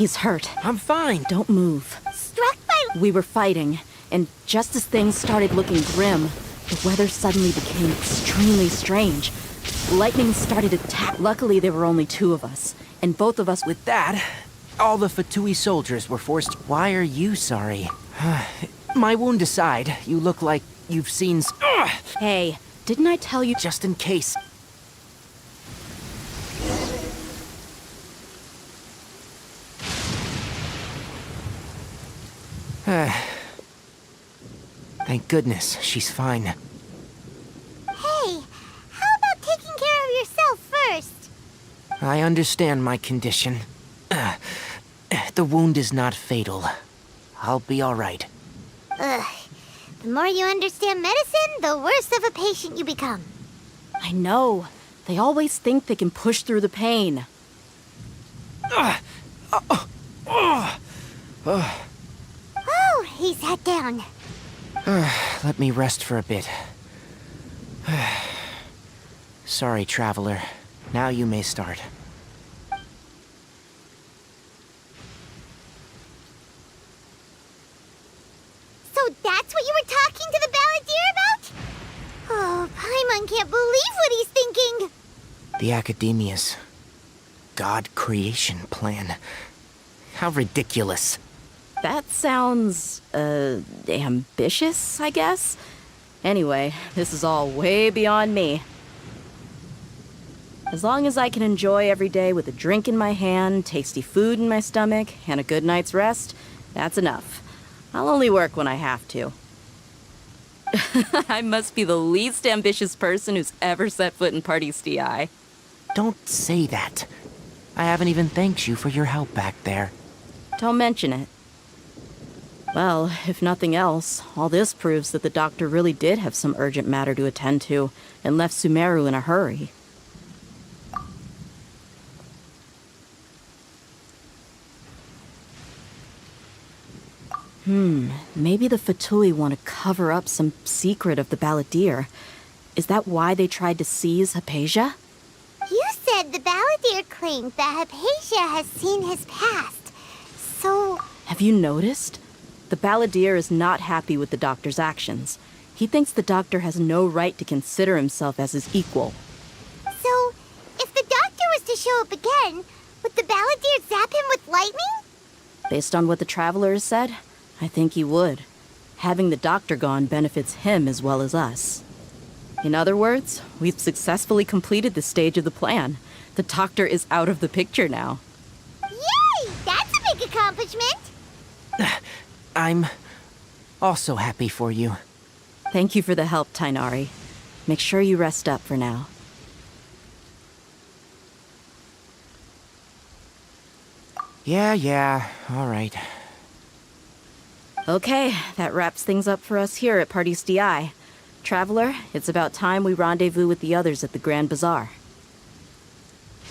He's hurt. I'm fine. Don't move. Struck by... We were fighting, and just as things started looking grim, the weather suddenly became extremely strange. Lightning started to tap. Luckily, there were only two of us, and both of us With that, all the Fatui soldiers were forced. Why are you sorry? My wound aside, you look like you've seen Hey, didn't I tell you? Just in case. Thank goodness, she's fine. Hey, how about taking care of yourself first? I understand my condition. The wound is not fatal. I'll be all right. Ugh. The more you understand medicine, the worse of a patient you become. I know. They always think they can push through the pain. Oh, he sat down. Let me rest for a bit. Sorry, traveler. Now you may start. So that's what you were talking to the balladeer about? Oh, Paimon can't believe what he's thinking. The Academia's God creation plan. How ridiculous. That sounds, ambitious, I guess? Anyway, this is all way beyond me. As long as I can enjoy every day with a drink in my hand, tasty food in my stomach, and a good night's rest, that's enough. I'll only work when I have to. I must be the least ambitious person who's ever set foot in Party's DI. Don't say that. I haven't even thanked you for your help back there. Don't mention it. Well, if nothing else, all this proves that the doctor really did have some urgent matter to attend to, and left Sumeru in a hurry. Maybe the Fatui want to cover up some secret of the balladeer. Is that why they tried to seize Hypatia? You said the balladeer claimed that Hypatia has seen his past. So... Have you noticed? The balladeer is not happy with the doctor's actions. He thinks the doctor has no right to consider himself as his equal. So, if the doctor was to show up again, would the balladeer zap him with lightning? Based on what the traveler has said, I think he would. Having the doctor gone benefits him as well as us. In other words, we've successfully completed this stage of the plan. The doctor is out of the picture now. Yay! That's a big accomplishment! I'm also happy for you. Thank you for the help, Tainari. Make sure you rest up for now. Yeah, all right. Okay, that wraps things up for us here at Party's DI. Traveler, it's about time we rendezvous with the others at the Grand Bazaar.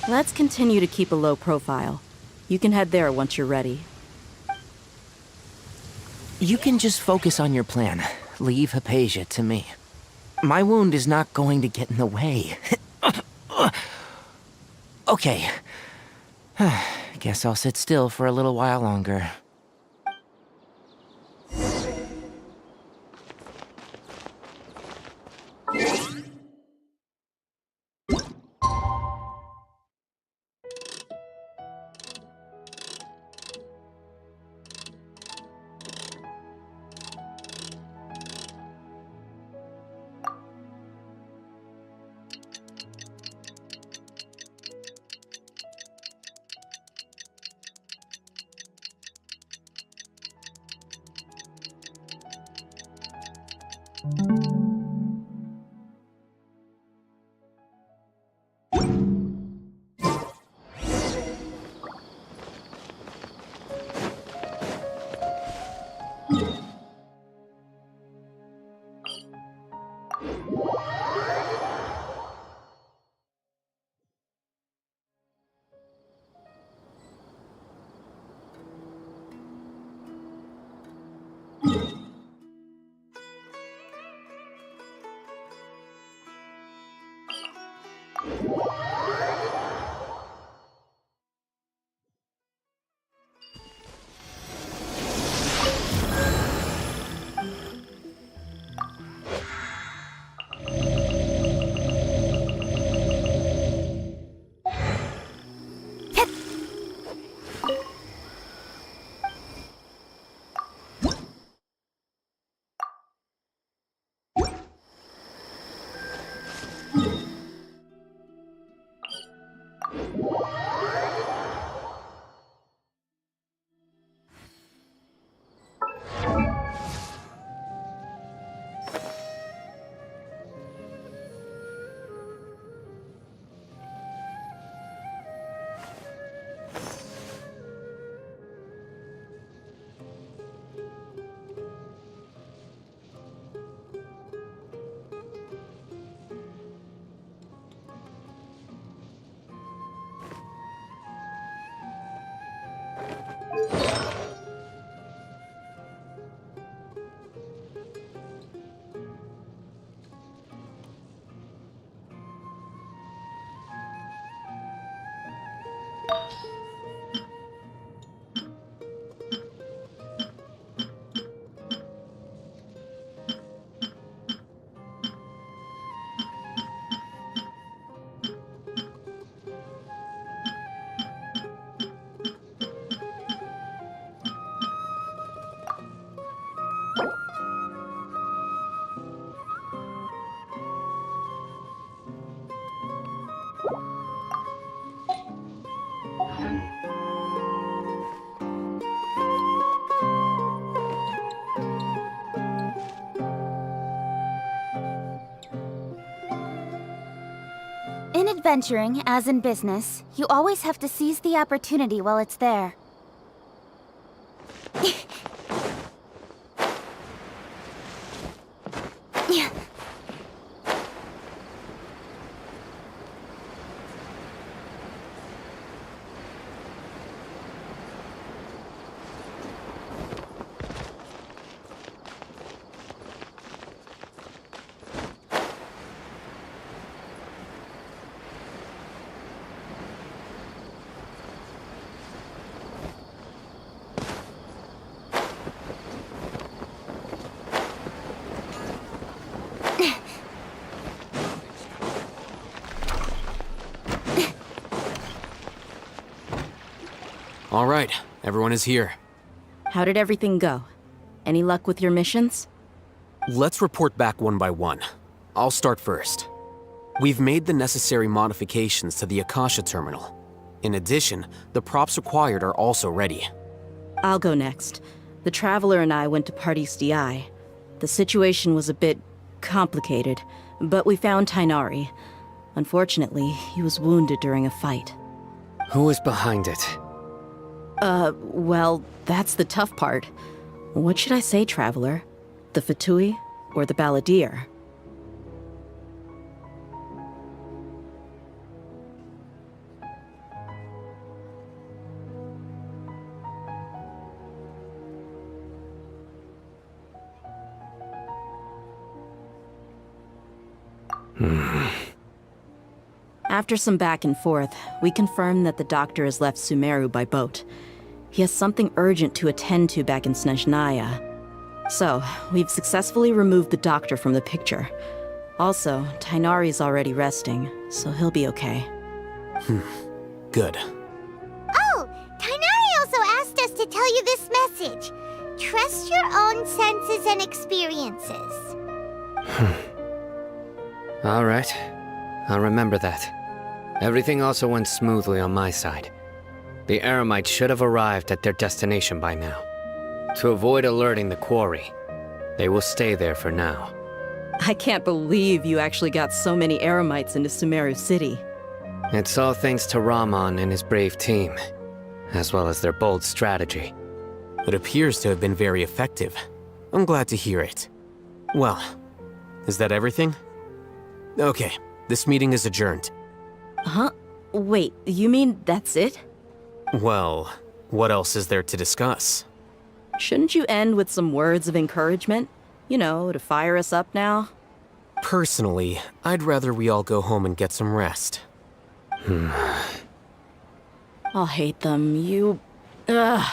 Let's continue to keep a low profile. You can head there once you're ready. You can just focus on your plan. Leave Hypatia to me. My wound is not going to get in the way. Okay. Guess I'll sit still for a little while longer. adventuring, as in business, you always have to seize the opportunity while it's there. All right, everyone is here. How did everything go? Any luck with your missions? Let's report back one by one. I'll start first. We've made the necessary modifications to the Akasha terminal. In addition, the props required are also ready. I'll go next. The Traveler and I went to Party's DI. The situation was a bit complicated, but we found Tainari. Unfortunately, he was wounded during a fight. Who was behind it? Well, that's the tough part. What should I say, Traveler? The Fatui or the Balladeer? After some back and forth, we confirmed that the doctor has left Sumeru by boat. He has something urgent to attend to back in Snezhnaya. So, we've successfully removed the doctor from the picture. Also, Tainari's already resting, so he'll be okay. Good. Oh, Tainari also asked us to tell you this message. Trust your own senses and experiences. All right. I'll remember that. Everything also went smoothly on my side. The Eremites should have arrived at their destination by now. To avoid alerting the quarry, they will stay there for now. I can't believe you actually got so many Eremites into Sumeru City. It's all thanks to Rahman and his brave team, as well as their bold strategy. It appears to have been very effective. I'm glad to hear it. Well, is that everything? Okay, this meeting is adjourned. Huh? Wait, you mean that's it? Well, what else is there to discuss? Shouldn't you end with some words of encouragement? You know, to fire us up now? Personally, I'd rather we all go home and get some rest. I'll hate them, Ugh.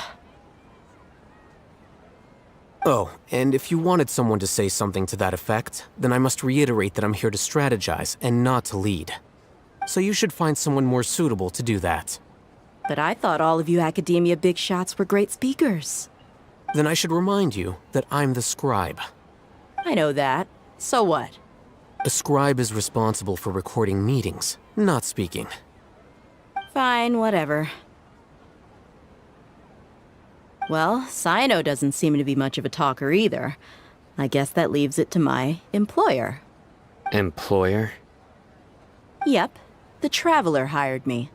Oh, and if you wanted someone to say something to that effect, then I must reiterate that I'm here to strategize and not to lead. So you should find someone more suitable to do that. But I thought all of you Academia big shots were great speakers. Then I should remind you that I'm the scribe. I know that. So what? A scribe is responsible for recording meetings, not speaking. Fine, whatever. Well, Cyno doesn't seem to be much of a talker either. I guess that leaves it to my employer. Employer? Yep, the Traveler hired me.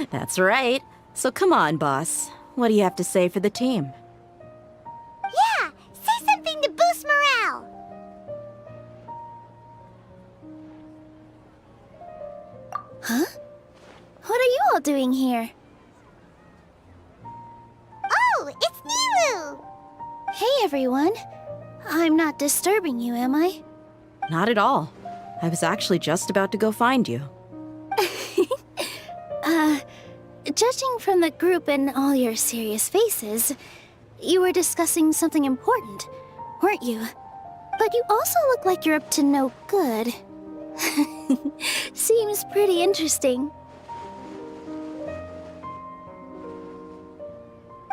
That's right. So come on, boss. What do you have to say for the team? Yeah, say something to boost morale. Huh? What are you all doing here? Oh, it's Nilu! Hey, everyone. I'm not disturbing you, am I? Not at all. I was actually just about to go find you. Judging from the group and all your serious faces, you were discussing something important, weren't you? But you also look like you're up to no good. Seems pretty interesting.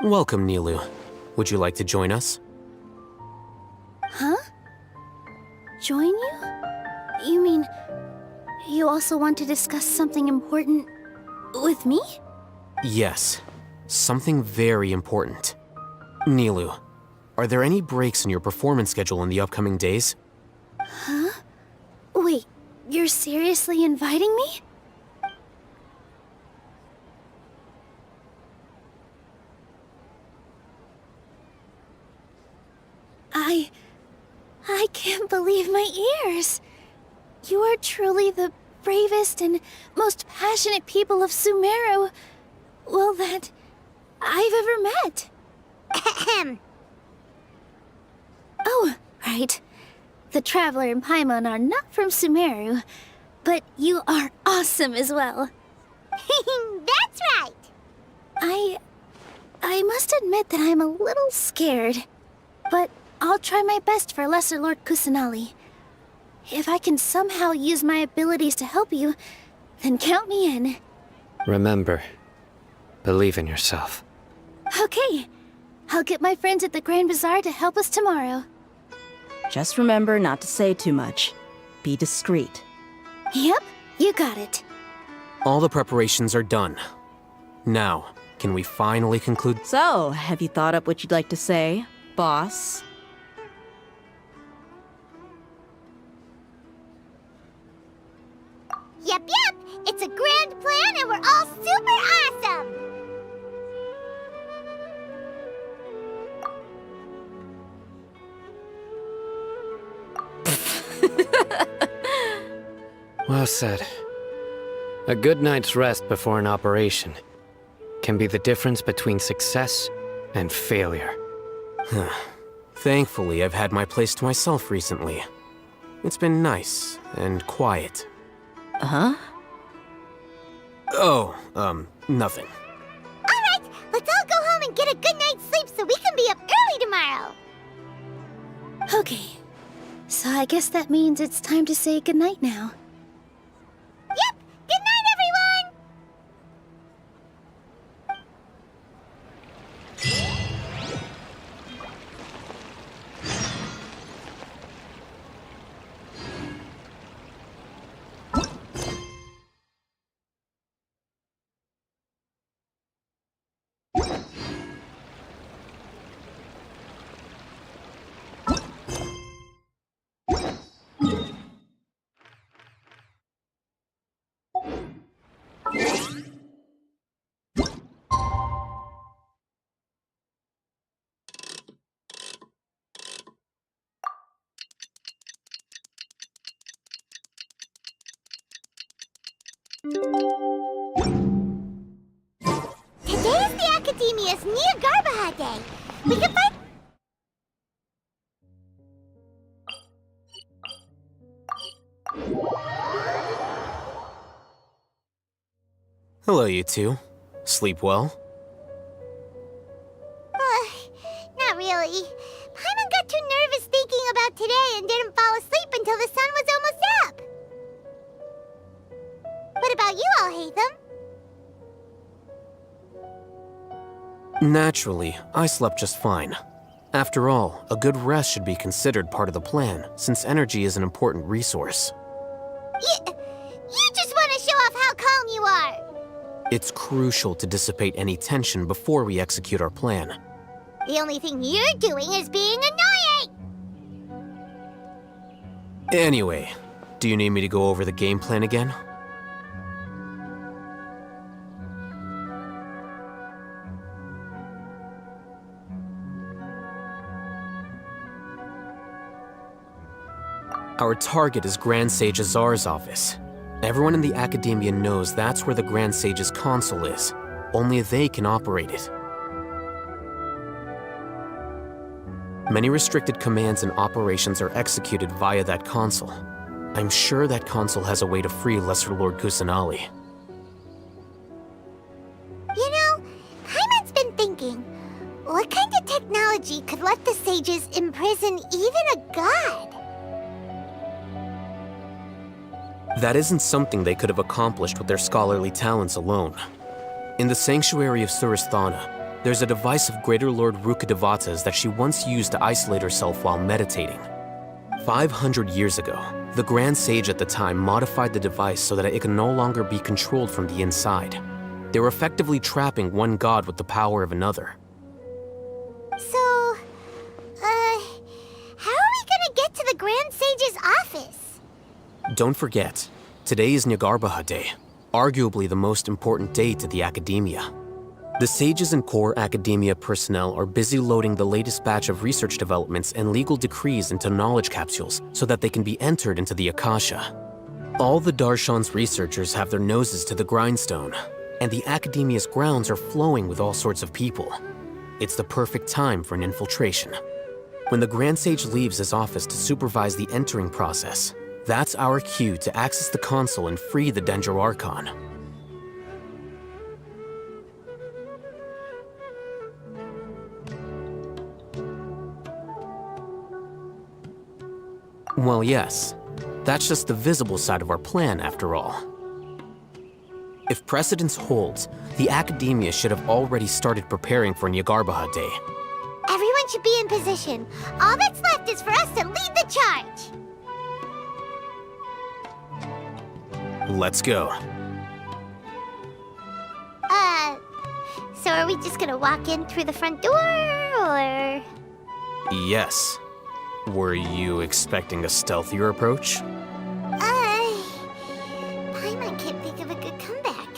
Welcome, Nilu. Would you like to join us? Huh? Join you? You mean, you also want to discuss something important with me? Yes, something very important. Nilu, are there any breaks in your performance schedule in the upcoming days? Huh? Wait, you're seriously inviting me? I can't believe my ears. You are truly the bravest and most passionate people of Sumeru, well, that I've ever met. Ahem. Oh, right. The Traveler and Paimon are not from Sumeru, but you are awesome as well. That's right. I must admit that I'm a little scared, but I'll try my best for Lesser Lord Kusanali. If I can somehow use my abilities to help you, then count me in. Remember, believe in yourself. Okay, I'll get my friends at the Grand Bazaar to help us tomorrow. Just remember not to say too much. Be discreet. Yep, you got it. All the preparations are done. Now, can we finally conclude? So, have you thought up what you'd like to say, boss? Yep. It's a grand plan and we're all super awesome. Well said. A good night's rest before an operation can be the difference between success and failure. Thankfully, I've had my place to myself recently. It's been nice and quiet. Uh-huh? Oh, nothing. Alright, let's all go home and get a good night's sleep so we can be up early tomorrow. Okay, so I guess that means it's time to say goodnight now. Yep, good night, everyone! Today is the Academia's Nia Garbaha Day. We can find... Hello, you two. Sleep well? Not really. Paimon got too nervous thinking about today and didn't fall asleep until the sun was almost up. What about you all, Hatham? Naturally, I slept just fine. After all, a good rest should be considered part of the plan, since energy is an important resource. You just want to show off how calm you are. It's crucial to dissipate any tension before we execute our plan. The only thing you're doing is being annoying. Anyway, do you need me to go over the game plan again? Our target is Grand Sage Azar's office. Everyone in the Academia knows that's where the Grand Sage's console is. Only they can operate it. Many restricted commands and operations are executed via that console. I'm sure that console has a way to free Lesser Lord Kusanali. You know, Paimon's been thinking, what kind of technology could let the sages imprison even a god? That isn't something they could have accomplished with their scholarly talents alone. In the Sanctuary of Suristhana, there's a device of Greater Lord Rukkhadevata's that she once used to isolate herself while meditating. 500 years ago, the Grand Sage at the time modified the device so that it could no longer be controlled from the inside. They were effectively trapping one god with the power of another. So, Grand Sage's office? Don't forget, today is Nyargarbaha Day, arguably the most important day to the Academia. The sages and core Academia personnel are busy loading the latest batch of research developments and legal decrees into knowledge capsules so that they can be entered into the Akasha. All the Darshan's researchers have their noses to the grindstone, and the Academia's grounds are flowing with all sorts of people. It's the perfect time for an infiltration. When the Grand Sage leaves his office to supervise the entering process, that's our cue to access the console and free the Dendro Archon. Well, yes. That's just the visible side of our plan, after all. If precedence holds, the Academia should have already started preparing for Nyargarbaha Day. Everyone should be in position. All that's left is for us to lead the charge. Let's go. So are we just gonna walk in through the front door, or...? Yes. Were you expecting a stealthier approach? Paimon can't think of a good comeback.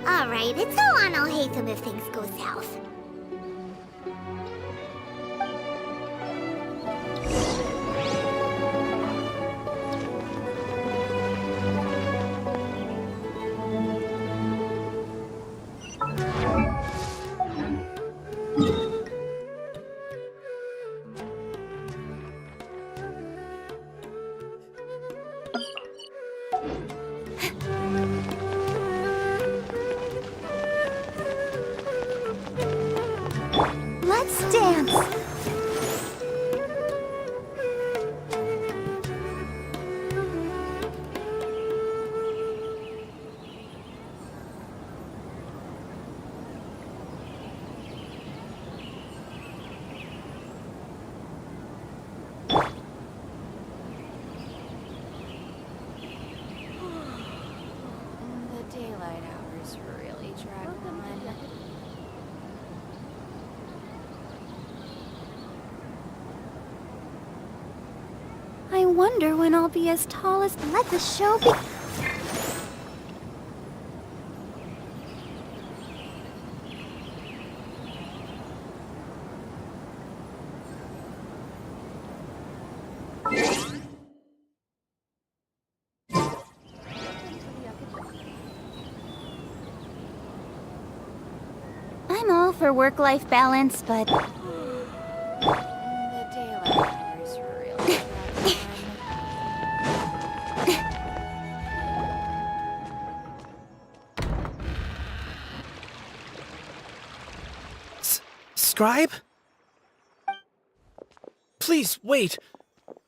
Alright, it's all on Alhaitham if things go south. Let's dance! The daylight hours really drag on. I wonder when I'll be as tall as... Let the show be... I'm all for work-life balance, but... The daylight hours really Scribe? Please, wait.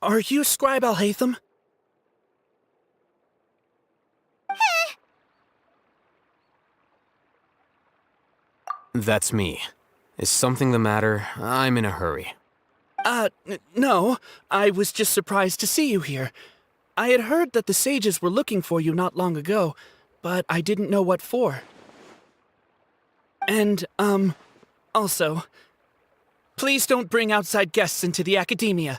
Are you Scribe Alhaitham? That's me. Is something the matter? I'm in a hurry. No. I was just surprised to see you here. I had heard that the sages were looking for you not long ago, but I didn't know what for. And, also, please don't bring outside guests into the Academia.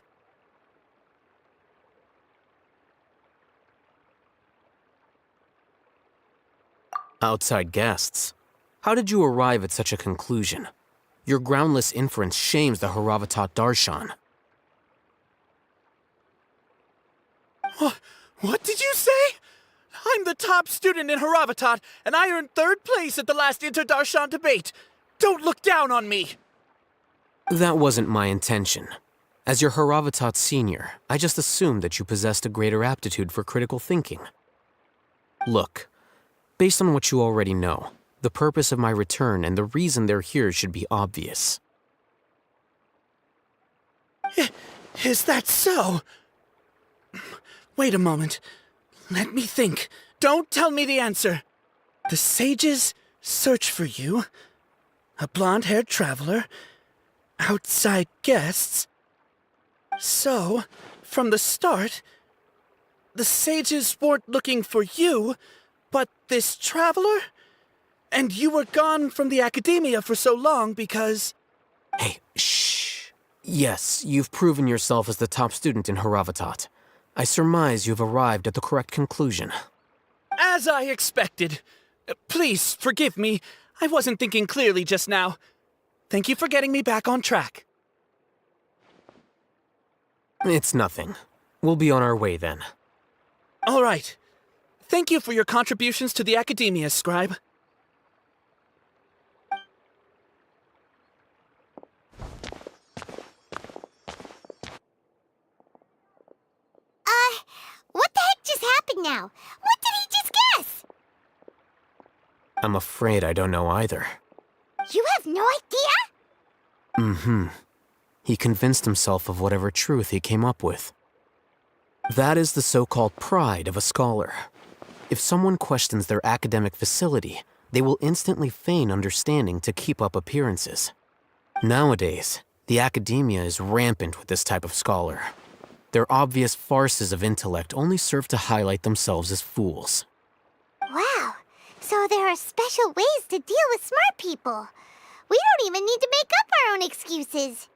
Outside guests? How did you arrive at such a conclusion? Your groundless inference shames the Haravatat Darshan. What did you say? I'm the top student in Haravatat, and I earned 3rd place at the last Inter-Darshan debate. Don't look down on me! That wasn't my intention. As your Haravatat senior, I just assumed that you possessed a greater aptitude for critical thinking. Look, based on what you already know, the purpose of my return and the reason they're here should be obvious. Is that so? Wait a moment. Let me think. Don't tell me the answer. The sages search for you. A blonde-haired traveler. Outside guests. So, from the start, the sages weren't looking for you, but this traveler? And you were gone from the Academia for so long because... Hey, shh. Yes, you've proven yourself as the top student in Haravatat. I surmise you've arrived at the correct conclusion. As I expected. Please, forgive me. I wasn't thinking clearly just now. Thank you for getting me back on track. It's nothing. We'll be on our way then. All right. Thank you for your contributions to the Academia, Scribe. What the heck just happened now? What did he just guess? I'm afraid I don't know either. You have no idea? Mm-hmm. He convinced himself of whatever truth he came up with. That is the so-called pride of a scholar. If someone questions their academic facility, they will instantly feign understanding to keep up appearances. Nowadays, the academia is rampant with this type of scholar. Their obvious farces of intellect only serve to highlight themselves as fools. Wow, so there are special ways to deal with smart people. We don't even need to make up our own excuses.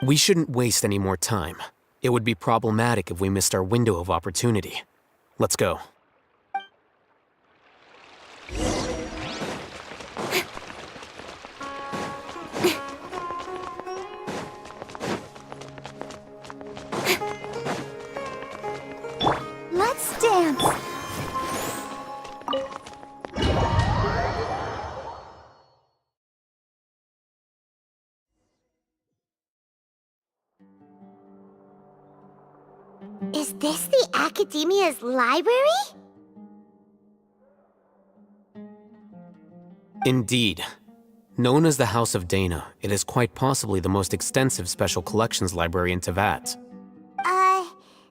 We shouldn't waste any more time. It would be problematic if we missed our window of opportunity. Let's go. Let's dance. Is this the Academia's library? Indeed. Known as the House of Dana, it is quite possibly the most extensive special collections library in Teyvat.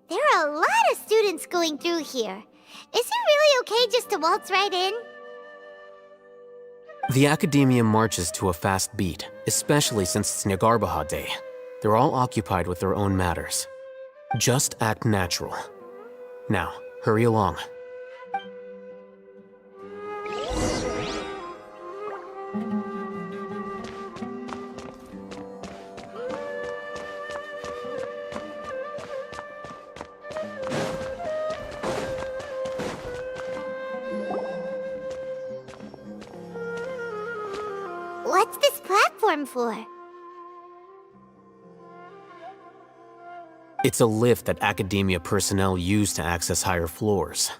There are a lot of students going through here. Is it really okay just to waltz right in? The Academia marches to a fast beat, especially since it's Nyagarbaha Day. They're all occupied with their own matters. Just act natural. Now, hurry along. What's this platform for? It's a lift that Academia personnel use to access higher floors.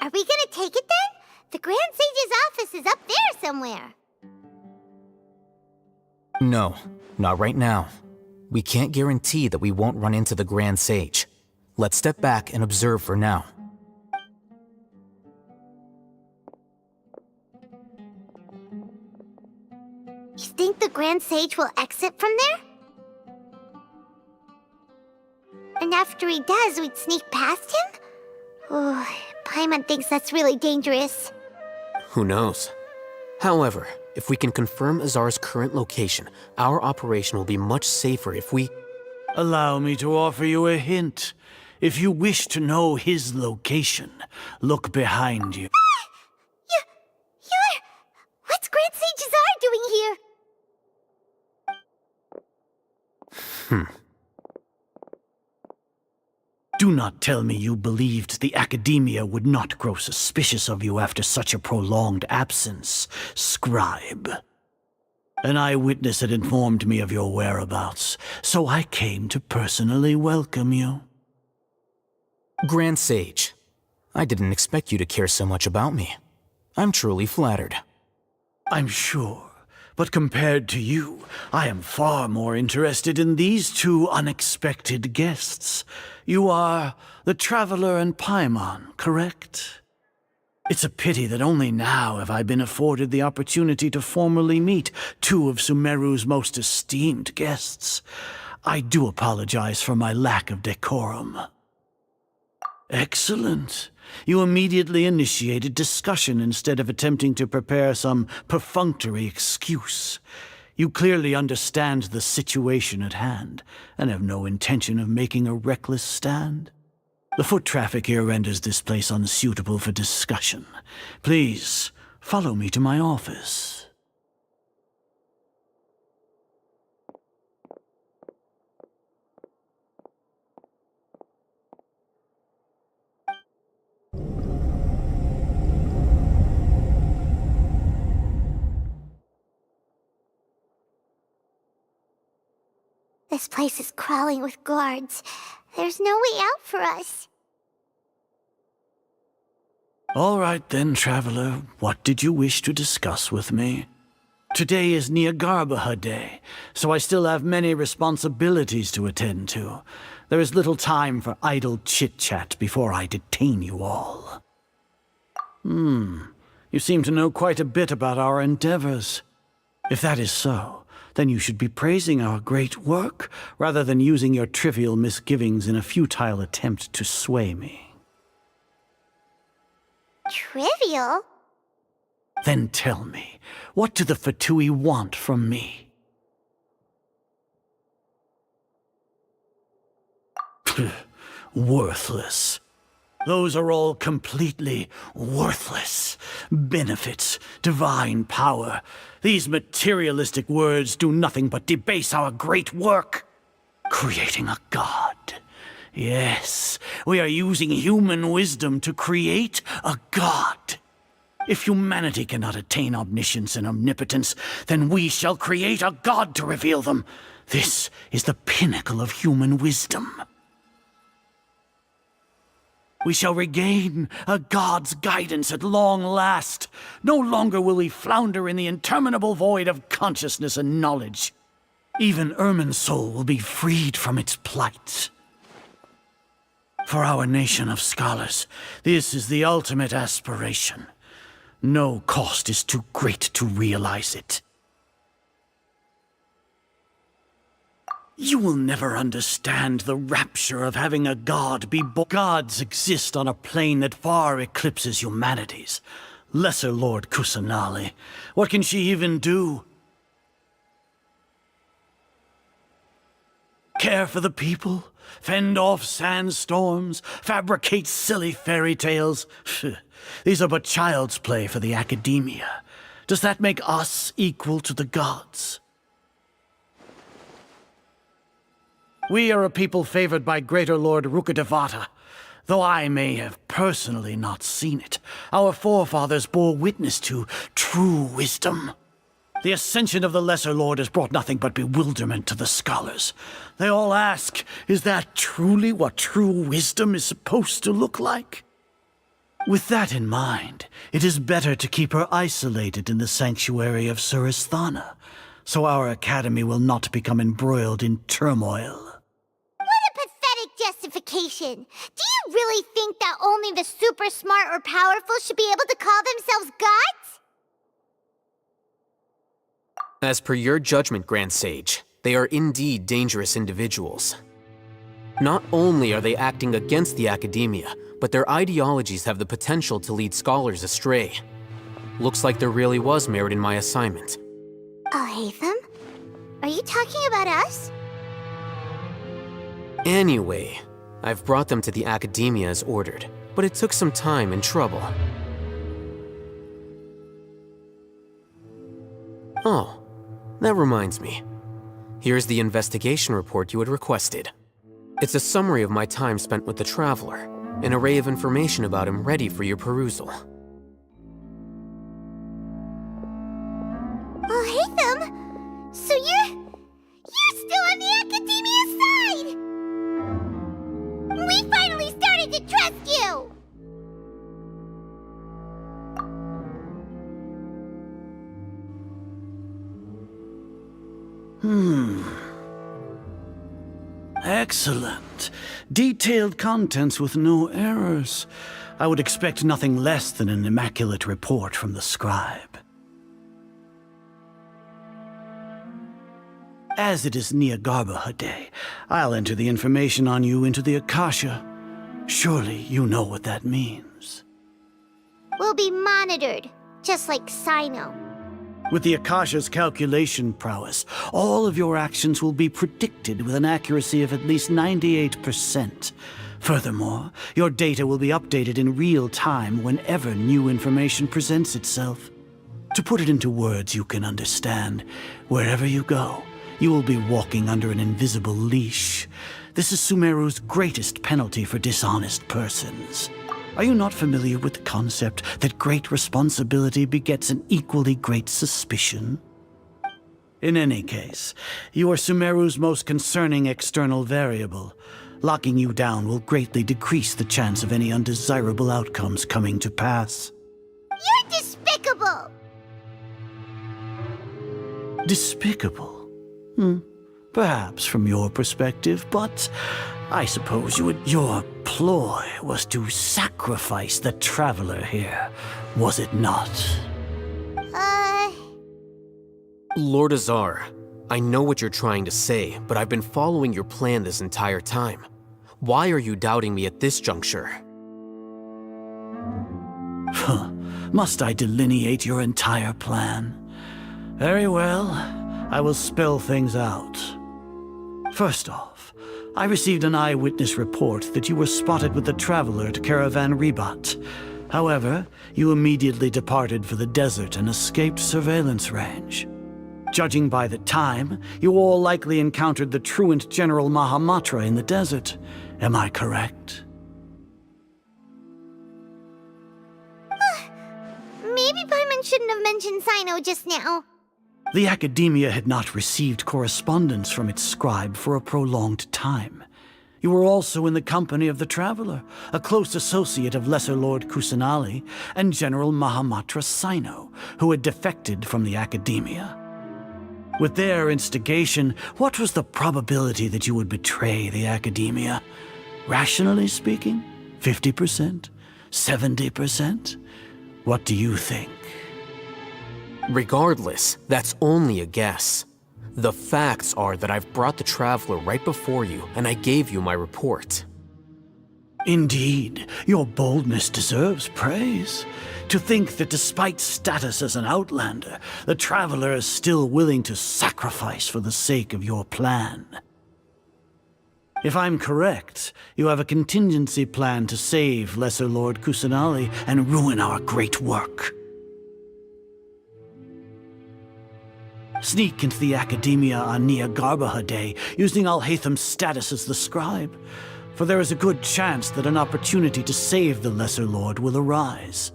Are we gonna take it then? The Grand Sage's office is up there somewhere. No, not right now. We can't guarantee that we won't run into the Grand Sage. Let's step back and observe for now. You think the Grand Sage will exit from there? And after he does, we'd sneak past him? Oh, Paimon thinks that's really dangerous. Who knows? However, if we can confirm Azar's current location, our operation will be much safer if we... Allow me to offer you a hint. If you wish to know his location, look behind you. What's Grand Sage Azar doing here? Do not tell me you believed the Academia would not grow suspicious of you after such a prolonged absence, Scribe. An eyewitness had informed me of your whereabouts, so I came to personally welcome you. Grand Sage, I didn't expect you to care so much about me. I'm truly flattered. I'm sure. But compared to you, I am far more interested in these two unexpected guests. You are the Traveler and Paimon, correct? It's a pity that only now have I been afforded the opportunity to formally meet two of Sumeru's most esteemed guests. I do apologize for my lack of decorum. Excellent. You immediately initiated discussion instead of attempting to prepare some perfunctory excuse. You clearly understand the situation at hand, and have no intention of making a reckless stand. The foot traffic here renders this place unsuitable for discussion. Please, follow me to my office. This place is crawling with guards. There's no way out for us. All right then, traveler. What did you wish to discuss with me? Today is Niagarbaha Day, so I still have many responsibilities to attend to. There is little time for idle chit-chat before I detain you all. You seem to know quite a bit about our endeavors. If that is so, then you should be praising our great work, rather than using your trivial misgivings in a futile attempt to sway me. Trivial? Then tell me, what do the Fatui want from me? Worthless. Those are all completely worthless. Benefits, divine power. These materialistic words do nothing but debase our great work. Creating a god. Yes, we are using human wisdom to create a god. If humanity cannot attain omniscience and omnipotence, then we shall create a god to reveal them. This is the pinnacle of human wisdom. We shall regain a god's guidance at long last. No longer will we flounder in the interminable void of consciousness and knowledge. Even Irminsul will be freed from its plight. For our nation of scholars, this is the ultimate aspiration. No cost is too great to realize it. You will never understand the rapture of having a god be born. Gods exist on a plane that far eclipses humanity's. Lesser Lord Kusanali, what can she even do? Care for the people? Fend off sandstorms? Fabricate silly fairy tales? These are but child's play for the academia. Does that make us equal to the gods? We are a people favored by Greater Lord Rukadevata. Though I may have personally not seen it, our forefathers bore witness to true wisdom. The ascension of the Lesser Lord has brought nothing but bewilderment to the scholars. They all ask, is that truly what true wisdom is supposed to look like? With that in mind, it is better to keep her isolated in the sanctuary of Suristhana, so our academy will not become embroiled in turmoil. What a pathetic justification! Do you really think that only the super smart or powerful should be able to call themselves gods? As per your judgment, Grand Sage, they are indeed dangerous individuals. Not only are they acting against the academia, but their ideologies have the potential to lead scholars astray. Looks like there really was merit in my assignment. Oh, Hatham? Are you talking about us? Anyway, I've brought them to the academia as ordered, but it took some time and trouble. Oh, that reminds me. Here's the investigation report you had requested. It's a summary of my time spent with the Traveler, an array of information about him ready for your perusal. Oh, Hatham! So you're still on the academia side! We finally started to trust you! Excellent. Detailed contents with no errors. I would expect nothing less than an immaculate report from the scribe. As it is Niagarbaha Day, I'll enter the information on you into the Akasha. Surely you know what that means. We'll be monitored, just like Sino. With the Akasha's calculation prowess, all of your actions will be predicted with an accuracy of at least 98%. Furthermore, your data will be updated in real time whenever new information presents itself. To put it into words you can understand, wherever you go, you will be walking under an invisible leash. This is Sumeru's greatest penalty for dishonest persons. Are you not familiar with the concept that great responsibility begets an equally great suspicion? In any case, you are Sumeru's most concerning external variable. Locking you down will greatly decrease the chance of any undesirable outcomes coming to pass. You're despicable! Despicable? Perhaps from your perspective, but I suppose your ploy was to sacrifice the traveler here, was it not? Lord Azar, I know what you're trying to say, but I've been following your plan this entire time. Why are you doubting me at this juncture? Must I delineate your entire plan? Very well, I will spell things out. First off, I received an eyewitness report that you were spotted with the traveler at Caravan Ribat. However, you immediately departed for the desert and escaped surveillance range. Judging by the time, you all likely encountered the truant General Mahamatra in the desert. Am I correct? Maybe Paimon shouldn't have mentioned Sino just now. The Academia had not received correspondence from its scribe for a prolonged time. You were also in the company of the Traveler, a close associate of Lesser Lord Kusanali and General Mahamatra Sino, who had defected from the Academia. With their instigation, what was the probability that you would betray the Academia? Rationally speaking, 50%? 70%? What do you think? Regardless, that's only a guess. The facts are that I've brought the Traveler right before you, and I gave you my report. Indeed, your boldness deserves praise. To think that despite status as an outlander, the Traveler is still willing to sacrifice for the sake of your plan. If I'm correct, you have a contingency plan to save Lesser Lord Kusanali and ruin our great work. Sneak into the Academia on Nia Garbaha Day, using Alhaitham's status as the scribe, for there is a good chance that an opportunity to save the Lesser Lord will arise.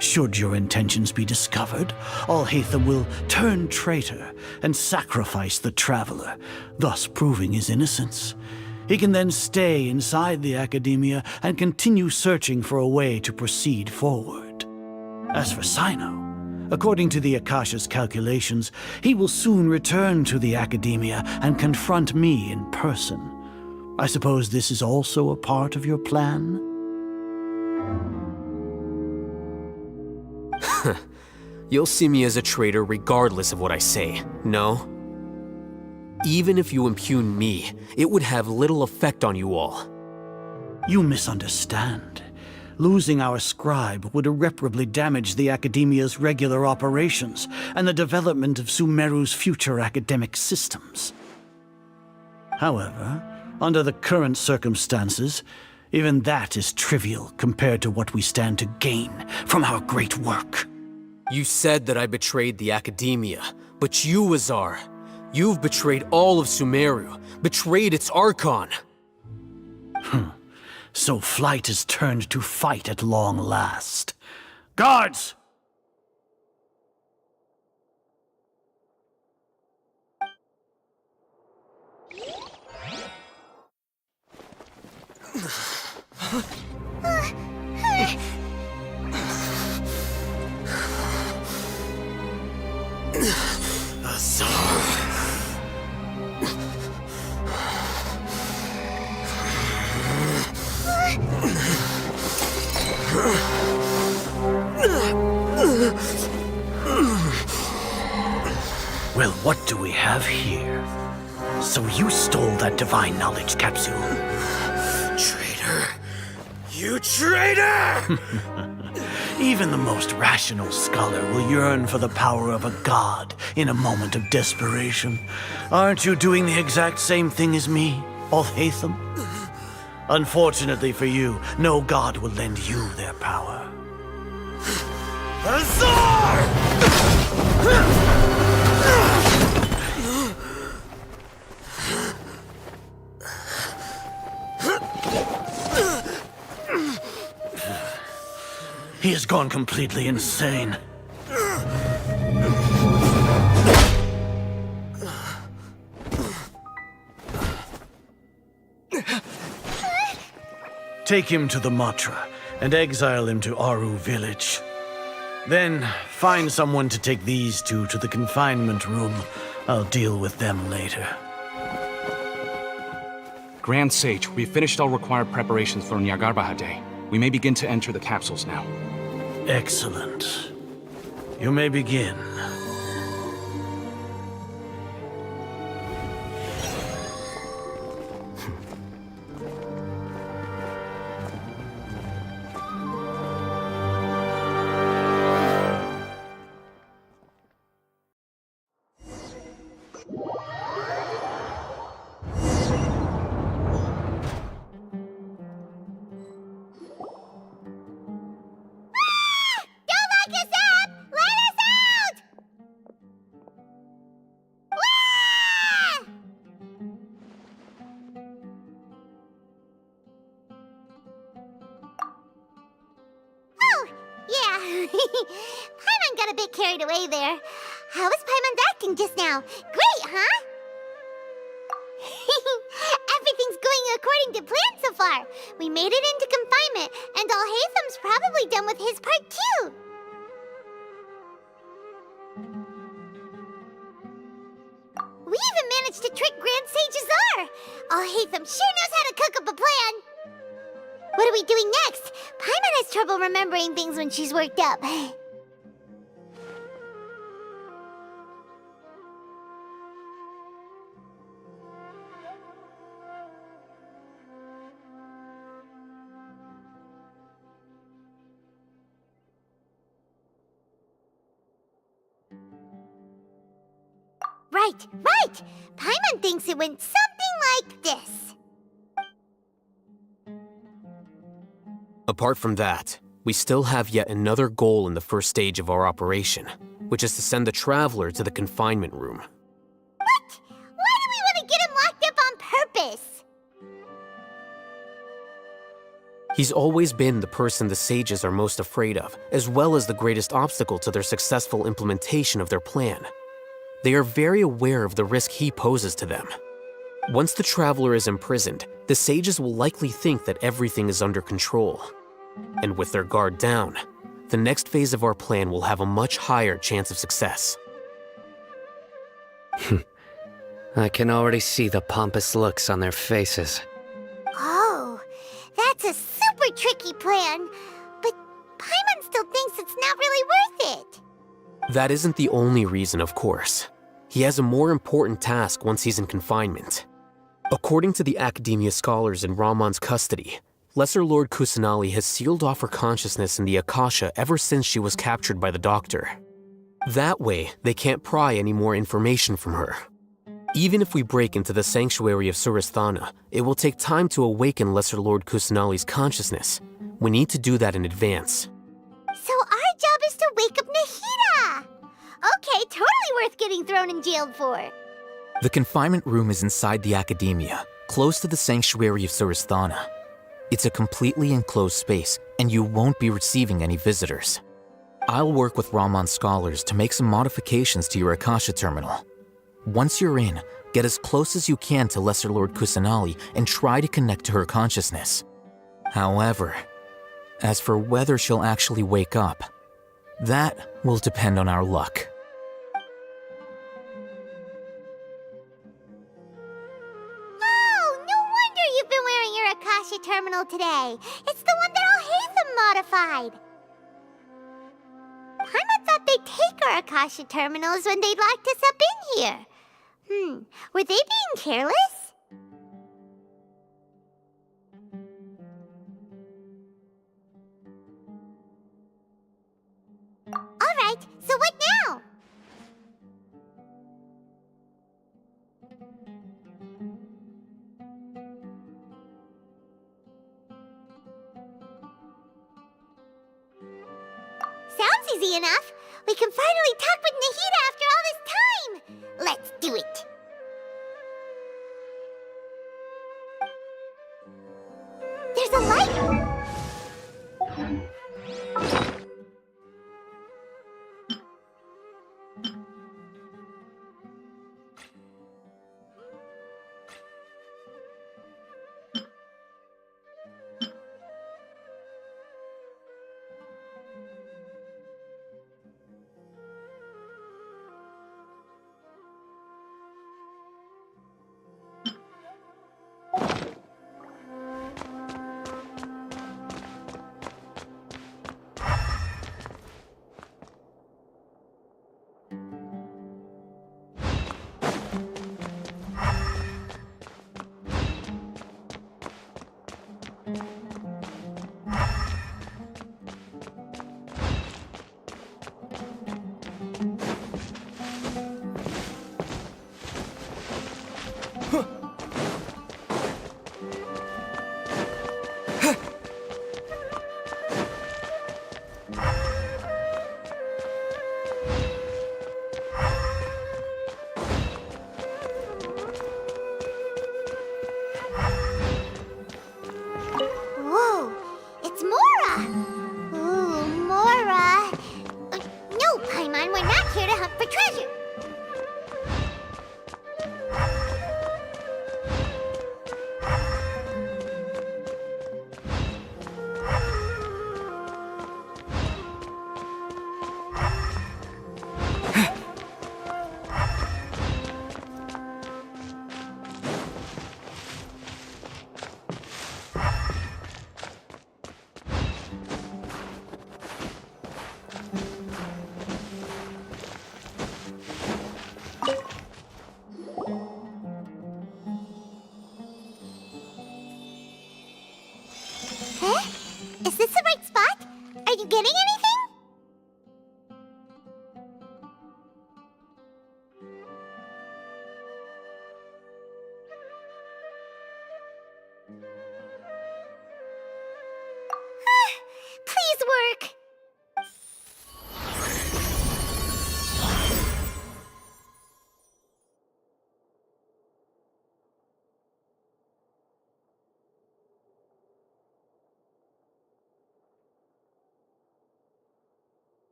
Should your intentions be discovered, Alhaitham will turn traitor and sacrifice the Traveler, thus proving his innocence. He can then stay inside the Academia and continue searching for a way to proceed forward. As for Sino, according to the Akasha's calculations, he will soon return to the Academia and confront me in person. I suppose this is also a part of your plan? You'll see me as a traitor regardless of what I say, no? Even if you impugn me, it would have little effect on you all. You misunderstand. Losing our scribe would irreparably damage the Academia's regular operations and the development of Sumeru's future academic systems. However, under the current circumstances, even that is trivial compared to what we stand to gain from our great work. You said that I betrayed the Academia, but you, Azar, you've betrayed all of Sumeru, betrayed its Archon. So flight is turned to fight at long last. Guards! Well, what do we have here? So you stole that divine knowledge capsule? Traitor! You traitor! Even the most rational scholar will yearn for the power of a god in a moment of desperation. Aren't you doing the exact same thing as me, Alhaitham? Unfortunately for you, no god will lend you their power. Azar! He has gone completely insane. Take him to the Matra and exile him to Aru village. Then find someone to take these two to the confinement room. I'll deal with them later. Grand Sage, we've finished all required preparations for Nyagarbha Day. We may begin to enter the capsules now. Excellent. You may begin. Paimon got a bit carried away there. How was Paimon's acting just now? Great, huh? Everything's going according to plan so far. We made it into confinement, and Alhaitham's probably done with his part too. We even managed to trick Grand Sage Azar. Alhaitham sure knows how to cook up a plan. What are we doing next? Paimon has trouble remembering things when she's worked up. Right! Paimon thinks it went something like this. Apart from that, we still have yet another goal in the first stage of our operation, which is to send the Traveler to the confinement room. What? Why do we want to get him locked up on purpose? He's always been the person the sages are most afraid of, as well as the greatest obstacle to their successful implementation of their plan. They are very aware of the risk he poses to them. Once the Traveler is imprisoned, the sages will likely think that everything is under control. And with their guard down, the next phase of our plan will have a much higher chance of success. I can already see the pompous looks on their faces. Oh, that's a super tricky plan. But Paimon still thinks it's not really worth it. That isn't the only reason, of course. He has a more important task once he's in confinement. According to the Academia scholars in Ramon's custody, Lesser Lord Kusanali has sealed off her consciousness in the Akasha ever since she was captured by the Doctor. That way, they can't pry any more information from her. Even if we break into the sanctuary of Surasthana, it will take time to awaken Lesser Lord Kusanali's consciousness. We need to do that in advance. So our job is to wake up Nahida! Okay, totally worth getting thrown in jail for. The confinement room is inside the Academia, close to the sanctuary of Surasthana. It's a completely enclosed space, and you won't be receiving any visitors. I'll work with Ramon's scholars to make some modifications to your Akasha terminal. Once you're in, get as close as you can to Lesser Lord Kusanali and try to connect to her consciousness. However, as for whether she'll actually wake up, that will depend on our luck. Oh, no wonder you've been wearing your Akasha terminal today. It's the one that Alhaitham modified. Paimon thought they'd take our Akasha terminals when they locked us up in here. Were they being careless? Alright, so what now? Sounds easy enough. We can finally talk with Nahida after all this time. Let's do it. There's a light!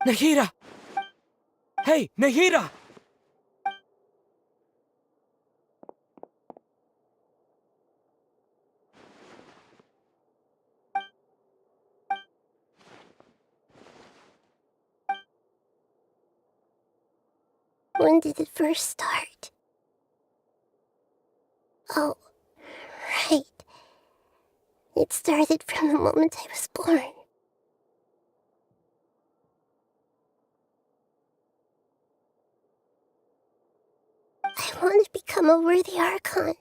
Nahida! Hey, Nahida! When did it first start? Oh, right. It started from the moment I was born. I want to become a worthy Archon.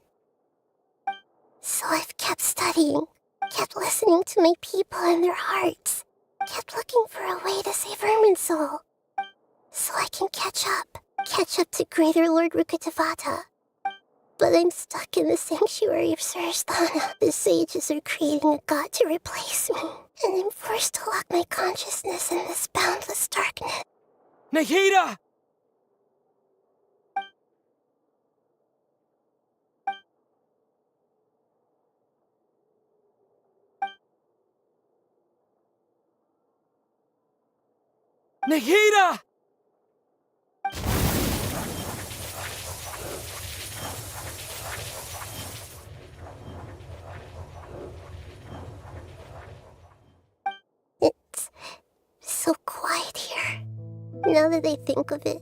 So I've kept studying, kept listening to my people and their hearts, kept looking for a way to save Irminsul. So I can catch up to Greater Lord Rukkhadevata. But I'm stuck in the sanctuary of Sarasthana. The sages are creating a god to replace me, and I'm forced to lock my consciousness in this boundless darkness. Nahida! Nahida! It's so quiet here. Now that I think of it,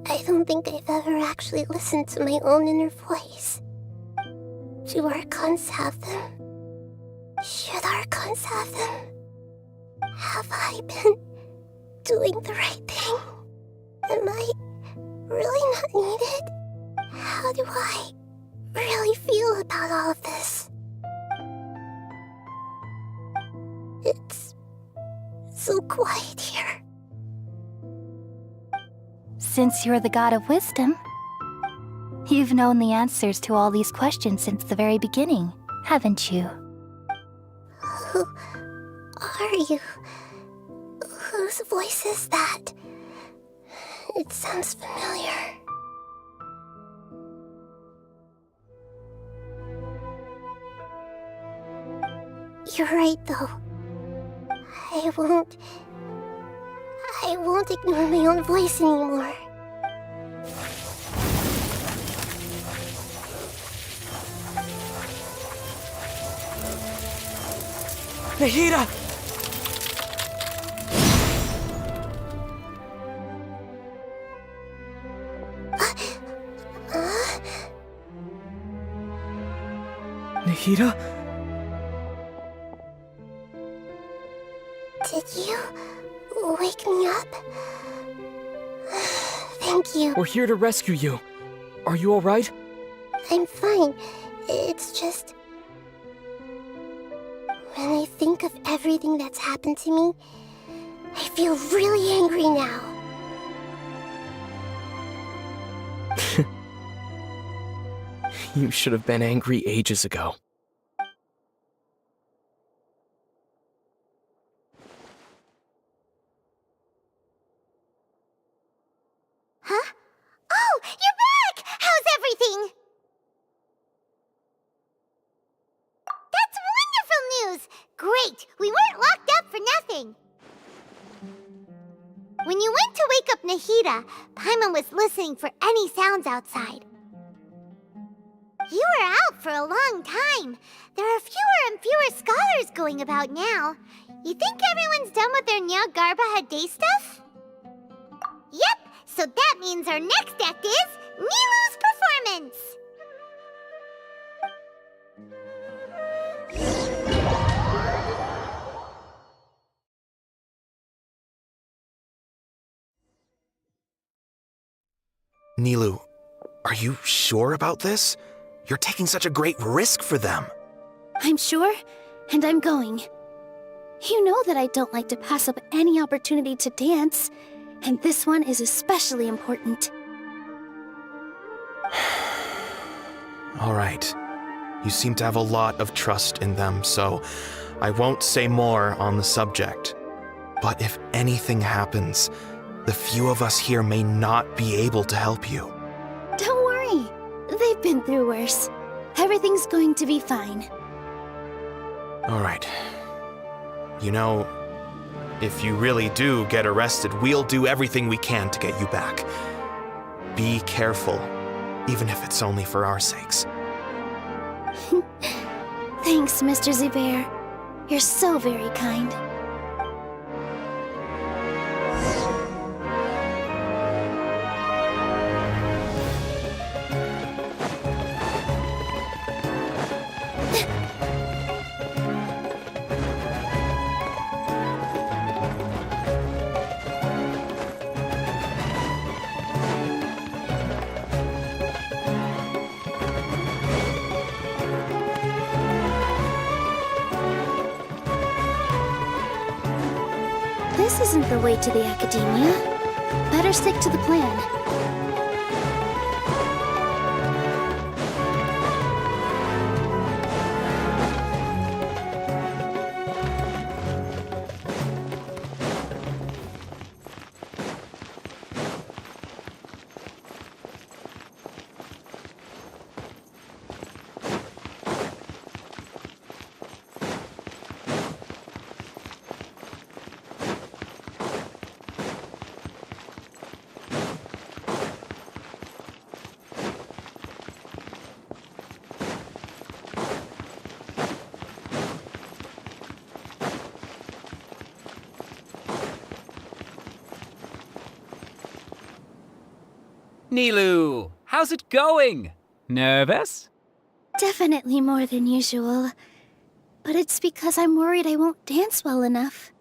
I don't think I've ever actually listened to my own inner voice. Do Archons have them? Should Archons have them? Have I been doing the right thing? Am I really not needed? How do I really feel about all of this? It's so quiet here. Since you're the god of wisdom, you've known the answers to all these questions since the very beginning, haven't you? Who are you? Whose voice is that? It sounds familiar. You're right, though. I won't ignore my own voice anymore. Nahida! Nahida? Did you wake me up? Thank you. We're here to rescue you. Are you alright? I'm fine. It's just... when I think of everything that's happened to me, I feel really angry now. You should have been angry ages ago. Huh? Oh, you're back! How's everything? That's wonderful news! Great! We weren't locked up for nothing! When you went to wake up Nahida, Paimon was listening for any sounds outside. You were out for a long time. There are fewer and fewer scholars going about now. You think everyone's done with their Nyagarbha Day stuff? Yep, so that means our next act is Nilou's performance! Nilou, are you sure about this? You're taking such a great risk for them. I'm sure, and I'm going. You know that I don't like to pass up any opportunity to dance, and this one is especially important. All right. You seem to have a lot of trust in them, so I won't say more on the subject. But if anything happens, the few of us here may not be able to help you. Don't worry. They've been through worse. Everything's going to be fine. All right. You know, If you really do get arrested, we'll do everything we can to get you back. Be careful, even if it's only for our sakes. Thanks, Mr. Zubair. You're so very kind. This isn't the way to the Academia. Better stick to the plan. Nilou, how's it going? Nervous? Definitely more than usual. But it's because I'm worried I won't dance well enough.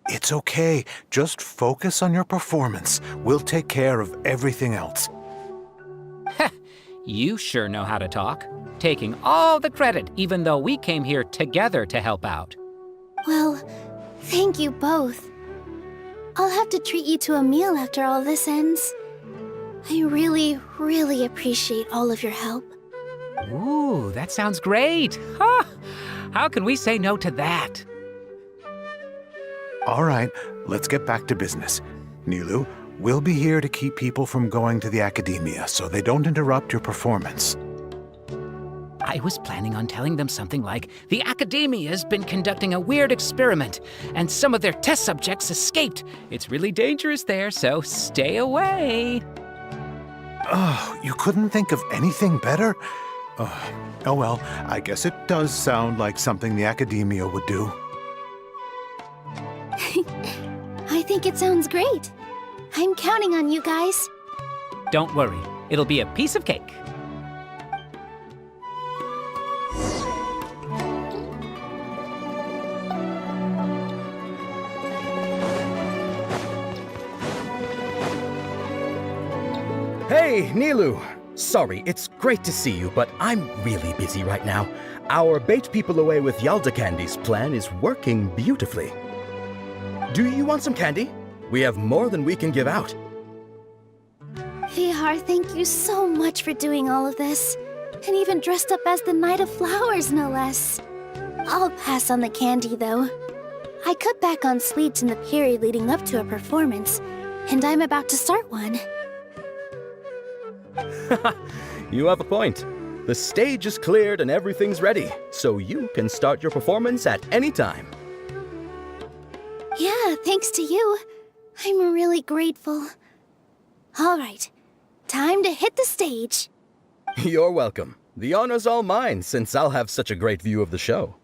It's okay. Just focus on your performance. We'll take care of everything else. You sure know how to talk. Taking all the credit, even though we came here together to help out. Well, thank you both. I'll have to treat you to a meal after all this ends. I really, really appreciate all of your help. Ooh, that sounds great. Huh? How can we say no to that? All right, let's get back to business. Nilou, we'll be here to keep people from going to the Academia so they don't interrupt your performance. I was planning on telling them something like, the Academia's been conducting a weird experiment, and some of their test subjects escaped. It's really dangerous there, so stay away. Oh, you couldn't think of anything better? Oh well, I guess it does sound like something the Academia would do. I think it sounds great. I'm counting on you guys. Don't worry, it'll be a piece of cake. Hey, Nilou! Sorry, it's great to see you, but I'm really busy right now. Our Bait People Away with Yalda Candies plan is working beautifully. Do you want some candy? We have more than we can give out. Vihar, thank you so much for doing all of this. And even dressed up as the Knight of Flowers, no less. I'll pass on the candy, though. I cut back on sweets in the period leading up to a performance, and I'm about to start one. You have a point. The stage is cleared and everything's ready, so you can start your performance at any time. Yeah, thanks to you. I'm really grateful. All right, time to hit the stage. You're welcome. The honor's all mine, since I'll have such a great view of the show.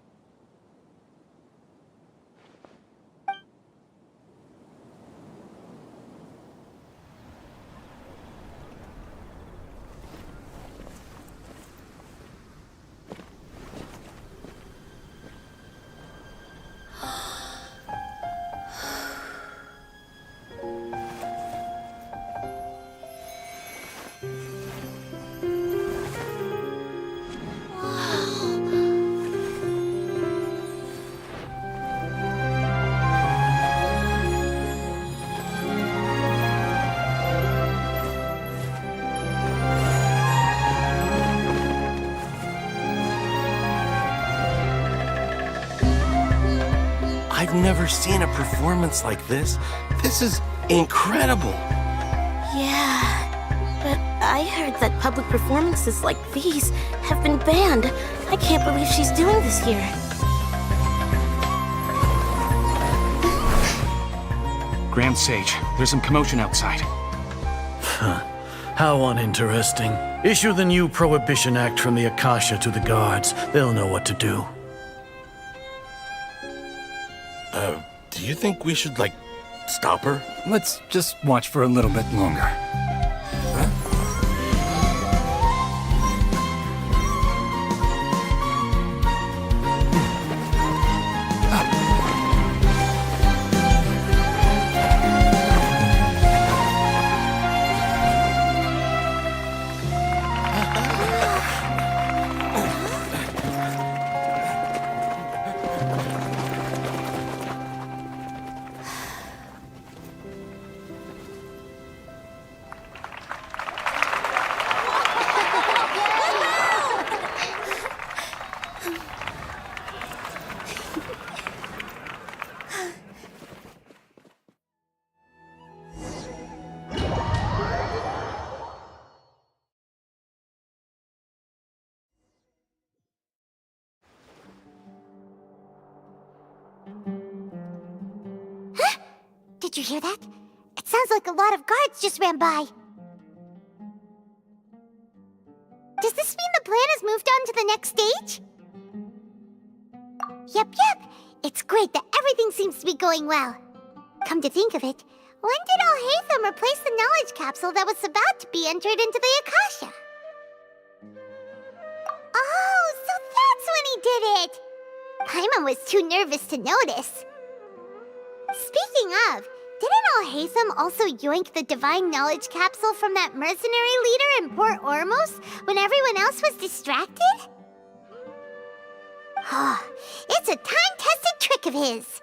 I've never seen a performance like this. This is incredible. Yeah, but I heard that public performances like these have been banned. I can't believe she's doing this here. Grand Sage, there's some commotion outside. How uninteresting. Issue the new Prohibition Act from the Akasha to the guards. They'll know what to do. Do you think we should, stop her? Let's just watch for a little bit longer. Did you hear that? It sounds like a lot of guards just ran by. Does this mean the plan has moved on to the next stage? Yep. It's great that everything seems to be going well. Come to think of it, when did Alhaitham replace the knowledge capsule that was about to be entered into the Akasha? Oh, so that's when he did it! Paimon was too nervous to notice. Speaking of, didn't Alhaitham also yoink the divine knowledge capsule from that mercenary leader in Port Ormos when everyone else was distracted? It's a time-tested trick of his.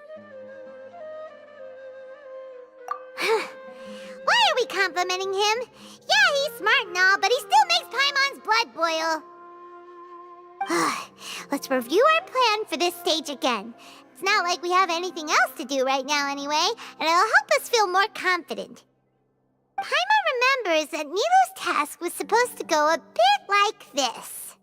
Why are we complimenting him? Yeah, he's smart and all, but he still makes Paimon's blood boil. Let's review our plan for this stage again. It's not like we have anything else to do right now anyway, and it'll help us feel more confident. Paimon remembers that Nilou's task was supposed to go a bit like this.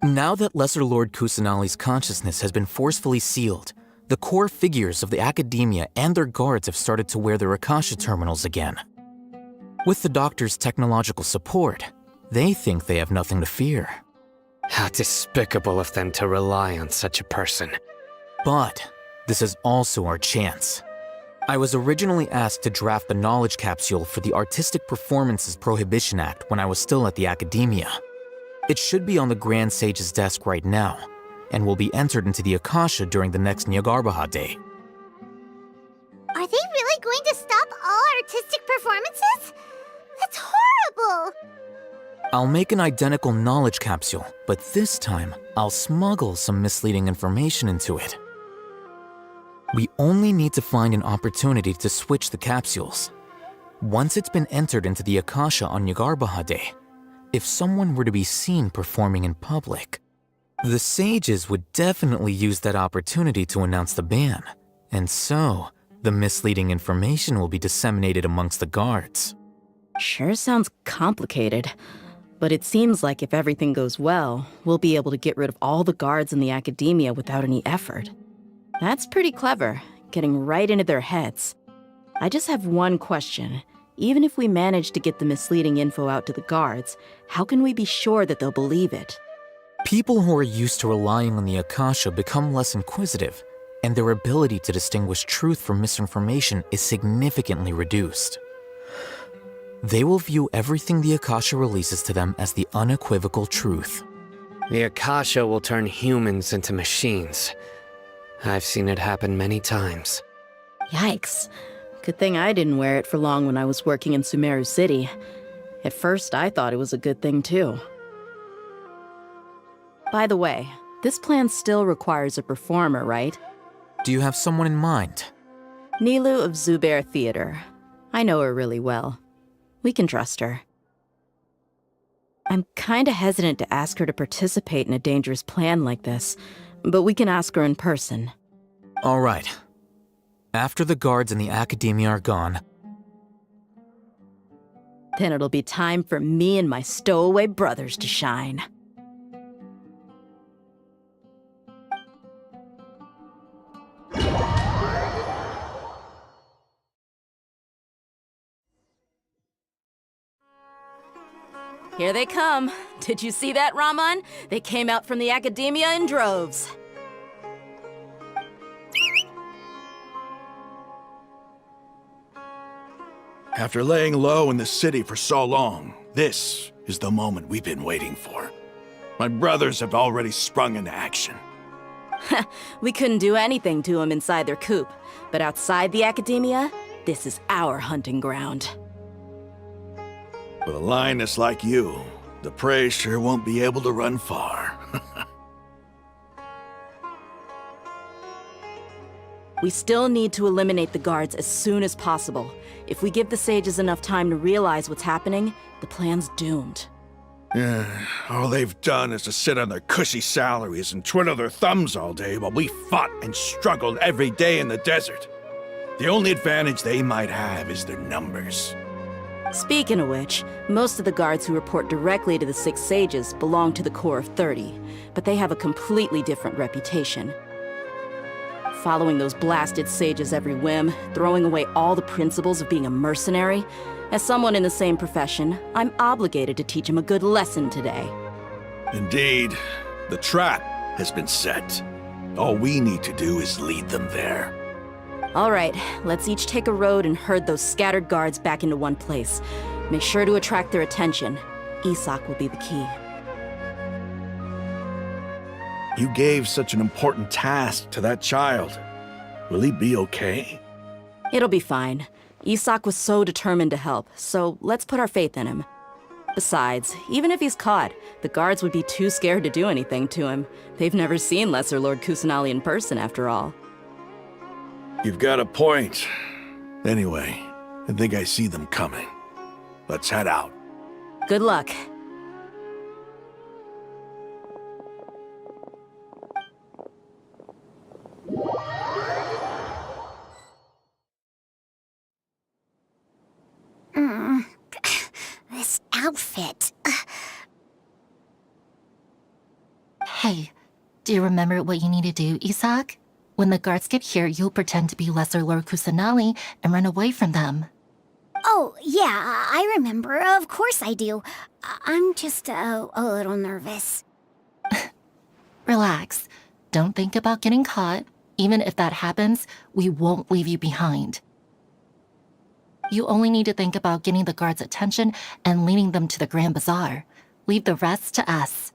Now that Lesser Lord Kusanali's consciousness has been forcefully sealed, the core figures of the Academia and their guards have started to wear their Akasha terminals again. With the Doctor's technological support, they think they have nothing to fear. How despicable of them to rely on such a person. But this is also our chance. I was originally asked to draft the knowledge capsule for the Artistic Performances Prohibition Act when I was still at the Academia. It should be on the Grand Sage's desk right now, and will be entered into the Akasha during the next Nyargarbaha Day. Are they really going to stop all artistic performances? That's horrible! I'll make an identical knowledge capsule, but this time, I'll smuggle some misleading information into it. We only need to find an opportunity to switch the capsules. Once it's been entered into the Akasha on Nyargarbaha Day, if someone were to be seen performing in public, the sages would definitely use that opportunity to announce the ban, and so the misleading information will be disseminated amongst the guards. Sure sounds complicated, but it seems like if everything goes well, we'll be able to get rid of all the guards in the Academia without any effort. That's pretty clever, getting right into their heads. I just have one question. Even if we manage to get the misleading info out to the guards, how can we be sure that they'll believe it? People who are used to relying on the Akasha become less inquisitive, and their ability to distinguish truth from misinformation is significantly reduced. They will view everything the Akasha releases to them as the unequivocal truth. The Akasha will turn humans into machines. I've seen it happen many times. Yikes. Good thing I didn't wear it for long when I was working in Sumeru City. At first, I thought it was a good thing too. By the way, this plan still requires a performer, right? Do you have someone in mind? Nilou of Zubair Theater. I know her really well. We can trust her. I'm kinda hesitant to ask her to participate in a dangerous plan like this, but we can ask her in person. All right. After the guards and the Academia are gone, then it'll be time for me and my stowaway brothers to shine. Here they come. Did you see that, Raman? They came out from the Academia in droves. After laying low in the city for so long, this is the moment we've been waiting for. My brothers have already sprung into action. We couldn't do anything to them inside their coop, but outside the Academia, this is our hunting ground. With a lioness like you, the prey sure won't be able to run far. We still need to eliminate the guards as soon as possible. If we give the sages enough time to realize what's happening, the plan's doomed. Yeah, all they've done is to sit on their cushy salaries and twiddle their thumbs all day while we fought and struggled every day in the desert. The only advantage they might have is their numbers. Speaking of which, most of the guards who report directly to the 6 sages belong to the Corps of 30, but they have a completely different reputation. Following those blasted sages every whim, throwing away all the principles of being a mercenary. As someone in the same profession, I'm obligated to teach him a good lesson today. Indeed, the trap has been set. All we need to do is lead them there. All right, let's each take a road and herd those scattered guards back into one place. Make sure to attract their attention. Isak will be the key. You gave such an important task to that child. Will he be okay? It'll be fine. Isak was so determined to help, so let's put our faith in him. Besides, even if he's caught, the guards would be too scared to do anything to him. They've never seen Lesser Lord Kusanali in person, after all. You've got a point. Anyway, I think I see them coming. Let's head out. Good luck. This outfit. Hey, do you remember what you need to do, Isak? When the guards get here, you'll pretend to be Lesser Lord Kusanali and run away from them. Oh, yeah, I remember. Of course I do. I'm just a little nervous. Relax. Don't think about getting caught. Even if that happens, we won't leave you behind. You only need to think about getting the guards' attention and leading them to the Grand Bazaar. Leave the rest to us.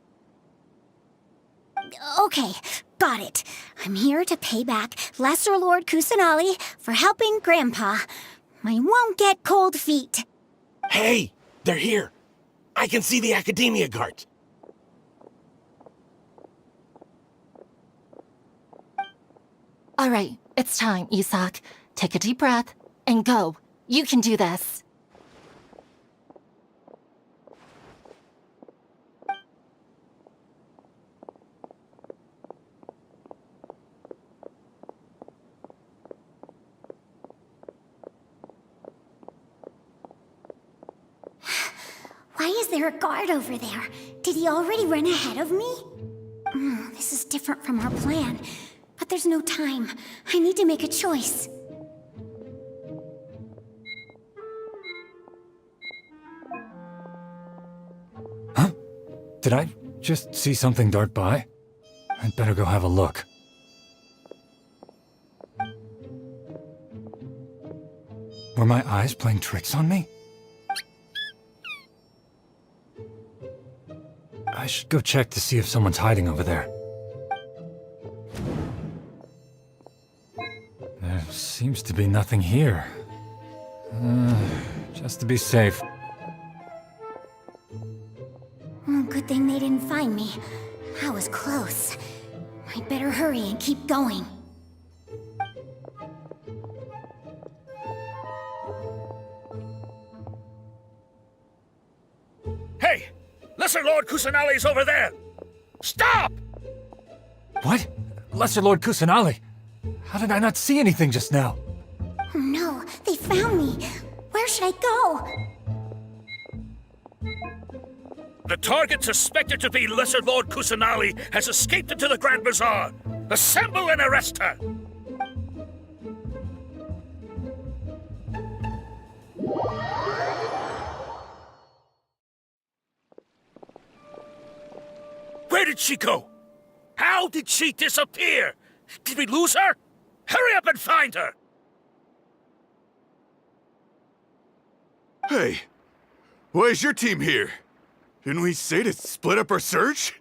Okay, got it. I'm here to pay back Lesser Lord Kusanali for helping Grandpa. I won't get cold feet. Hey, they're here. I can see the Academia guards. All right, it's time, Isak. Take a deep breath and go. You can do this. Why is there a guard over there? Did he already run ahead of me? This is different from our plan. But there's no time. I need to make a choice. Did I just see something dart by? I'd better go have a look. Were my eyes playing tricks on me? I should go check to see if someone's hiding over there. There seems to be nothing here. Just to be safe. Good thing they didn't find me. I was close. I'd better hurry and keep going. Hey! Lesser Lord Kusanali's over there! Stop! What? Lesser Lord Kusanali? How did I not see anything just now? Oh no, they found me. Where should I go? The target suspected to be Lesser Lord Kusanali has escaped into the Grand Bazaar. Assemble and arrest her! Where did she go? How did she disappear? Did we lose her? Hurry up and find her! Hey, why is your team here? Didn't we say to split up our search?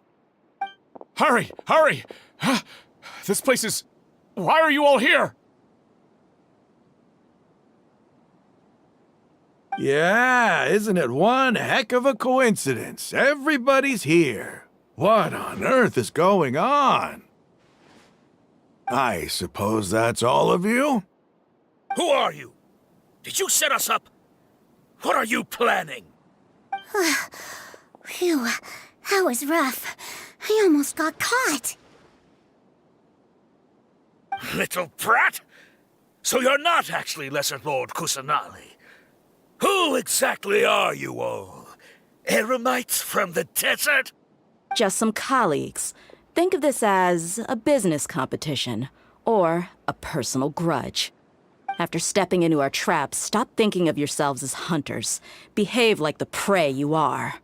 Hurry! Hurry! This place is... Why are you all here? Yeah, isn't it one heck of a coincidence? Everybody's here. What on earth is going on? I suppose that's all of you? Who are you? Did you set us up? What are you planning? Phew, that was rough. I almost got caught. Little brat! So you're not actually Lesser Lord Kusanali. Who exactly are you all? Eremites from the desert? Just some colleagues. Think of this as a business competition, or a personal grudge. After stepping into our traps, stop thinking of yourselves as hunters. Behave like the prey you are.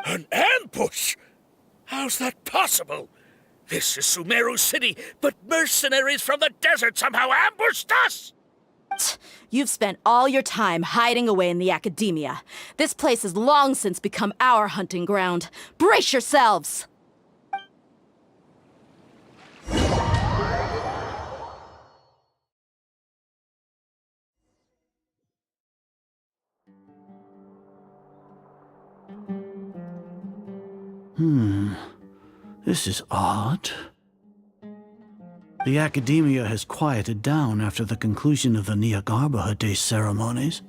An ambush? How's that possible? This is Sumeru City, but mercenaries from the desert somehow ambushed us! You've spent all your time hiding away in the academia. This place has long since become our hunting ground. Brace yourselves! This is odd. The academia has quieted down after the conclusion of the Nyagarbha Day ceremonies,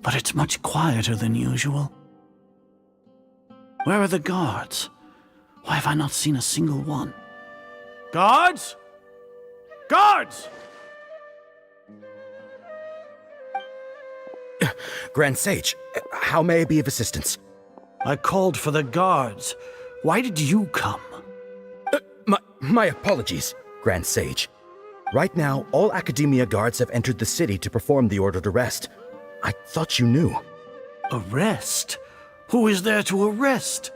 but it's much quieter than usual. Where are the guards? Why have I not seen a single one? Guards? Guards! Grand Sage, how may I be of assistance? I called for the guards. Why did you come? My apologies, Grand Sage. Right now, all Academia guards have entered the city to perform the ordered arrest. I thought you knew. Arrest? Who is there to arrest?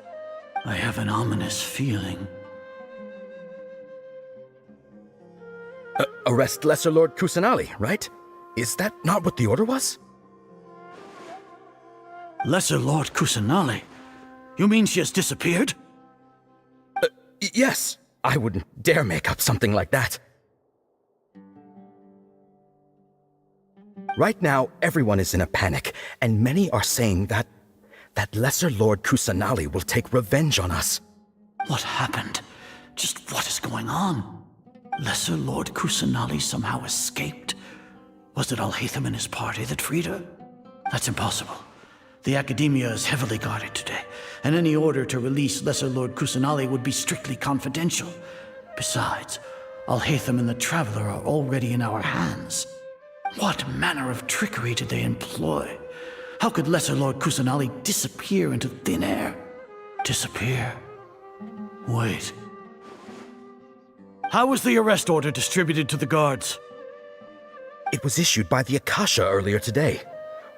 I have an ominous feeling. Arrest Lesser Lord Kusanali, right? Is that not what the order was? Lesser Lord Kusanali? You mean she has disappeared? Yes. I wouldn't dare make up something like that. Right now, everyone is in a panic, and many are saying that Lesser Lord Kusanali will take revenge on us. What happened? Just what is going on? Lesser Lord Kusanali somehow escaped? Was it Alhaitham and his party that freed her? That's impossible. The Academia is heavily guarded today, and any order to release Lesser Lord Kusanali would be strictly confidential. Besides, Alhaitham and the Traveler are already in our hands. What manner of trickery did they employ? How could Lesser Lord Kusanali disappear into thin air? Disappear? Wait. How was the arrest order distributed to the guards? It was issued by the Akasha earlier today.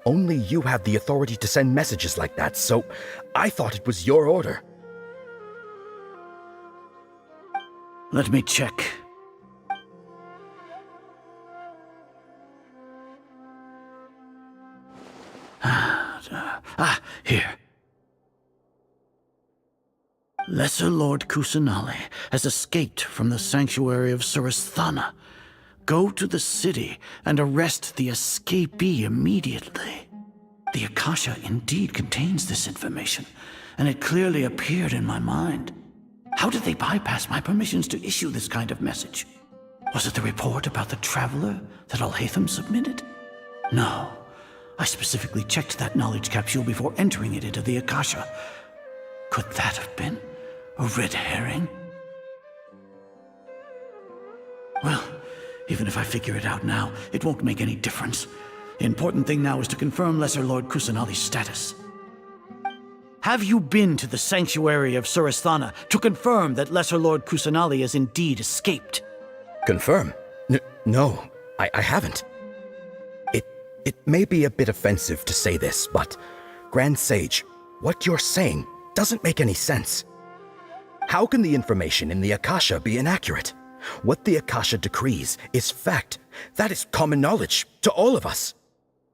Only you have the authority to send messages like that, so I thought it was your order. Let me check. Here. Lesser Lord Kusanali has escaped from the sanctuary of Surasthana. Go to the city and arrest the escapee immediately. The Akasha indeed contains this information, and it clearly appeared in my mind. How did they bypass my permissions to issue this kind of message? Was it the report about the Traveler that Alhaitham submitted? No. I specifically checked that knowledge capsule before entering it into the Akasha. Could that have been a red herring? Well, even if I figure it out now, it won't make any difference. The important thing now is to confirm Lesser Lord Kusanali's status. have you been to the sanctuary of Surasthana to confirm that Lesser Lord Kusanali has indeed escaped? Confirm? No, I haven't. It may be a bit offensive to say this, but Grand Sage, what you're saying doesn't make any sense. How can the information in the Akasha be inaccurate? What the Akasha decrees is fact. That is common knowledge to all of us.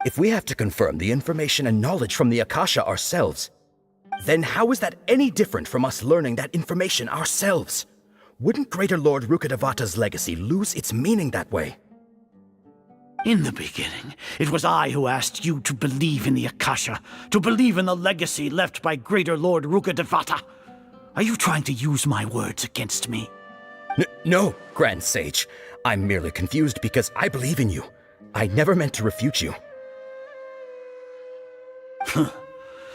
If we have to confirm the information and knowledge from the Akasha ourselves, then how is that any different from us learning that information ourselves? Wouldn't Greater Lord Rukkhadevata's legacy lose its meaning that way? In the beginning, it was I who asked you to believe in the Akasha, to believe in the legacy left by Greater Lord Rukkhadevata. Are you trying to use my words against me? No, Grand Sage. I'm merely confused because I believe in you. I never meant to refute you.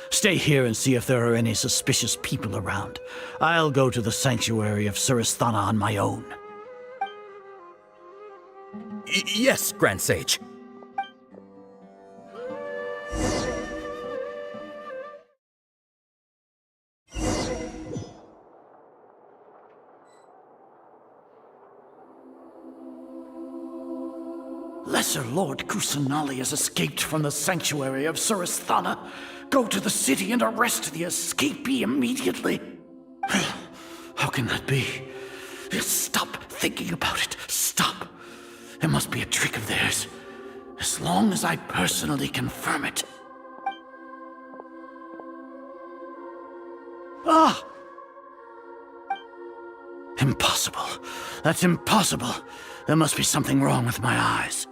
Stay here and see if there are any suspicious people around. I'll go to the sanctuary of Surasthana on my own. Yes, Grand Sage. Lesser Lord Kusanali has escaped from the sanctuary of Surasthana. Go to the city and arrest the escapee immediately. How can that be? Stop thinking about it. Stop. It must be a trick of theirs. As long as I personally confirm it. Ah! Impossible. That's impossible. There must be something wrong with my eyes.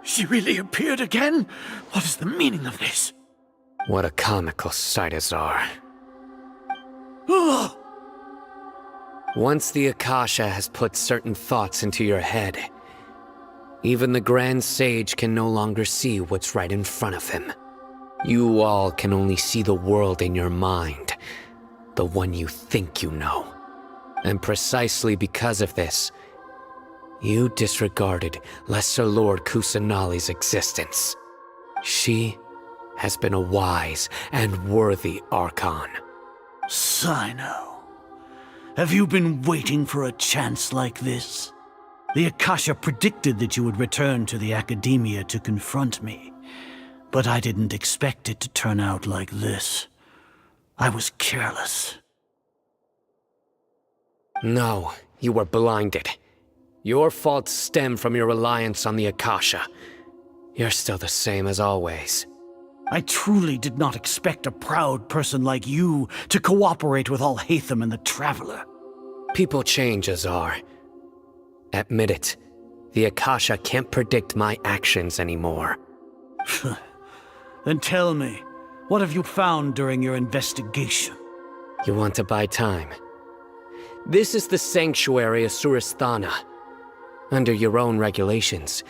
She really appeared again? What is the meaning of this? What a comical sight, Azar. Once the Akasha has put certain thoughts into your head, even the Grand Sage can no longer see what's right in front of him. You all can only see the world in your mind, the one you think you know. And precisely because of this, you disregarded Lesser Lord Kusanali's existence. She has been a wise and worthy Archon. Sino, have you been waiting for a chance like this? The Akasha predicted that you would return to the Academia to confront me, but I didn't expect it to turn out like this. I was careless. No, you were blinded. Your faults stem from your reliance on the Akasha. You're still the same as always. I truly did not expect a proud person like you to cooperate with Alhaitham and the Traveler. People change, Azar. Admit it. The Akasha can't predict my actions anymore. Then tell me, what have you found during your investigation? You want to buy time? This is the sanctuary of Surasthana. Under your own regulations,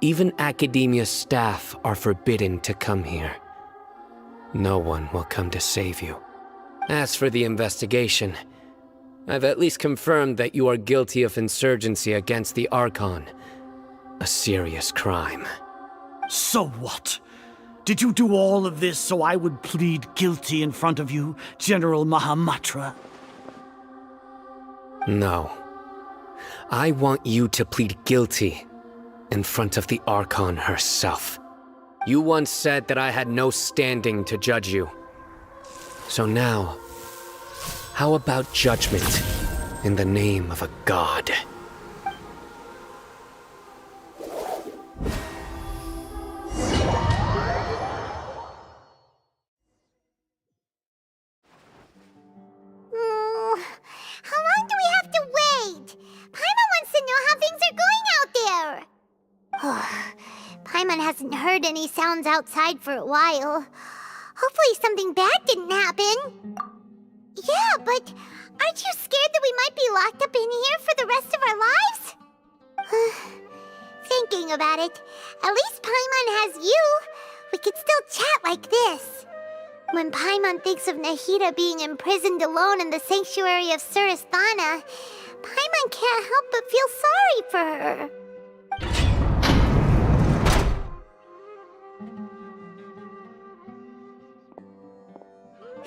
even Academia staff are forbidden to come here. No one will come to save you. As for the investigation, I've at least confirmed that you are guilty of insurgency against the Archon. A serious crime. So what? Did you do all of this so I would plead guilty in front of you, General Mahamatra? No. I want you to plead guilty in front of the Archon herself. You once said that I had no standing to judge you. So now, how about judgment in the name of a god? How long do we have to wait? Paimon wants to know how things are going out there. Paimon hasn't heard any sounds outside for a while. Hopefully something bad didn't happen. Yeah, but aren't you scared that we might be locked up in here for the rest of our lives? Thinking about it, at least Paimon has you. We could still chat like this. When Paimon thinks of Nahida being imprisoned alone in the sanctuary of Surasthana, Paimon can't help but feel sorry for her.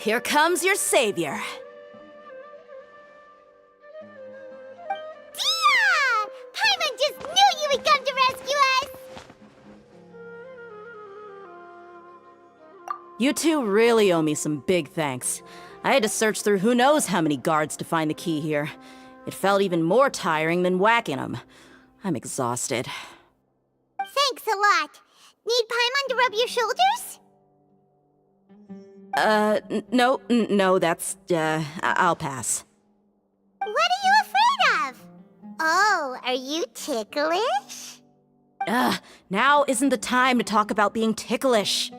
Here comes your savior. Dia! Paimon just knew you would come to rescue us! You two really owe me some big thanks. I had to search through who knows how many guards to find the key here. It felt even more tiring than whacking them. I'm exhausted. Thanks a lot. Need Paimon to rub your shoulders? No, that's, I'll pass. What are you afraid of? Oh, are you ticklish? Now isn't the time to talk about being ticklish.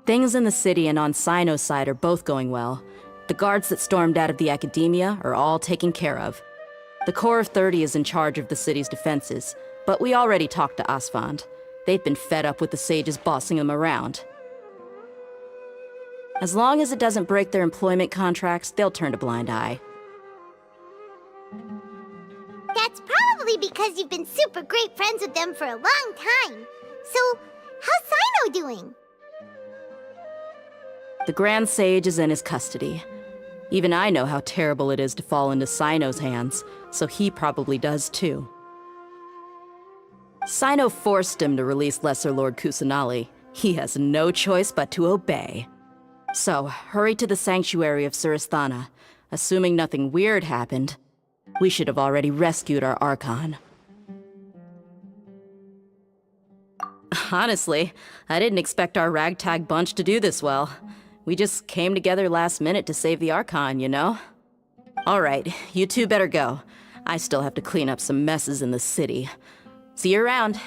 Things in the city and on Sino's side are both going well. The guards that stormed out of the academia are all taken care of. The Corps of 30 is in charge of the city's defenses, but we already talked to Asfand. They've been fed up with the sages bossing them around. As long as it doesn't break their employment contracts, they'll turn a blind eye. That's probably because you've been super great friends with them for a long time. So, how's Sino doing? The Grand Sage is in his custody. Even I know how terrible it is to fall into Sino's hands, so he probably does too. Sino forced him to release Lesser Lord Kusanali. He has no choice but to obey. So, hurry to the sanctuary of Surasthana. Assuming nothing weird happened, we should have already rescued our Archon. Honestly, I didn't expect our ragtag bunch to do this well. We just came together last minute to save the Archon, you know? Alright, you two better go. I still have to clean up some messes in the city. See you around.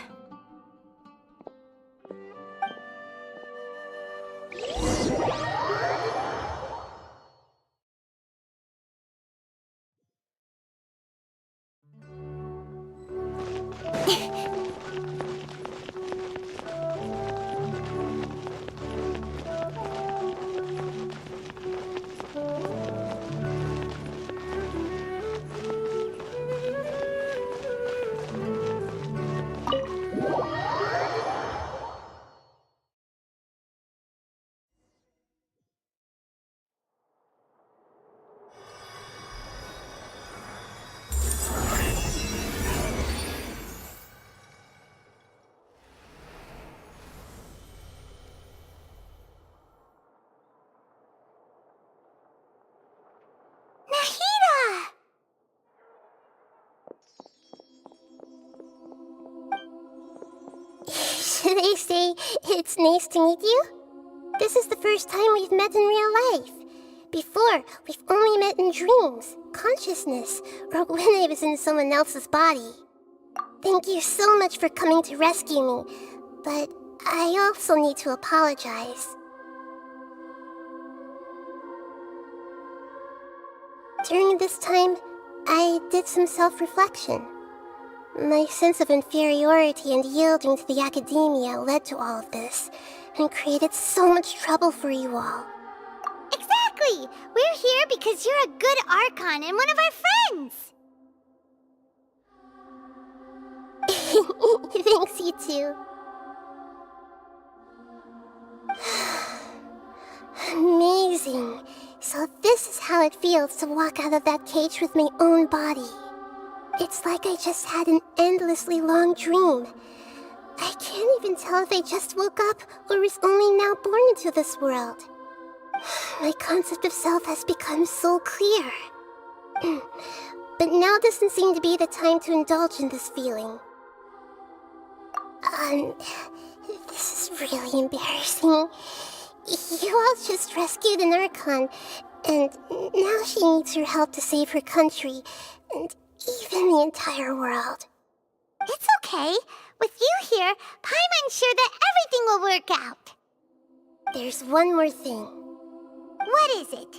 Should I say, it's nice to meet you? This is the first time we've met in real life. Before, we've only met in dreams, consciousness, or when I was in someone else's body. Thank you so much for coming to rescue me, but I also need to apologize. During this time, I did some self-reflection. My sense of inferiority and yielding to the academia led to all of this, and created so much trouble for you all. Exactly! We're here because you're a good Archon and one of our friends! Thanks, you too. Amazing. So this is how it feels to walk out of that cage with my own body. It's like I just had an endlessly long dream. I can't even tell if I just woke up or was only now born into this world. My concept of self has become so clear. But now doesn't seem to be the time to indulge in this feeling. This is really embarrassing. You all just rescued an Archon, and now she needs your help to save her country, and even the entire world. It's okay. With you here, Paimon's sure that everything will work out. There's one more thing. What is it?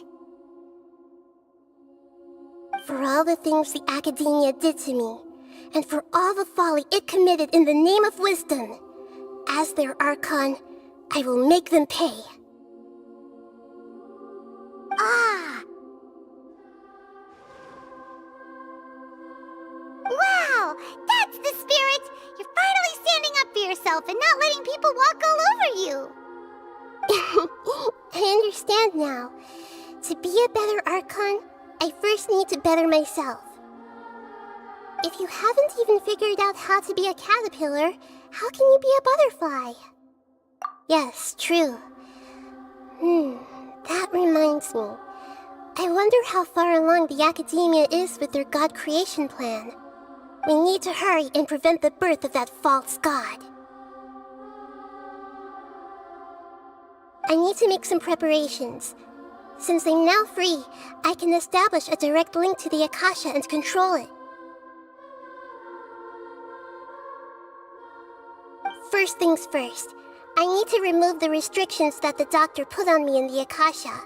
For all the things the academia did to me, and for all the folly it committed in the name of wisdom, as their Archon, I will make them pay. Ah! Wow! That's the spirit! You're finally standing up for yourself and not letting people walk all over you! I understand now. To be a better Archon, I first need to better myself. If you haven't even figured out how to be a caterpillar, how can you be a butterfly? Yes, true. That reminds me. I wonder how far along the Academia is with their god creation plan. We need to hurry and prevent the birth of that false god. I need to make some preparations. Since I'm now free, I can establish a direct link to the Akasha and control it. First things first, I need to remove the restrictions that the doctor put on me in the Akasha.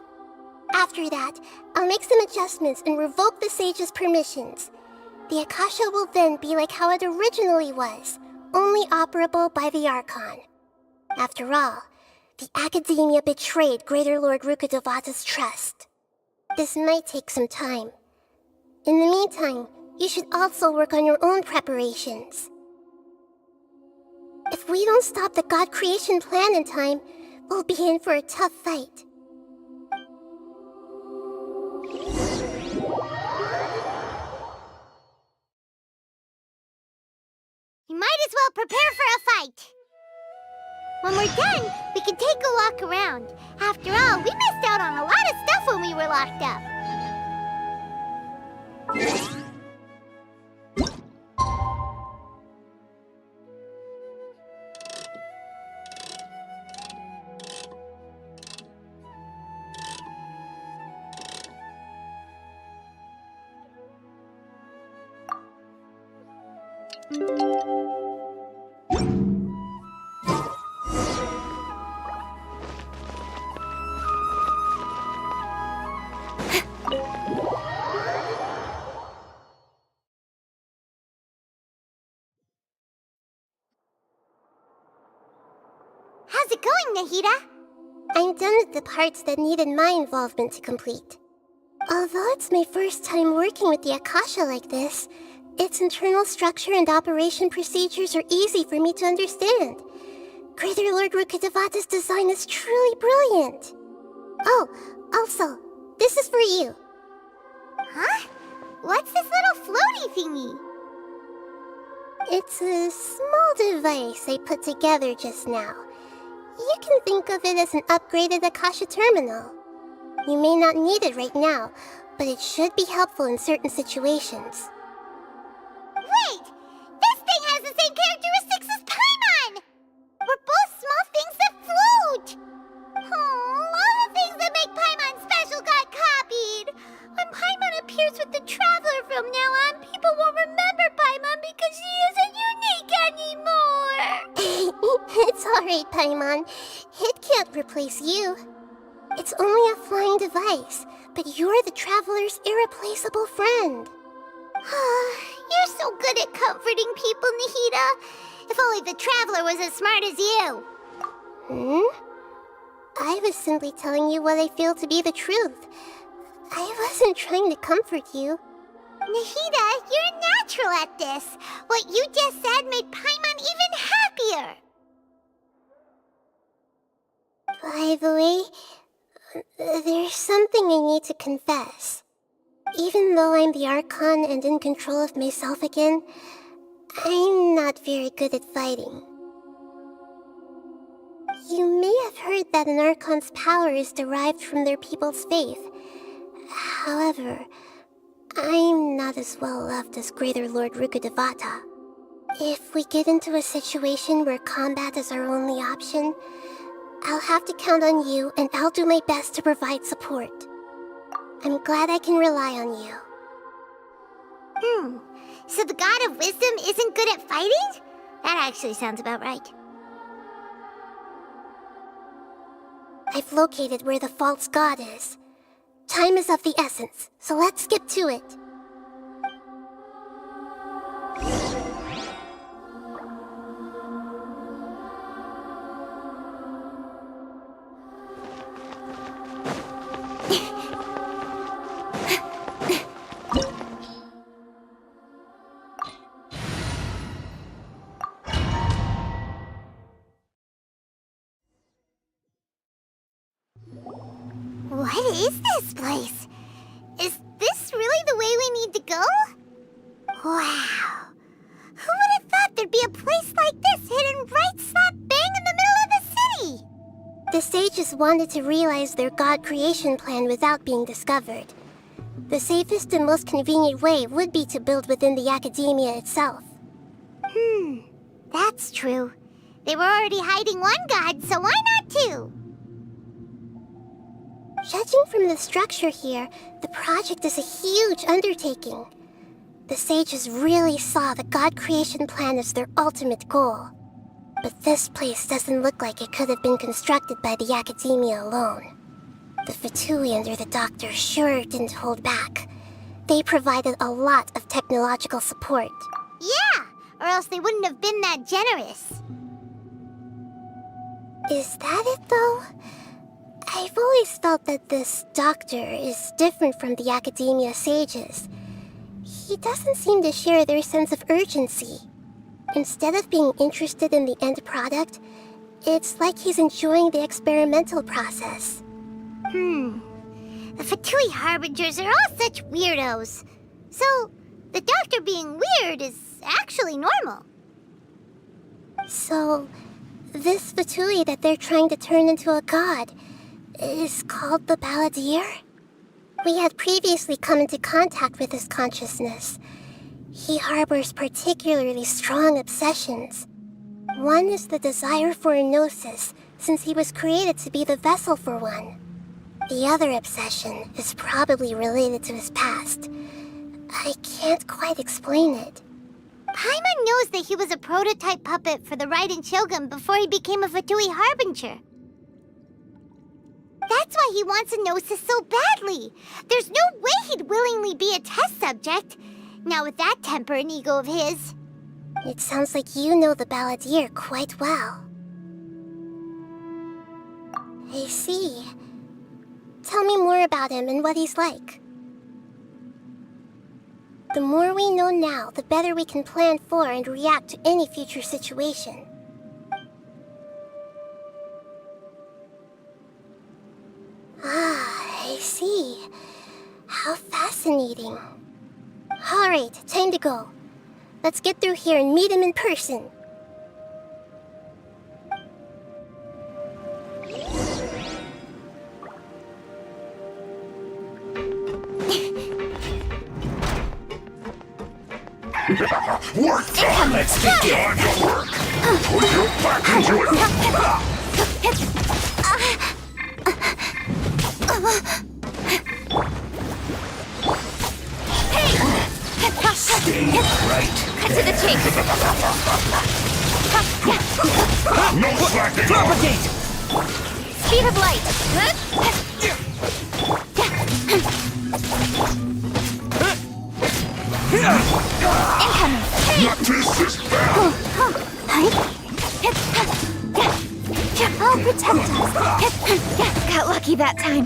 After that, I'll make some adjustments and revoke the sage's permissions. The Akasha will then be like how it originally was, only operable by the Archon. After all, the Academia betrayed Greater Lord Rukkhadevata's trust. This might take some time. In the meantime, you should also work on your own preparations. If we don't stop the god creation plan in time, we'll be in for a tough fight. You might as well prepare for a fight. When we're done, we can take a walk around. After all, we missed out on a lot of stuff when we were locked up. How's it going, Nahida? I'm done with the parts that needed my involvement to complete. Although it's my first time working with the Akasha like this, its internal structure and operation procedures are easy for me to understand. Greater Lord Rukkhadevata's design is truly brilliant. Oh, also, this is for you. Huh? What's this little floaty thingy? It's a small device I put together just now. You can think of it as an upgraded Akasha terminal. You may not need it right now, but it should be helpful in certain situations. Wait! This thing has the same characteristics as Paimon! We're both small things that float! Oh, all the things that make Paimon special got copied! When Paimon appears with the Traveler from now on, people won't remember Paimon because she isn't unique anymore! It's alright, Paimon. It can't replace you. It's only a flying device, but you're the Traveler's irreplaceable friend. You're so good at comforting people, Nahida. If only the Traveler was as smart as you. I was simply telling you what I feel to be the truth. I wasn't trying to comfort you. Nahida, you're natural at this. What you just said made Paimon even happier. By the way, there's something I need to confess. Even though I'm the Archon and in control of myself again, I'm not very good at fighting. You may have heard that an Archon's power is derived from their people's faith. However, I'm not as well loved as Greater Lord Rukkhadevata. If we get into a situation where combat is our only option, I'll have to count on you, and I'll do my best to provide support. I'm glad I can rely on you. So the God of Wisdom isn't good at fighting? That actually sounds about right. I've located where the false god is. Time is of the essence, so let's skip to it. always wanted to realize their god creation plan without being discovered. The safest and most convenient way would be to build within the academia itself. That's true. They were already hiding one god, so why not two? Judging from the structure here, the project is a huge undertaking. The sages really saw the god creation plan as their ultimate goal. But this place doesn't look like it could have been constructed by the academia alone. The Fatui under the Doctor sure didn't hold back. They provided a lot of technological support. Yeah, or else they wouldn't have been that generous. Is that it, though? I've always felt that this Doctor is different from the academia sages. He doesn't seem to share their sense of urgency. Instead of being interested in the end product, it's like he's enjoying the experimental process. The Fatui Harbingers are all such weirdos. So, the Doctor being weird is actually normal. So, this Fatui that they're trying to turn into a god is called the Balladeer? We had previously come into contact with his consciousness. He harbors particularly strong obsessions. One is the desire for a gnosis, since he was created to be the vessel for one. The other obsession is probably related to his past. I can't quite explain it. Paimon knows that he was a prototype puppet for the Raiden Shogun before he became a Fatui Harbinger. That's why he wants a gnosis so badly. There's no way he'd willingly be a test subject. Now with that temper and ego of his. It sounds like you know the Balladeer quite well. I see. Tell me more about him and what he's like. The more we know now, the better we can plan for and react to any future situation. Ah, I see. How fascinating. Alright, time to go. Let's get through here and meet him in person. Work time! Let's begin! On your work! Put your back into it! Stay right Cut to the chase! No slacking! Propagate! Speed of light! Incoming! Not this is bad! I'll protect us. Got lucky that time.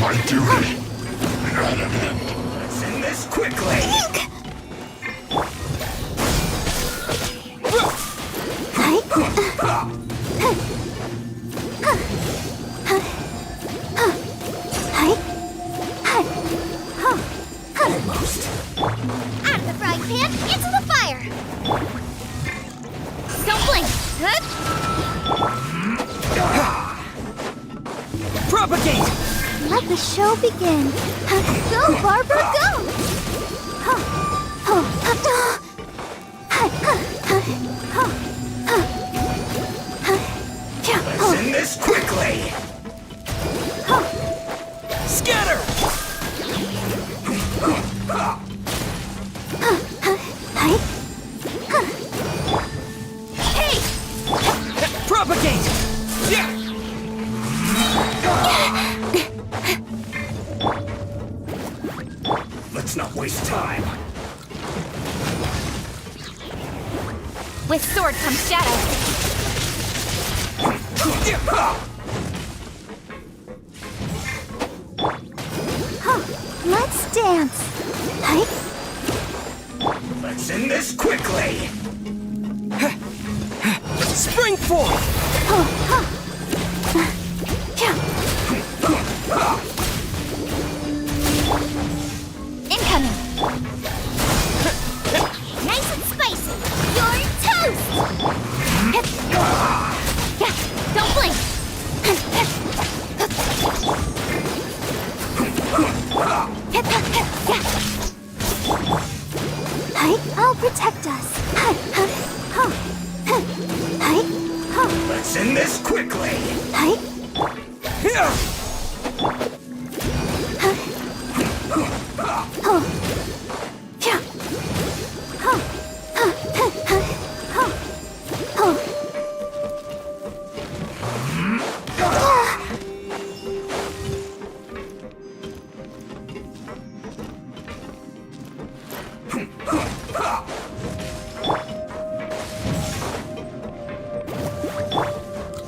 My duty! Let's end this quickly! Almost. Out of the frying pan, into the fire! Don't blink! Propagate! Let the show begin. Go, Barbara, go! Let's end this quickly! Scatter! Hey! Propagate! Let's not waste time. With sword comes shadow. Let's dance. Let's end this quickly! Spring forth! Incoming! Nice and spicy! You're toast!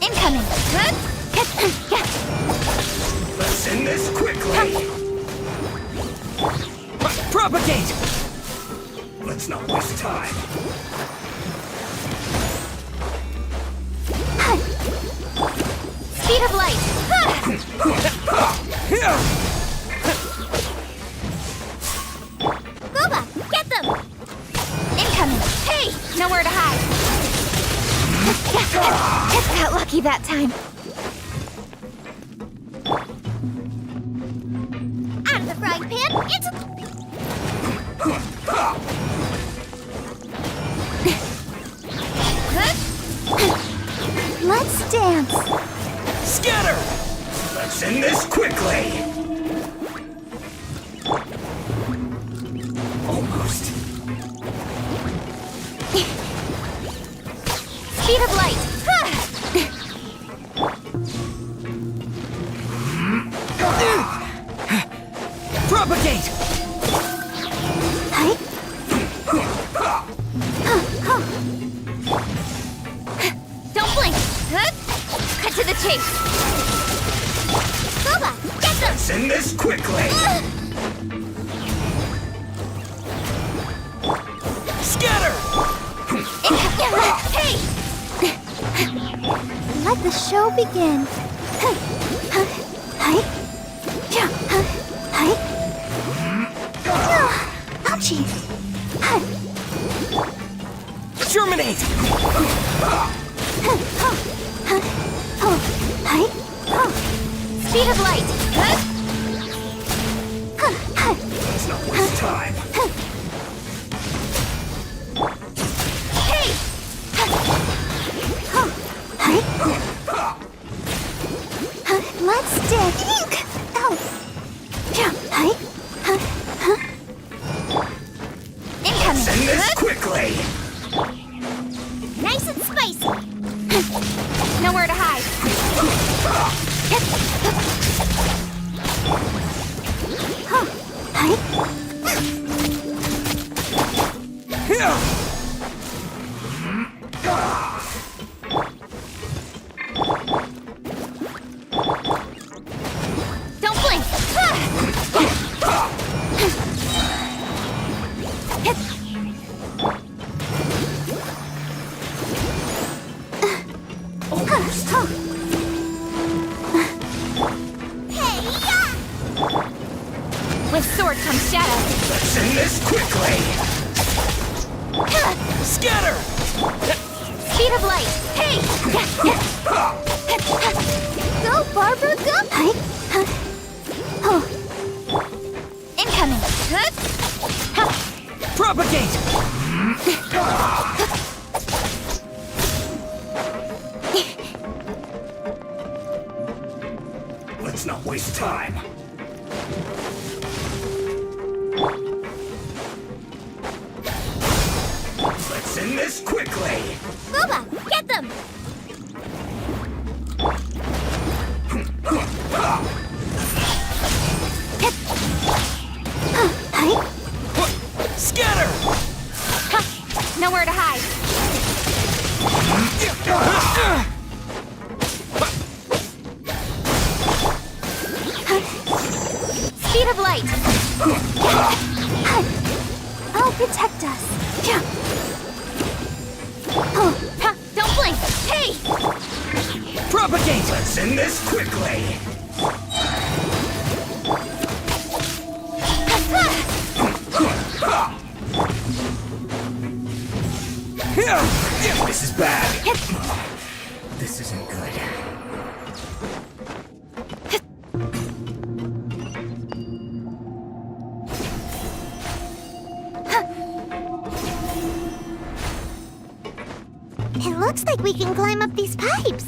Incoming. Let's end this quickly. Propagate! Let's not waste time. Speed of light. Boba, get them. Incoming. Hey, nowhere to hide. Just got lucky that time. Out of the frying pan, into Let's dance. Scatter! Let's end this quickly. Almost. Speed of light. Propagate! Don't blink. Cut to the chase. Boba, get them. Let's end this quickly. Scatter! Hey! Let the show begin. Ouchie! Terminate! Speed of light. Let's not waste time. Hey! Let's dance. Ink! Oh! Incoming. Let's end this quickly. Nice and spicy. Nowhere to hide. Don't blink. With sword comes shadow. Let's end this quickly. Scatter! Speed of light. Hey! Go, Barbara, go! Incoming. Propagate! Let's not waste time. Let's end this quickly. Boba, get them! Scatter! Nowhere to hide. Speed of light. I'll protect us. Don't blink. Hey! Propagate! Let's end this quickly. This is bad. This isn't good. It looks like we can climb up these pipes.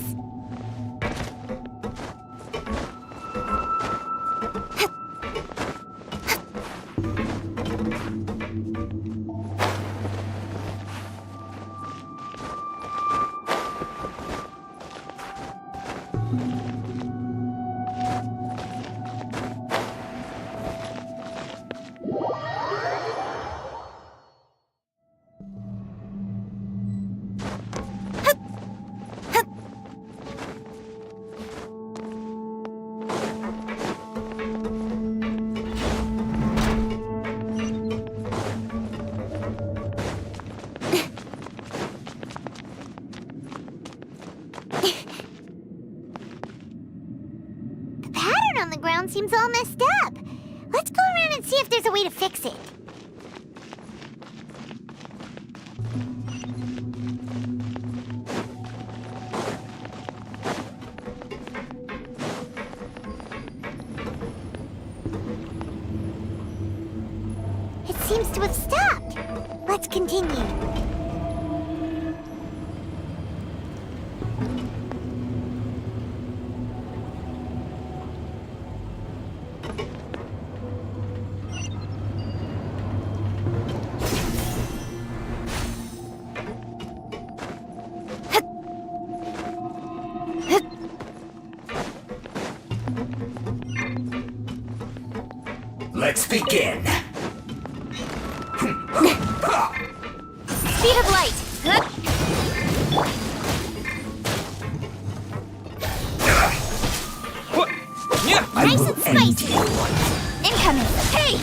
on the ground seems all messed up. Let's go around and see if there's a way to fix it. It seems to have stopped. Let's continue. Let's begin. Speed of light. Nice and spicy. Incoming. Hey!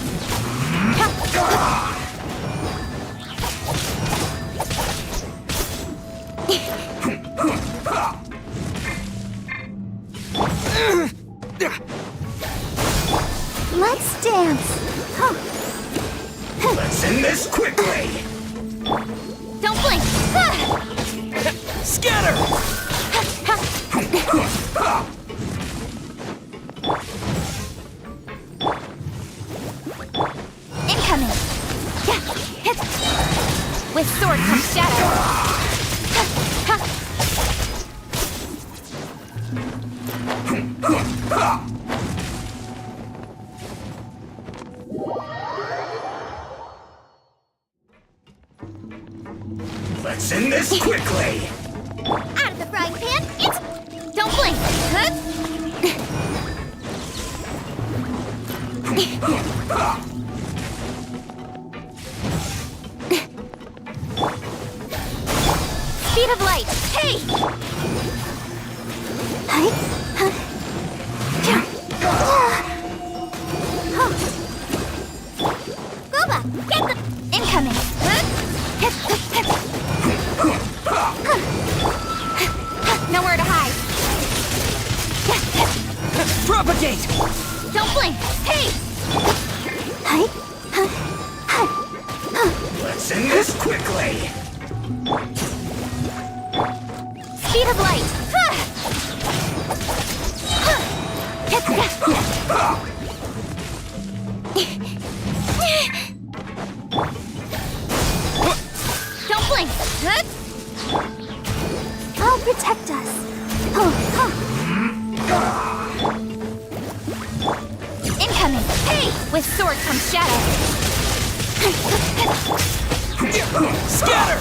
Let's dance. Let's end this quickly. Don't blink. Scatter! Incoming. With sword comes shadow. Let's end this quickly. Out of the frying pan. It's... Don't blink. Speed of light. Hey! Goba, get the... Incoming. Nowhere to hide. Propagate! Don't blink. Hey! Let's end this quickly. Speed of light. Don't blink. I'll protect us. Incoming. Hey! With sword comes shadow. Scatter!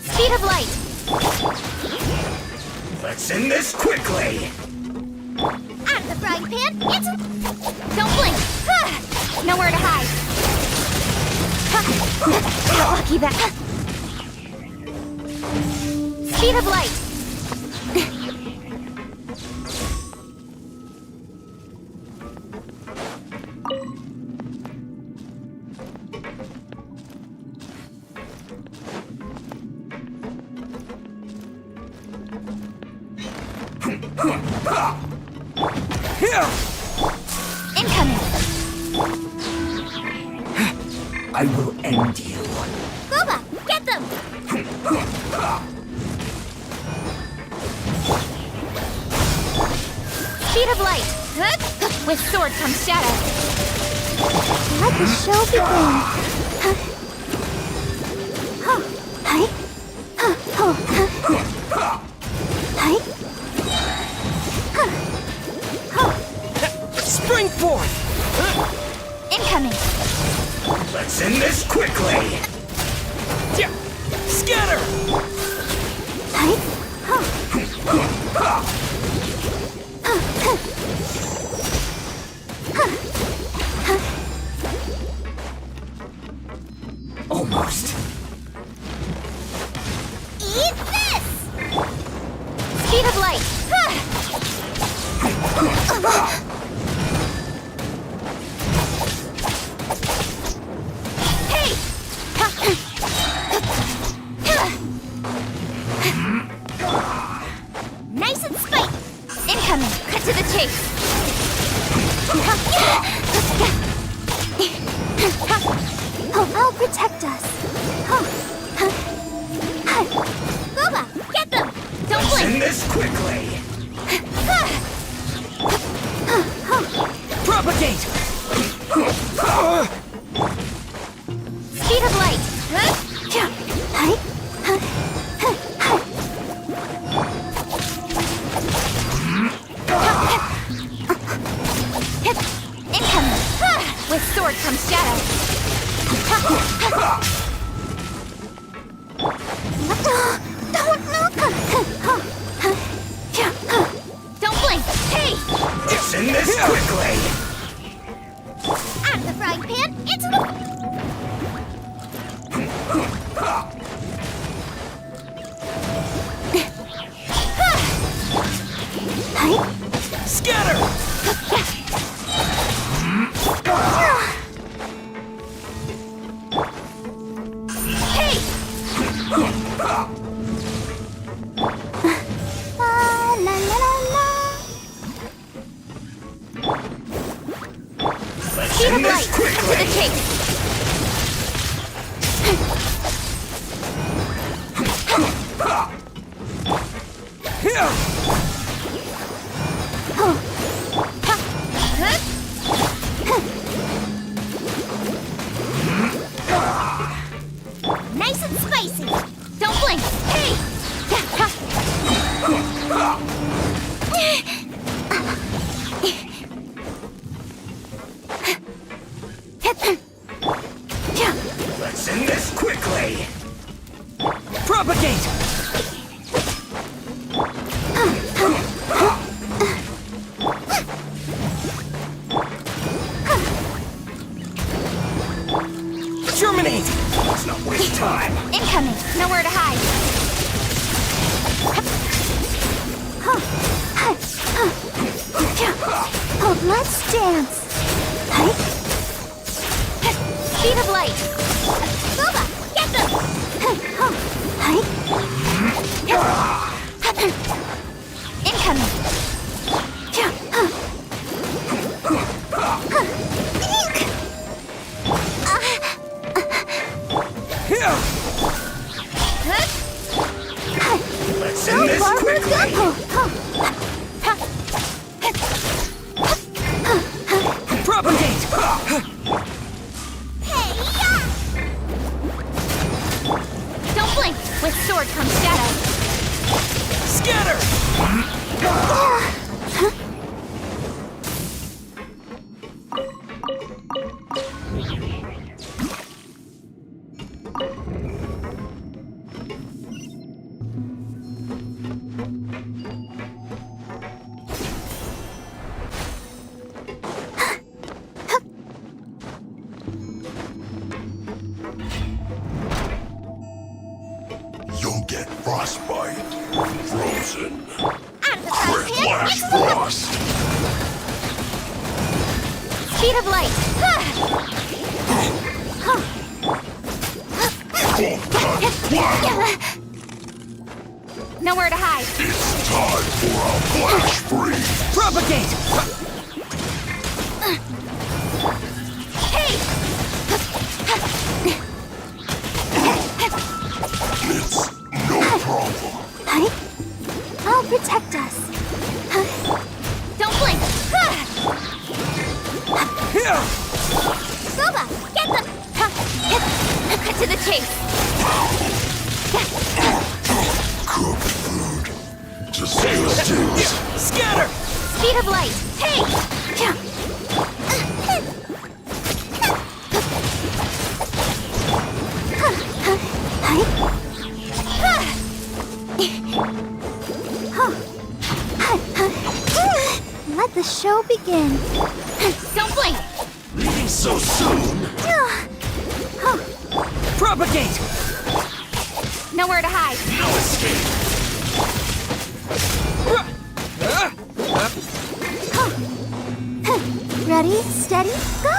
Speed of light. Let's end this quickly. Out of the frying pan. It's... Don't blink. Nowhere to hide. Got lucky that... Speed of light. Incoming. I will end you. Goba, get them. Speed of light. With sword comes shadow. Let the show begin. Spring forth! Incoming. Let's end this quickly. Scatter! Almost. Eat this! Speed of light. Hey! chase! I'll protect us. Booba, get them! Don't blink! Send this quickly! Propagate! Speed of light! Incoming! With sword comes shadow! Don't blink! Hey! Send this quickly! Out of the frying pan, into the... Scatter! Hey! La la la la. Speed of light! To the chase! Nice and spicy! Don't blink! Hey! Let's end this quickly! Propagate! Germinate! Let's not waste time! Incoming! Nowhere to hide! Oh, let's dance. Speed of light! Booba, get them! Incoming! Let's end this quickly! Propagate! Don't blink! With sword comes shadow! Scatter! You'll get frostbite. Frozen. Out of the frying pan! Flash frost. Speed of light! Nowhere to hide! It's time for a flash freeze. Propagate! Hey! It's no problem. I'll protect us. Don't blink! Booba, get them! Cut to the chase! Cooked food. Just stay still. Scatter! Speed of light! Hey! Let the show begin. Don't blink! Leaving so soon. Propagate! Nowhere to hide! No escape. Ready, steady, go!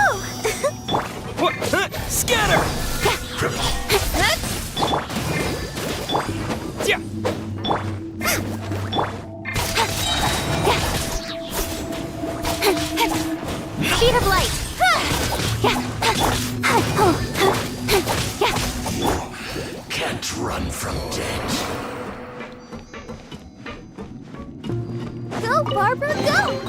Scatter! can't run from death. Go, Barbara, go!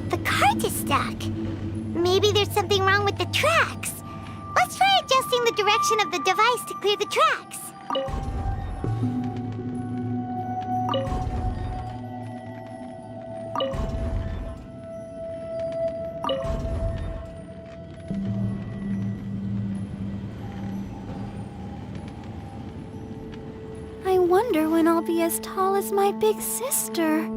The cart is stuck. Maybe there's something wrong with the tracks. Let's try adjusting the direction of the device to clear the tracks. I wonder when I'll be as tall as my big sister.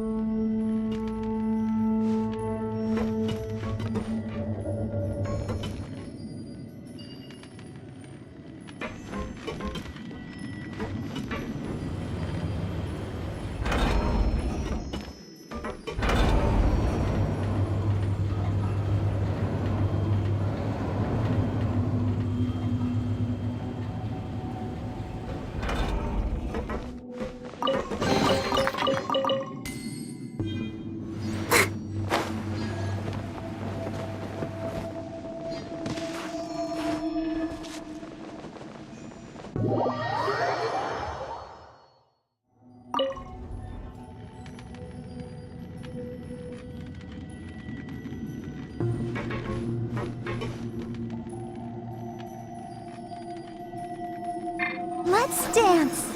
Let's dance!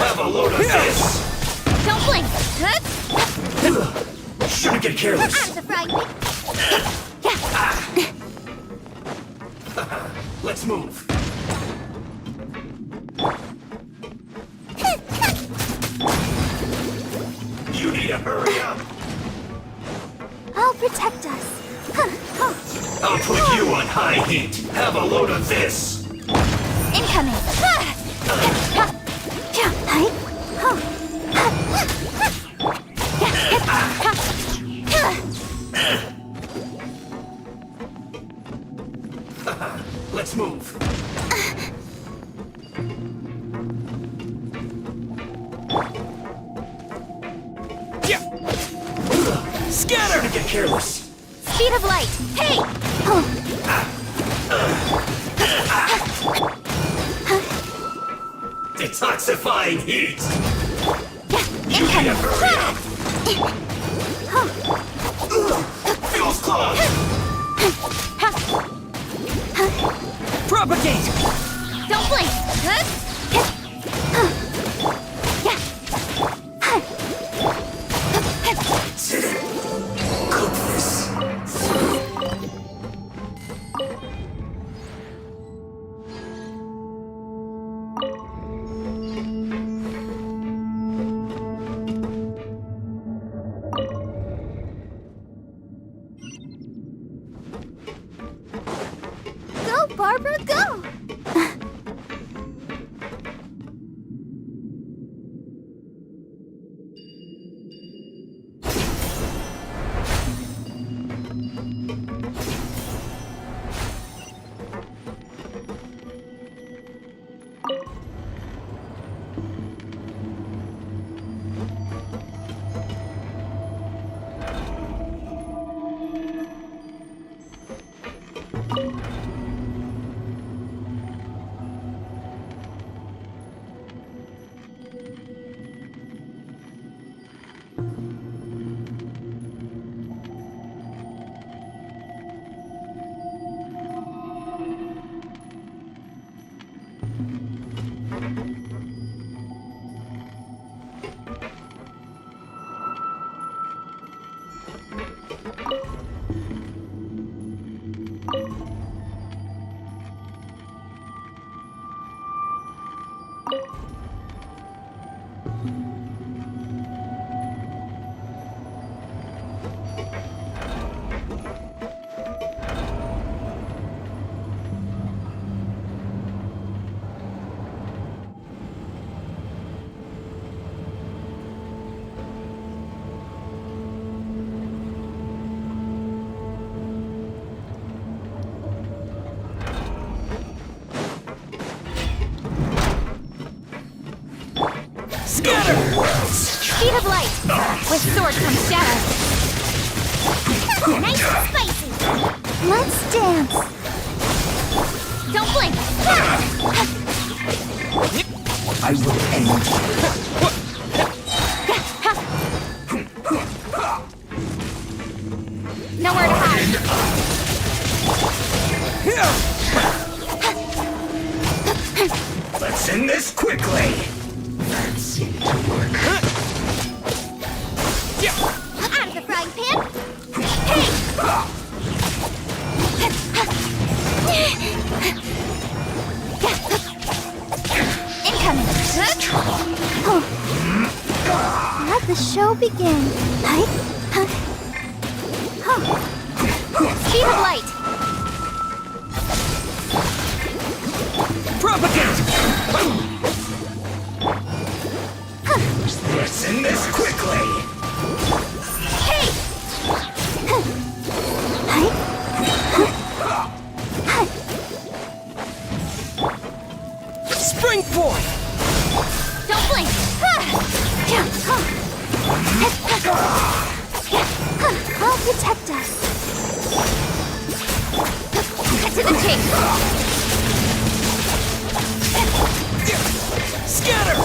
Have a load of this! Don't blink! Shouldn't get careless. Out of the frying pan! Let's move. You need to hurry up. I'll protect us. I'll put you on high heat. Have a load of this. Incoming! Let's move. Scatter! Shouldn't get careless. Speed of light! Hey! Detoxifying heat. You need to hurry up. Feels close. Propagate! Don't blink! Cook this. Go, Barbara, go! Speed of light! With sword comes shadow. Nice and spicy! Let's dance! Don't blink! I will end Nowhere to hide! Let's end this quickly! That seemed to work. Out of the frying pan! Hey! Incoming! Let the show begin. Speed of light! Propagate! Let's end this quickly! Hey! Springboard! Don't blink! I'll protect us. Cut to the chase! Scatter!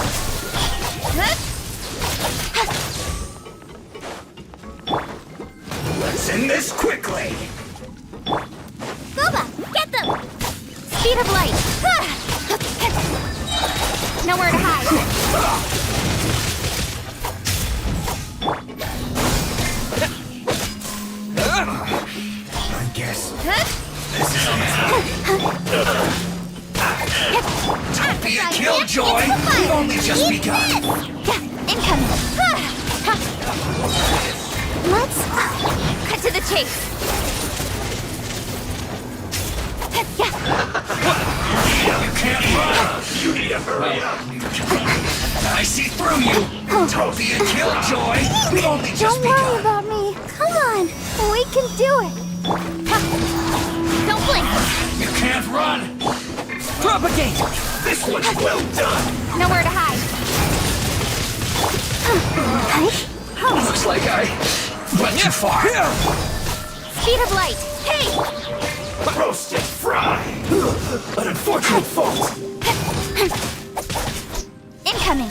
Let's end this quickly! Boba, get them! Speed of light! Nowhere to hide! I guess this is Don't be a killjoy! We've only just begun! Incoming! Let's cut to the chase! You can't run! You need to hurry up! I see through you! Don't be a killjoy! We've only just Don't worry begun! about me! Come on! We can do it! Don't blink! You can't run! Propagate! This one's well done! Nowhere to hide! Looks like I went too far! Speed of light! Hey! Roasted fry! An unfortunate fault! Incoming!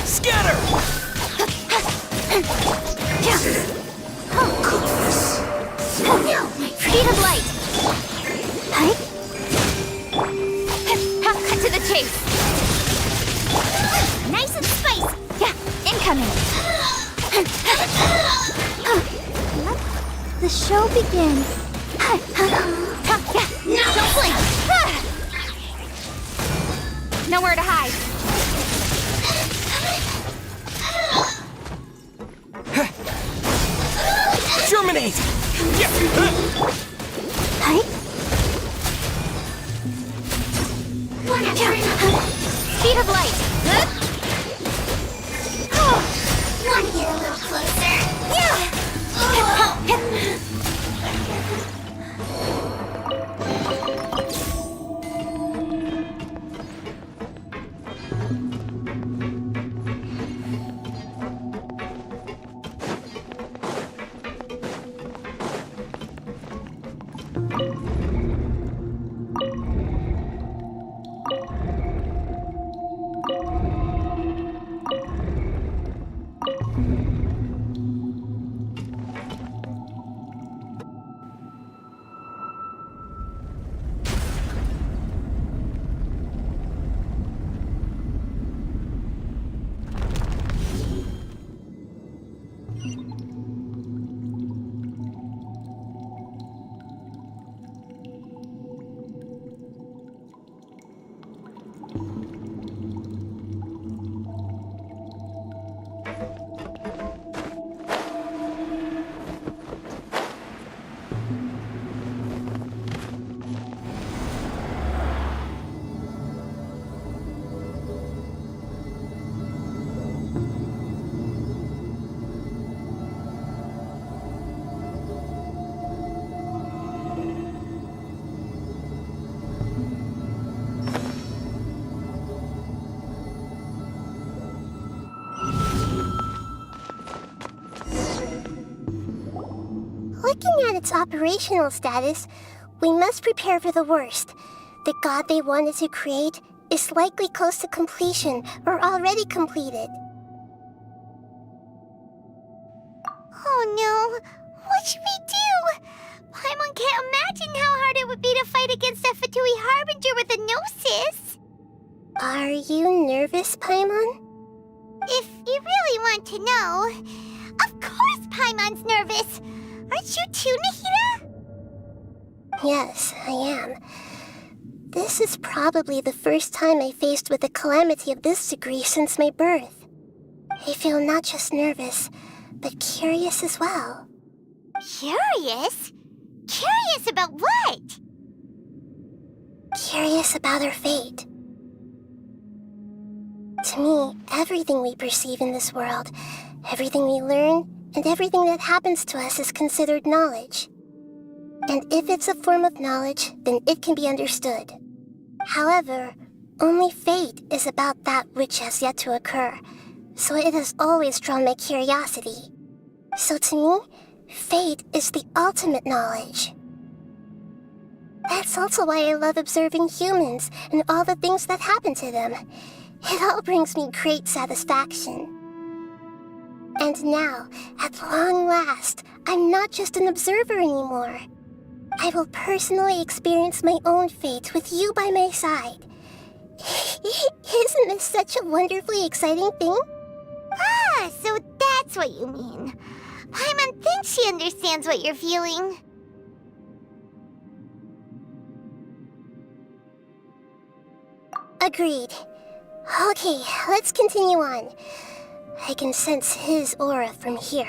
Scatter! Goodness! Speed of light! Cut to the chase! Nice and spicy! Incoming! Let the show begin! Don't blink! Nowhere to hide! Germinate! Speed of light! Want to get a little closer? Looking at its operational status, we must prepare for the worst. The god they wanted to create is likely close to completion or already completed. Oh no, what should we do? Paimon can't imagine how hard it would be to fight against a Fatui Harbinger with a Gnosis. Are you nervous, Paimon? If you really want to know, of course Paimon's nervous. Aren't you too, Nahida? Yes, I am. This is probably the first time I faced with a calamity of this degree since my birth. I feel not just nervous, but curious as well. Curious? Curious about what? Curious about our fate. To me, everything we perceive in this world, everything we learn, and everything that happens to us is considered knowledge. And if it's a form of knowledge, then it can be understood. However, only fate is about that which has yet to occur, so it has always drawn my curiosity. So to me, fate is the ultimate knowledge. That's also why I love observing humans and all the things that happen to them. It all brings me great satisfaction. And now, at long last, I'm not just an observer anymore. I will personally experience my own fate with you by my side. Isn't this such a wonderfully exciting thing? Ah, so that's what you mean. Paimon thinks she understands what you're feeling. Agreed. Okay, let's continue on. I can sense his aura from here.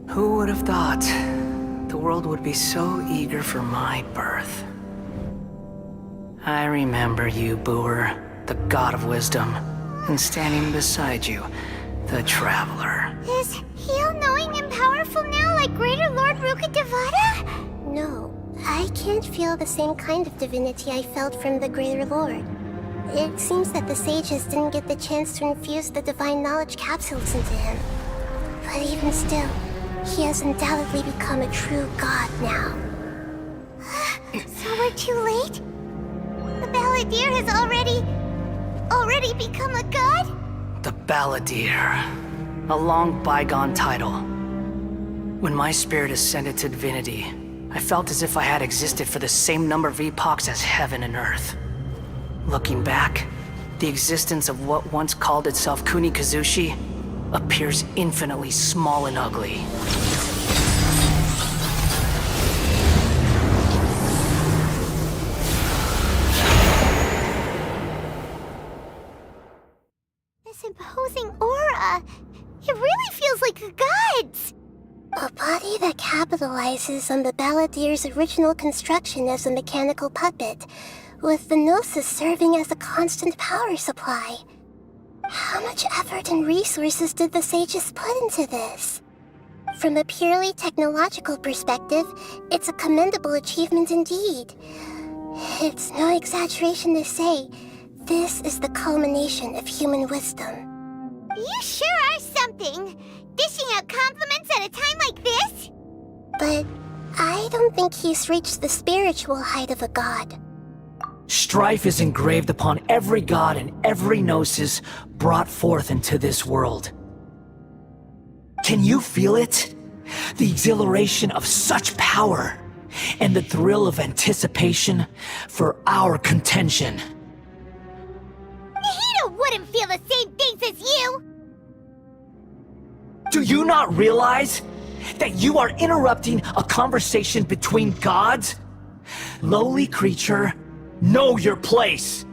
Who would have thought the world would be so eager for my birth? I remember you, Booer, the god of wisdom, and standing beside you, the traveler. Is he all-knowing and powerful now like Greater Lord Rukkhadevata? No, I can't feel the same kind of divinity I felt from the Greater Lord. It seems that the sages didn't get the chance to infuse the divine knowledge capsules into him. But even still, he has undoubtedly become a true god now. So we're too late? The Balladeer has already become a god? The Balladeer. A long bygone title. When my spirit ascended to divinity, I felt as if I had existed for the same number of epochs as heaven and earth. Looking back, the existence of what once called itself Kunikazushi appears infinitely small and ugly. This imposing aura, it really feels like a god's. A body that capitalizes on the Balladeer's original construction as a mechanical puppet, with the Gnosis serving as a constant power supply. How much effort and resources did the sages put into this? From a purely technological perspective, it's a commendable achievement indeed. It's no exaggeration to say, this is the culmination of human wisdom. You sure are something! Dishing out compliments at a time like this? But I don't think he's reached the spiritual height of a god. Strife is engraved upon every god and every gnosis brought forth into this world. Can you feel it? The exhilaration of such power, and the thrill of anticipation for our contention. Nahida wouldn't feel the same things as you! Do you not realize that you are interrupting a conversation between gods? Lowly creature, know your place!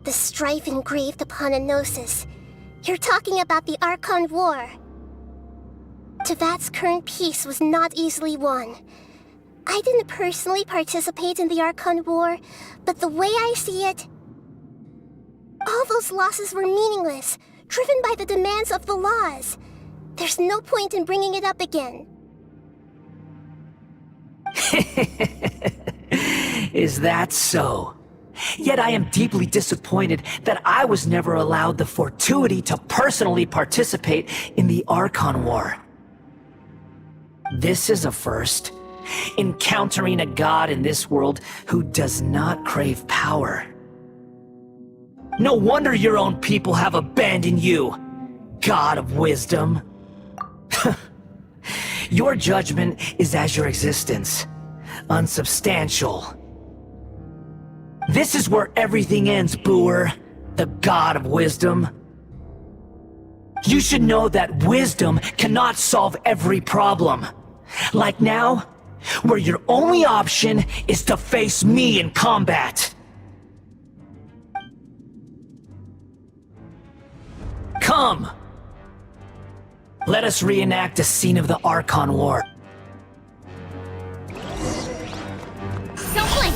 The strife engraved upon a gnosis. You're talking about the Archon War. Tevat's current peace was not easily won. I didn't personally participate in the Archon War, but the way I see it, all those losses were meaningless, driven by the demands of the laws. There's no point in bringing it up again. Is that so? Yet I am deeply disappointed that I was never allowed the fortuity to personally participate in the Archon War. This is a first. Encountering a god in this world who does not crave power. No wonder your own people have abandoned you, God of Wisdom. Your judgment is as your existence, unsubstantial. This is where everything ends, Booer, the God of Wisdom. You should know that wisdom cannot solve every problem. Like now, where your only option is to face me in combat. Come! Let us reenact a scene of the Archon War. Don't blink!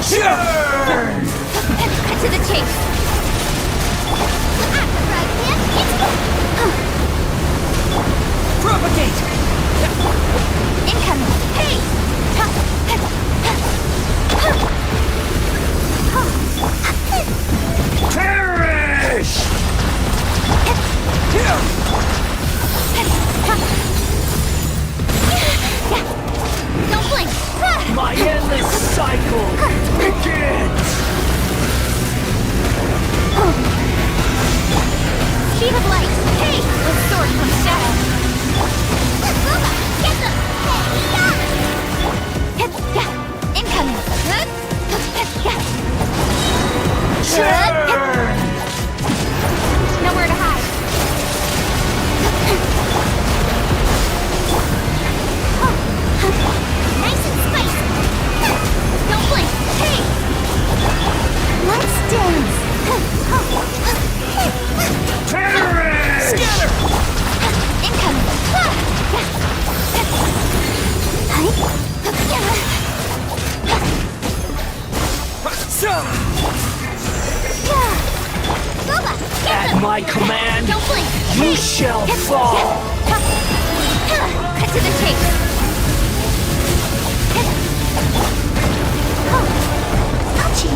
Sure! Cut to the chase! Propagate! Incoming! Hey! Perish! Don't blink! My endless cycle begins! Sheet of light! Hey! With sword from shadow! Get them! Incoming! Turn! Nowhere to hide! Nice and spicy! Don't blink! Hey! Let's dance! Perish! Scatter! Incoming! At my command, Don't blink! you shall fall! Cut to the chase! Ouchie!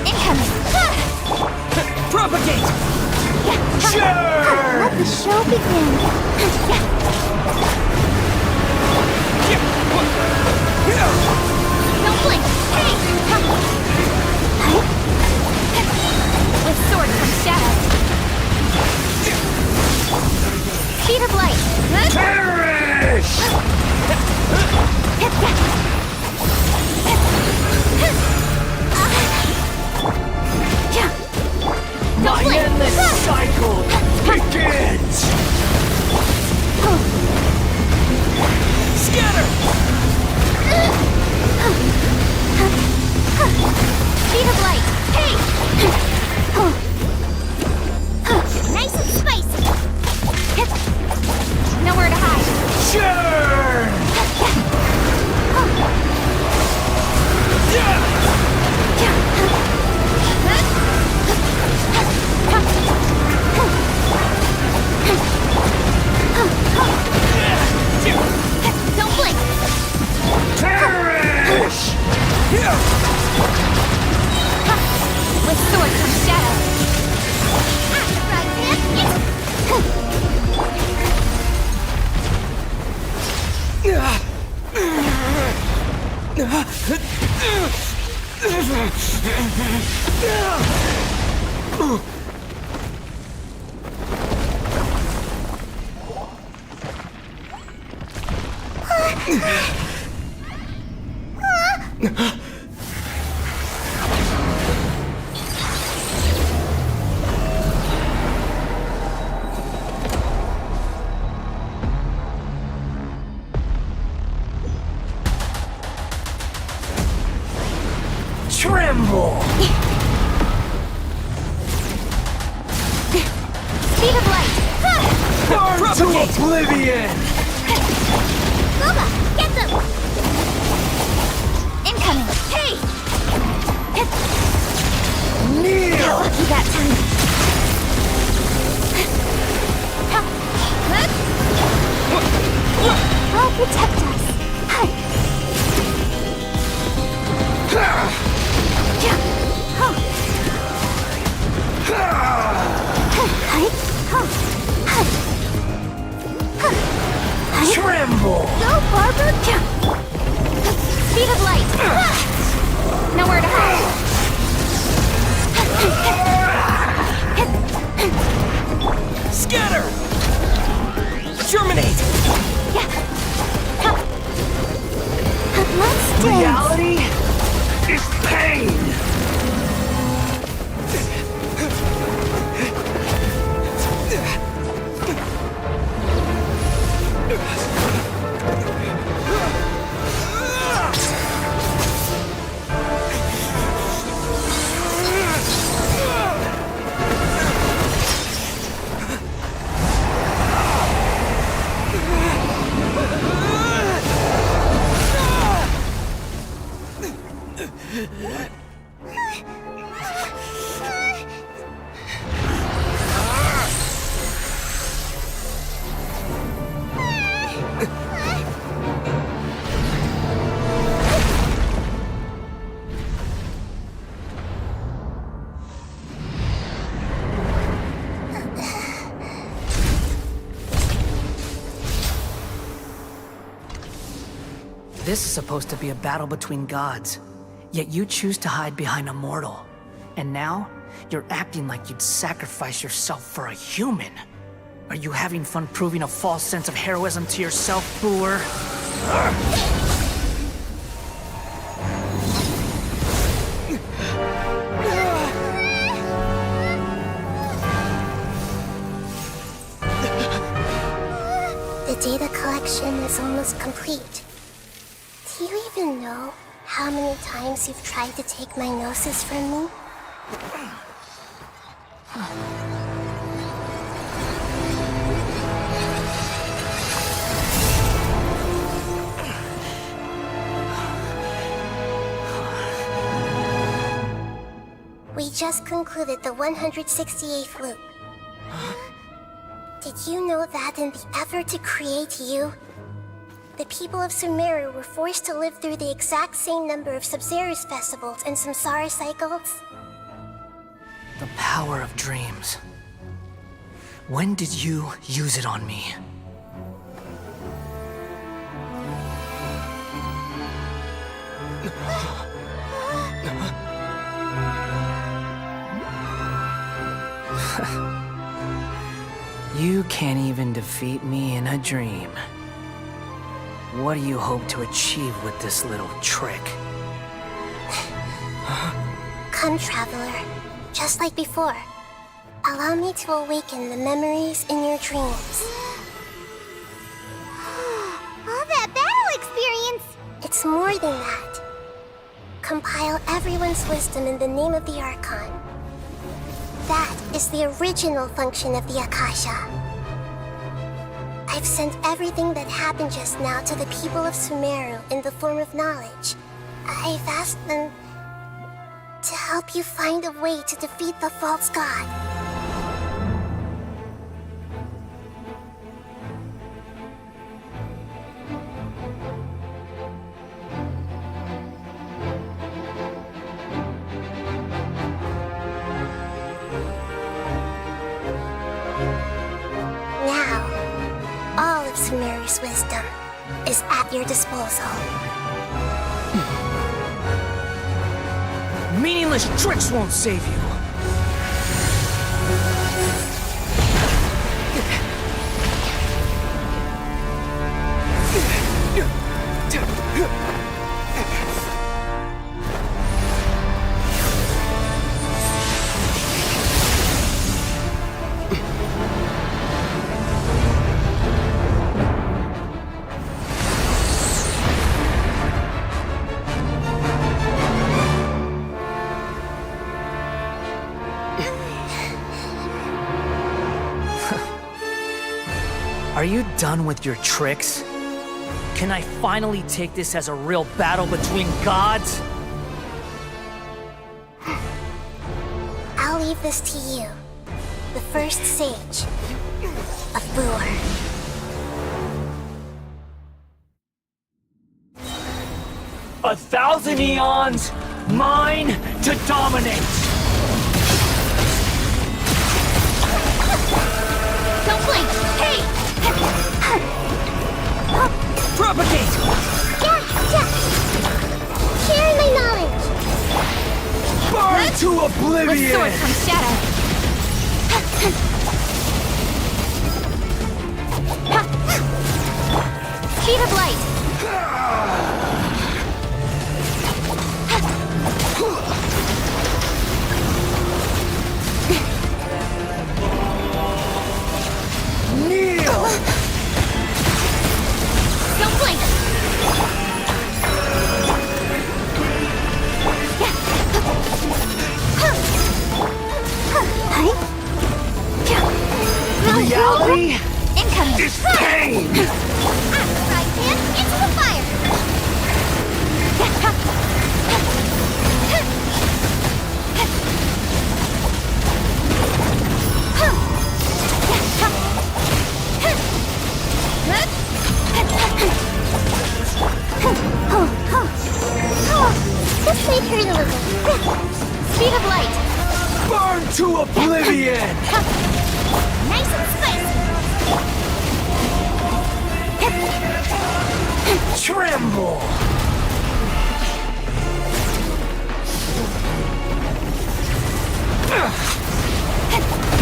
Incoming! Propagate! Sure! Let the show begin! Don't blink! Hey! With sword from shadow! Sheet of light! Perish! My endless cycle begins! Scatter! Sheet of light! Hey! Nice and spicy! Nowhere to hide! Sure! Don't blink! Perish! With sword from shadow! Tremble! Speed of light! Burn to oblivion! Lauma, get them! Incoming! Hey! Kneel! Got lucky that time. I'll protect us. Tremble! Go, Barber! Speed of light! Nowhere to hide! Scatter! Germinate! Let's dance! Reality is pain! This is supposed to be a battle between gods, yet you choose to hide behind a mortal. And now, you're acting like you'd sacrifice yourself for a human. Are you having fun proving a false sense of heroism to yourself, Booer? The data collection is almost complete. Do you even know how many times you've tried to take my gnosis from me? We just concluded the 168th loop. Did you know that in the effort to create you, the people of Sumeru were forced to live through the exact same number of Sub-Zerus festivals and samsara cycles? The power of dreams. When did you use it on me? You can't even defeat me in a dream. What do you hope to achieve with this little trick? Come, Traveler. Just like before. Allow me to awaken the memories in your dreams. All that battle experience! It's more than that. Compile everyone's wisdom in the name of the Archon. That is the original function of the Akasha. I've sent everything that happened just now to the people of Sumeru in the form of knowledge. I've asked them to help you find a way to defeat the false god. Now, all of Sumeru's wisdom is at your disposal. Meaningless tricks won't save you. you done with your tricks? Can I finally take this as a real battle between gods? I'll leave this to you. The first sage of Boor. 1,000 eons, mine to dominate! Don't blink! Hey! Propagate! Share my knowledge! Burn to oblivion! With sword comes shadow! Speed of light! Kneel! Don't blink! Reality Incoming! is pain! Right hand into the fire! This may hurt a little. Speed of light! Burn to oblivion! Nice and spicy! Tremble!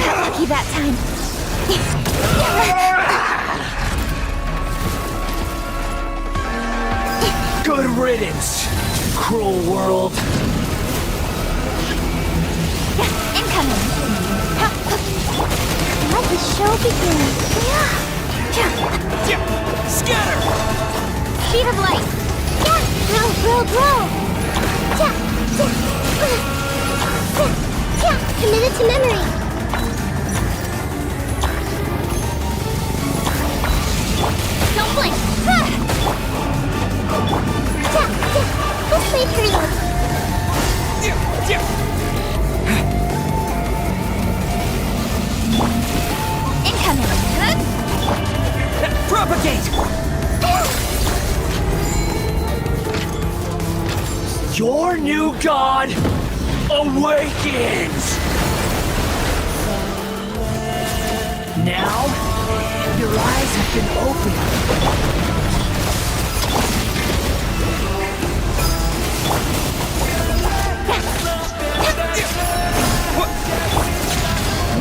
Lucky that time. Good riddance, cruel world. Incoming! Let the show begin. Scatter! Speed of light! Grow! Committed to memory. Don't blink! This may hurt a little. Incoming! Propagate! Your new god awakens! Now, your eyes have been opened.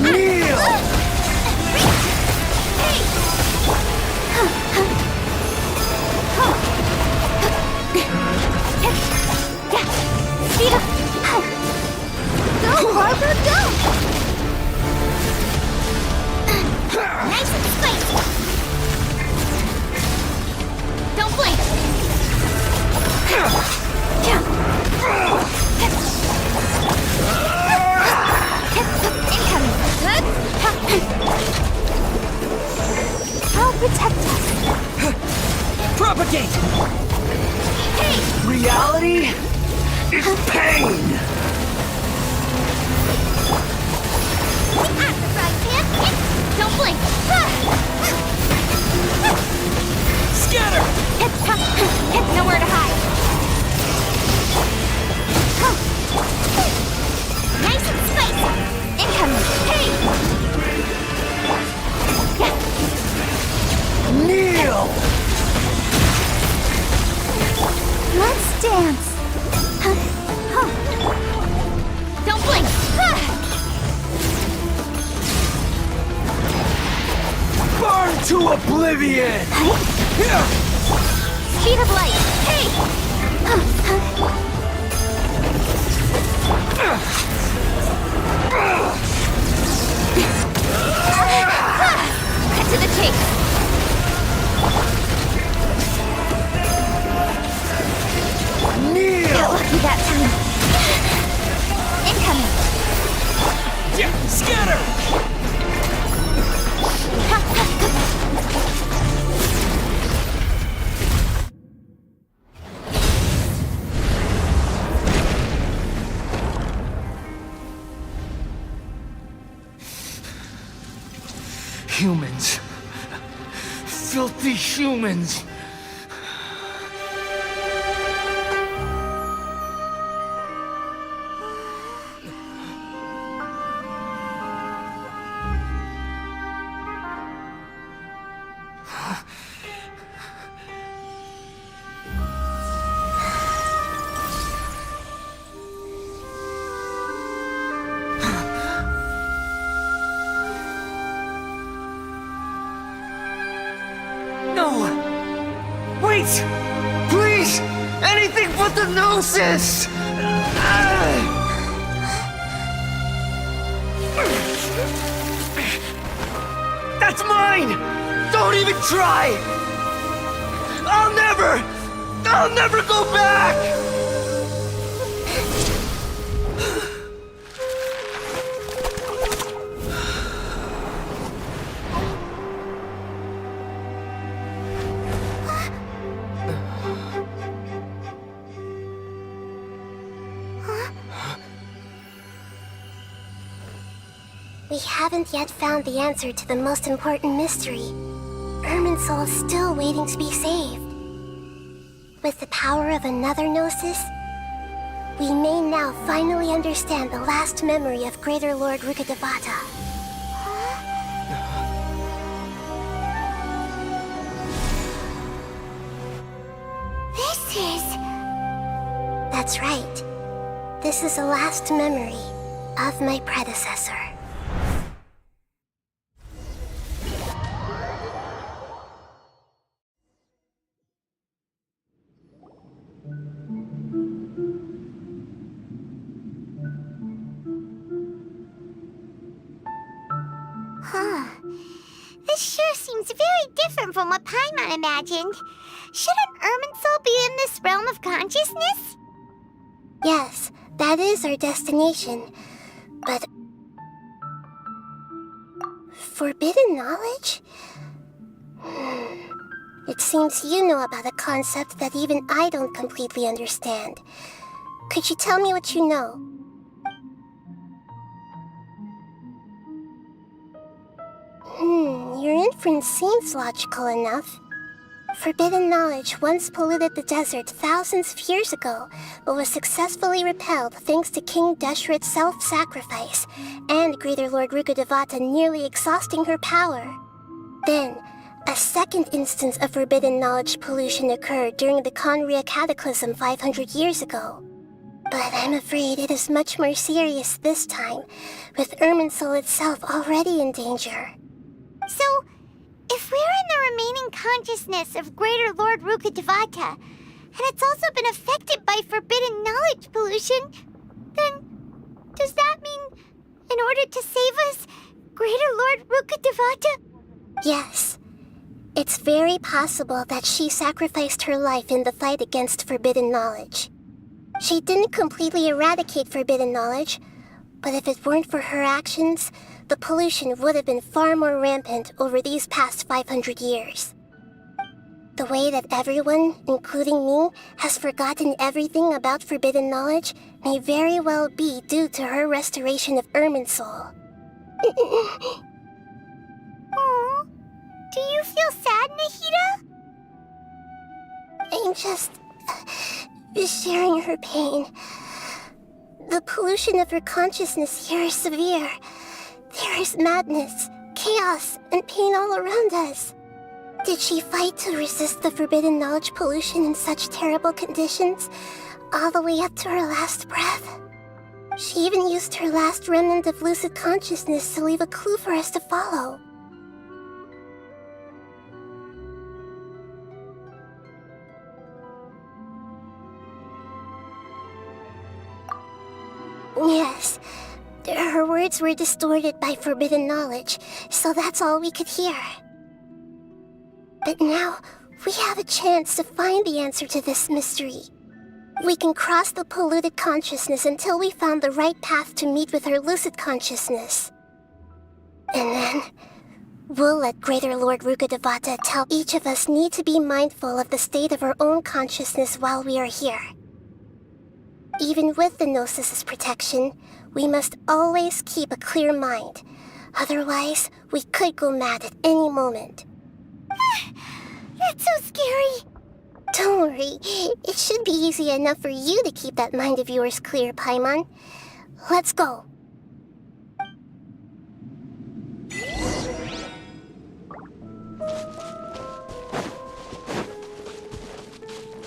Kneel! Speed of... Go, Barbara, go! Nice and spicy! Don't blink! Incoming! I'll protect us! Propagate! Hey! Reality is pain! At the right hand, don't blink! Scatter! Nowhere to hide! Nice and spicy! Incoming! Hey! Kneel! Let's dance! Don't blink! Burn to oblivion! Speed of light! Hey! Cut to the chase! Kneel! Got lucky that time! Incoming! Scatter! filthy humans! No! Wait! Please! Anything but the Gnosis! That's mine! Don't even try! I'll never go back! We haven't yet found the answer to the most important mystery. Irminsul is still waiting to be saved. With the power of another Gnosis, we may now finally understand the last memory of Greater Lord Rukkhadevata. This is... That's right. This is the last memory of my predecessor. Huh. This sure seems very different from what Paimon imagined. Shouldn't Irminsul be in this realm of consciousness? Yes, that is our destination. But... forbidden knowledge? It seems you know about a concept that even I don't completely understand. Could you tell me what you know? Your inference seems logical enough. Forbidden knowledge once polluted the desert thousands of years ago, but was successfully repelled thanks to King Deshret's self-sacrifice, and Greater Lord Rukkhadevata nearly exhausting her power. Then, a second instance of forbidden knowledge pollution occurred during the Conria Cataclysm 500 years ago. But I'm afraid it is much more serious this time, with Irminsul itself already in danger. So, if we're in the remaining consciousness of Greater Lord Rukkhadevata, and it's also been affected by forbidden knowledge pollution, then does that mean, in order to save us, Greater Lord Rukkhadevata? Yes. It's very possible that she sacrificed her life in the fight against forbidden knowledge. She didn't completely eradicate forbidden knowledge, but if it weren't for her actions, the pollution would have been far more rampant over these past 500 years. The way that everyone, including me, has forgotten everything about forbidden knowledge may very well be due to her restoration of Irminsul. Aww. Do you feel sad, Nahida? I'm just sharing her pain. The pollution of her consciousness here is severe. There is madness, chaos, and pain all around us. Did she fight to resist the forbidden knowledge pollution in such terrible conditions, all the way up to her last breath? She even used her last remnant of lucid consciousness to leave a clue for us to follow. Yes. Her words were distorted by forbidden knowledge, so that's all we could hear. But now, we have a chance to find the answer to this mystery. We can cross the polluted consciousness until we found the right path to meet with her lucid consciousness. And then, we'll let Greater Lord Rukkhadevata tell each of us need to be mindful of the state of our own consciousness while we are here. Even with the Gnosis's protection, we must always keep a clear mind. Otherwise, we could go mad at any moment. That's so scary. Don't worry. It should be easy enough for you to keep that mind of yours clear, Paimon. Let's go.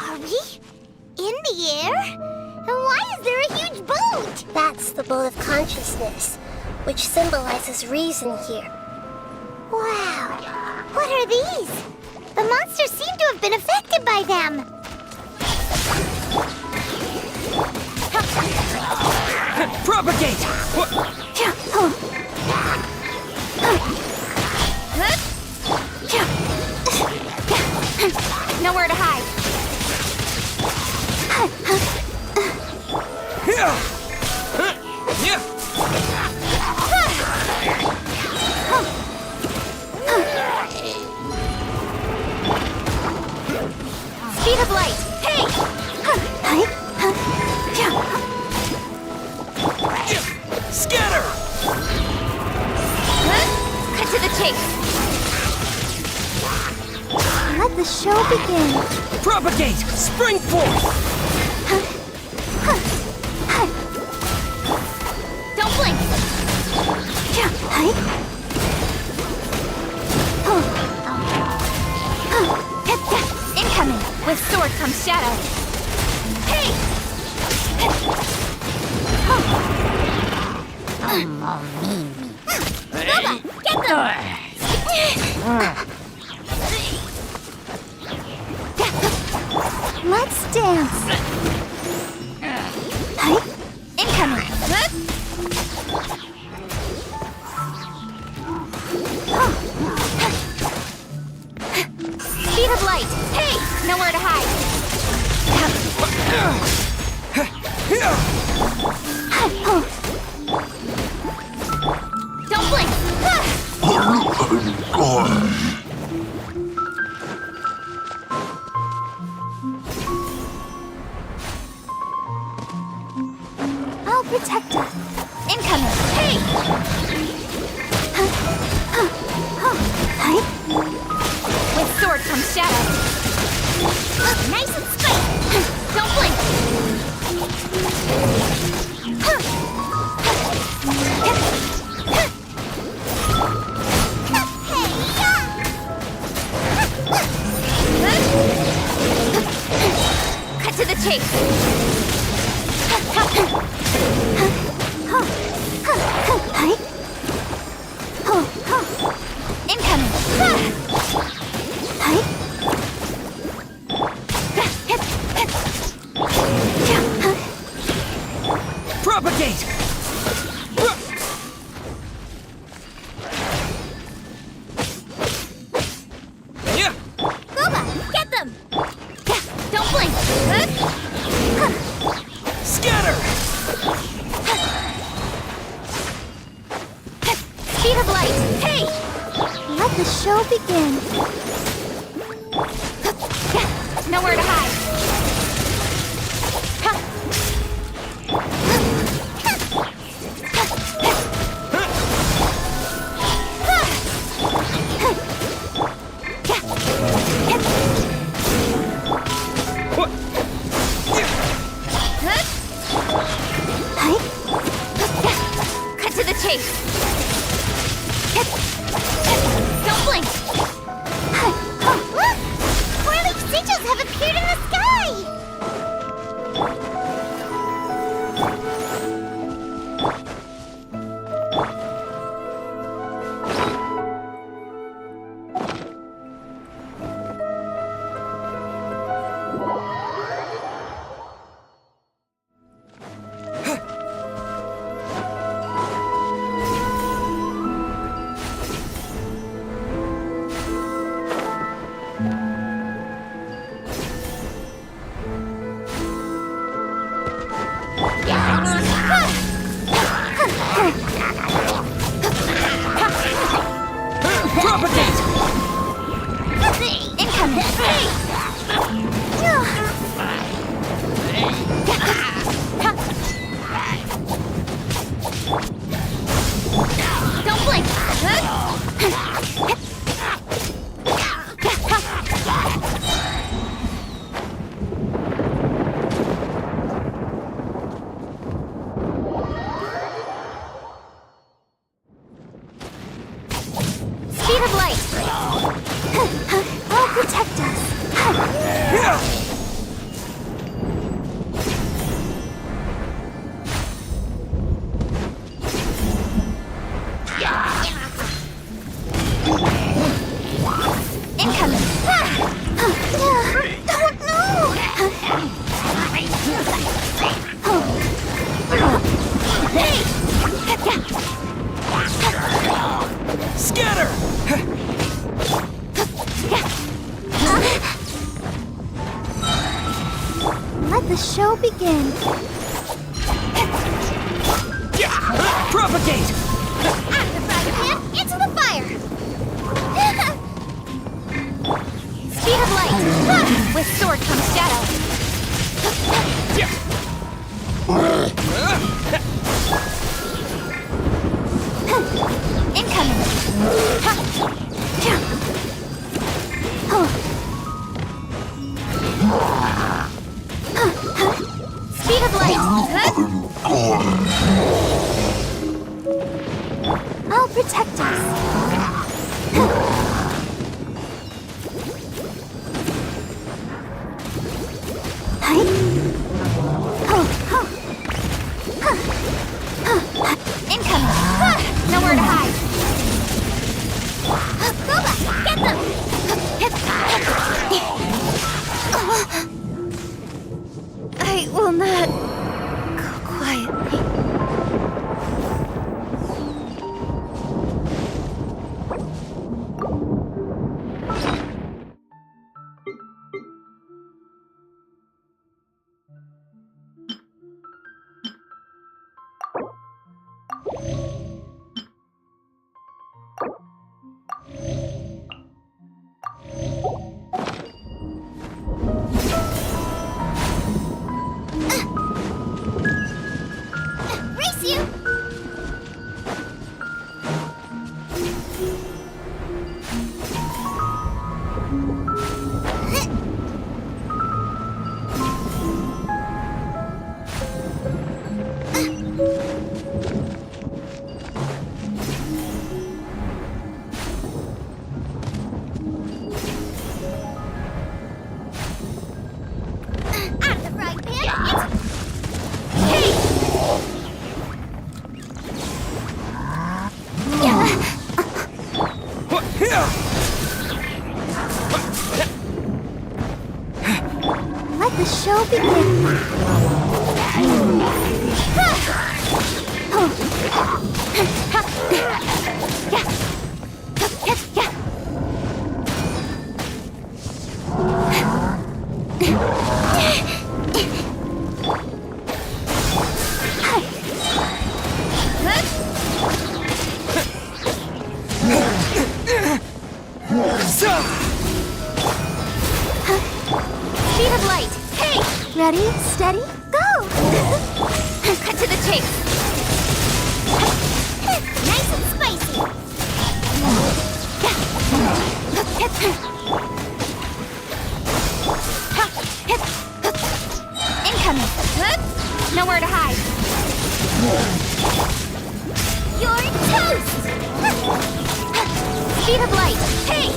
Are we in the air? And why is there a huge boat? That's the boat of consciousness, which symbolizes reason here. Wow. What are these? The monsters seem to have been affected by them. Propagate! Nowhere to hide. Speed of light. Hey! Scatter! Cut to the chase. Let the show begin. Propagate! Spring forth! Don't blink. Incoming. With sword comes shadow. Hey! Loba, get them! Let's dance. Incoming. Speed of light. Hey! Nowhere to hide. Don't blink. I'll protect her. Incoming. Hey! With sword comes shadow. Nice and straight. Don't blink. Cut to the chase. Incoming. Propagate! Loba, get them! Don't blink. Scatter! Speed of light. Hey! Let the show begin. Nowhere to hide. Cut to the chase. Don't blink. Look! Four-leaf sigils have appeared in the sky! Propagate! Incoming. Hey! Don't blink. protect us. Incoming! Don't move! Hey! Scatter! Let the show begin. Propagate! Out of the frying pan, into the fire! Speed of light! With sword comes shadow! Incoming! Speed of light! I'll protect us. Incoming! Nowhere to hide! Boba, get them! I will not go quietly. Race you! Out of the frying pan, Hey! Let the show begin. Speed of light! Hey! Ready, steady, go! Cut to the chase! Nice and spicy! Incoming! Nowhere to hide! You're toast! Speed of light! Hey!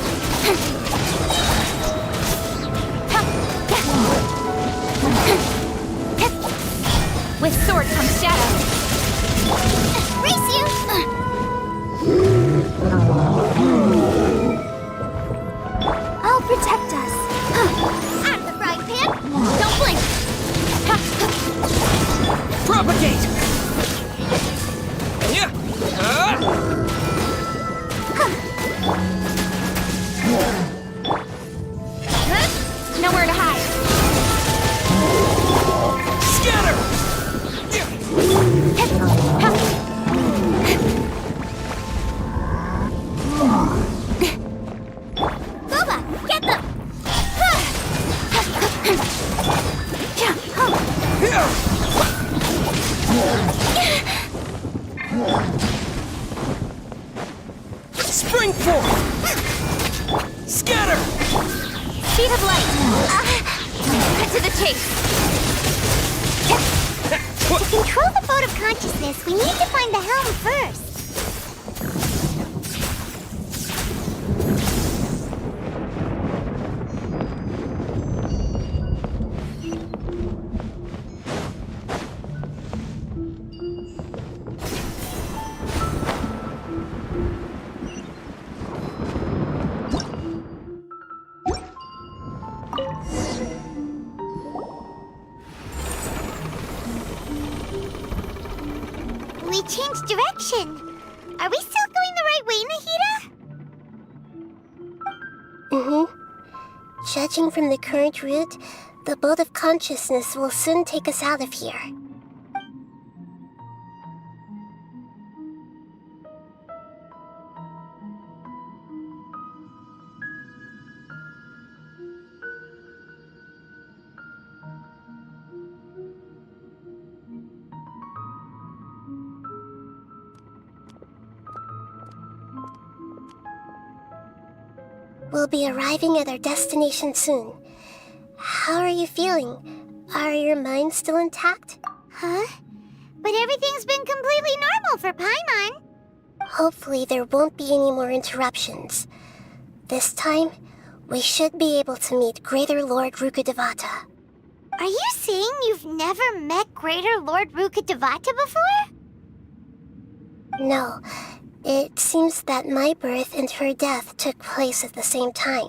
With sword comes shadow. Race you! I'll protect us. Out of the frying pan! Don't blink! Propagate! Nowhere to hide! Scatter! Boba, get them! Spring forth! Scatter! Speed of light! Cut to the chase! To control the boat of consciousness, we need to find the helm first. changed direction. Are we still going the right way, Nahida? Mm-hmm. Judging from the current route, the boat of consciousness will soon take us out of here. We'll be arriving at our destination soon. How are you feeling? Are your minds still intact? Huh? But everything's been completely normal for Paimon. Hopefully there won't be any more interruptions. This time, we should be able to meet Greater Lord Rukkhadevata. Are you saying you've never met Greater Lord Rukkhadevata before? No. It seems that my birth and her death took place at the same time.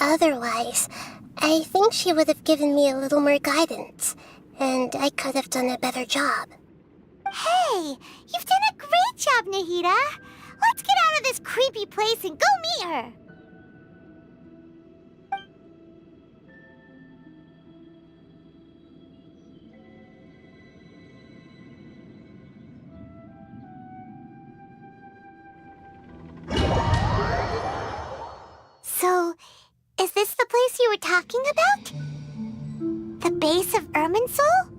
Otherwise, I think she would have given me a little more guidance, and I could have done a better job. Hey, you've done a great job, Nahida. Let's get out of this creepy place and go meet her. So, is this the place you were talking about? The base of Irminsul?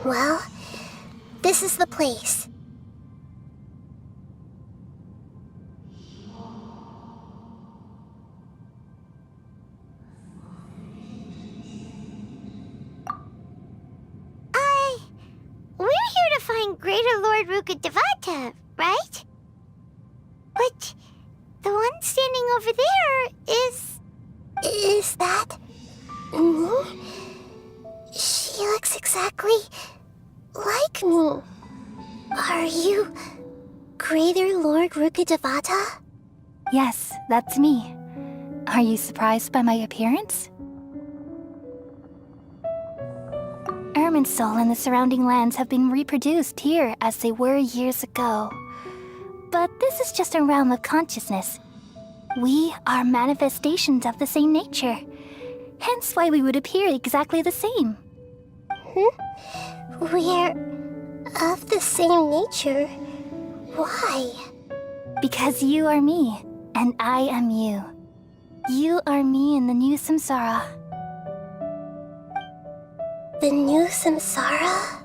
Well, this is the place. We're here to find Greater Lord Rukkhadevata, right? But the one standing over there is... Is that... me? She looks exactly like me. Are you Greater Lord Rukkhadevata? Yes, that's me. Are you surprised by my appearance? Irminsul and the surrounding lands have been reproduced here as they were years ago. But this is just a realm of consciousness. We are manifestations of the same nature. Hence why we would appear exactly the same. We're of the same nature. Why? Because you are me, and I am you. You are me in the new samsara. The new samsara?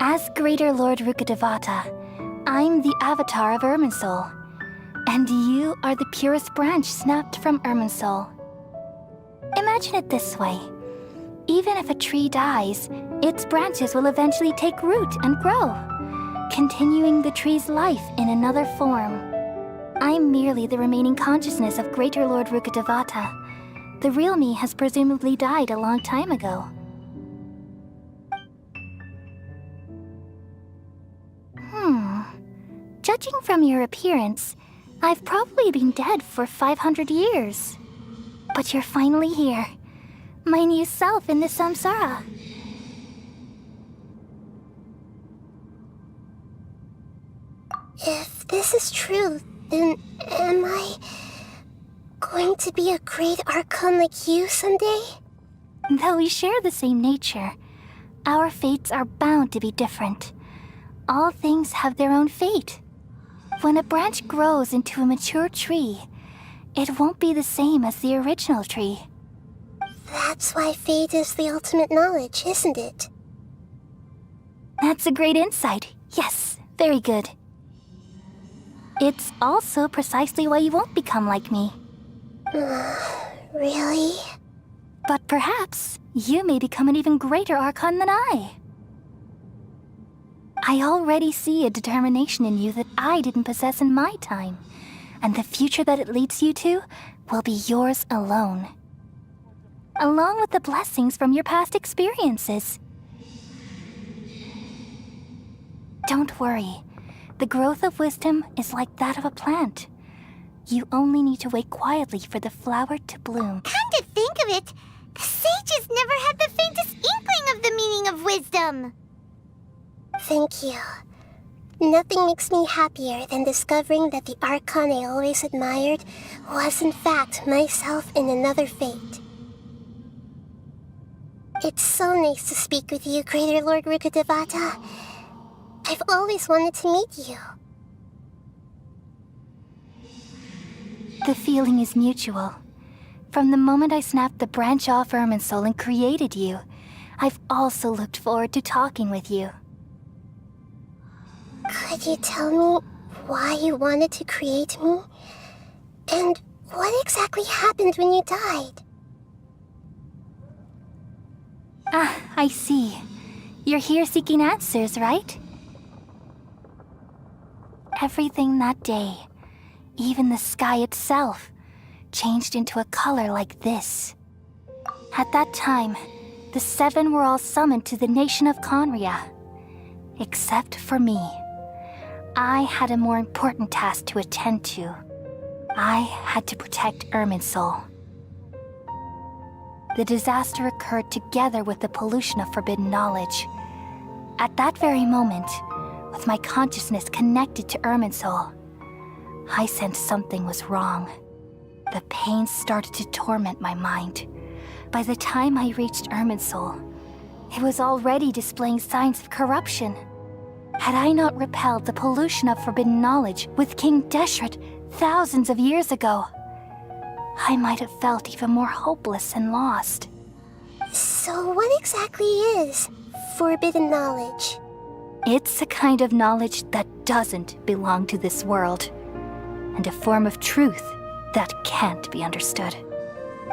As Greater Lord Rukkhadevata, I'm the avatar of Irminsul. And you are the purest branch snapped from Irminsul. Imagine it this way. Even if a tree dies, its branches will eventually take root and grow, continuing the tree's life in another form. I'm merely the remaining consciousness of Greater Lord Rukkhadevata. The real me has presumably died a long time ago. Judging from your appearance, I've probably been dead for 500 years. But you're finally here, My new self in the samsara. If this is true, then am I going to be a great Archon like you someday? Though we share the same nature, our fates are bound to be different. All things have their own fate. When a branch grows into a mature tree, it won't be the same as the original tree. That's why fate is the ultimate knowledge, isn't it? That's a great insight. Yes, very good. It's also precisely why you won't become like me. Really? But perhaps you may become an even greater Archon than I. I already see a determination in you that I didn't possess in my time, and the future that it leads you to will be yours alone. Along with the blessings from your past experiences. Don't worry. The growth of wisdom is like that of a plant. You only need to wait quietly for the flower to bloom. Come to think of it, the sages never had the faintest inkling of the meaning of wisdom. Thank you. Nothing makes me happier than discovering that the Archon I always admired was in fact myself in another fate. It's so nice to speak with you, Greater Lord Rukkhadevata. I've always wanted to meet you. The feeling is mutual. From the moment I snapped the branch off Irminsul and created you, I've also looked forward to talking with you. Could you tell me why you wanted to create me? And what exactly happened when you died? Ah, I see. You're here seeking answers, right? Everything that day, even the sky itself, changed into a color like this. At that time, the seven were all summoned to the nation of Conria. Except for me. I had a more important task to attend to. I had to protect Irminsul. The disaster occurred together with the pollution of forbidden knowledge. At that very moment, with my consciousness connected to Irminsul, I sensed something was wrong. The pain started to torment my mind. By the time I reached Irminsul, it was already displaying signs of corruption. Had I not repelled the pollution of forbidden knowledge with King Deshret thousands of years ago, I might have felt even more hopeless and lost. So what exactly is forbidden knowledge? It's a kind of knowledge that doesn't belong to this world, and a form of truth that can't be understood.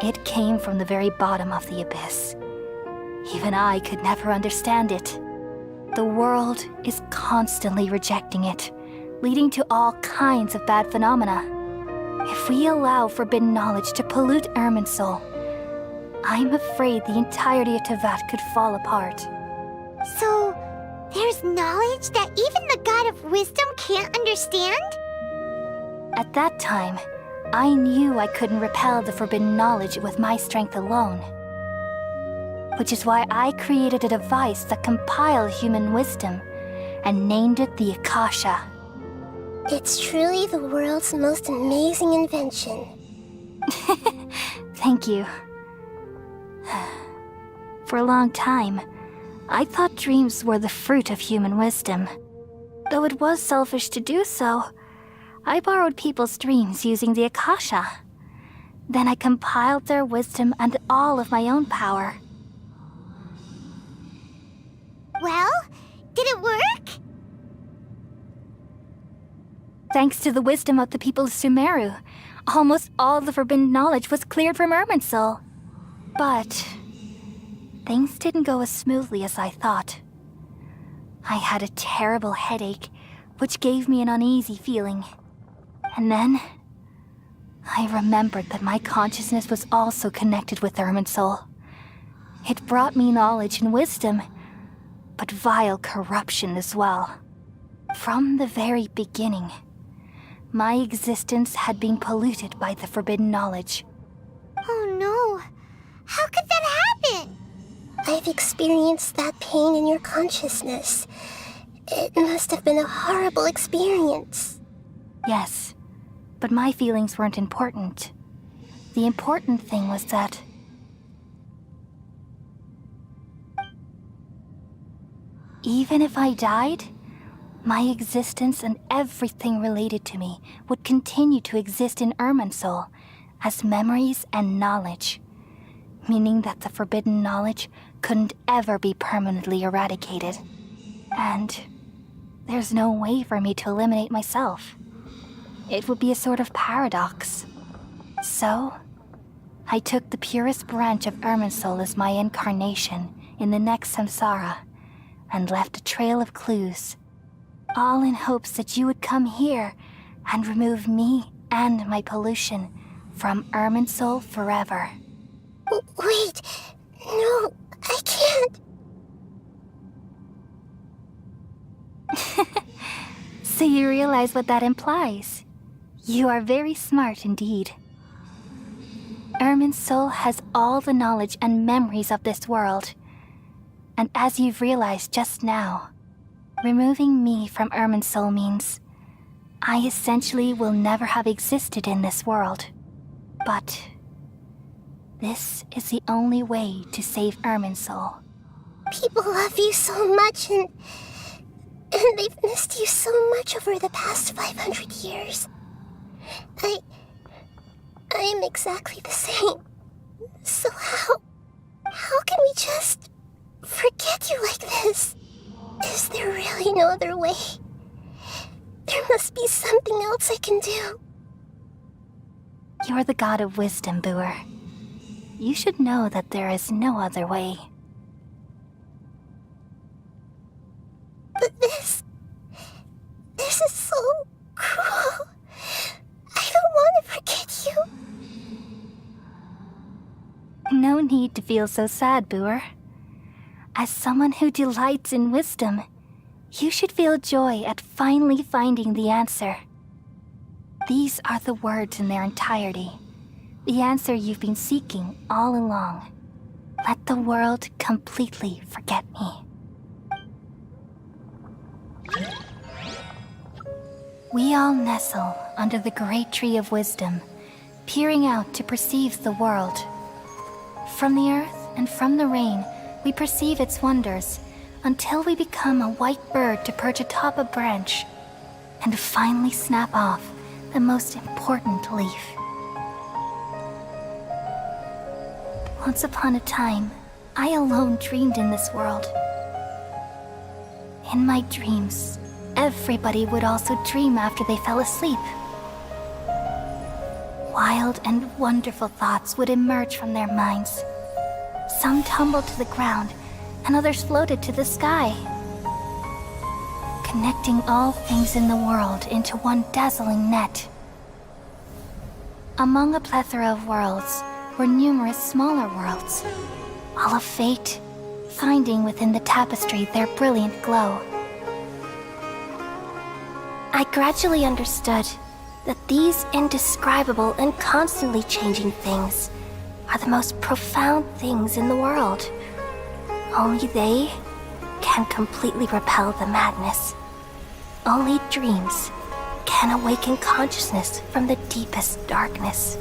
It came from the very bottom of the abyss. Even I could never understand it. The world is constantly rejecting it, leading to all kinds of bad phenomena. If we allow forbidden knowledge to pollute Irminsul, I'm afraid the entirety of Tevat could fall apart. So, there's knowledge that even the God of Wisdom can't understand? At that time, I knew I couldn't repel the forbidden knowledge with my strength alone. Which is why I created a device that compiled human wisdom and named it the Akasha. It's truly the world's most amazing invention. Thank you. For a long time, I thought dreams were the fruit of human wisdom. Though it was selfish to do so, I borrowed people's dreams using the Akasha. Then I compiled their wisdom and all of my own power. Well, did it work? Thanks to the wisdom of the people of Sumeru, almost all the forbidden knowledge was cleared from Irminsul. But things didn't go as smoothly as I thought. I had a terrible headache, which gave me an uneasy feeling. And then I remembered that my consciousness was also connected with Irminsul. It brought me knowledge and wisdom, but vile corruption as well. From the very beginning, my existence had been polluted by the forbidden knowledge. Oh no! How could that experienced that pain in your consciousness. It must have been a horrible experience. Yes, but my feelings weren't important. The important thing was that... even if I died, my existence and everything related to me would continue to exist in Irminsul as memories and knowledge, meaning that the forbidden knowledge couldn't ever be permanently eradicated. And there's no way for me to eliminate myself. It would be a sort of paradox. So, I took the purest branch of Irminsul as my incarnation in the next samsara, and left a trail of clues, all in hopes that you would come here and remove me and my pollution from Irminsul forever. Wait, no, I can't. So you realize what that implies. You are very smart indeed. Irminsul has all the knowledge and memories of this world. And as you've realized just now, removing me from Irminsul means I essentially will never have existed in this world. But this is the only way to save Irminsul. People love you so much, and they've missed you so much over the past 500 years. I am exactly the same. So how can we just forget you like this? Is there really no other way? There must be something else I can do. You're the god of wisdom, Boer. You should know that there is no other way. But this is so cruel. I don't want to forget you. No need to feel so sad, Boer. As someone who delights in wisdom, you should feel joy at finally finding the answer. These are the words in their entirety. The answer you've been seeking all along. Let the world completely forget me. We all nestle under the great tree of wisdom, peering out to perceive the world. From the earth and from the rain, we perceive its wonders until we become a white bird to perch atop a branch and finally snap off the most important leaf. Once upon a time, I alone dreamed in this world. In my dreams, everybody would also dream after they fell asleep. Wild and wonderful thoughts would emerge from their minds. Some tumbled to the ground, and others floated to the sky, connecting all things in the world into one dazzling net. Among a plethora of worlds were numerous smaller worlds, all of fate, finding within the tapestry their brilliant glow. I gradually understood that these indescribable and constantly changing things are the most profound things in the world. Only they can completely repel the madness. Only dreams can awaken consciousness from the deepest darkness.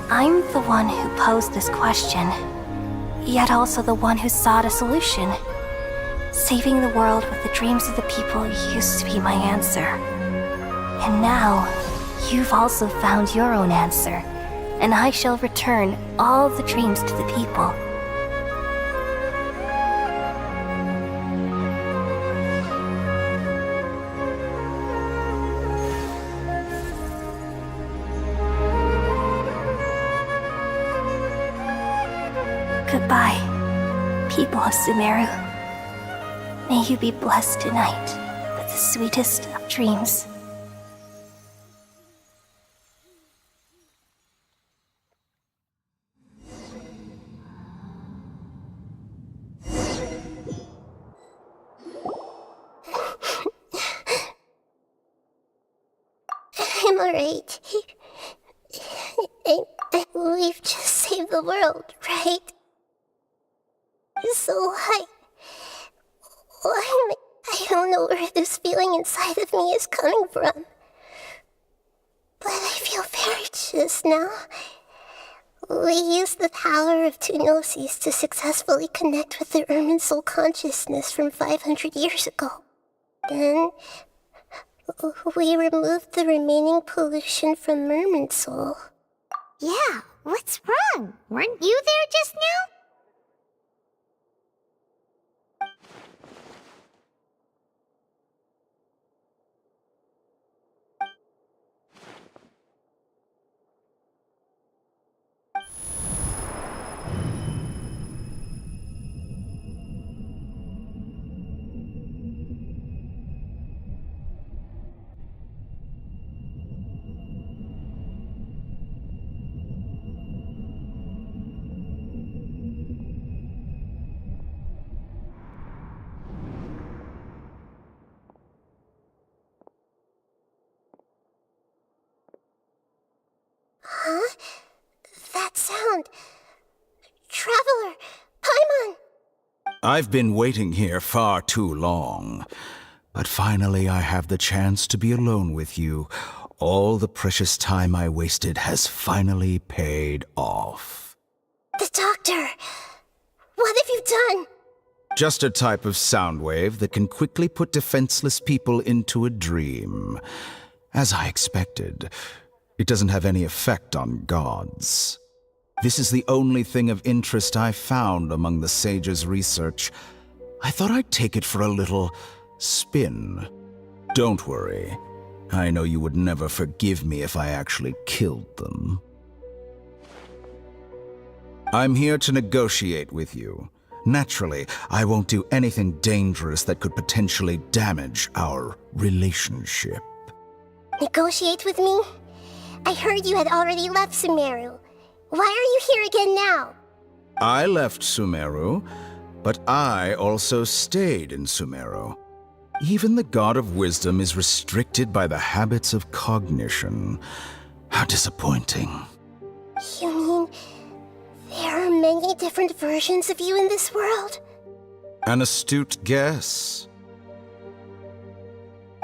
I'm the one who posed this question, yet also the one who sought a solution. Saving the world with the dreams of the people used to be my answer. And now, you've also found your own answer, and I shall return all the dreams to the people. Goodbye, people of Sumeru. May you be blessed tonight with the sweetest of dreams. I'm alright. We've just saved the world, right? So I don't know where this feeling inside of me is coming from. But I feel very just now. We used the power of two gnosis to successfully connect with the Ermin soul consciousness from 500 years ago. Then, we removed the remaining pollution from Merman soul. Yeah, what's wrong? Weren't you there just now? Huh? That sound. Traveler! Paimon! I've been waiting here far too long. But finally I have the chance to be alone with you. All the precious time I wasted has finally paid off. The doctor! What have you done? Just a type of sound wave that can quickly put defenseless people into a dream. As I expected, it doesn't have any effect on gods. This is the only thing of interest I found among the sage's research. I thought I'd take it for a little spin. Don't worry. I know you would never forgive me if I actually killed them. I'm here to negotiate with you. Naturally, I won't do anything dangerous that could potentially damage our relationship. Negotiate with me? I heard you had already left Sumeru. Why are you here again now? I left Sumeru, but I also stayed in Sumeru. Even the God of Wisdom is restricted by the habits of cognition. How disappointing. You mean there are many different versions of you in this world? An astute guess.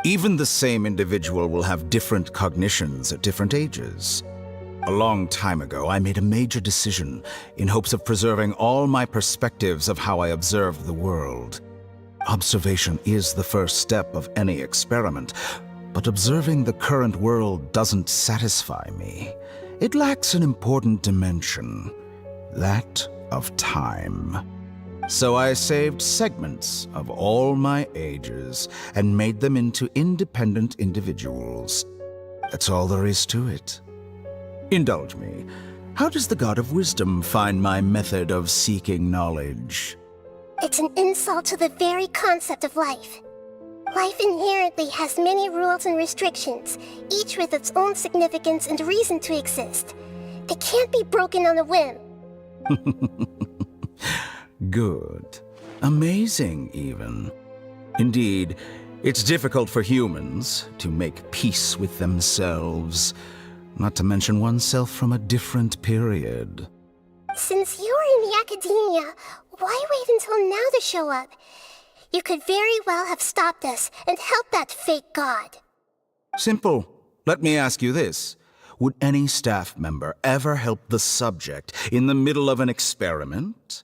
Even the same individual will have different cognitions at different ages. A long time ago, I made a major decision in hopes of preserving all my perspectives of how I observed the world. Observation is the first step of any experiment, but observing the current world doesn't satisfy me. It lacks an important dimension, that of time. So I saved segments of all my ages and made them into independent individuals. That's all there is to it. Indulge me. How does the God of Wisdom find my method of seeking knowledge? It's an insult to the very concept of life. Life inherently has many rules and restrictions, each with its own significance and reason to exist. They can't be broken on a whim. Good. Amazing, even. Indeed, it's difficult for humans to make peace with themselves, not to mention oneself from a different period. Since you were in the academia, why wait until now to show up? You could very well have stopped us and helped that fake god. Simple. Let me ask you this. Would any staff member ever help the subject in the middle of an experiment?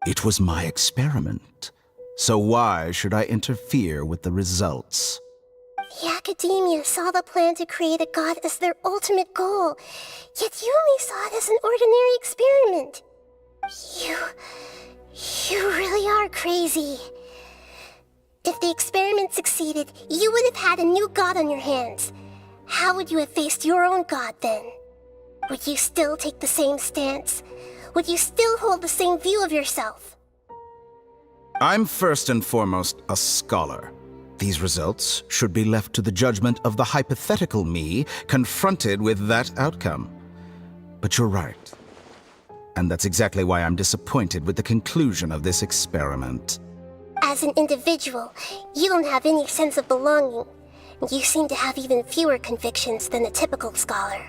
It was my experiment. So why should I interfere with the results? The academia saw the plan to create a god as their ultimate goal, yet you only saw it as an ordinary experiment. You really are crazy. If the experiment succeeded, you would have had a new god on your hands. How would you have faced your own god then? Would you still take the same stance? Would you still hold the same view of yourself? I'm first and foremost a scholar. These results should be left to the judgment of the hypothetical me confronted with that outcome. But you're right. And that's exactly why I'm disappointed with the conclusion of this experiment. As an individual, you don't have any sense of belonging. You seem to have even fewer convictions than a typical scholar.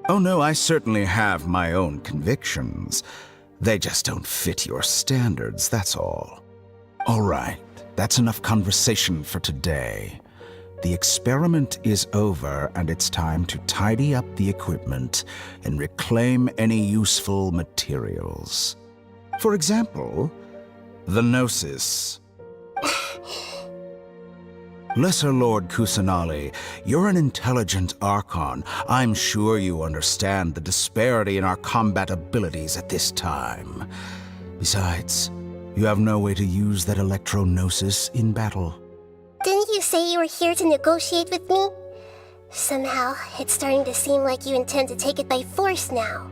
Oh no, I certainly have my own convictions. They just don't fit your standards, that's all. All right, that's enough conversation for today. The experiment is over, and it's time to tidy up the equipment and reclaim any useful materials. For example, the Gnosis. Lesser Lord Kusanali, you're an intelligent Archon. I'm sure you understand the disparity in our combat abilities at this time. Besides, you have no way to use that Electro-Gnosis in battle. Didn't you say you were here to negotiate with me? Somehow, it's starting to seem like you intend to take it by force now.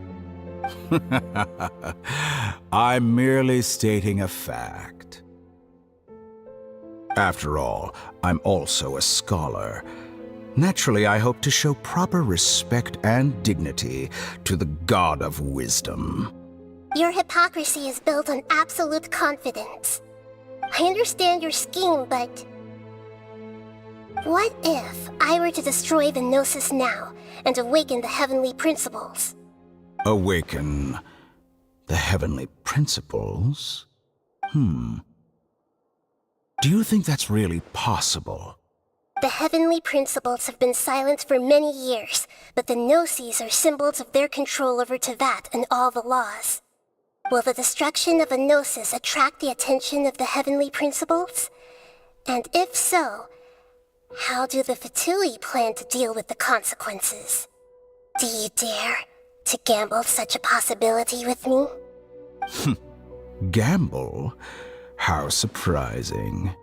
I'm merely stating a fact. After all, I'm also a scholar. Naturally, I hope to show proper respect and dignity to the God of Wisdom. Your hypocrisy is built on absolute confidence. I understand your scheme, but... what if I were to destroy the Gnosis now and awaken the heavenly principles? Awaken the heavenly principles? Do you think that's really possible? The heavenly principles have been silent for many years, but the Gnosis are symbols of their control over Teyvat and all the laws. Will the destruction of a Gnosis attract the attention of the heavenly principles? And if so, how do the Fatui plan to deal with the consequences? Do you dare to gamble such a possibility with me? Gamble? How surprising.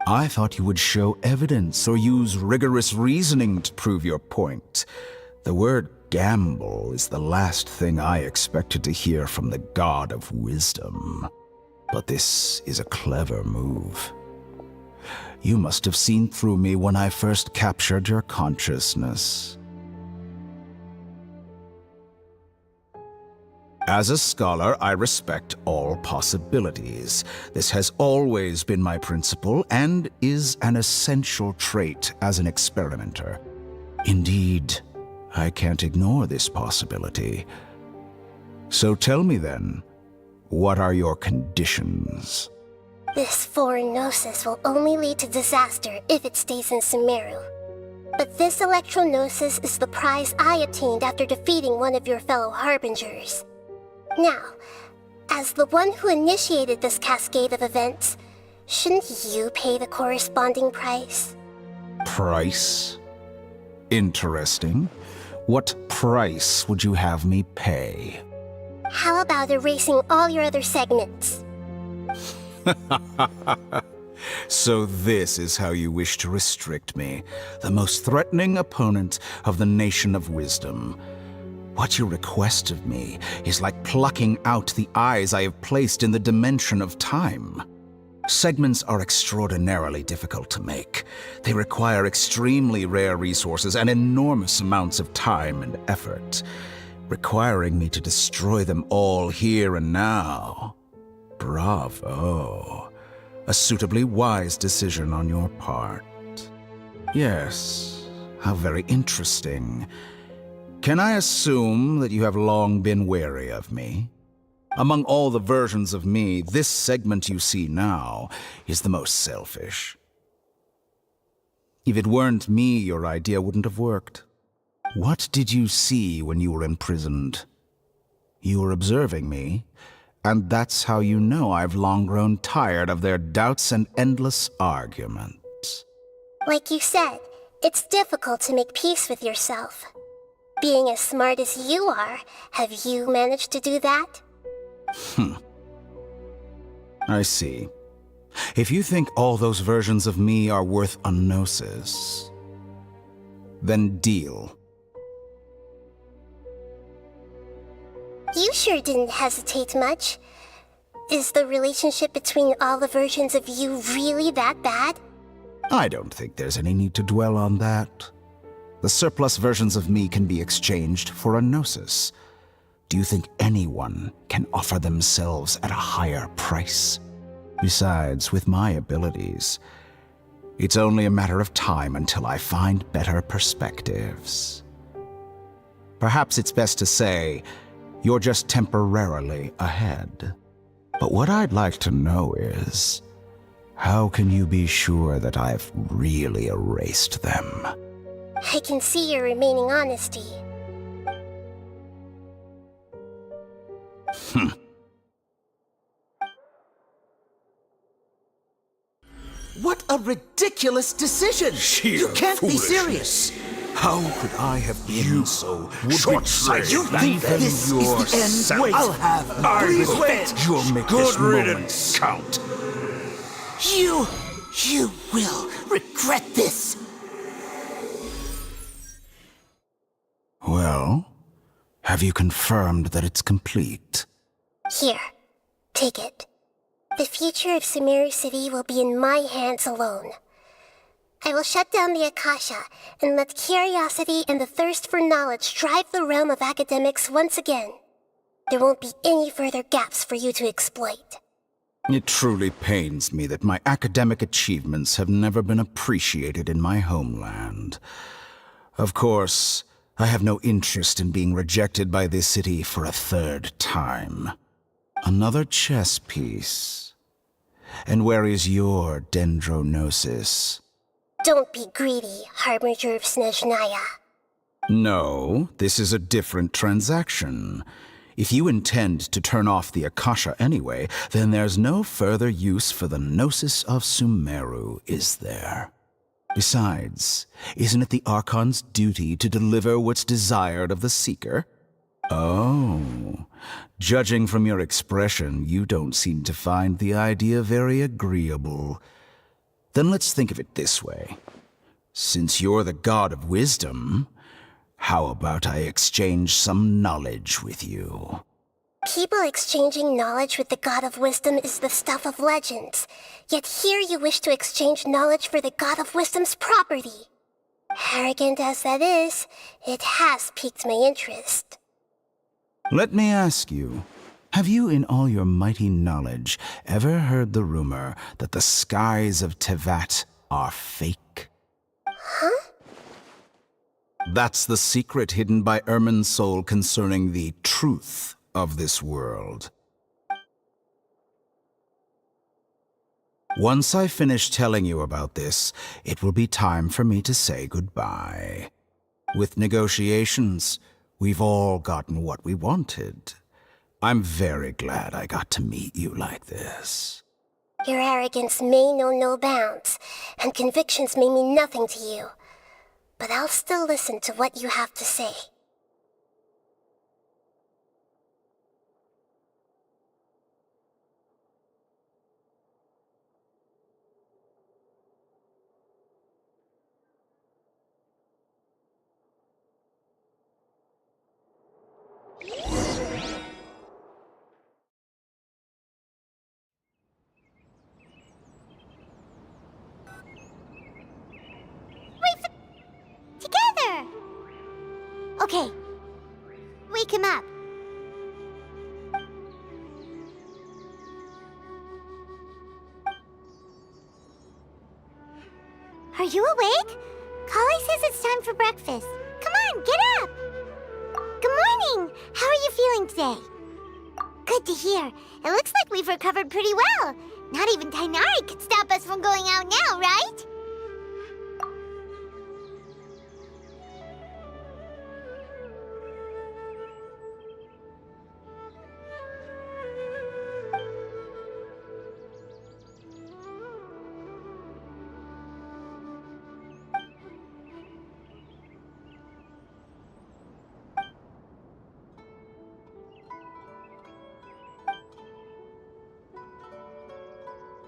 I thought you would show evidence or use rigorous reasoning to prove your point. The word gamble is the last thing I expected to hear from the God of Wisdom. But this is a clever move. You must have seen through me when I first captured your consciousness. As a scholar, I respect all possibilities. This has always been my principle and is an essential trait as an experimenter. Indeed, I can't ignore this possibility. So tell me then, what are your conditions? This foreign Gnosis will only lead to disaster if it stays in Sumeru. But this Electro-Gnosis is the prize I obtained after defeating one of your fellow Harbingers. Now, as the one who initiated this cascade of events, shouldn't you pay the corresponding price? Price? Interesting. What price would you have me pay? How about erasing all your other segments? So this is how you wish to restrict me, the most threatening opponent of the Nation of Wisdom. What you request of me is like plucking out the eyes I have placed in the dimension of time. Segments are extraordinarily difficult to make. They require extremely rare resources and enormous amounts of time and effort, requiring me to destroy them all here and now. Bravo. A suitably wise decision on your part. Yes, how very interesting. Can I assume that you have long been wary of me? Among all the versions of me, this segment you see now is the most selfish. If it weren't me, your idea wouldn't have worked. What did you see when you were imprisoned? You were observing me, and that's how you know I've long grown tired of their doubts and endless arguments. Like you said, it's difficult to make peace with yourself. Being as smart as you are, have you managed to do that? I see. If you think all those versions of me are worth a Gnosis, then deal. You sure didn't hesitate much. Is the relationship between all the versions of you really that bad? I don't think there's any need to dwell on that. The surplus versions of me can be exchanged for a Gnosis. Do you think anyone can offer themselves at a higher price? Besides, with my abilities, It's only a matter of time until I find better perspectives. Perhaps it's best to say, you're just temporarily ahead. But what I'd like to know is, how can you be sure that I've really erased them? I can see your remaining honesty. What a ridiculous decision! You can't be serious! How could I have been so short-sighted? You think this is the end? Wait, I'll have Please wait! You'll make Good this moment riddance. count. You will regret this! Well, have you confirmed that it's complete? Here, take it. The future of Sumeru City will be in my hands alone. I will shut down the Akasha and let curiosity and the thirst for knowledge drive the realm of academics once again. There won't be any further gaps for you to exploit. It truly pains me that my academic achievements have never been appreciated in my homeland. Of course, I have no interest in being rejected by this city for a third time. Another chess piece. And where is your dendronosis? Don't be greedy, Harbinger of Snezhnaya. No, this is a different transaction. If you intend to turn off the Akasha anyway, then there's no further use for the Gnosis of Sumeru, is there? Besides, isn't it the Archon's duty to deliver what's desired of the Seeker? Oh, judging from your expression, you don't seem to find the idea very agreeable. Then let's think of it this way. Since you're the god of wisdom, how about I exchange some knowledge with you? People exchanging knowledge with the God of Wisdom is the stuff of legends. Yet here you wish to exchange knowledge for the God of Wisdom's property. Arrogant as that is, it has piqued my interest. Let me ask you, have you in all your mighty knowledge ever heard the rumor that the skies of Tevat are fake? Huh? That's the secret hidden by Irminsul concerning the truth of this world. Once I finish telling you about this, it will be time for me to say goodbye. With negotiations, we've all gotten what we wanted. I'm very glad I got to meet you like this. Your arrogance may know no bounds, and convictions may mean nothing to you. But I'll still listen to what you have to say. Together! Okay. Wake him up. Are you awake? Kali says it's time for breakfast. Come on, get up! Good morning! How are you feeling today? Good to hear. It looks like we've recovered pretty well. Not even Tainari could stop us from going out now, right?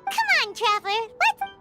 Come on, Traveler. Let's...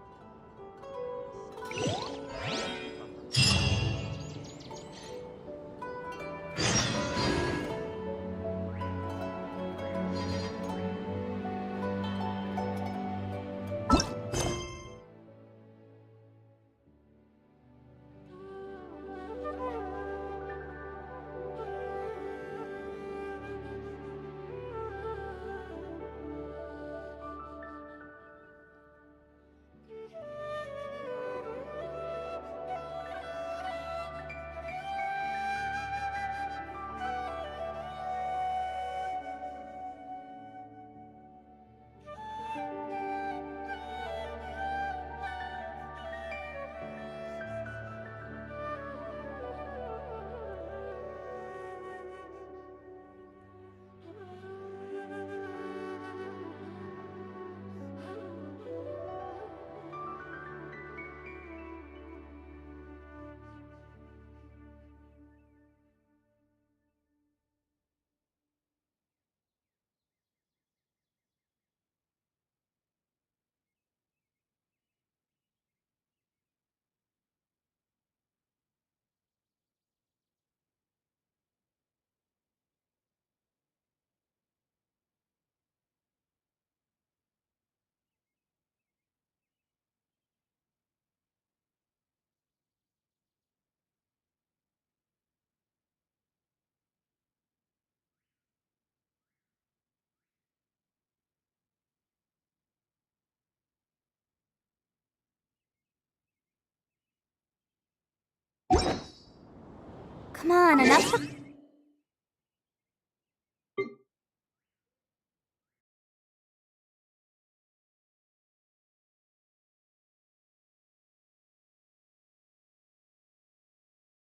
Come on, enough.